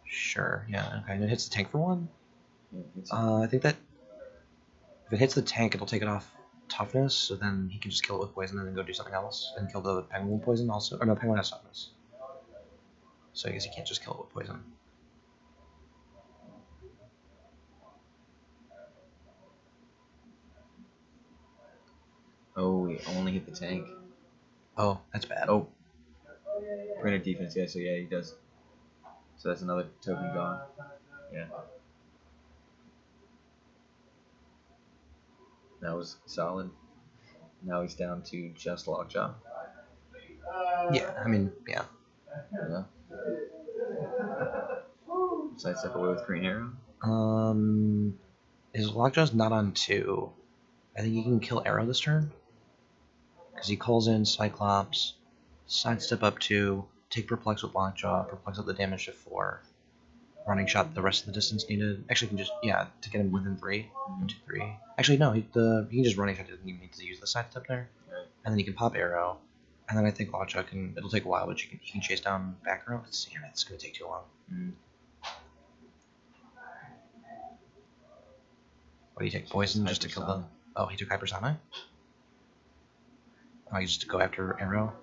S7: Sure. Yeah. Okay. And it hits the tank for 1.
S1: Yeah, it's
S7: I think that if it hits the tank, it'll take it off toughness, so then he can just kill it with poison and then go do something else and kill the penguin with poison also. Or no, penguin has toughness. So I guess he can't just kill it with poison.
S1: Oh, we only hit the tank.
S7: Oh, that's bad.
S1: Oh. Printed defense, yeah, so yeah, he does. So that's another token gone. Yeah. That was solid. Now he's down to just Lockjaw.
S7: Yeah, I mean, yeah.
S1: Yeah. Sidestep away with Green Arrow.
S7: His Lockjaw's not on 2. I think he can kill Arrow this turn. Because he calls in Cyclops, sidestep up 2, take Perplex with Lockjaw, Perplex up the damage to 4. Running shot the rest of the distance needed. Actually, he can just, to get him within 3. 1, 2, 3. Actually, no, he can just running shot, doesn't even need to use the sidestep there.
S1: Right.
S7: And then he can pop Arrow. And then I think Lockjaw can, it'll take a while, but he can chase down back Arrow. Damn it, it's going to take too long.
S1: Mm.
S7: What do you take? Poison just to kill the... Oh, he took Hypersonic? Oh, he just to go after Arrow?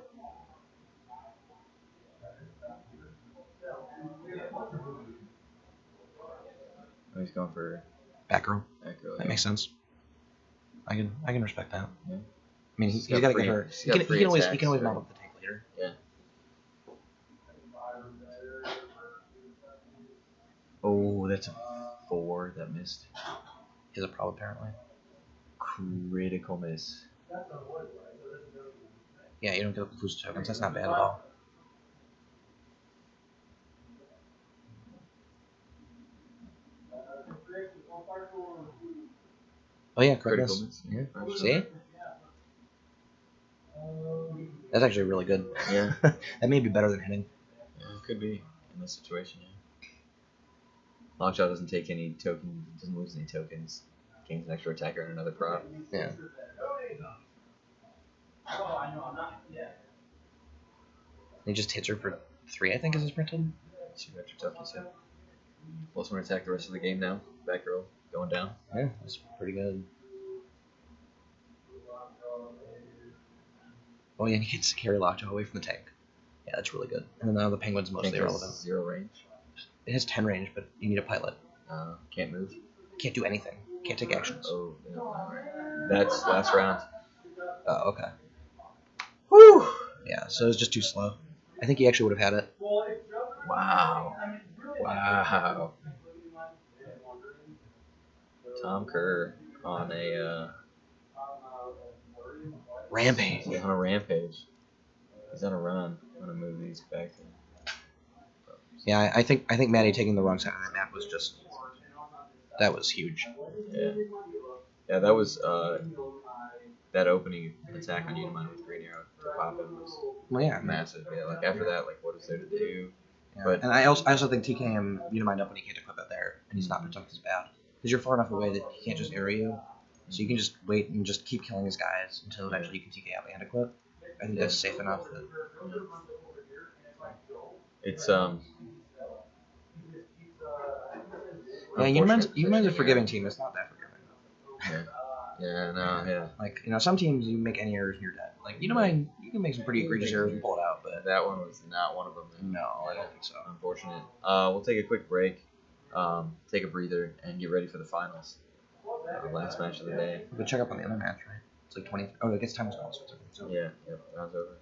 S1: Oh, he's going for
S7: Back row.
S1: Echo.
S7: That makes sense. I can respect that.
S1: Yeah.
S7: I mean, he's
S1: got
S7: got to
S1: free-
S7: get her.
S1: he's
S7: He
S1: got
S7: can
S1: free
S7: always
S1: attacks,
S7: mount
S1: right?
S7: up the tank later.
S1: Yeah. Oh, that's a 4 that missed.
S7: Is a problem apparently.
S1: Critical miss.
S7: Yeah, you don't get the boost tokens. That's not bad at all. Oh yeah,
S1: Critical
S7: correctness.
S1: miss.
S7: Yeah. See? That's actually really good.
S1: Yeah.
S7: That may be better than hitting.
S1: Yeah, it could be in this situation. Yeah. Lockjaw doesn't take any tokens. Doesn't lose any tokens. Gains an extra attacker and another prop.
S7: Yeah. He just hits her for 3, I think, is his printed.
S1: 2 extra toughness. Yeah. Plus 1 attack the rest of the game now. Back row going down.
S7: Yeah, that's pretty good. Oh yeah, and he gets to carry Lockjaw away from the tank. Yeah, that's really good. And then now the Penguin's mostly
S1: Tank has
S7: irrelevant.
S1: 0 range.
S7: It has 10 range, but you need a pilot.
S1: Can't move.
S7: Can't do anything. Can't take actions.
S1: Oh, yeah, alright. That's last round.
S7: Oh, okay. Whew! Yeah, so it was just too slow. I think he actually would have had it.
S1: Wow. Wow. Tom Kerr on a
S7: Rampage.
S1: on a rampage. He's on a run. I'm gonna move these back to.
S7: Yeah, I think Maddie taking the wrong side of that map was just that was huge.
S1: Yeah. Yeah, that that opening attack on Unimind with Green Arrow to pop him was
S7: Well, yeah.
S1: massive. Yeah, like after that, like what is there to do?
S7: Yeah.
S1: But
S7: And I also think TKM Unimind up when he can't equip it there, and he's not protected as bad. Because you're far enough away that he can't just arrow you. So you can just wait and just keep killing his guys until eventually you can TK out and equip. I think that's safe enough. That...
S1: it's
S7: Yeah, Unimind's a forgiving team. It's not that forgiving.
S1: Yeah.
S7: Like, some teams you make any errors and you're dead. Like, Unimind, you can make some pretty egregious errors and pull it out, but
S1: That one was not one of them.
S7: no, I don't think so.
S1: Unfortunate. We'll take a quick break, take a breather, and get ready for the finals. The last match of the day.
S7: We'll check up on the other match, right? It's like 20. Oh, it gets time as well. So
S1: Yeah, round's over.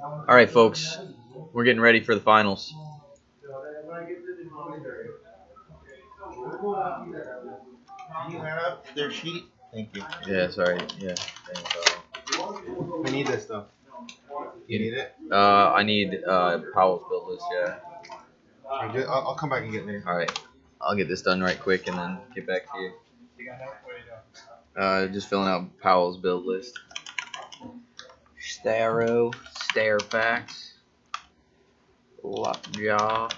S1: All right, folks, we're getting ready for the finals.
S4: Do you have their sheet? Thank you.
S1: Yeah, sorry. Yeah.
S4: We need this though. You need it?
S1: I need Powell's build list. Yeah.
S4: I'll come back and get it later.
S1: All right. I'll get this done right quick and then get back to you. Just filling out Powell's build list. Starro, Starfax, Lockjaw,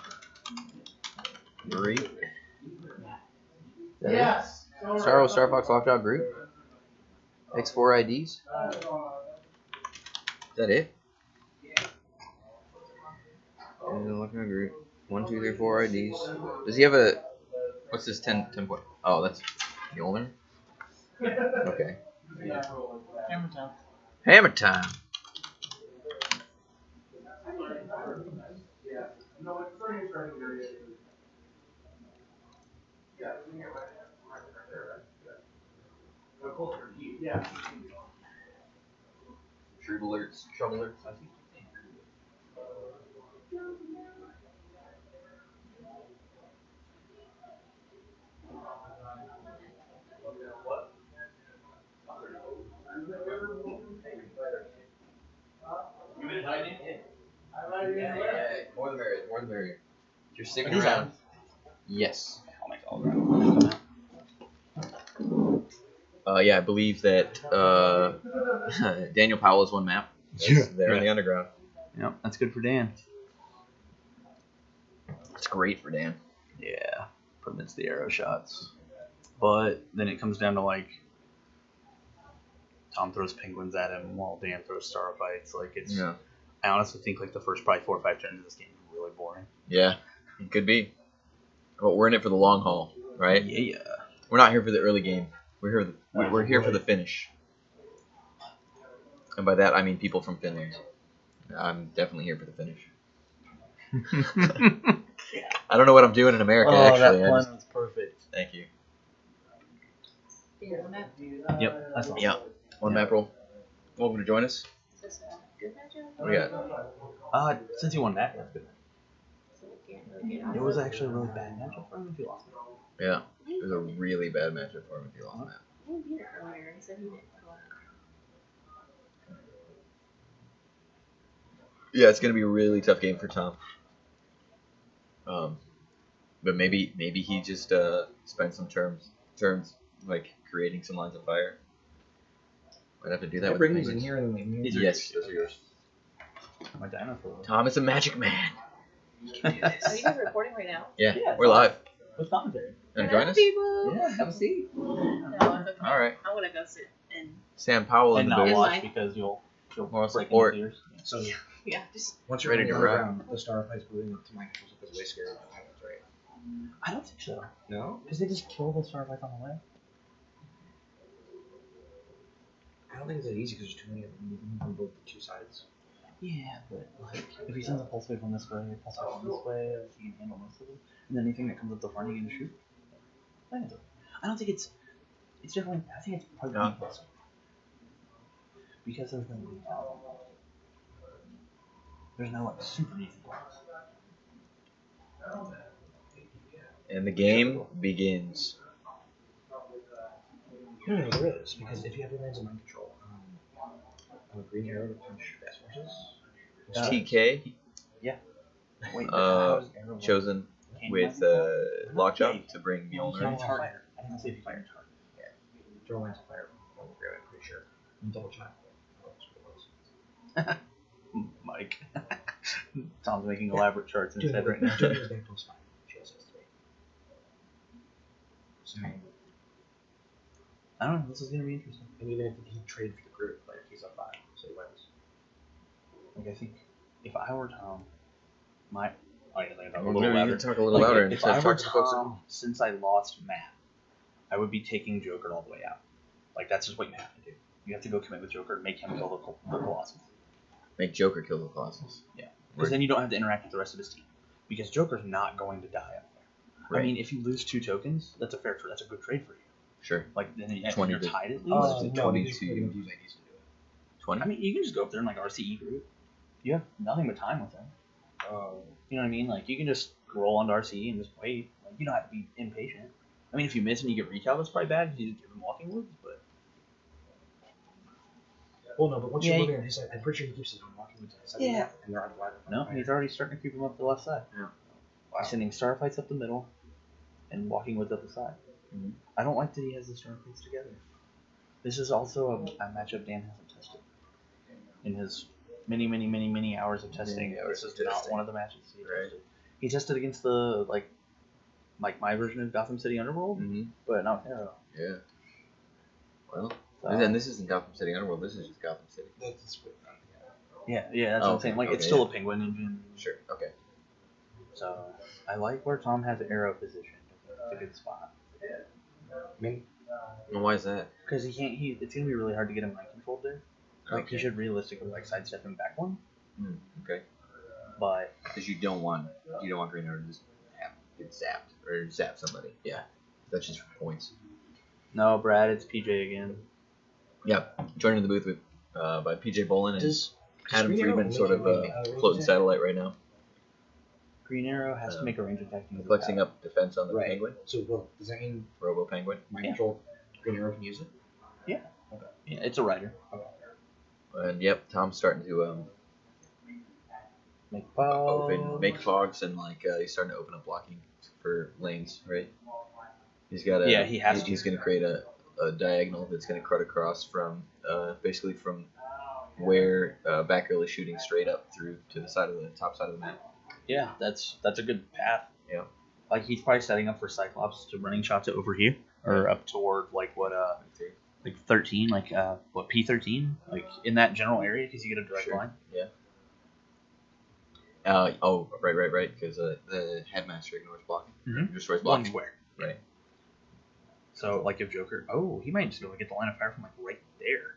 S1: Greek.
S9: Yes.
S1: Starro, Starfox, Lockjaw, Greek. X4 IDs. Is that it? Lockjaw, Greek. 1, 2, 3, 4 IDs. Does he have a? What's this 10 point? Oh, that's the older. Okay.
S6: Hammer time.
S1: Hammer time. Trouble alerts. Trouble alerts. More the merrier. More the merrier. If you're sticking
S6: Are these
S1: around.
S6: on?
S1: Yes.
S6: I'll make all around.
S1: Yeah, I believe that Daniel Powell has one map. That's there in the underground.
S6: Yep, that's good for Dan.
S1: It's great for Dan.
S6: Yeah, prevents the arrow shots. But then it comes down to like Tom throws penguins at him while Dan throws starfights. Like it's.
S1: Yeah.
S6: I honestly think like the first probably 4 or 5 turns of this game are really boring.
S1: Yeah, it could be. But we're in it for the long haul, right?
S6: Yeah.
S1: We're not here for the early game. We're here for the finish. And by that I mean people from Finland. I'm definitely here for the finish. I don't know what I'm doing in America. Actually,
S6: that pun was perfect.
S1: Thank you.
S6: Yep, that's awesome.
S1: Yeah. One map roll. Welcome to join us. What do we got?
S6: Since you won that, that's good. It was actually a really bad matchup for him if you lost it.
S1: Yeah. It was a really bad matchup for him if you lost that. Yeah, it's gonna be a really tough game for Tom. But maybe he just spent some turns like creating some lines of fire. Might have to do that. With
S7: bring
S1: the
S7: these in
S1: penguins.
S7: here and
S1: Yes, those are yours.
S6: My dinosaur.
S1: Tom is a magic man.
S5: Are you guys recording right now?
S1: Yeah,
S6: Yeah,
S1: we're live.
S6: With commentary.
S1: Want to join us?
S5: People.
S6: Yeah, have a seat.
S5: No, it's okay.
S1: All right.
S5: I want to go sit and
S1: Sam Powell in
S6: And
S1: the
S6: not
S1: booth.
S6: watch
S5: Mine.
S6: because you'll
S1: Moral
S6: break
S1: support.
S6: into tears.
S7: So yeah,
S5: yeah, just
S7: once you're
S1: Ready
S7: ready
S1: to
S7: to
S1: rock.
S7: round, the starfight's moving up to my controls up is way scarier. That's right.
S6: I don't think so.
S7: No,
S6: Because they just kill the starfights on the way.
S7: I don't think it's that easy because there's too many of them moving on both the two sides.
S6: Yeah, but like if he sends a pulse wave from this way, a pulse wave from this way, like, he can handle most of them. And then anything that comes up the front, he can shoot. I don't think it's definitely. I think it's probably
S1: Yeah.
S6: impossible. Because there's no lead out. There's no like super easy blocks.
S1: And the game begins.
S7: No, there is because if you have your lands in mind control, a green arrow to punch fast forces.
S1: TK
S6: Wait,
S1: chosen with Lockjaw to bring Mjolnir.
S6: Fire. I didn't say fire target.
S7: Yeah, throw lands of fire. I'm pretty sure. And double check.
S6: Mike. Tom's making elaborate charts in his head right now.
S7: Dude, they plus 5. She also has 3. So,
S6: I don't know. This is gonna be interesting.
S7: and even if he traded for the group, like he's up 5, so he wins.
S6: Like I think if I were Tom, my I can talk a
S1: Well,
S6: little
S1: maybe you
S6: louder.
S1: can talk a little
S6: Like,
S1: louder
S6: if
S1: instead
S6: I
S1: of
S6: were
S1: talking to folks.
S6: Tom, since I lost Matt, I would be taking Joker all the way out. Like that's just what you have to do. You have to go commit with Joker, make him kill the Colossus.
S1: Make Joker kill the Colossus.
S6: Yeah, because then you don't have to interact with the rest of his team. Because Joker's not going to die up there.
S1: Right.
S6: I mean, if you lose 2 tokens, that's a fair trade. That's a good trade for you.
S1: Sure.
S6: Like then you're
S1: 20
S6: tied at least.
S1: no,
S7: 22.
S1: use IDs to do it. 20?
S6: I mean, you can just go up there and like RCE group. You have nothing but time with him. You know what I mean? Like, you can just roll onto RC and just wait. Like, you don't have to be impatient. I mean, if you miss and you get recal, that's probably bad because you just give him walking woods, but...
S7: Well, no, but once
S6: Yeah,
S7: you're moving on his side, I'm pretty sure he keeps his own walking with his side.
S6: Yeah.
S7: And they're on the line.
S6: No, he's already starting to creep him up the left side.
S1: Yeah.
S7: Wow.
S6: He's sending Starfights up the middle and walking woods up the side.
S1: Mhm.
S6: I don't like that he has the Starfights together. This is also a matchup Dan hasn't tested. In his many hours of testing,
S1: Many hours
S6: this is
S1: of
S6: not
S1: testing.
S6: one of the matches he
S1: Right.
S6: tested. He tested against the, like my version of Gotham City Underworld,
S1: Mm-hmm.
S6: but not Hero.
S1: Yeah. Well,
S6: So,
S1: and then this isn't Gotham City Underworld. This is just Gotham City.
S7: That's what,
S6: yeah, that's
S1: Oh,
S6: what I'm saying.
S1: okay,
S6: Like, it's
S1: okay,
S6: still
S1: yeah.
S6: a Penguin engine.
S1: Sure. Okay.
S6: So, I like where Tom has Arrow positioned. It's a good spot.
S7: I mean,
S1: And why is that?
S6: Because it's going to be really hard to get him mind controlled there. Like, he
S1: Okay.
S6: should realistically, like, sidestep him back one.
S1: Okay.
S6: But,
S1: Because you don't want Green Arrow to just get zapped or zap somebody. Yeah. That's just for points.
S6: no, Brad, it's PJ again.
S1: Yep. Joining the booth with by PJ Bolin and
S7: does
S1: Adam
S7: Green Arrow
S1: Friedman,
S7: make
S1: sort of
S7: range
S1: floating
S7: attack?
S1: satellite right now,
S6: Green Arrow has to make a range attack. using
S1: flexing
S6: power.
S1: up defense on the
S7: Right.
S1: Penguin,
S7: So, well, does that mean
S1: Robo Penguin.
S7: mind
S6: Yeah.
S7: control Green Arrow can use it?
S6: Yeah, it's a rider.
S1: And yep, Tom's starting to make fogs and like he's starting to open up blocking for lanes, right? He's got a
S6: He has to.
S1: He's going to create a diagonal that's going to cut across from basically from where Batgirl is shooting straight up through to the side of the top side of the map.
S6: Yeah, that's a good path.
S1: Yeah.
S6: Like, he's probably setting up for Cyclops to running shot to over here or up toward like what like 13, like what P13, like in that general area because you get a direct
S1: Sure.
S6: line.
S1: Yeah. Right. Because the headmaster ignores blocking.
S6: Mhm.
S1: Destroys
S6: One
S1: blocking.
S6: square.
S1: Right.
S6: So like if Joker, he might just be able to get the line of fire from like right there.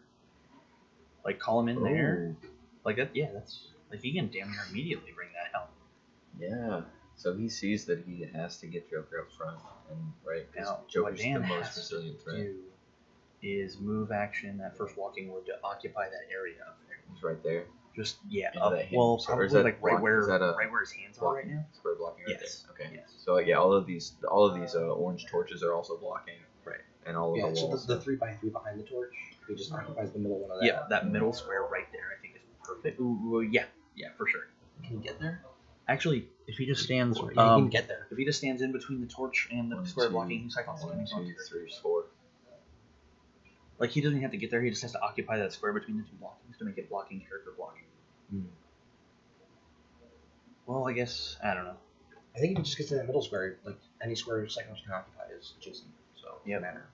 S6: Like call him in there. Like that. Yeah, that's like he can damn near immediately bring that out.
S1: Yeah. So he sees that he has to get Joker up front, and right, because
S6: Now,
S1: Joker's
S6: what Dan
S1: the most
S6: has
S1: resilient
S6: to
S1: threat.
S6: do is move action that first walking wood to occupy that area up there.
S1: He's right there.
S6: Just
S1: Into
S6: up.
S1: that hidden-
S6: Well,
S1: so- or
S6: probably
S1: is that
S6: like
S1: block-
S6: right where
S1: is that a
S6: his hands are right now.
S1: Square blocking right
S6: Yes.
S1: there. Okay.
S6: Yes.
S1: So yeah, all of these orange torches are also blocking.
S6: Right.
S1: And all of
S7: Yeah,
S1: the
S7: so
S1: walls.
S7: the 3x3 behind the torch, he just occupies the middle one of that.
S6: Yeah, that middle square right there, I think is perfect. Ooh, yeah, for sure.
S7: Can you get there?
S6: Actually, if he just stands,
S7: Yeah, you can get there.
S6: if he just stands in between the torch and the
S1: One,
S6: square
S1: two,
S6: blocking, he's Cyclops.
S1: 1, 2, 3, 4.
S6: Like he doesn't have to get there; he just has to occupy that square between the two blockings to make it blocking character blocking. Well, I guess I don't know.
S7: I think if he just gets to that middle square, like any square Cyclops can occupy is adjacent. So it doesn't matter.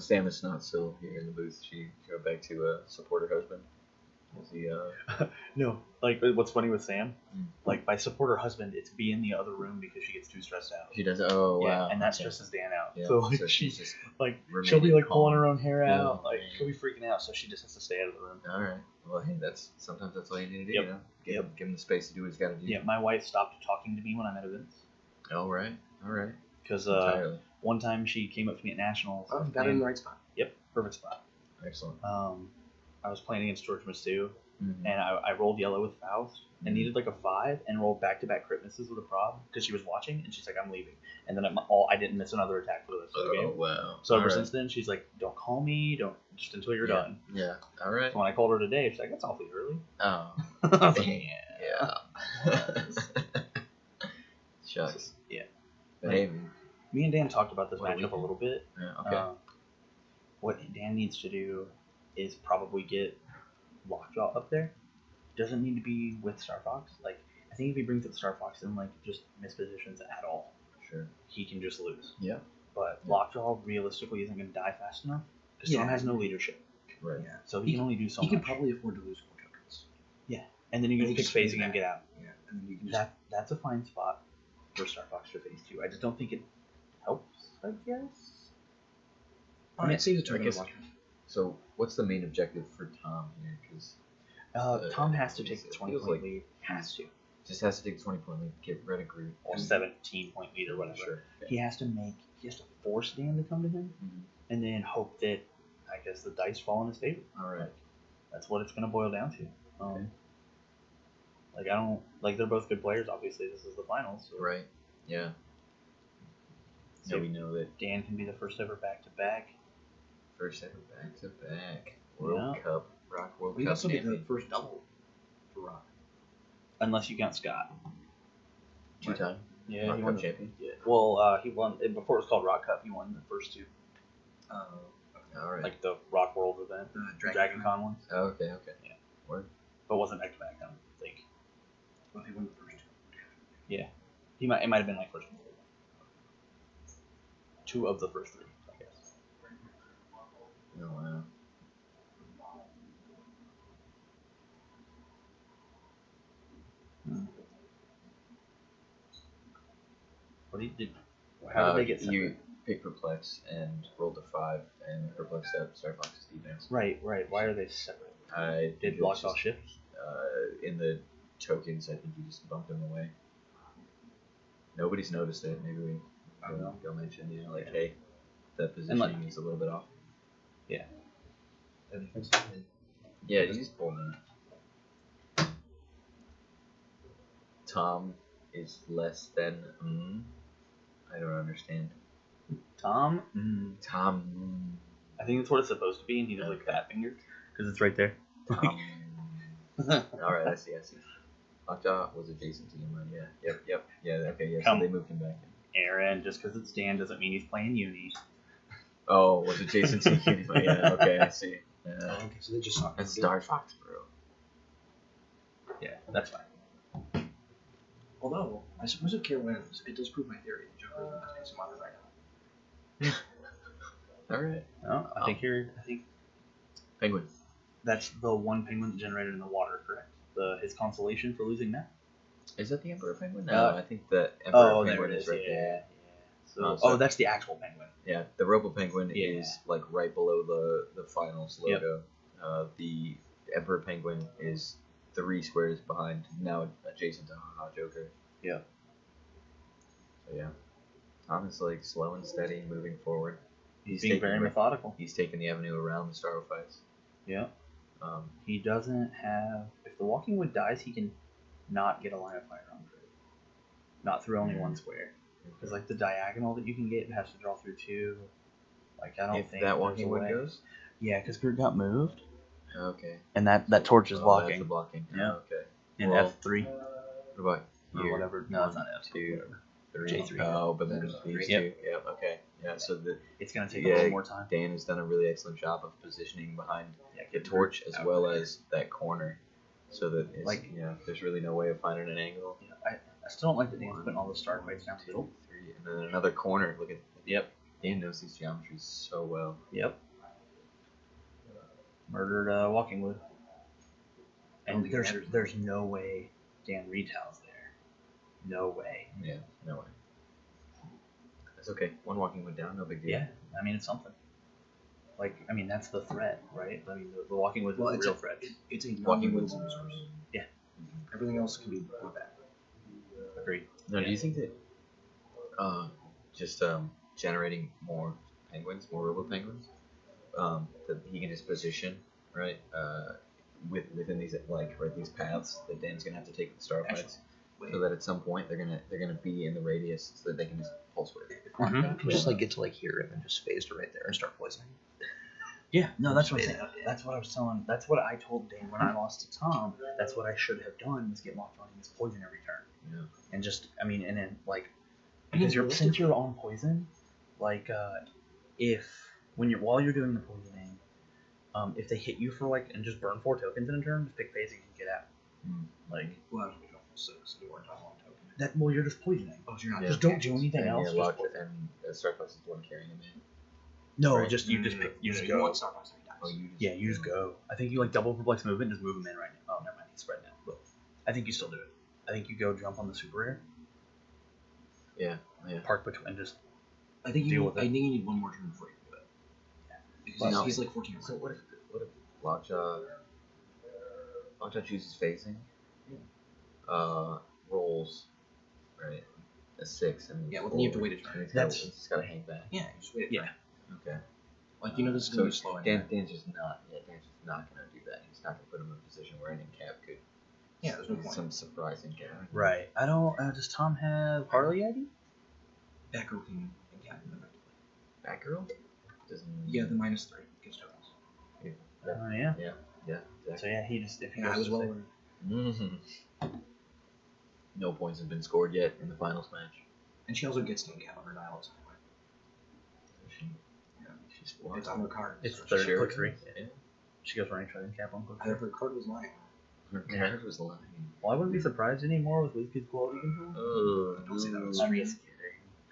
S1: Sam is not still here in the booth. She go back to support her husband. Is he
S6: No, like what's funny with Sam, like by support her husband, it's be in the other room because she gets too stressed out.
S1: She does. Oh
S6: Yeah,
S1: wow.
S6: and that
S1: Okay.
S6: stresses Dan out.
S1: Yeah,
S6: So like
S1: so
S6: she,
S1: she's just
S6: like
S1: remaining
S6: she'll be like
S1: calm.
S6: pulling her own hair
S1: Yeah.
S6: out, like she'll be freaking out. So she just has to stay out of the room.
S1: All right. Well, hey, sometimes that's all you need to do.
S6: Yep.
S1: You know, give him the space to do what he's got to do.
S6: Yeah, my wife stopped talking to me when I'm at events
S1: All right. All right.
S6: because
S1: Entirely.
S6: one time she came up to me at nationals.
S7: Oh, you got it in the right spot.
S6: Yep, perfect spot.
S1: Excellent.
S6: I was playing against George Mastu,
S1: Mhm.
S6: and I rolled yellow with Faust and needed like a 5 and rolled back-to-back crit misses with a prob because she was watching and she's like, I'm leaving. And then I didn't miss another attack for the rest of the
S1: Oh
S6: game.
S1: wow.
S6: So
S1: All
S6: ever
S1: right.
S6: since then, she's like, don't call me, don't just until you're
S1: Yeah.
S6: done.
S1: Yeah. All right.
S6: So when I called her today, she's like, that's awfully early.
S1: Oh.
S6: I was like,
S1: Dang. Yeah. Shucks.
S6: Yeah.
S1: But hey,
S6: Me and Dan talked about this
S1: What do we
S6: matchup a
S1: do?
S6: little bit.
S1: yeah, okay.
S6: What Dan needs to do is probably get Lockjaw up there. Doesn't need to be with Star Fox. Like, I think if he brings up Star Fox and like just mispositions at all,
S1: Sure.
S6: he can just lose.
S1: Yeah.
S6: But
S1: Yeah.
S6: Lockjaw realistically isn't going to die fast enough because Storm
S7: Yeah.
S6: has no leadership,
S1: Right.
S7: Yeah.
S6: so he can only do so
S7: He
S6: much.
S7: can probably afford to lose 4 tokens.
S6: And then you
S7: and
S6: can
S7: he
S6: pick
S7: just swings
S6: phasing and
S7: back.
S6: get out.
S7: Yeah. And then you can just.
S6: That's a fine spot for Star Fox for phase 2. I just don't think it helps. I guess.
S7: I mean, it saves a
S1: I
S7: token.
S1: guess-
S7: of luck.
S1: So, what's the main objective for Tom here? Because
S6: Tom has to
S1: it
S6: take the
S1: feels
S6: 20-point
S1: like-
S6: lead. Has to.
S1: just has to take the 20-point lead, get rid of Groot.
S6: Or 17-point lead or whatever.
S1: Sure.
S6: He has to force Dan to come to him,
S1: Mhm.
S6: and then hope that, I guess, the dice fall in his favor.
S1: All right.
S6: That's what it's going to boil down to. Like I don't like they're both good players. Obviously, this is the finals. So
S1: Right. Yeah. So
S6: So-
S1: we know that
S6: Dan can be the first ever back-to-back.
S1: first ever back-to-back World
S6: Yeah.
S1: Cup, Rock World
S7: We
S1: Cup
S7: also get the
S1: champion.
S7: first double for Rock.
S6: Unless you count Scott.
S1: Two-time
S6: Yeah,
S1: Rock
S6: he
S1: Cup
S6: won.
S1: champion.
S6: Yeah. Well, he won before it was called Rock Cup. He won the first two,
S1: All right.
S6: like the Rock World event,
S7: The
S6: Dragon Con ones,
S1: Oh, okay. Okay.
S6: Yeah.
S1: Word.
S6: but it wasn't back-to-back. I don't think.
S7: Well, he won the first two.
S6: It might have been like first and third. Two of the first three, I guess.
S1: Oh wow.
S6: What did? How did they get
S1: You
S6: separate?
S1: picked Perplex and rolled a 5 and Perplexed up Star Fox's defense.
S6: Right. Why are they separate?
S1: I think
S6: Did
S1: it was
S6: Lockball
S1: just,
S6: shift?
S1: in the tokens, I think you just bumped them away. Nobody's noticed it. Maybe we go mention, like, hey, that positioning is a little bit off.
S7: The defense.
S1: Yeah, you just pulled in. Tom is less than. I don't understand.
S6: Tom?
S1: Tom.
S6: I think that's what it's supposed to be, and he does like fat finger because it's right there.
S1: Tom. All right, I see. Lockjaw was adjacent to him, right? Yeah. Yep. Yeah. Okay. Yeah.
S6: Come.
S1: So they moved him back in.
S6: Aaron, just because it's Dan doesn't mean he's playing uni.
S1: Oh, was adjacent to him? Yeah. Okay, I see. Yeah.
S7: Okay, so they just saw.
S1: That's Star Fox, bro.
S6: Yeah, that's fine.
S7: Although I suppose if Care wins, it does prove my theory. Joker is the best piece of modern right now.
S1: All right.
S6: No, I think
S1: Penguin.
S6: that's the one penguin that generated in the water, correct? His consolation for losing that.
S1: Is that the Emperor Penguin?
S6: Uh,
S1: No, I think the Emperor
S6: There
S1: Penguin
S6: it
S1: is
S6: is.
S1: right
S6: Yeah.
S1: there.
S6: So, that's the actual penguin.
S1: Yeah, the Robo Penguin
S6: Yeah.
S1: is like right below the finals logo. The Emperor Penguin is 3 squares behind, now adjacent to Haha Joker.
S6: Yeah.
S1: So yeah, Tom is like slow and steady, moving forward.
S6: He's being very methodical.
S1: He's taking the avenue around the Starro fights.
S6: Yeah.
S1: Um,
S6: He doesn't have. If the Walking Wood dies, he can not get a line of fire on it. Not through only one square. Because like the diagonal that you can get has to draw through 2. Like I don't
S1: if
S6: think
S1: that
S6: there's
S1: Walking
S6: a
S1: Wood
S6: way.
S1: goes.
S6: Yeah, because Groot got moved,
S1: Okay.
S6: and that torch is
S1: Oh,
S6: blocking.
S1: That's the blocking.
S6: Yeah.
S1: Okay.
S6: In
S1: Well,
S6: F3
S1: What about
S6: or
S1: here?
S6: whatever. No, it's not F.
S1: 2, 3.
S6: J3.
S1: Oh, but then these
S6: Yep.
S1: 2. Yep. Okay. Yeah. So
S6: It's gonna take a little more time.
S1: Dan has done a really excellent job of positioning behind
S6: Yeah,
S1: the
S6: get
S1: torch as
S6: out
S1: well
S6: there.
S1: as that corner, so that it's,
S6: Like-
S1: there's really no way of finding an angle.
S6: Yeah, I still don't like that Dan's putting all the star fights down the
S1: 2,
S6: middle.
S1: 3, and then another corner. Look at.
S6: Yep.
S1: Dan knows these geometries so well.
S6: Yep. Murdered Walking Wood. And there's no way Dan retails there. No way.
S1: Yeah. No way. That's okay. One Walking Wood down, no big deal.
S6: Yeah, I mean it's something. Like I mean that's the threat, right? I mean the Walking Wood is
S7: Well,
S6: the
S7: it's
S6: real
S7: a-
S6: threat.
S7: It's a
S1: Walking
S7: non-losing resource.
S6: Yeah.
S7: Everything else can be put back.
S6: Agreed.
S1: Now, do you think that just generating more penguins, more robo penguins, that he can just position right within these these paths that Dan's gonna have to take with the starfights, so that at some point they're gonna be in the radius so that they can just pulse with it.
S6: Mm-hmm.
S7: You can just like get to like here and then just phase to right there and start poisoning.
S6: Yeah, no, that's what I'm saying. That's what I was telling. That's what I told Dan when I lost to Tom. That's what I should have done was get locked on his poison every turn.
S1: Yeah.
S6: And just, I mean, and then like, because since you're on poison, like, while you're doing the poisoning, if they hit you for like and just burn 4 tokens in a turn, just pick phasing and get out. Like,
S7: Well, I was 6, so you weren't on one token.
S6: that. Well, you're just poisoning.
S7: Oh, so you're not.
S6: Just don't do anything
S1: And,
S6: else.
S1: yeah,
S6: just
S1: locked,
S6: poison.
S1: and Starfox is the one carrying him in.
S6: No,
S1: Right.
S6: just you just pick. You just
S7: You
S6: go.
S7: want Starfox and he dies.
S1: Oh, you just,
S6: Yeah, you just go. I think you like double perplex movement, just move him in right now. Oh, never mind, he's spread now. But I think you still do it. I think you go jump on the super rare,
S1: Yeah.
S6: park between, and just
S7: I think
S6: Deal
S7: you.
S6: with it.
S7: I think you need one more turn before you can do it. Because
S1: Well,
S7: he's like 14 or
S1: So what if Lockjaw chooses phasing, rolls, right, a 6, and
S7: Yeah, well, then you have to wait a turn.
S6: That's-
S1: he's just gotta hang back.
S7: Yeah, you just wait.
S6: Yeah.
S1: Okay.
S7: Like this is
S1: So
S7: gonna be slow.
S1: Dan's just not gonna do that. He's not gonna put him in a position where an cap could.
S7: Yeah, there's There's no point.
S1: some surprising character.
S6: Right. I don't. Does Tom have Harley ID?
S7: Batgirl can get him effectively.
S1: Batgirl? Doesn't.
S7: Yeah, the -3 against totals.
S6: Oh yeah.
S1: Yeah.
S6: So
S1: Exactly.
S6: yeah, he just if he
S7: Yeah, I
S6: goes
S7: was
S6: to
S7: well
S6: say-
S7: aware.
S1: Mm-hmm. No points have been scored yet in the finals match.
S7: And she also gets Dan Cat on her dial at some point.
S1: She's
S7: It's on her card.
S6: It's
S7: so
S6: third
S1: Sure.
S6: click 3.
S1: Yeah.
S6: She goes running trying cap on click
S7: Either
S6: 3.
S7: her card was lying.
S1: Her card was lying.
S6: Well, I wouldn't be surprised anymore with Wiz Kid's quality control.
S7: Don't say that on the
S6: I'm
S7: street.
S6: just kidding.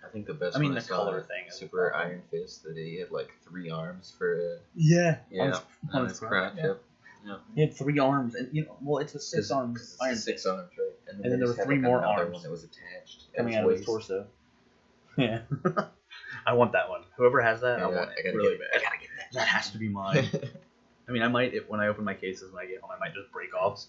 S1: I think the best
S6: I mean,
S1: one
S6: the
S1: saw
S6: color thing is
S1: Super
S6: the problem.
S1: Iron Fist that he had like 3 arms for
S6: Yeah.
S1: yeah
S6: On
S1: on
S6: his
S1: his crotch.
S6: crotch,
S1: Yep.
S6: He had 3 arms, and well, it's a 6 on
S1: It's
S6: Iron
S1: 6
S6: Fist
S1: arms, right?
S6: And then there
S1: they
S6: were
S1: just had,
S6: 3 more
S1: another
S6: arms
S1: one that was attached
S6: coming
S1: at
S6: out of his
S1: waist.
S6: torso. Yeah. I want that one. Whoever has that, I
S1: Yeah,
S6: want it
S1: I gotta
S6: really
S1: get it.
S6: bad. That has to be mine. I mean, I might when I open my cases when I get home, I might just break off.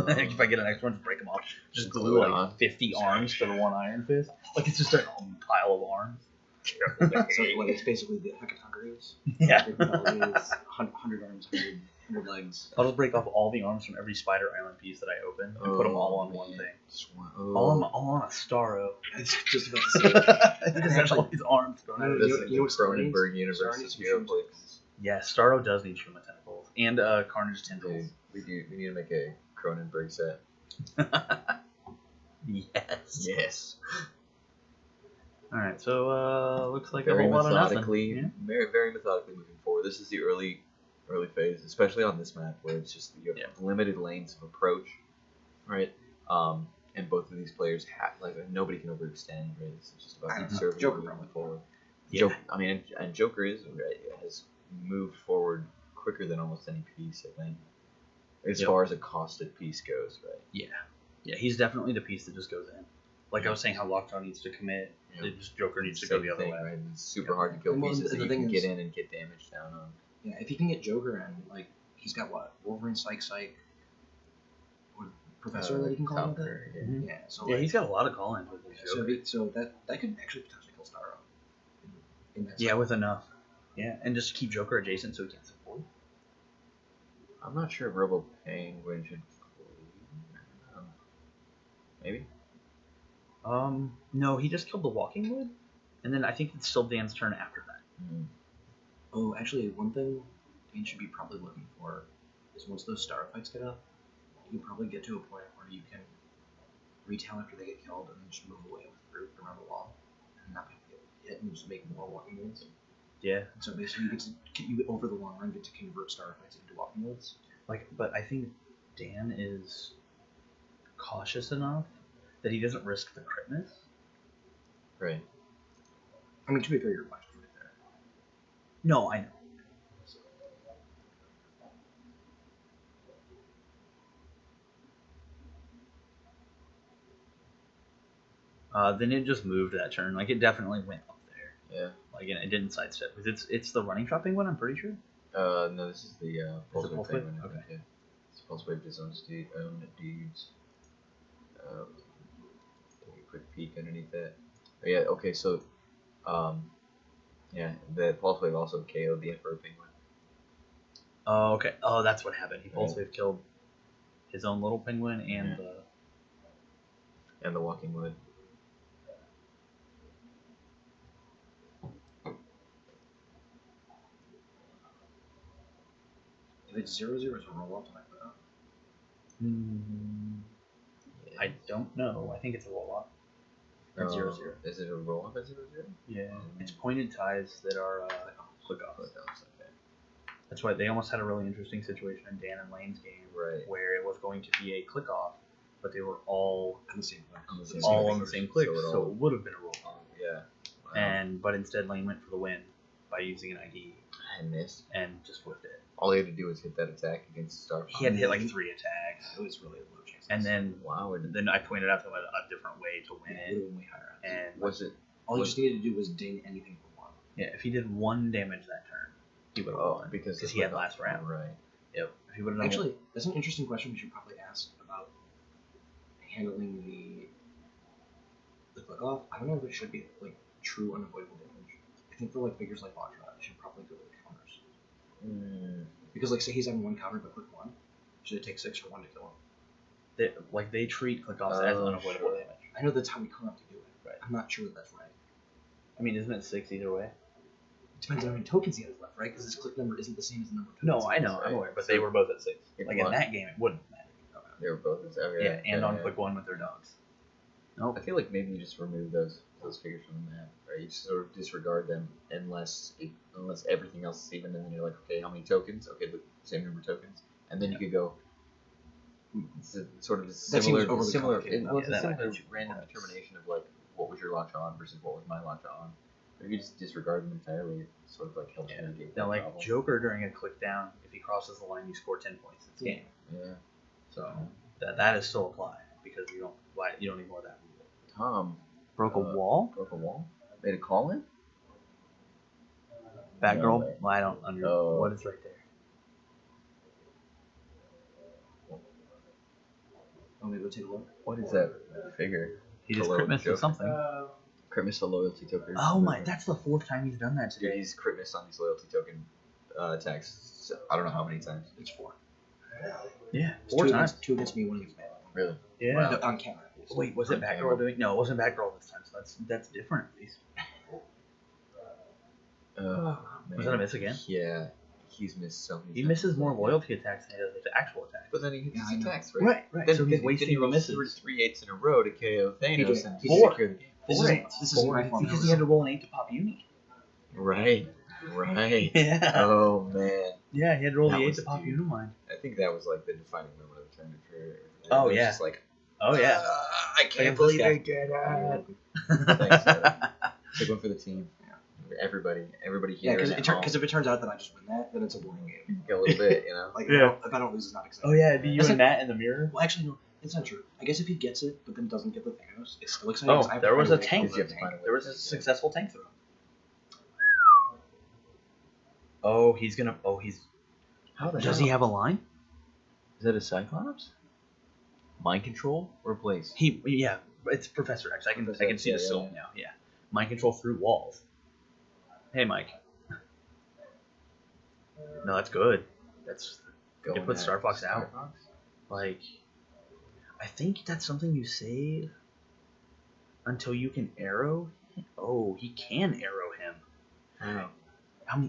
S6: If I get an extra one, just break them off. Just glue
S1: Glue it
S6: like
S1: on.
S6: 50 arms to the one Iron Fist. Like it's just a pile of arms.
S7: So what it's basically the Hecatogeries.
S6: Yeah.
S7: It's 100 arms, 100 legs.
S6: I'll just break off all the arms from every Spider Island piece that I open and put them all on one thing. All on a Starro.
S7: It's just about the same.
S6: It has all these arms going out of
S1: This
S6: it.
S1: is
S7: you know what
S1: the
S7: Starro needs?
S1: Cronenberg
S7: Starro
S1: universe
S7: needs
S1: of
S7: some
S1: HeroClix.
S6: Yeah, Starro does need Shuma tentacles and Carnage tentacles.
S1: We need to make a Cronenberg set.
S6: Yes.
S1: Yes.
S6: All right, so looks like
S1: Very
S6: a whole lot of nothing.
S1: methodically,
S6: Yeah.
S1: very methodically moving forward. This is the early phase, especially on this map where it's just you have limited lanes of approach, right? And both of these players have nobody can overextend, right? It's just about conservatively
S7: Joker
S1: moving
S7: probably.
S1: forward.
S6: Yeah.
S1: Joker, I mean, and Joker has moved forward quicker than almost any piece, I think, as far as a costed piece goes, right?
S6: Yeah, he's definitely the piece that just goes in. Like I was saying, how Lockjaw needs to commit, Joker needs to go the other way.
S1: Right? It's super hard to kill
S7: Well,
S1: pieces
S7: the
S1: that you
S7: thing
S1: can
S7: is-
S1: get in and get damage down on.
S7: Yeah, if he can get Joker in, like, he's got what? Wolverine, Psych, what, Professor that he can call him with it?
S1: Copper, yeah.
S6: Mhm.
S7: Yeah, so
S6: Yeah,
S7: like,
S6: he's got a lot of call-ins with his Joker.
S7: so that could actually potentially kill Starro. In that
S6: Yeah,
S7: cycle.
S6: with enough. Yeah, and just keep Joker adjacent so he can't support.
S1: I'm not sure if Robo Penguin should. Maybe.
S6: No, he just killed the Walking Wood, and then I think it's still Dan's turn after that.
S7: Oh, actually, one thing Dan should be probably looking for is once those star fights get up, you can probably get to a point where you can retail after they get killed and then just move away with the group around the wall and not get hit and just make more walking woods.
S6: Yeah,
S7: So basically, you over the long run get to convert star fights into walking woods.
S6: but I think Dan is cautious enough that he doesn't risk the crit miss.
S1: Right.
S7: I mean, to be fair, your watch is right there.
S6: No, I know. Then it just moved that turn. Like it definitely went up there.
S1: Yeah.
S6: Like and it didn't sidestep. It's the running shot penguin. I'm pretty sure.
S1: No, this is the Pulse
S6: it
S1: Wave
S6: Pulse Wave?
S1: Penguin. I think,
S6: Okay.
S1: yeah. It's Pulse Wave his own state, own deeds. Take a quick peek underneath that. Oh, yeah. Okay. So, yeah, the Pulse Wave also KO'd the Emperor Penguin.
S6: Oh, okay. Oh, that's what happened. He pulse
S1: Right.
S6: wave killed his own little penguin and
S1: Yeah. And the Walking Wood.
S7: If it's 0-0, it's a roll up.
S1: Yeah.
S6: I don't know. I think it's a roll up. Or 0-0.
S1: Is it a roll up at 0-0?
S6: Yeah. It's pointed ties that are click off.
S1: Okay.
S6: That's why they almost had a really interesting situation in Dan and Lane's game,
S1: Right.
S6: where it was going to be a click off, but they were all
S7: On the same point.
S1: On the same
S6: all
S1: click.
S6: on the same click,
S1: So it
S6: so
S1: all-
S6: it would have been a roll off.
S1: Yeah. Wow.
S6: But instead Lane went for the win by using an ID
S1: I missed.
S6: and just whipped it.
S1: All he had to do was hit that attack against Star.
S6: He had to hit like 3 attacks,
S7: It was really low chances.
S6: and then
S1: Wow.
S6: then I pointed out to him a different way to win
S7: it would
S6: it.
S7: have been way higher.
S6: And
S1: Was it?
S7: All you
S1: was-
S7: just needed to do was ding anything for one.
S6: yeah, if he did 1 damage that turn, he would have
S1: Oh,
S6: won
S1: because
S6: he had last round.
S1: Right.
S6: Yep. If he would have done
S7: Actually, that's an interesting question we should probably ask about handling the click off. I don't know if it should be like true unavoidable damage. I think for like figures like Lockjaw, it should probably go to the counters. Because like say he's having 1 counter but click 1, should it take 6 or 1 to kill him?
S6: they treat click-offs as unavoidable damage.
S7: I know that's how we come up to do it.
S6: Right.
S7: I'm not sure that that's right.
S6: I mean, isn't it 6 either way?
S7: It depends on how many tokens he has left, right? Because his click number isn't the same as the number of
S6: No,
S7: tokens.
S6: I know, I'm aware, but they were both at 6. Like in
S1: One.
S6: that game, it wouldn't matter.
S1: They were both.
S6: Yeah, and on click 1 with their dogs.
S1: I feel like maybe you just remove those figures from the map, right? You just sort of disregard them unless everything else is even, and then you're like, okay, how many tokens? Okay, the same number of tokens, and then you could go. It's sort of a similar,
S7: overly
S1: similar.
S7: complicated.
S1: It was
S6: Yeah,
S1: a
S6: that might
S1: similar
S6: be too
S1: random
S6: complex.
S1: determination of like what was your lock on versus what was my lock on. If you just disregard them entirely, it sort of like helps mitigate that
S6: Now, like
S1: problem.
S6: Joker during a click down, if he crosses the line, you score 10 points. It's game.
S1: Yeah.
S6: So that is still apply because you don't ignore that rule.
S1: Tom
S6: Broke a wall.
S1: broke a wall. Made a call in.
S6: Back
S1: No
S6: girl.
S1: way.
S6: Well, I don't under
S1: Oh.
S6: what is right there.
S7: Want me to go take a look?
S1: What is that figure?
S6: He just
S1: Hello,
S6: crit missed
S1: Joker.
S6: something.
S1: Crit miss a loyalty token.
S6: Oh my! That's the 4th time he's done that
S1: Dude,
S6: today.
S1: he's crit missed on these loyalty token attacks. So, I don't know how many times.
S7: It's 4.
S6: Yeah,
S7: It's
S6: 4
S7: 2
S6: times.
S7: against, 2 against me, 1 against man.
S1: Really?
S6: Yeah.
S1: Wow.
S7: No, on camera. at least.
S6: Wait, was it Batgirl doing? No, it wasn't Batgirl this time. So that's different at least.
S1: Man.
S6: Was that a miss again?
S1: Yeah. He's missed so many
S6: He
S1: times.
S6: misses more loyalty attacks than he does actual attacks.
S1: But then he hits
S7: Yeah, I
S1: his
S7: know.
S1: attacks, right?
S6: Right.
S1: Then,
S6: So he's
S1: then
S6: wasting
S1: he
S6: the
S1: rolls
S6: misses.
S1: three 8s in a row to KO Thanos
S7: did.
S1: and
S7: He
S6: did.
S1: secure the game.
S7: This is my fault.
S6: Because he had to roll an 8 to pop Uni.
S1: Right.
S6: Yeah.
S1: Oh, man.
S6: Yeah, he had to roll
S1: That
S6: the 8
S1: was
S6: to pop
S1: dude.
S6: Unimind.
S1: I think that was like the defining moment of the tournament for.
S6: Oh,
S1: it was
S6: yeah.
S1: Just like,
S6: Oh yeah.
S1: I can't believe I did it. Thanks, Took one for the team. Everybody
S7: Yeah,
S1: here.
S7: because if it turns out that I just win that, then it's a boring game.
S1: a little bit, you know.
S7: Like,
S6: Yeah.
S7: if I don't lose, it's not exciting.
S6: Oh yeah, it'd be you
S7: That's
S6: and
S7: like-
S6: Matt in the mirror.
S7: Well, actually, no, it's not true. I guess if he gets it, but then doesn't get the Thanos, it's still exciting. 'cause I
S6: Oh,
S7: have
S6: there
S7: to
S6: was
S7: find
S6: a
S7: way to
S6: tank.
S7: kill
S1: You have
S7: the
S1: to find a way.
S6: There was a successful tank throw. Oh, he's gonna. Oh, he's.
S1: How the
S6: Does
S1: hell?
S6: he have a line?
S1: Is that a Cyclops? Mind control or Blaze?
S6: Yeah, it's Professor X. I can see
S1: yeah,
S6: the silk
S1: yeah.
S6: now. Yeah, mind control through walls. Hey, Mike. No, that's good. That's
S1: Going
S6: it puts
S1: at
S6: Star Fox out.
S1: Star Fox?
S6: Like, I think that's something you save until you can arrow. Oh, he can arrow him.
S1: Wow.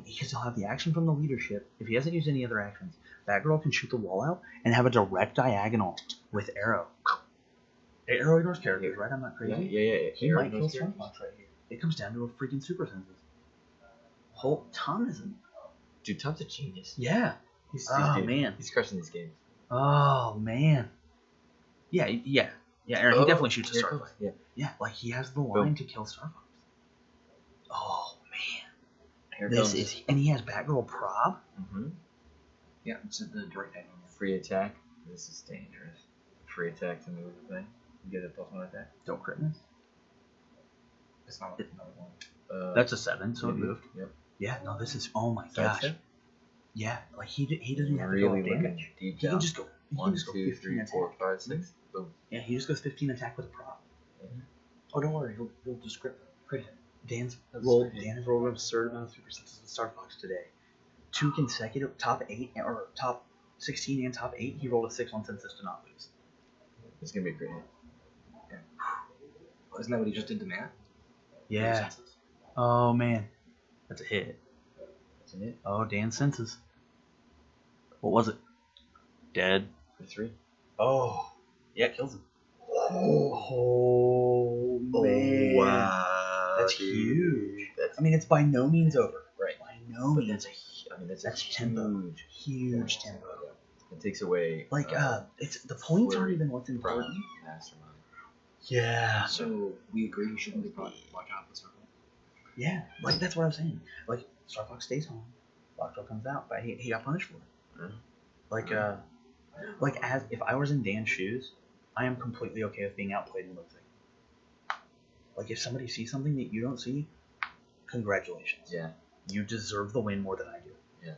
S6: Because he'll have the action from the leadership. If he hasn't used any other actions, Batgirl can shoot the wall out and have a direct diagonal with arrow. Arrow ignores characters, right? I'm not crazy.
S1: Yeah.
S6: He might kill Star Fox right here. It comes down to a freaking super senses. Tom isn't.
S1: Dude, Tom's a genius.
S6: Yeah. Oh,
S1: dude,
S6: man.
S1: He's crushing these games.
S6: Oh man. Yeah, Aaron, he definitely shoots a
S1: here it
S6: Star
S1: comes.
S6: Fox.
S1: Yeah.
S6: Yeah, like he has the line to kill Star Fox. Oh man.
S1: Here
S6: This
S1: comes.
S6: is and he has Batgirl prob.
S1: Mm-hmm.
S7: Yeah, it's the direct diagonal.
S1: Free attack. This is dangerous. Free attack to move the thing. You get a +1 attack.
S6: Don't crit miss.
S7: It's not another one.
S6: That's a 7, so it
S1: maybe.
S6: moved.
S1: Yep.
S6: Yeah, no, this is oh my
S1: That's
S6: gosh.
S1: it?
S6: Yeah, like he doesn't have to
S1: Really
S6: go
S1: looking
S6: damage.
S1: deep
S6: He
S1: down.
S6: can just go. He can
S1: 1,
S6: just go
S1: 2,
S6: 15
S1: 3,
S6: attack.
S1: 4, 5, 6. Boom.
S6: Yeah, he just goes 15 attack with a prop.
S7: Oh, don't worry. He'll just crit him.
S6: Dan has
S1: That's
S6: rolled
S1: right.
S6: an absurd amount of super senses with Star Fox today. 2 consecutive top 8 or top 16 and top 8. He rolled a 6 on senses to not lose.
S1: It's gonna be a great hit.
S7: Isn't that what he just did to Matt?
S6: Yeah. Oh man, that's a hit.
S1: That's an hit.
S6: Oh, Dan senses. What was it? Dead.
S1: For 3.
S6: Oh, yeah, it kills him. Oh man,
S1: wow.
S6: that's
S1: dude.
S6: huge.
S1: That's
S6: I mean, it's by no means over.
S1: right.
S6: By no
S1: But
S6: means.
S1: that's a
S6: tempo.
S1: huge
S6: Tempo.
S1: It takes away
S6: Like, it's the points aren't
S1: flurry
S6: even what's important.
S1: Mastermind.
S6: Yeah.
S7: So we agree he shouldn't be caught locked out with Star Fox.
S6: Yeah, like that's what I was saying. Like Star Fox stays home, Lockjaw comes out, but he got punished for it.
S1: Mhm.
S6: Like as if I was in Dan's shoes, I am completely okay with being outplayed and losing. Like if somebody sees something that you don't see, congratulations.
S1: Yeah.
S6: You deserve the win more than I do.
S1: Yeah.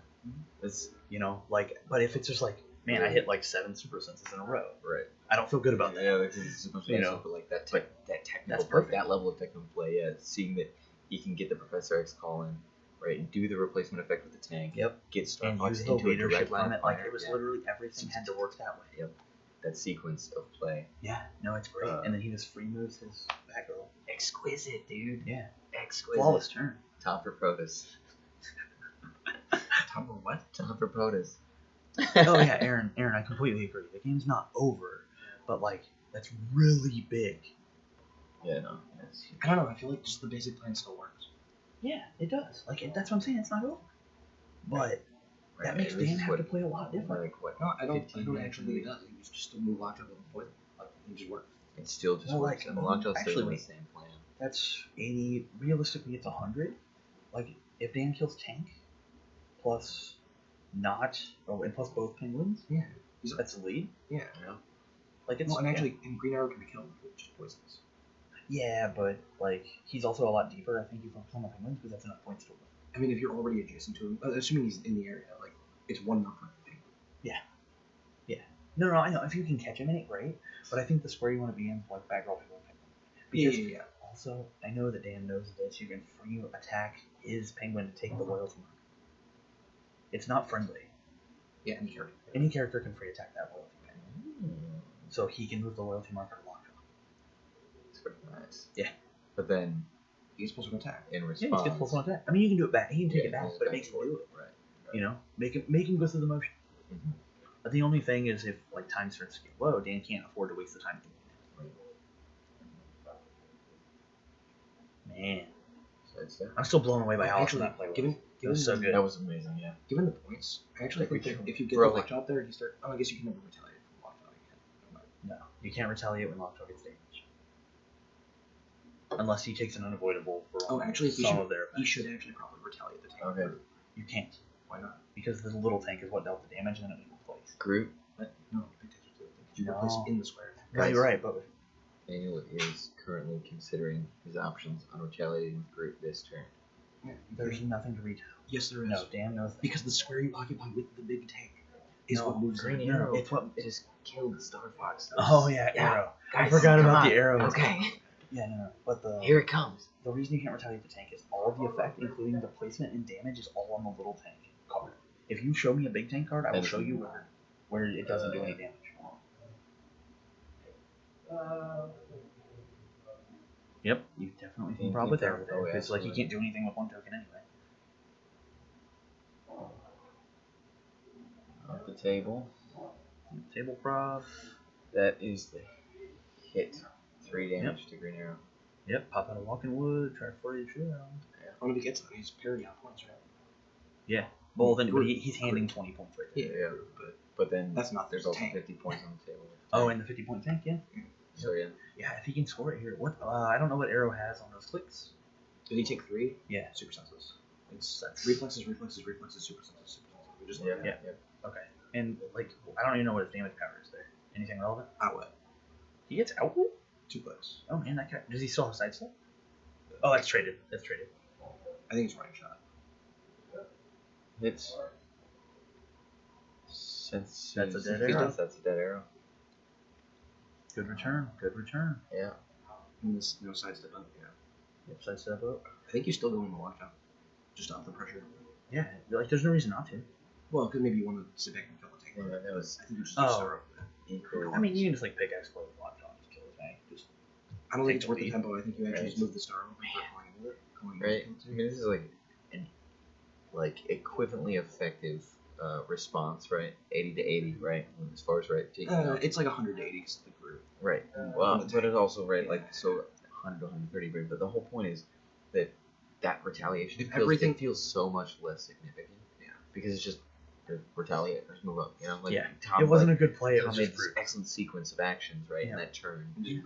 S1: It's
S6: Like, but if it's just like, man, I hit like 7 super senses in a row,
S1: right.
S6: I don't feel good about that.
S1: Yeah, like it's supposed to be but like that technical
S6: that's perfect.
S1: that level of technical play, yeah, seeing that he can get the Professor X call in, right, and do the replacement effect with the tank.
S6: Yep.
S1: Get Star
S6: And
S1: Fox
S6: use the
S1: into a
S6: leadership
S1: direct line
S6: element,
S1: of
S6: like
S1: fire,
S6: it was
S1: yeah.
S6: literally everything had to work that way.
S1: Yep. that sequence of play.
S7: Yeah, no, it's great. And then he just free moves his back row.
S1: Exquisite, dude.
S7: Yeah,
S1: Exquisite.
S7: flawless turn.
S1: Tom for POTUS.
S7: Tom for what?
S1: Tom for POTUS.
S7: Oh yeah, Aaron, I completely agree. The game's not over, but like that's really big.
S1: Yeah, no.
S7: I don't know. I feel like just the basic plan still works. Yeah, it does. Like that's what I'm saying. It's not over, but that makes Dan have to play a lot different.
S1: Like what?
S7: No, I don't
S1: 15
S7: actually think it does. It's just a move locked up on the point. Like, it just works.
S1: It still just
S7: Well,
S1: works.
S7: like,
S1: And Lockjaw
S7: actually,
S1: still has
S7: wait.
S1: the same plan.
S7: That's 80. Realistically, it's 100. Like if Dan kills tank, plus and plus both penguins. Yeah, that's the lead. Yeah. Like it's and actually, and Green Arrow can be killed with just poisons. Yeah, but like he's also a lot deeper. I think you focus on the penguins because that's enough points to win. I mean, if you're already adjacent to him, assuming he's in the area, like it's 1-0 for the penguin. Yeah. Yeah. No, I know. If you can catch him in it, great. But I think the square you want to be in is like back row penguin. Because also, I know that Dan knows this. You can free attack his penguin to take the loyalty mark. It's not friendly. Yeah, any character can free attack that loyalty penguin. So he can move the loyalty marker to Lockjaw.
S1: It's pretty nice.
S7: Yeah.
S1: But then
S7: he's supposed to attack.
S1: In response.
S7: Yeah, he's supposed to attack. I mean, you can do it back. He can take it back, but it makes him do it.
S1: Right.
S7: You know, make him go through the motion. Mm-hmm. But the only thing is, if like time starts to get low, Dan can't afford to waste the time. Man, I'm still blown away by how awesome that play was. It was so good.
S1: That was amazing. Yeah.
S7: Given the points, I actually think that if you get the Lockjaw up there, you start. Oh, I guess you can never retaliate from Lockjaw again. No, you can't retaliate when Lockjaw gets damaged. Unless he takes an unavoidable for
S10: actually,
S7: some of their
S10: he should actually probably retaliate the tank.
S1: Okay.
S7: You can't. Why not? Because the little tank is what dealt the damage and then it was replaced.
S1: Groot?
S10: But no, you replace it in the square.
S7: Right, right, but
S1: Daniel is currently considering his options on retaliating Groot this turn.
S7: Yeah, there's nothing to retell.
S10: Yes, there is.
S7: No, Dan knows that.
S10: Because the square you occupy with the big tank is what moves
S1: Green
S10: it.
S1: Arrow.
S7: It's what
S1: It just killed the Star Fox.
S7: Oh yeah, arrow. I
S1: Guys,
S7: forgot
S1: come
S7: about
S1: on.
S7: the arrow.
S1: Okay.
S7: Yeah, no. But
S1: Here it comes.
S7: the reason you can't retaliate the tank is all the effect, including the placement and damage, is all on the little tank card. If you show me a big tank card, I will show you where it doesn't do any damage. Yep, you definitely can problem with arrow there. It's like you can't do anything with one token anyway.
S1: Off the table.
S7: Table prop.
S1: That is the hit. 3 damage to Green Arrow.
S7: Yep, pop out a walking wood, try to 40 shoot out.
S10: When he gets that, he's parity on points, right?
S7: Yeah. Well, then he's handing 20 points right there.
S1: Yeah. But then
S10: that's not
S1: there's also 50 points on the table.
S7: Oh, and the 50 point tank, yeah.
S1: So yeah.
S7: Yeah, if he can score it here. What? I don't know what arrow has on those clicks.
S10: Did he take 3?
S7: Yeah.
S10: Super senses. That's reflexes, super senses, super senses. We just
S7: yeah. Okay. And like, I don't even know what his damage power is there. Anything relevant?
S10: Outwit.
S7: He gets outwit?
S10: 2 clicks.
S7: Oh man, that guy. Does he still have sidestep? Oh, that's traded. That's traded.
S10: I think it's running shot.
S1: It's.
S7: That's a dead arrow.
S1: That's a dead arrow.
S7: Good return. Good return.
S1: Yeah.
S10: And this no sidestep up. Yeah.
S7: Yep, sidestep up.
S10: I think you still go in the lockdown. Just off the pressure.
S7: Yeah, like there's no reason not to.
S10: Well, because maybe you want to sit back and kill the tank.
S1: Yeah, that was.
S10: I think you just
S7: Oh.
S1: Equal.
S7: I mean, you can just like pickaxe play with lockjaw and just kill the tank. Just
S10: I don't think it's
S7: take
S10: worth
S7: the
S10: the
S7: lead.
S10: tempo. I think you actually just move the star over and start calling into it.
S1: Right. I mean, this is like an equivalently effective response, right? 80 to 80, right? As far as
S10: it's like 100 to 80 because of the group.
S1: Right. Well, but it's also right, like so 100 to 130, right? But the whole point is that retaliation it feels so much less significant. Yeah. Because it's just retaliate or move up. You know, like Tom,
S7: it wasn't a good play. It
S1: Tom
S7: was
S1: made
S7: just
S1: this
S7: Groot.
S1: excellent sequence of actions, right? In that turn,
S7: Played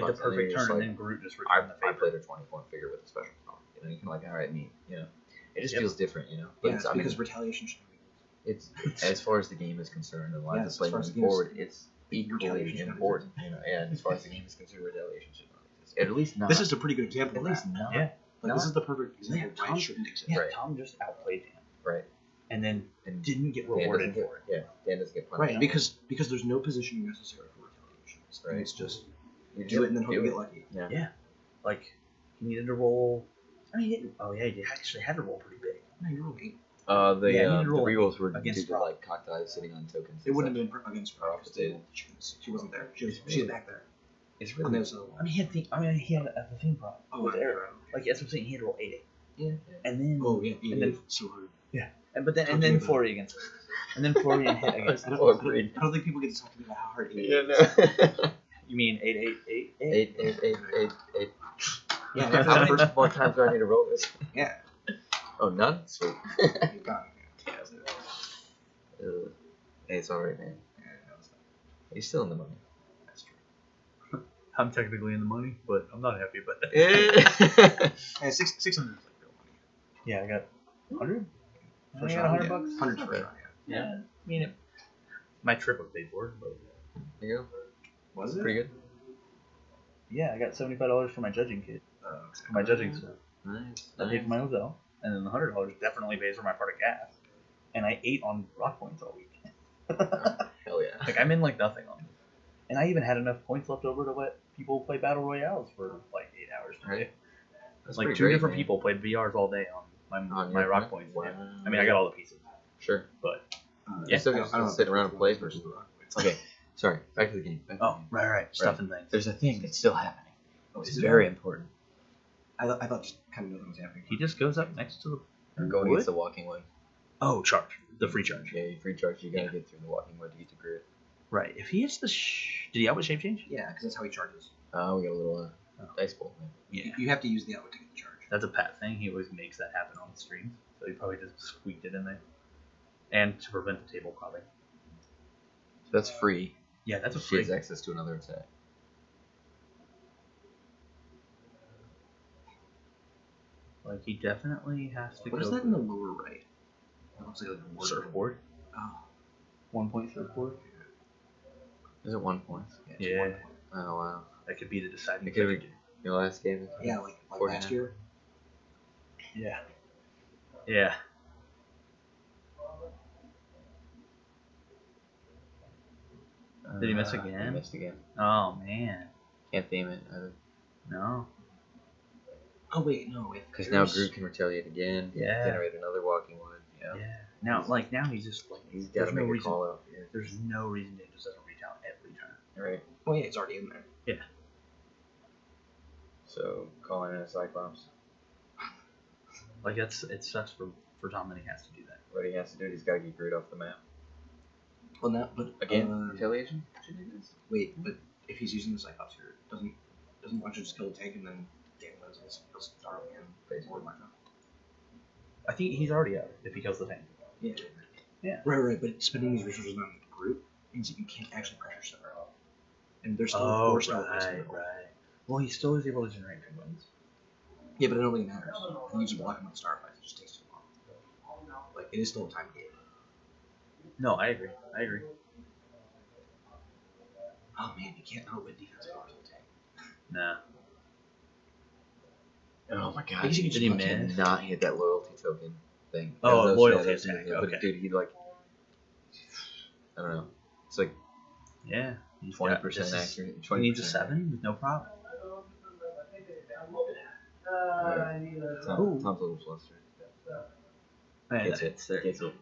S7: the perfect turn, and then Groot just returned the
S1: I
S7: favor.
S1: played a 20-point figure with a special power. You know, you can like, all right, neat. You know, it just feels different. You know, but
S10: Yeah,
S1: it's, I mean,
S10: because retaliation should be.
S1: it's as far as the game is concerned and lines
S10: Yes,
S1: of play
S10: as far as
S1: moving
S10: the game is-
S1: forward, it's equally
S10: retaliation should
S1: important. You know, and as far as the game is concerned, retaliation should not exist. At least not.
S10: This is a pretty good example.
S1: at
S10: of
S1: least
S10: that.
S1: not.
S7: Yeah.
S10: Like, this is the perfect example of why
S7: Tom-
S10: it shouldn't exist.
S7: Yeah,
S1: Right.
S7: Tom just outplayed Dan,
S1: Right.
S7: and then
S1: And
S7: didn't get
S1: Dan
S7: rewarded
S1: doesn't get-
S7: for it.
S1: Yeah, Dan doesn't get punished.
S10: Right, because there's no positioning necessary for retaliation.
S1: Right.
S10: It's just
S1: You
S10: do it and then hope
S1: do
S10: you
S1: it.
S10: get lucky.
S1: Yeah.
S7: Like he needed to roll. I mean, he actually had to roll pretty big.
S10: No, you rolled 8.
S1: The
S6: Yeah, I need to
S1: the
S6: roll
S1: rerolls were
S6: against
S1: due to
S6: Rock.
S1: like cockeyes sitting on tokens.
S7: It wouldn't have been against her.
S1: Updated.
S7: She wasn't there. She was back there.
S1: It's
S7: And
S1: really
S7: there's a
S6: I mean, he had the theme prop with Eric. Like that's what I'm saying. He had to roll 8.
S7: Yeah.
S6: And then
S7: and
S6: then
S7: so hard.
S6: and then Flurry against, and then Florian hit against.
S7: I don't think people get to talk to me about how hard it is.
S1: Yeah, no.
S6: You mean 8.
S1: 8.
S7: Yeah,
S1: How
S7: how
S1: many more times do I need to roll this?
S7: Yeah.
S1: Oh, none? Sweet.
S7: You got it.
S1: Hey, it's alright, man. He's still in the money.
S7: That's true.
S6: I'm technically in the money, but I'm not happy about that.
S7: And 600 is like real money.
S6: Yeah, I got 100.
S7: For
S6: I
S7: sure.
S6: got $100.
S7: 100 for sure.
S6: Yeah. I mean, my trip was paid for, but
S1: There you go.
S7: Was it?
S1: Pretty good.
S6: yeah, I got $75 for my judging kit, for my judging stuff.
S1: Nice.
S6: I paid for my hotel, and then the $100 definitely pays for my part of gas. And I ate on rock points all week.
S1: Hell yeah.
S6: Like I'm in like nothing on it. And I even had enough points left over to let people play battle royales for like 8 hours a day.
S1: Right. That's
S6: Like
S1: pretty
S6: 2
S1: great,
S6: different
S1: man.
S6: people played VRs all day on
S1: On
S6: my
S1: your
S6: rock
S1: point?
S6: points. Yeah.
S1: Wow.
S6: I mean, I got all the pieces,
S1: Sure.
S6: but
S1: You
S6: yeah.
S1: still just sit around and play versus the rock. Okay, sorry. Back to the game. Back to the
S6: Oh,
S1: game.
S6: right, stuff and things.
S1: There's a thing that's still happening.
S7: Oh,
S1: It's very important.
S7: I thought just kind of nothing was happening.
S6: He just goes up next to the.
S1: We're going against the walking wood.
S6: Oh, charge. The free charge.
S1: Yeah, you free charge. You gotta get through the walking wood to get to grid.
S6: Right. If he hits the. Did he outwit shape change?
S7: Yeah, because that's how he charges.
S1: We got a little dice bowl. Man.
S6: Yeah.
S7: You have to use the outlet to get the charge.
S6: That's a Pat thing. He always makes that happen on the streams. So he probably just squeaked it in there. And to prevent the table propping.
S1: So that's free.
S6: Yeah, that's a
S1: She
S6: free.
S1: has access to another attack.
S6: Like he definitely has to
S7: What
S6: go.
S7: is that in the lower right? That looks like a word.
S6: Surfboard?
S7: Oh.
S6: 1 point surfboard?
S1: Is it 1 point?
S7: It's
S6: Yeah.
S7: 1 point.
S1: Oh wow.
S6: That could be the deciding
S1: It could
S6: factor.
S1: be your last game.
S7: Yeah, like
S1: Four
S7: last
S1: hand.
S7: year.
S6: Yeah. Yeah. Did he miss again?
S1: He missed again.
S6: Oh man.
S1: Can't theme it either.
S6: No.
S7: Oh wait, no.
S1: Because now Groot can retaliate again.
S6: Yeah.
S1: Generate another walking wood. Yeah.
S6: Yeah. Now he's just like
S1: He's got to
S6: there's
S1: make
S6: no
S1: a
S6: reason.
S1: call out. Yeah.
S6: There's no reason he just doesn't reach out every turn.
S1: Right.
S7: Well, yeah, it's already in there.
S6: Yeah.
S1: So calling in a Cyclops.
S6: Like it sucks for Tom that he has to do that.
S1: What he has to do, he's got to get Groot off the map.
S7: Well, not but
S1: Again, retaliation. Should do this.
S7: Wait, but if he's using the Cyclops here, doesn't Watcher just kill the tank and then Dan wins and he'll start again? Basically,
S6: I think he's already out if he kills the tank.
S7: Yeah.
S6: Yeah.
S7: Right. But spending these resources on Groot means that you can't actually pressure Star up, and there's still
S6: Oh,
S7: four Star
S6: right. Well, he still is able to generate penguins.
S7: Yeah, but it don't really matters. You use a block him with Starfights, it just takes too long. Like it is still a time game.
S6: No, I agree.
S7: Oh man, you can't outwit defensive powers of the tank.
S6: Nah.
S1: Oh my
S7: I
S1: god.
S7: guess you could
S1: Did
S7: just
S1: he
S7: punch him.
S1: not hit that loyalty token thing?
S6: Oh,
S1: No,
S6: loyalty
S1: that's
S6: attack,
S1: but
S6: okay.
S1: dude, he like, I don't know. It's like
S6: Yeah.
S1: 20% accurate. 20%.
S6: He needs a 7 with no problem.
S1: Tom's a little flustered.
S6: Man,
S1: Gets
S6: that
S1: it.
S6: hits there.
S1: Gets it.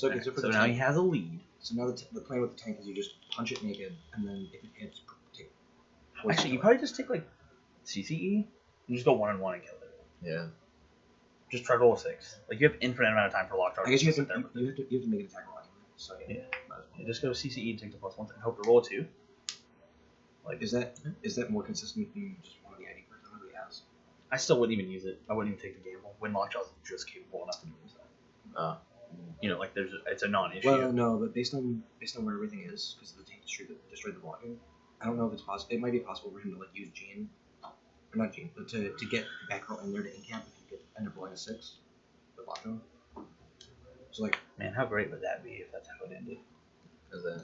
S7: So it gets it for
S6: So
S7: the
S6: now
S7: tank.
S6: he has a lead.
S7: So now the plan with the tank is you just punch it naked, and then if it hits, take. poison
S6: Actually, you
S7: to it.
S6: probably just take like CCE and just go 1-1 and kill it.
S1: Yeah.
S6: Just try to roll a 6. Like you have infinite amount of time for lock charge.
S7: I guess you have
S6: sit
S7: to
S6: there with it.
S7: you have to make an attack roll anyway. So
S6: Yeah.
S7: might as well.
S6: Yeah, just go CCE and take the +1 and hope to roll a 2. Like
S7: Is that more consistent than just one of the ID person really has?
S6: I still wouldn't even use it. I wouldn't even take the gamble when lockjaw is just capable enough to do that. You know, like it's a non-issue.
S7: Well, no, but based on where everything is, because the tank destroyed the blocking, I don't know if it's possible. It might be possible for him to like use Gene, or not Gene, but to get the back row in there to incap if you end up rolling a 6, the lockjaw. So like
S6: Man, how great would that be if that's how it ended?
S1: How's that?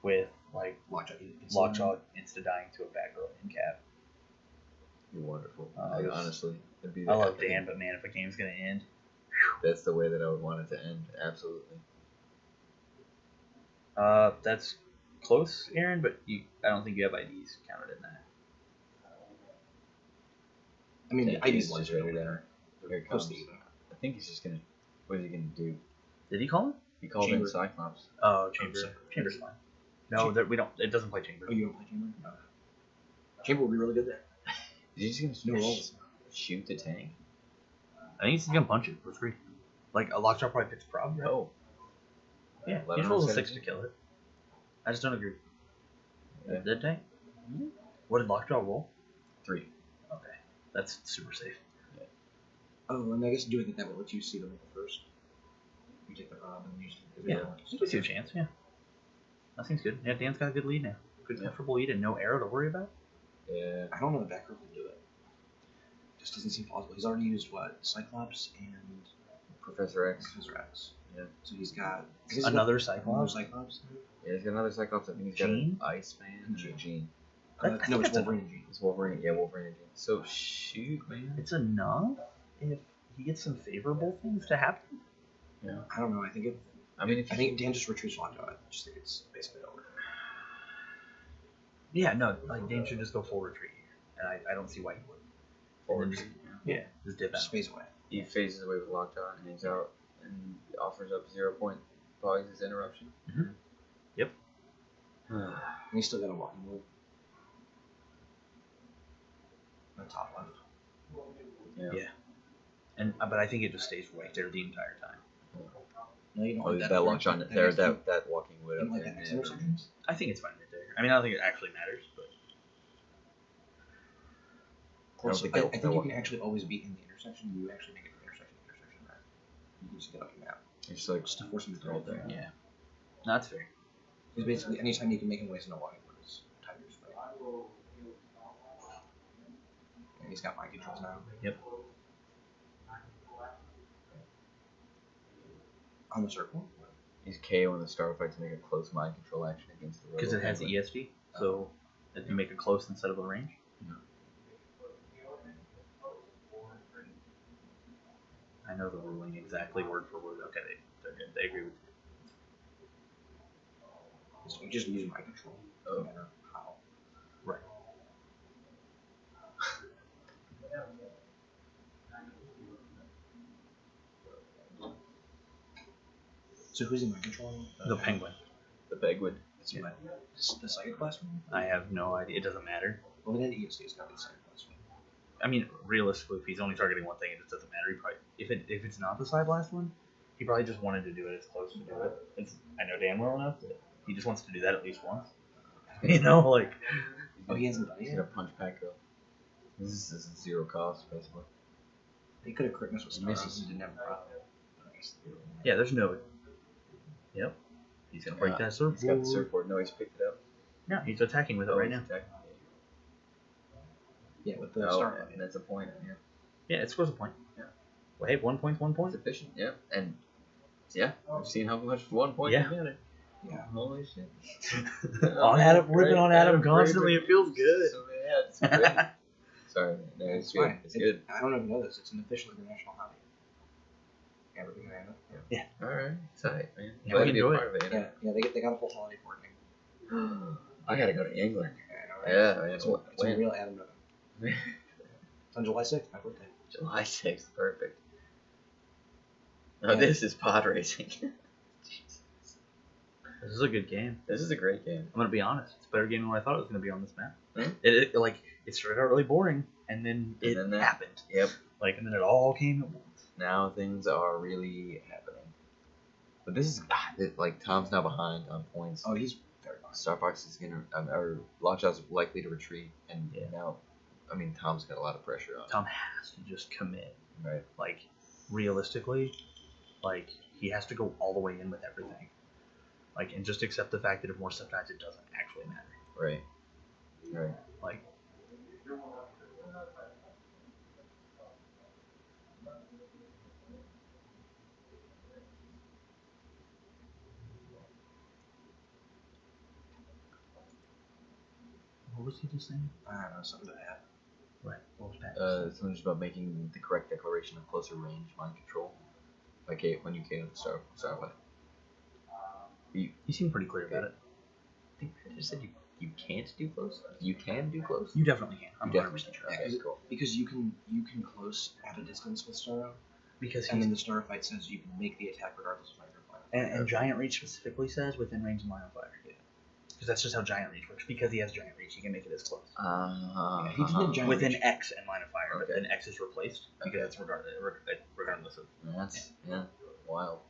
S6: With like
S7: lockjaw,
S6: lockjaw insta dying to a back row in cap.
S1: You're wonderful.
S6: This-
S1: Honestly, it'd be
S6: I love
S1: happening.
S6: Dan, but man, if a game's gonna end,
S1: That's the way that I would want it to end. Absolutely.
S6: that's close, Aaron. But I don't think you have IDs counted in that.
S7: I mean,
S1: Tank
S7: the ID
S1: is
S7: ones
S1: just
S7: are
S1: ready
S7: there.
S1: Here it
S7: Close
S1: comes.
S7: to even.
S1: I think he's just gonna What is he gonna do?
S6: Did he call it?
S1: He called
S7: Chamber.
S1: in Cyclops.
S6: Oh, Chamber. Chamber's fine. No, we don't. It doesn't play Chamber.
S7: Oh, you don't play Chamber? No. Chamber would be really good there.
S1: Is he just
S7: No
S1: gonna
S7: rolls.
S1: shoot the tank?
S6: I think he's gonna punch it for free. Like a Lockjaw probably picks Prob, right?
S1: Oh.
S6: Yeah, he
S1: 11
S6: just rolls a
S1: or
S6: 6 to
S1: 17.
S6: kill it. I just don't agree.
S1: Yeah.
S6: Dead tank? What did Lockjaw roll?
S1: 3.
S6: Okay. That's super safe.
S7: Oh, and I guess doing it that way lets you see them first. You take the Prob and you just
S6: Yeah. It gives you a chance, yeah. That seems good. Yeah, Dan's got a good lead now. Good, comfortable lead and no arrow to worry about.
S1: Yeah.
S7: I don't know the back row can do it. Just doesn't seem plausible. He's already used what? Cyclops and
S1: Professor X.
S7: Professor X.
S1: Yeah.
S7: So he's got
S6: Another
S7: another
S6: Cyclops?
S7: Cyclops.
S1: Yeah, he's got another Cyclops. I think he's
S6: Gene?
S1: got an Iceman and a Gene.
S6: I think
S7: No, it's
S6: that's
S7: Wolverine and Jean.
S1: It's Wolverine. Yeah, Wolverine and Gene. So shoot, man.
S6: It's enough if he gets some favorable things to happen.
S7: I don't know. I think
S1: I
S7: think Dan just retreats Lockjaw. I just think it's basically over.
S6: Yeah, no, like Dan should just go full retreat here, and I don't see why he would.
S1: Forward.
S6: Just, yeah, just dip
S7: Just
S6: out.
S7: phase away.
S1: He phases away with Lockjaw and he's out and offers up 0 point Pogs' interruption.
S6: Mhm. Yep.
S7: And he's still got a walking move. On the top left.
S1: Yeah.
S6: And but I think it just stays right there the entire time.
S7: No, you don't
S1: Oh,
S7: like
S1: that launch on there, that walking wood
S7: You
S1: up
S7: don't like
S1: there.
S7: that next
S1: Yeah.
S7: intersection?
S6: I think it's fine right there. I mean, I don't think it actually matters, but
S7: Also,
S1: think
S7: I
S1: they'll-
S7: think
S1: they'll
S7: you
S1: walk-
S7: can actually always be in the intersection. You actually make it intersection, right? You can just get up your map.
S1: It's like
S7: Just to force him to
S1: all
S7: throw it
S1: there.
S7: there.
S6: yeah, no, that's fair.
S7: Because basically, anytime you can make him waste no walking move is Tiger's play. And he's got mind controls now.
S6: Yep.
S7: On the circle.
S1: He's KO in the start fight to make a close mind control action against the
S6: Because it has
S1: Penguin.
S6: ESD, so if you make it close instead of a range. I know the ruling exactly word for word. Okay, they're good. They agree with you.
S7: So you just use mind control.
S1: Oh.
S7: No matter how.
S6: Right.
S7: So who's in mind control?
S6: The penguin.
S1: The Penguin.
S7: It's what? The Psychic Blast one?
S6: I have no idea. It doesn't matter.
S7: Well, then ESD has got to be the Psychic Blast one.
S6: I mean, realistically, if he's only targeting one thing, it just doesn't matter. He probably, if it's not the side blast one, he probably just wanted to do it as close to do it. I know Dan well enough that he just wants to do that at least once. You know, like
S7: Oh, he hasn't done
S1: He's
S7: it
S1: gonna
S7: yet?
S1: punch back up. This is 0 cost, basically.
S7: He could have crit missed with Star
S1: Misses.
S7: and didn't have a problem.
S6: yeah, there's no. Yep. He's gonna break that surfboard.
S1: He's got the surfboard. No, he's picked it up.
S6: Yeah, he's attacking with it right
S1: he's
S6: now.
S1: attacking.
S7: Yeah, with the
S1: Oh,
S7: Star.
S1: and that's a point. Yeah.
S6: Yeah, it scores a point.
S1: Yeah.
S6: Well, hey, 1 point's 1
S1: It's
S6: point.
S1: efficient. Yeah. And yeah, I've seen how much 1 point
S6: Yeah.
S1: can get it.
S7: Yeah.
S1: Holy shit.
S6: On Adam, ripping on Adam
S1: Great,
S6: constantly.
S1: great.
S6: It feels good.
S1: So, yeah, it's great. Sorry, no, it's good.
S7: fine.
S1: It's good.
S7: I don't know if you know this. It's an official international hobby. Yeah, we're doing it.
S1: All right, tight, man.
S6: Yeah,
S1: Glad
S6: we
S1: to be a
S6: enjoy
S1: part of it.
S7: Yeah, they got a full holiday for it.
S1: I gotta go to England.
S7: Yeah,
S1: Yeah, man.
S7: It's a real Adam November. It's on July 6th, my birthday.
S1: July 6th, perfect. Oh,
S7: Yeah.
S1: this is pod racing.
S6: This is a good game.
S1: This is a great game.
S6: I'm gonna be honest. It's a better game than what I thought it was gonna be on this map.
S1: Hmm?
S6: It started out really boring, and then it
S1: then that-
S6: happened.
S1: Yep.
S6: And then it all came at once.
S1: Now things are really happening. But this is Tom's now behind on points.
S7: Oh, he's very fine.
S1: Star Fox is gonna, or Lockjaw's likely to retreat, and
S6: Yeah.
S1: now, I mean, Tom's got a lot of pressure on him.
S6: Tom has to just commit.
S1: Right.
S6: Realistically, he has to go all the way in with everything. And just accept the fact that if more stuff dies, it doesn't actually matter.
S1: Right. Right.
S6: What was he just saying?
S7: I don't know, something to add.
S6: Right. What was that?
S1: Something just about making the correct declaration of closer range mind control. When you KO the Starfight.
S6: You seem pretty clear about it.
S1: I think I just said you can't do close. You can do close.
S6: You definitely can. I'm
S1: You
S6: 100% sure.
S1: Okay, cool.
S7: Because you can close at a distance with Starro,
S6: Because
S7: And
S6: he's
S7: then the star fight says you can make the attack regardless of line of fire.
S6: and Giant Reach specifically says within range and line of fire. Yeah. Because that's just how Giant Reach works. Because he has Giant Reach, he can make it as close.
S7: Yeah, he didn't have giant
S6: Within
S7: reach.
S6: X and line of fire, but
S1: Okay.
S6: then X is replaced because it's regardless of.
S1: That's wild.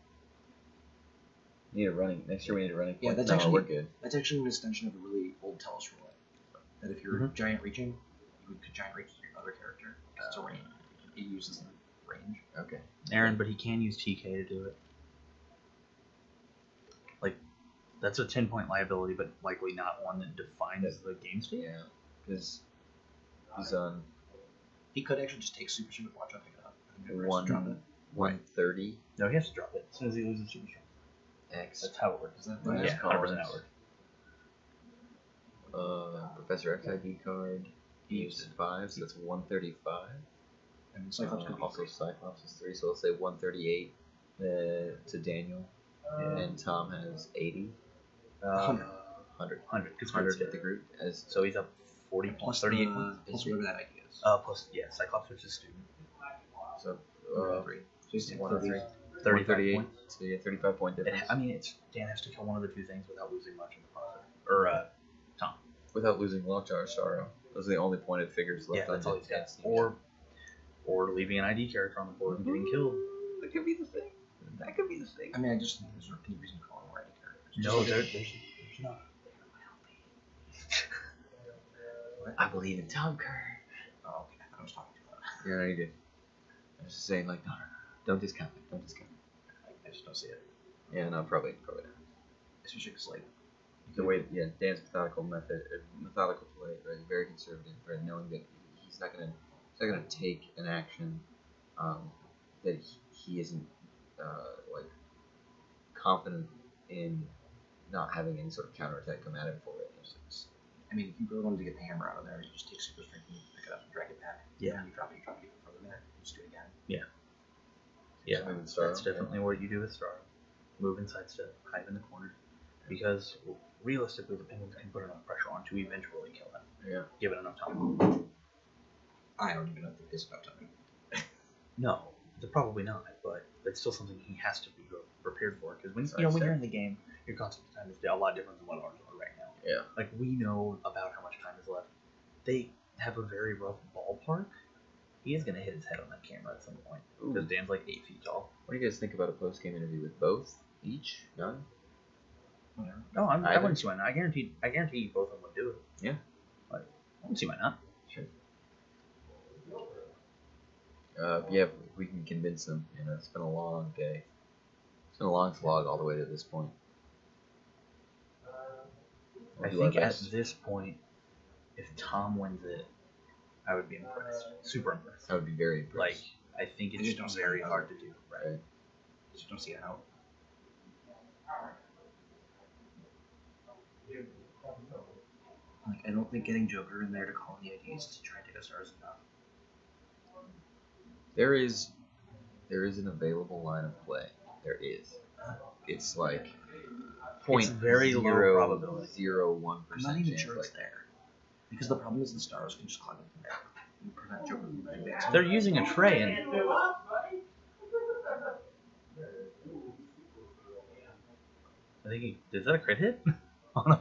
S1: Need a running next year. We need a running.
S7: Yeah,
S1: point.
S7: that's
S1: No,
S7: actually-
S1: we're good.
S7: That's actually an extension of a really old Telus rule. That if you're giant reaching, you would giant reach your other character. Because it's a range. It uses the range.
S1: Okay.
S6: Aaron, but he can use TK to do it. Like, that's a 10-point liability, but likely not one that defines the game state.
S1: Yeah, because he's on
S7: He could actually just take super strength, watch out, pick it up. And then
S1: one
S7: drop it.
S1: 130
S6: No, he has to drop it as soon as he loses super strength.
S1: X.
S6: That's how it works.
S7: Is that
S1: Right.
S7: right?
S6: Yeah, 100% how it works.
S1: Professor X ID card. He used 5, so that's 135.
S7: And Cyclops could be
S1: Also,
S7: free.
S1: Cyclops is 3, so let's say 138 to Daniel. And Tom has 80.
S7: 100.
S1: 100.
S6: 100. Because
S1: 100 with the group. As
S6: So he's up 40 points,
S7: Plus
S6: 38
S7: the,
S6: points.
S7: plus whatever that idea is.
S6: Plus, yeah, Cyclops is a student.
S1: So,
S7: 3. So he's
S1: 103.
S6: 35
S1: 138.
S6: points.
S1: So yeah, 35 point difference.
S6: I mean, Dan has to kill one of the two things without losing much in the process. Or, Tom.
S1: Without losing Lockjaw or Sorrow. Those are the only pointed figures left
S6: Yeah,
S1: on
S6: that's all he's got.
S1: Dan's team.
S6: Or leaving an ID character on the board and getting killed.
S1: That could be the thing. That could be the thing.
S7: I mean, I just think there's any reason to call him writing characters.
S6: No,
S7: Just-
S6: there's not.
S1: I believe in Tom Kerr.
S7: Oh, okay. I thought I was talking too loud.
S1: Yeah, you did. I was just saying, like, no, don't discount it. Don't discount it.
S7: I just don't see it.
S1: Yeah, no, probably not.
S7: Especially because, like,
S1: The way, yeah, Dan's methodical play, right? Very conservative, right? Knowing that he's not gonna take an action that he isn't like confident in not having any sort of counterattack come at him for it.
S7: I mean, if you really wanted to get the hammer out of there, you just take super strength and pick it up and drag it back.
S6: Yeah.
S7: And you drop it even further there. You just do it again.
S6: Yeah,
S1: So moving Starro,
S6: that's definitely what you do with Starro. Move and sidestep, hide in the corner. Because realistically, the Penguins can put enough pressure on to eventually kill him.
S1: Yeah.
S6: Give it enough time.
S7: I don't even know if it's about time.
S6: No, they're probably not, but it's still something he has to be prepared for. Because when
S1: Sidestep.
S6: when you're in the game, your concept of time is a lot different than what ours are right now.
S1: Yeah.
S6: Like we know about how much time is left. They have a very rough ballpark. He is gonna hit his head on that camera at some point because Dan's like 8 feet tall.
S1: What do you guys think about a post game interview with both? Each? None?
S7: Whatever.
S6: No, I
S1: Either.
S6: wouldn't see why not. I guarantee you both of them would do it.
S1: Yeah.
S6: Like, I wouldn't see why not.
S1: Sure. Yeah, we can convince them. You know, it's been a long day. It's been a long slog all the way to this point. We'll
S6: I
S1: do our
S6: think at
S1: best.
S6: this point, if Tom wins it, I would be impressed. Super impressed.
S1: I would be very impressed.
S6: Like, I think
S7: I
S6: it's
S7: just don't see
S6: very
S7: how he
S6: hard
S7: does
S6: to do.
S1: right?
S7: I just don't see how. Like, I don't think getting Joker in there to call the IDs to try and take a star is enough.
S1: There is an available line of play. There is. It's like
S6: It's very low probability.
S1: 0.001%
S7: I'm not even
S1: chance.
S7: sure it's
S1: Like,
S7: there. Because the problem is the stars can just climb up there and prevent Joker from advancing.
S6: They're using a tray, and I think is that a crit hit on a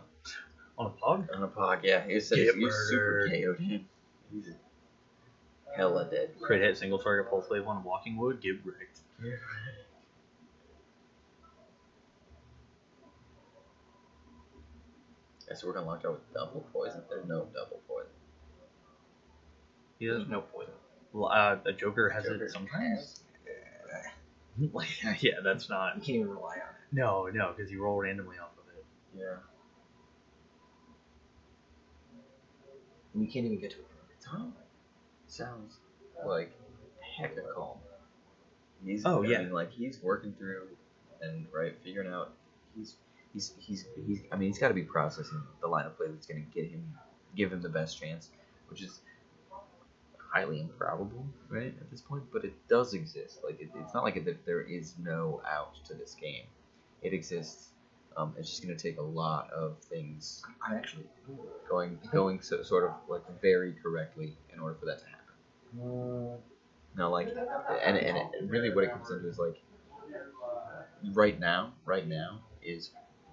S6: pog?
S1: on a pod, yeah. He said
S6: Get
S1: you super
S6: murdered.
S1: KO'd him. He's hella dead.
S6: Crit hit, single target pulse wave on a walking wood, get wrecked.
S1: Yeah, so we're gonna lock out with double poison. There's no double poison.
S6: He
S7: There's
S6: doesn't.
S7: no poison.
S6: Well, a Joker has
S1: Joker
S6: it sometimes.
S1: has-
S6: Like, yeah, that's not.
S7: You can't even rely on it.
S6: No, because you roll randomly off of it.
S1: Yeah.
S7: And you can't even get to it from every time.
S1: Tom sounds like hecka calm. He's
S6: Oh, yeah.
S1: I mean, like he's working through and figuring out. He's I mean, he's got to be processing the line of play that's going to give him the best chance, which is highly improbable, right, at this point. But it does exist. Like it's not like there is no out to this game. It exists. It's just going to take a lot of things
S7: I actually.
S1: going sort of like very correctly in order for that to happen. No, like, and really what it comes into is like, right now is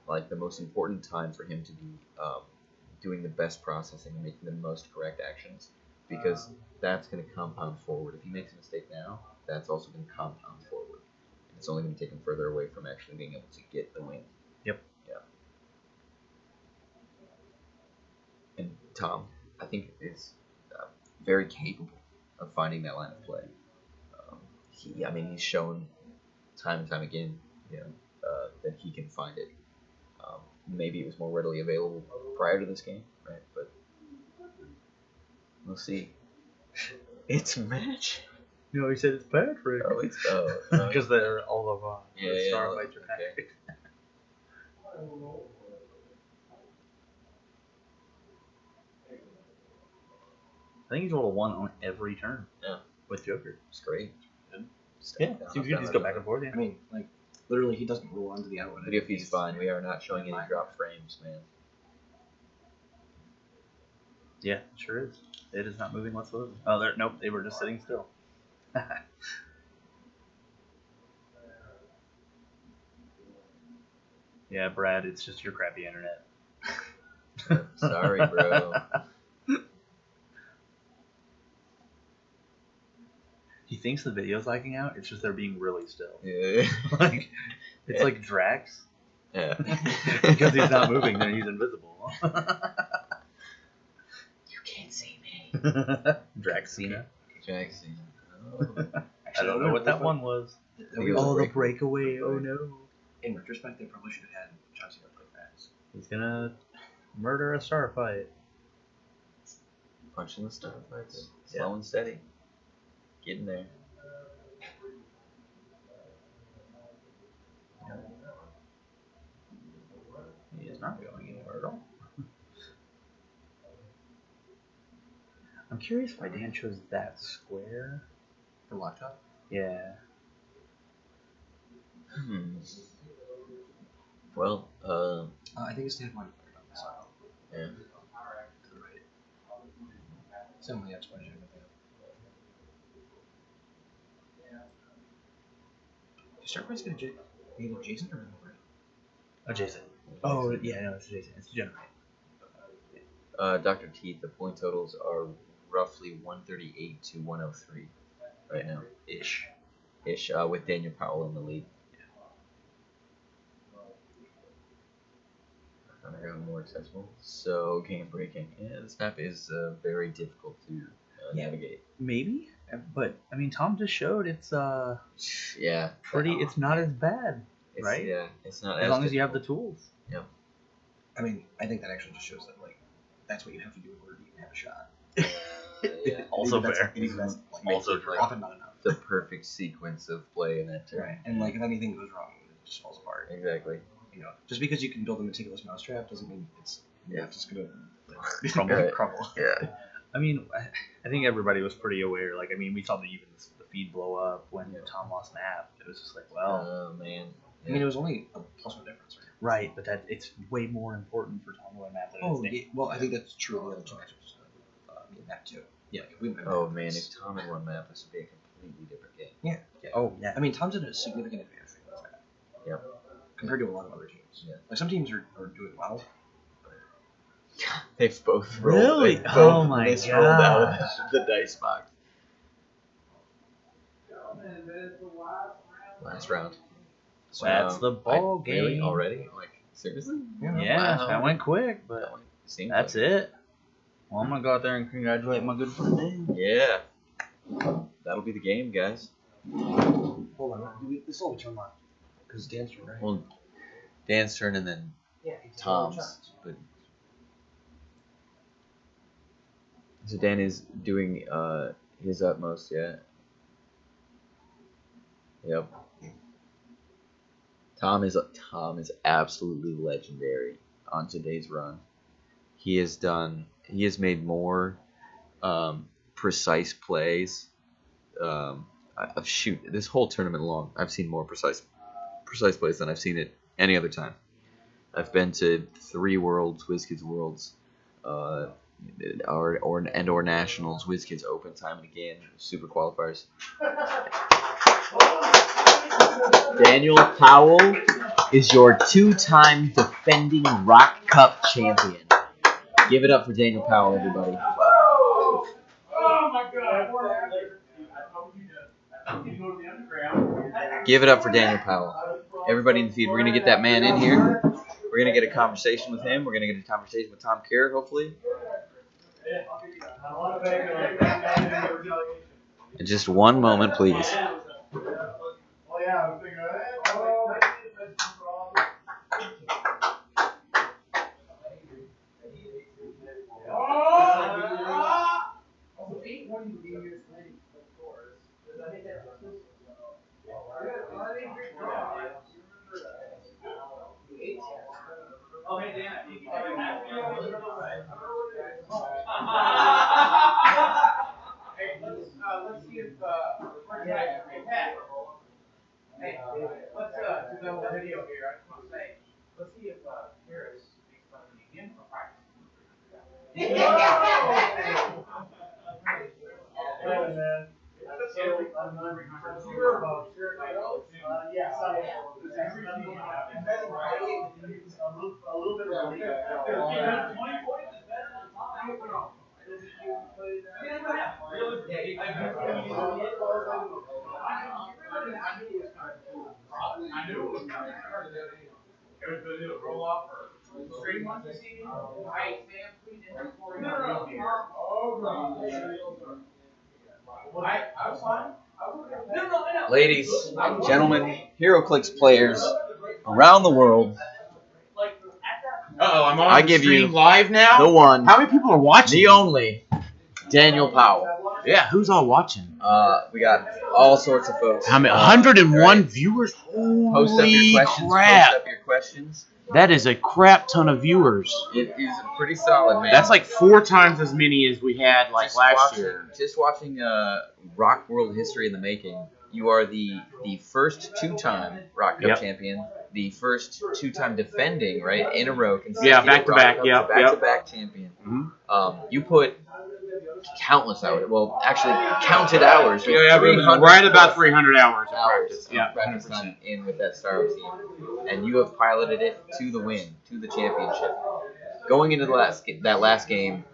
S1: like the most important time for him to be doing the best processing and making the most correct actions, because that's going to compound forward. If he makes a mistake now, that's also going to compound forward. It's only going to take him further away from actually being able to get the win.
S6: Yep.
S1: Yeah. And Tom, I think, is very capable of finding that line of play. He's shown time and time again, that he can find it. Maybe it was more readily available prior to this game, right? But we'll see. It's Match.
S6: No, he said it's Patrick.
S1: Oh, it's
S6: because they're all of the star fights are
S1: okay.
S6: Patrick. I think he's rolled a 1 on every turn.
S1: Yeah.
S6: With Joker.
S1: It's great.
S6: Yeah, seems good. Just go back and forth. Yeah.
S7: I mean, like, literally, he doesn't roll onto the outlet.
S1: But if he's fine, we are not showing any drop frames, man.
S6: Yeah, sure is. It is not moving whatsoever. Oh, nope, they were just sitting still. Yeah, Brad, it's just your crappy internet.
S1: Sorry, bro.
S6: He thinks the video's lagging out. It's just they're being really still.
S1: Yeah.
S6: It's like Drax.
S1: Yeah.
S6: Because he's not moving, then he's invisible.
S5: You can't see me.
S6: Draxina.
S1: Jackson. Oh.
S6: I don't know what that one was.
S1: Oh,
S6: the breakaway. Oh no.
S7: In retrospect, they probably should have had John Cena play fast.
S6: He's gonna murder a starfight.
S1: Punching the star fight. Slow and steady. Getting there.
S6: He is not going anywhere at all. I'm curious why Dan chose that square.
S7: For lockjaw?
S6: Yeah.
S1: Well,
S7: I think it's to have one player on the side.
S1: yeah.
S7: To the right. Similarly, that's what I should have done. Do Starfights get adjacent or right?
S6: Adjacent. Oh, yeah, no, it's adjacent. It's generate.
S1: Dr. Teeth, the point totals are roughly 138 to 103 right now. Ish, with Daniel Powell in the lead. More accessible. So, game breaking. Yeah, this map is very difficult to navigate.
S6: Maybe, but I mean, Tom just showed it's
S1: Yeah.
S6: pretty. It's not as bad, right?
S1: Yeah, it's not
S6: as long as you have the tools.
S1: Yep.
S7: I mean, I think that actually just shows that, like, that's what you have to do in order to even have a shot.
S1: Yeah.
S6: Also
S7: That's-
S6: fair.
S7: even that's, like,
S6: Also true.
S7: often not enough.
S1: The perfect sequence of play in that turn.
S7: Right. And, like, if anything goes wrong, it just falls apart.
S1: Exactly.
S7: You know, just because you can build a meticulous mousetrap doesn't mean it's just gonna
S1: Right.
S7: crumble.
S1: Yeah.
S6: I mean, I think everybody was pretty aware. Like, I mean, we saw the feed blow up when Tom lost map. It was just like, well,
S1: Oh man.
S7: I mean, it was only a +1 difference, right?
S6: right, but that it's way more important for Tom to win map than it is Nick.
S7: Yeah, well, I think that's true of the other two matchups. Map too. Yeah, like, if we win
S1: Oh
S7: map,
S1: man,
S7: it's-
S1: if Tom had won map, this would be a completely different game.
S7: Yeah.
S6: Oh yeah.
S7: I mean, Tom's at a significant advantage with that.
S1: Yep.
S7: Compared to a lot of other teams.
S1: Yeah.
S7: Like, some teams are doing well.
S1: They've both rolled.
S6: Really?
S1: They've both
S6: Oh my
S1: misrolled out of
S6: gosh.
S1: the dice box. Last round. So,
S6: That's the ball game.
S1: Really? Already? Like, seriously?
S6: Yeah,
S1: Wow.
S6: that went quick, but
S1: That one seems
S6: that's
S1: like
S6: it. Well, I'm gonna go out there and congratulate my good friend Dan.
S1: Yeah. That'll be the game, guys.
S7: Hold on. This is all turn left. Because Dan's turn, right?
S1: Well, Dan's turn and then Tom's. But so Dan is doing his utmost, yeah. Yep. Tom is absolutely legendary on today's run. He has made more precise plays. Shoot, this whole tournament long, I've seen more precise plays than I've seen it any other time. I've been to 3 Worlds, WizKids Worlds, or nationals, WizKids Open time and again, super qualifiers. Daniel Powell is your 2-time defending ROC Cup champion. Give it up for Daniel Powell, everybody. Give it up for Daniel Powell. Everybody in the feed, we're going to get that man in here. We're going to get a conversation with him. We're going to get a conversation with Tom Kerr, hopefully. In just one moment, please. Ladies, gentlemen, HeroClix players around the world.
S11: I'm on
S1: I
S11: the
S1: give
S11: stream
S1: you
S11: live now.
S1: the one,
S11: How many people are watching?
S1: the only, Daniel Powell.
S11: Yeah, who's all watching?
S1: We got all sorts of folks.
S11: How many? 101
S1: right.
S11: viewers. Holy
S1: Post up your questions.
S11: crap!
S1: Post up your questions.
S11: That is a crap ton of viewers.
S1: It is pretty solid, man.
S11: That's like 4 times as many as we had like last year.
S1: Just watching Rock World History in the Making. You are the first 2-time Rock Cup champion, the first 2-time defending, right, in a row.
S11: Back to back.
S1: Back-to-back champion.
S11: Mm-hmm.
S1: You put countless hours. Well, actually, counted hours.
S11: Right about 300 hours of practice.
S1: Practice time in with that Star Wars team, and you have piloted it to the win, to the championship. Going into that last game,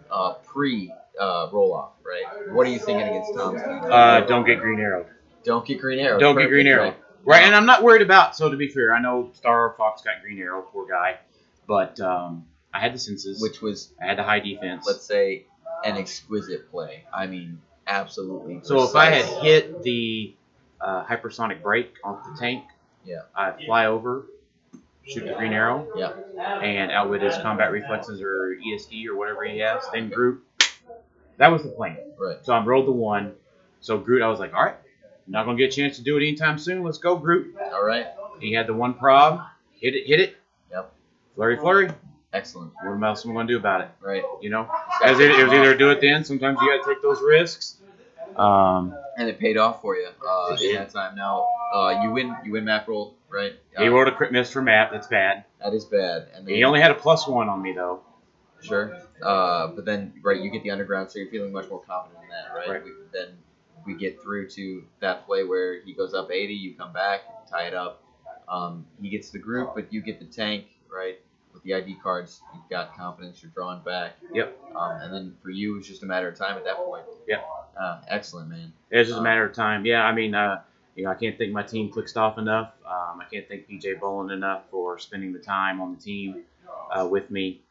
S1: pre roll off, right? What are you thinking against Tom's team?
S11: Don't get green arrow.
S1: Don't get green arrow.
S11: Don't get green arrow. Right, and I'm not worried about. So to be fair, I know Star Fox got green arrow, poor guy, but I had the senses,
S1: which was
S11: I had the high defense.
S1: Let's say an exquisite play. I mean, absolutely.
S11: So if I had hit the hypersonic brake off the tank, I'd fly over, shoot the green arrow, and outwit his combat reflexes or ESD or whatever he has. Then Groot. That was the plan.
S1: Right.
S11: So I rolled the 1. So Groot, I was like, all right. Not going to get a chance to do it anytime soon. Let's go, Groot.
S1: All right.
S11: He had the 1 prob. Hit it.
S1: Yep.
S11: Flurry.
S1: Excellent.
S11: What else am I going to do about it?
S1: Right.
S11: You know? It was either do it then. Sometimes you got to take those risks.
S1: And it paid off for you in that time. Now, you win map roll, right?
S11: He rolled a crit miss for Matt. That's bad.
S1: That is bad. And then,
S11: he only had a +1 on me, though.
S1: Sure. But then, right, you get the underground, so you're feeling much more confident in that, right? Then we get through to that play where he goes up 80, you come back, tie it up. He gets the group, but you get the tank, right? With the ID cards, you've got confidence, you're drawing back.
S11: Yep.
S1: And then for you, it's just a matter of time at that point.
S11: Yep.
S1: Excellent, man.
S11: It's just a matter of time. Yeah, I mean, I can't thank my team clicked off enough. I can't thank PJ Bolin enough for spending the time on the team with me.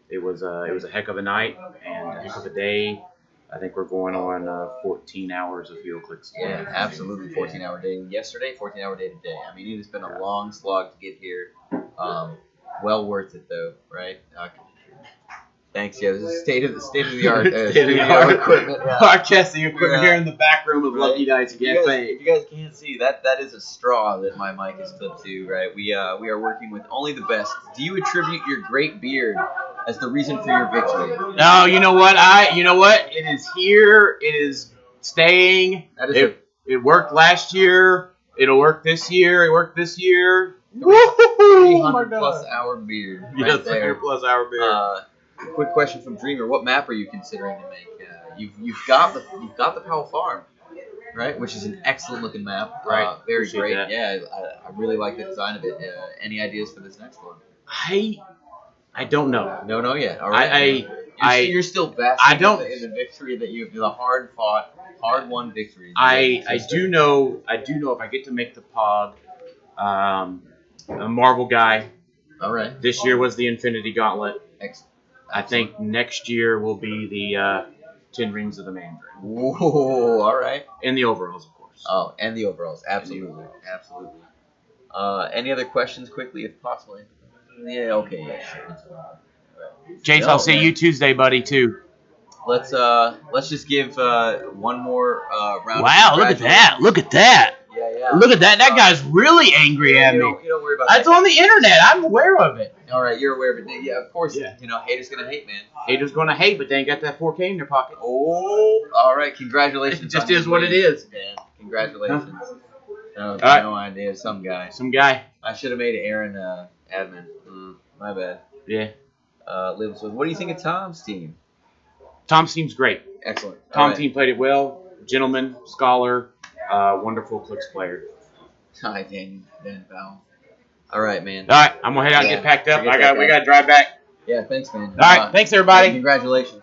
S11: It was a heck of a night and a heck of a day. I think we're going on 14 hours of HeroClix.
S1: Yeah, absolutely, 14-hour day. Yesterday, 14-hour day today. I mean, it has been a long slog to get here. Well worth it though, right? Thanks. Yeah, this is state of the art equipment.
S11: Broadcasting equipment here in the back room of Lucky Dice.
S1: If you guys can't see, that is a straw that my mic is clipped to. Right? We are working with only the best. Do you attribute your great beard as the reason for your victory?
S11: No, you know what? It is here. It is staying. It worked last year. It'll work this year. It worked this year.
S1: 300+ hour beard.
S11: Yes, 300+ hour beard.
S1: quick question from Dreamer: what map are you considering to make? You've got the Powell Farm, right? Which is an excellent looking map.
S11: Right.
S1: Very
S11: Appreciate
S1: great.
S11: that.
S1: Yeah, I really like the design of it. Any ideas for this next one?
S11: I don't know.
S1: No yet. All right. You're still basking
S11: I don't-
S1: in the victory that the hard fought, hard won victories.
S11: I do know if I get to make the pod, a Marvel guy.
S1: All right.
S11: This year was the Infinity Gauntlet.
S1: Excellent.
S11: I think next year will be the 10 Rings of the Mandarin.
S1: Whoa, all right.
S11: And the overalls, of course.
S1: Oh, and the overalls. Absolutely. Absolutely. Any other questions quickly, if possible? Yeah, okay, yeah, sure.
S11: Chase, I'll see you Tuesday, buddy, too.
S1: Let's just give one more round.
S6: Wow, look at that. Look at that.
S1: Yeah.
S6: Look at that. That guy's really angry at me.
S1: You don't worry about
S6: That's
S1: that.
S6: on the internet. I'm aware of it.
S1: All right, you're aware of it. Yeah, of course.
S11: Yeah.
S1: Haters gonna hate, man.
S11: Haters gonna hate, but they ain't got that 4K in their pocket.
S1: Oh, all right. Congratulations.
S11: It just
S1: on
S11: is
S1: your
S11: what it
S1: win,
S11: is.
S1: man. Congratulations. No
S11: right.
S1: idea. Some guy.
S11: Some guy.
S1: I should have made Aaron admin. My bad.
S11: Yeah.
S1: What do you think of Tom's team?
S11: Tom's team's great.
S1: Excellent. All
S11: Tom's
S1: right.
S11: team played it well. Gentleman, scholar, wonderful clicks player.
S1: Hi, Dan Powell. All right, man.
S11: All right, I'm gonna head out and
S1: Yeah,
S11: get packed up.
S1: forget
S11: We
S1: that
S11: gotta drive back.
S1: Yeah, thanks, man.
S11: All right, thanks everybody.
S1: Congratulations.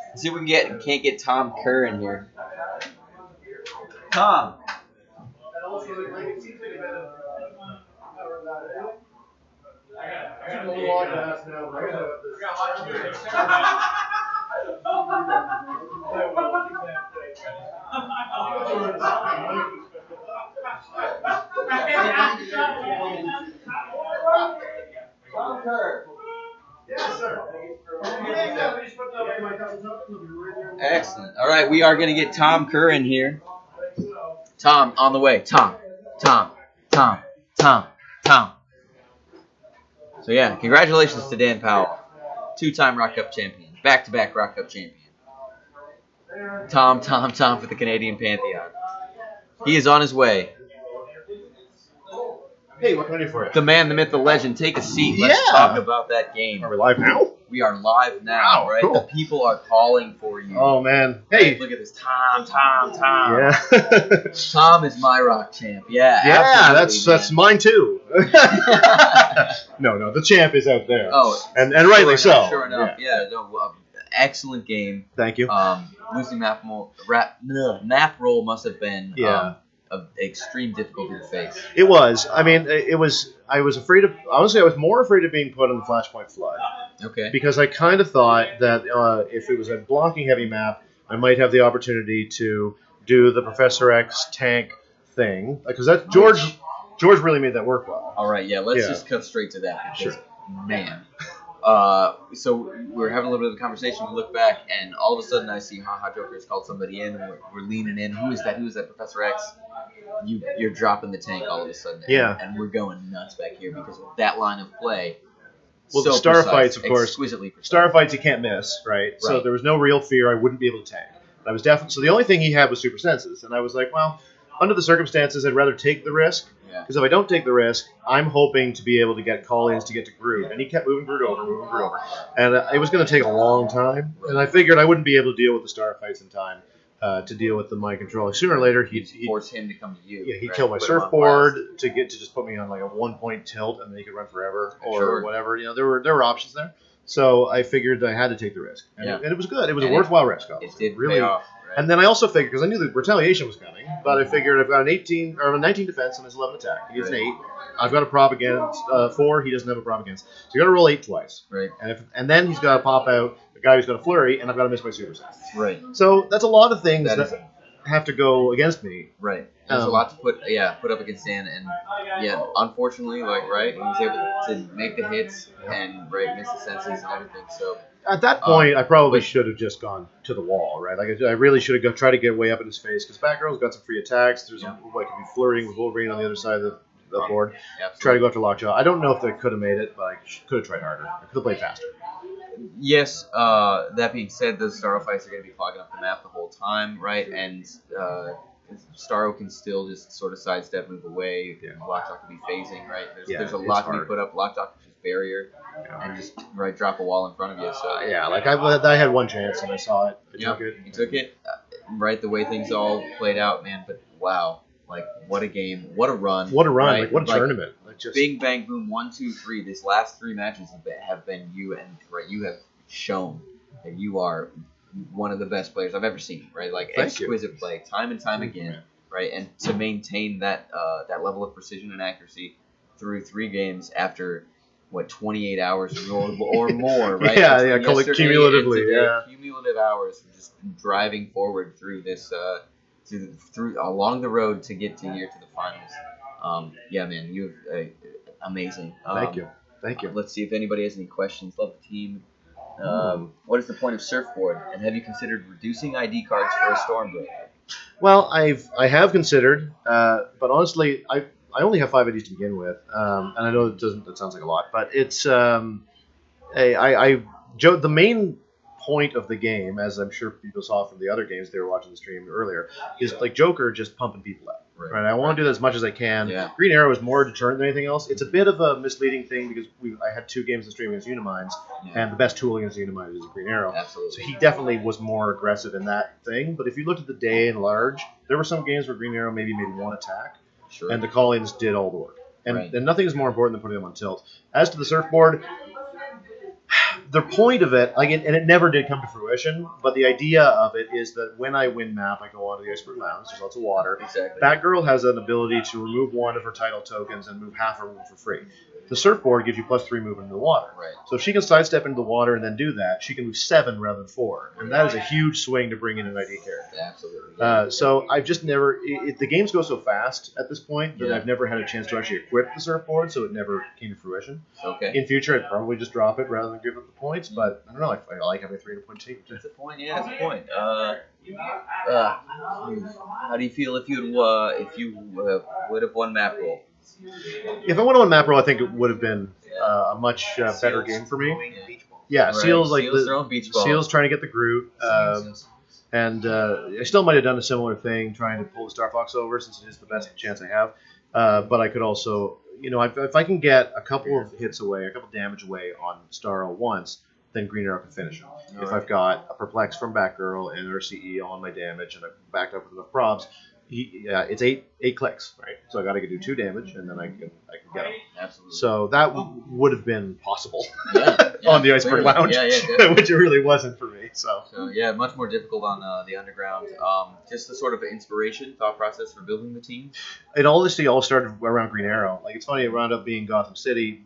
S1: Let's see if we can't get Tom Kerr in here. Tom.
S9: Tom Kerr. Yes, sir.
S1: Excellent. All right, we are going to get Tom Kerr in here. Tom, on the way. Tom. So, yeah, congratulations to Dan Powell. Two-time ROC Cup champion. Back-to-back ROC Cup champion. Tom for the Canadian Pantheon. He is on his way.
S8: Hey, what can I do for you?
S1: The man, the myth, the legend. Take a seat. Let's
S8: Yeah.
S1: talk about that game.
S8: Are we live now?
S1: We are live now,
S8: Wow,
S1: right?
S8: cool.
S1: The people are calling for you.
S8: Oh, man. Hey.
S1: Look at this. Tom.
S8: Yeah.
S1: Tom is my rock champ. Yeah,
S8: Yeah,
S1: absolutely,
S8: that's
S1: man.
S8: mine too. No, the champ is out there.
S1: Oh,
S8: and rightly so.
S1: Sure enough. Yeah. Excellent game.
S8: Thank you.
S1: Losing map roll must have been of extreme difficulty to face.
S8: It was. I mean, I was afraid of. Honestly, I was more afraid of being put on the Flashpoint Flood.
S1: Okay.
S8: Because I kind of thought that if it was a blocking heavy map, I might have the opportunity to do the Professor X tank thing. Because that George really made that work well.
S1: All right. Yeah. Let's just cut straight to that. Because,
S8: Sure.
S1: Man. So we're having a little bit of a conversation. We look back, and all of a sudden I see Haha Joker has called somebody in, and we're leaning in. Who is that? Professor X? You're dropping the tank all of a sudden.
S8: Yeah.
S1: And we're going nuts back here because of that line of play.
S8: Well,
S1: so
S8: the star
S1: precise,
S8: fights, of course.
S1: exquisitely precise.
S8: Star fights you can't miss, right? So there was no real fear I wouldn't be able to tank. I was definitely so the only thing he had was super senses, and I was like, well, under the circumstances, I'd rather take the risk. Because if I don't take the risk, I'm hoping to be able to get call-ins to get to Groot. And he kept moving Groot over. And it was going to take a long time. And I figured I wouldn't be able to deal with the star fights in time to deal with the mind control. Sooner or later, he'd
S1: force him to come to you.
S8: Yeah, he'd kill my surfboard to just put me on like a 1-point tilt, and then he could run forever or whatever. You know, there were options there. So I figured I had to take the risk. And, it was good. It was a worthwhile risk.
S1: It did
S8: really
S1: pay off. Right?
S8: And then I also figured, because I knew the retaliation was coming, but I figured I've got an 18 or a 19 defense on his 11 attack. He gets an 8. I've got a prop against 4. He doesn't have a prop against. So you got to roll 8 twice.
S1: Right.
S8: And then he's got to pop out the guy who's got a flurry, and I've got to miss my super set.
S1: Right.
S8: So that's a lot of things that have to go against me.
S1: Right. There's a lot to put up against Dan, and unfortunately, he was able to make the hits and miss the senses and everything. So
S8: at that point, I probably should have just gone to the wall, right? Like I really should have tried to get way up in his face because Batgirl's got some free attacks. There's could be flirting with Wolverine on the other side of the board. Try to go after Lockjaw. I don't know if they could have made it, but I could have tried harder. I could have played faster.
S1: Yes. That being said, those star fights are going to be clogging up the map the whole time, right? And Starro can still just sort of sidestep, move away. Lockjaw can be phasing, right? There's a
S8: it's
S1: lot to be
S8: hard.
S1: put up. Lockjaw can just barrier and just drop a wall in front of you. So
S8: Yeah, like I had one chance and I saw it. I took it.
S1: You took it, right? The way things all played out, man. But wow, like what a game, what a run, right?
S8: Like what a tournament. Like just
S1: bing bang boom, 1, 2, 3. These last 3 matches have been you, and right, you have shown that you are one of the best players I've ever seen, right? Like exquisite play, time and time again, right? And to maintain that that level of precision and accuracy through 3 games after 28 hours or more, right?
S8: yeah, cumulatively,
S1: cumulative hours of just driving forward through this through along the road to get to here to the finals. Yeah, man, you've amazing.
S8: Thank you.
S1: Let's see if anybody has any questions. Love the team. What is the point of surfboard? And have you considered reducing ID cards for a storm break?
S8: Well, I have considered, but honestly, I only have 5 IDs to begin with, and I know that sounds like a lot, but it's the main point of the game, as I'm sure people saw from the other games they were watching the stream earlier, is like Joker just pumping people out. Right. I want to do that as much as I can.
S1: Yeah.
S8: Green Arrow is more deterrent than anything else. It's a bit of a misleading thing because I had 2 games in stream against Unimines, and the best tool against Unimines is a Green Arrow.
S1: Absolutely.
S8: So he definitely was more aggressive in that thing. But if you looked at the day in large, there were some games where Green Arrow maybe made 1 attack, and the call-ins did all the work. And nothing is more important than putting them on tilt. As to the surfboard, the point of it, and it never did come to fruition, but the idea of it is that when I win map, I go onto the Iceberg Lounge. There's lots of water.
S1: Exactly.
S8: Batgirl has an ability to remove 1 of her title tokens and move half her move for free. The surfboard gives you +3 movement into the water.
S1: Right.
S8: So if she can sidestep into the water and then do that, she can move 7 rather than 4. And that is a huge swing to bring in an ID character.
S1: Absolutely.
S8: So I've just never... the games go so fast at this point that I've never had a chance to actually equip the surfboard, so it never came to fruition.
S1: Okay.
S8: In future, I'd probably just drop it rather than give it the points, but I don't know. I like having a 300-point team.
S1: That's a point. Yeah, that's a point. How do you feel if you would have won map roll?
S8: If I went on map roll, I think it would have been a much better game for me. Yeah, Seals
S1: throwing beach ball.
S8: Seals trying to get the Groot, and I still might have done a similar thing, trying to pull the Star Fox over since it is the best chance I have. But I could also, if I can get a couple of hits away, a couple damage away on Starro once, then Green Arrow can finish him. If I've got a Perplex from Batgirl and RCE on my damage and I've backed up with enough probs, it's 8 clicks, right? So I got to do 2 damage, and then I can get him.
S1: Absolutely.
S8: So that would have been possible on the Iceberg Lounge, which it really wasn't for me. So
S1: yeah, much more difficult on the underground. Just the sort of inspiration, thought process for building the team.
S8: It all started around Green Arrow. Like, it's funny, it wound up being Gotham City.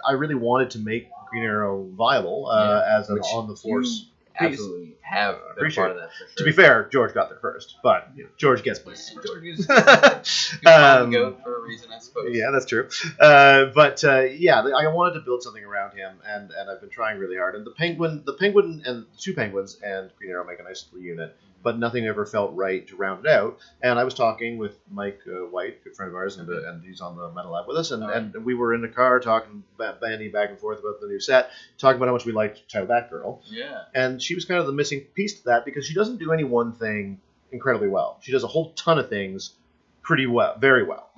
S8: I really wanted to make Green Arrow viable as an on the force.
S1: Absolutely have been part of that. For sure.
S8: To be fair, George got there first, but George gets places first.
S1: George is go for a reason, I suppose.
S8: Yeah, that's true. But I wanted to build something around him, and I've been trying really hard. And the penguin, and 2 penguins and Green Arrow make a nice little unit, but nothing ever felt right to round it out. And I was talking with Mike White, good friend of ours, and he's on the Metal Lab with us, and we were in the car talking, bandying back and forth about the new set, talking about how much we liked Child Batgirl.
S1: Yeah.
S8: And she was kind of the missing piece to that because she doesn't do any one thing incredibly well. She does a whole ton of things pretty well, very well.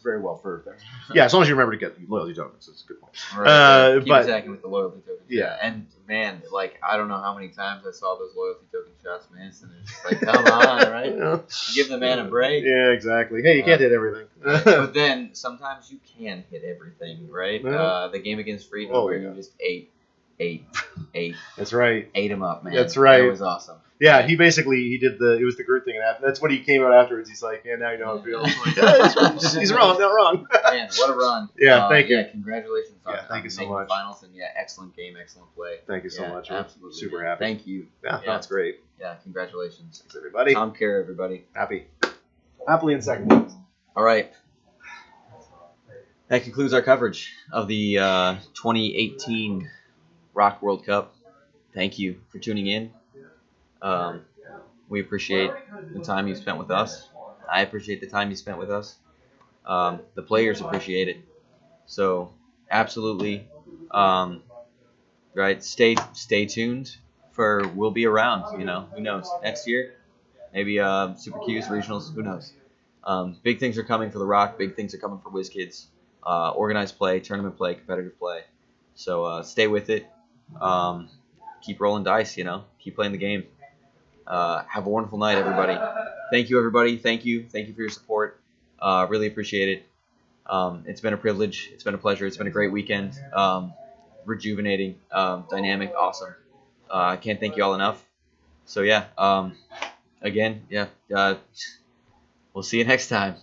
S8: Very well for her. Yeah, as long as you remember to get loyalty tokens, that's a good point.
S1: Right. Keep attacking with the loyalty tokens. Yeah. And man, I don't know how many times I saw those loyalty token shots miss, and it's just like, come on, right? Give the man a break.
S8: Yeah, exactly. Hey, you can't hit everything.
S1: But then sometimes you can hit everything, right? The game against Freedom where you just ate.
S8: That's right.
S1: Ate him up, man.
S8: That's right.
S1: That was awesome.
S8: Yeah, he did it was the Groot thing, and that's what he came out afterwards. He's like, now you know how it feels. Like, he's wrong, not wrong.
S1: Man, what a run.
S8: Yeah, thank you.
S1: Yeah, congratulations on
S8: thank you so much.
S1: Finals, and excellent game, excellent play.
S8: Thank you so much.
S1: Absolutely.
S8: Super happy.
S1: Thank you.
S8: Yeah, that's great.
S1: Yeah, congratulations.
S8: Thanks, everybody.
S1: Tom Care, everybody.
S8: Happily in second place.
S1: All right. That concludes our coverage of the 2018 ROC World Cup. Thank you for tuning in. We appreciate the time you spent with us. I appreciate the time you spent with us. The players appreciate it. So absolutely, right. Stay tuned for. We'll be around. Who knows? Next year, Maybe Super Qs, regionals, who knows. Big things are coming for the ROC. Big things are coming for WizKids. Organized play, tournament play, competitive play. So stay with it. Keep rolling dice, Keep playing the game. Have a wonderful night, everybody. Thank you, everybody. Thank you. Thank you for your support. Really appreciate it. It's been a privilege. It's been a pleasure. It's been a great weekend. Rejuvenating, dynamic, awesome. I can't thank you all enough. So, yeah, again, we'll see you next time.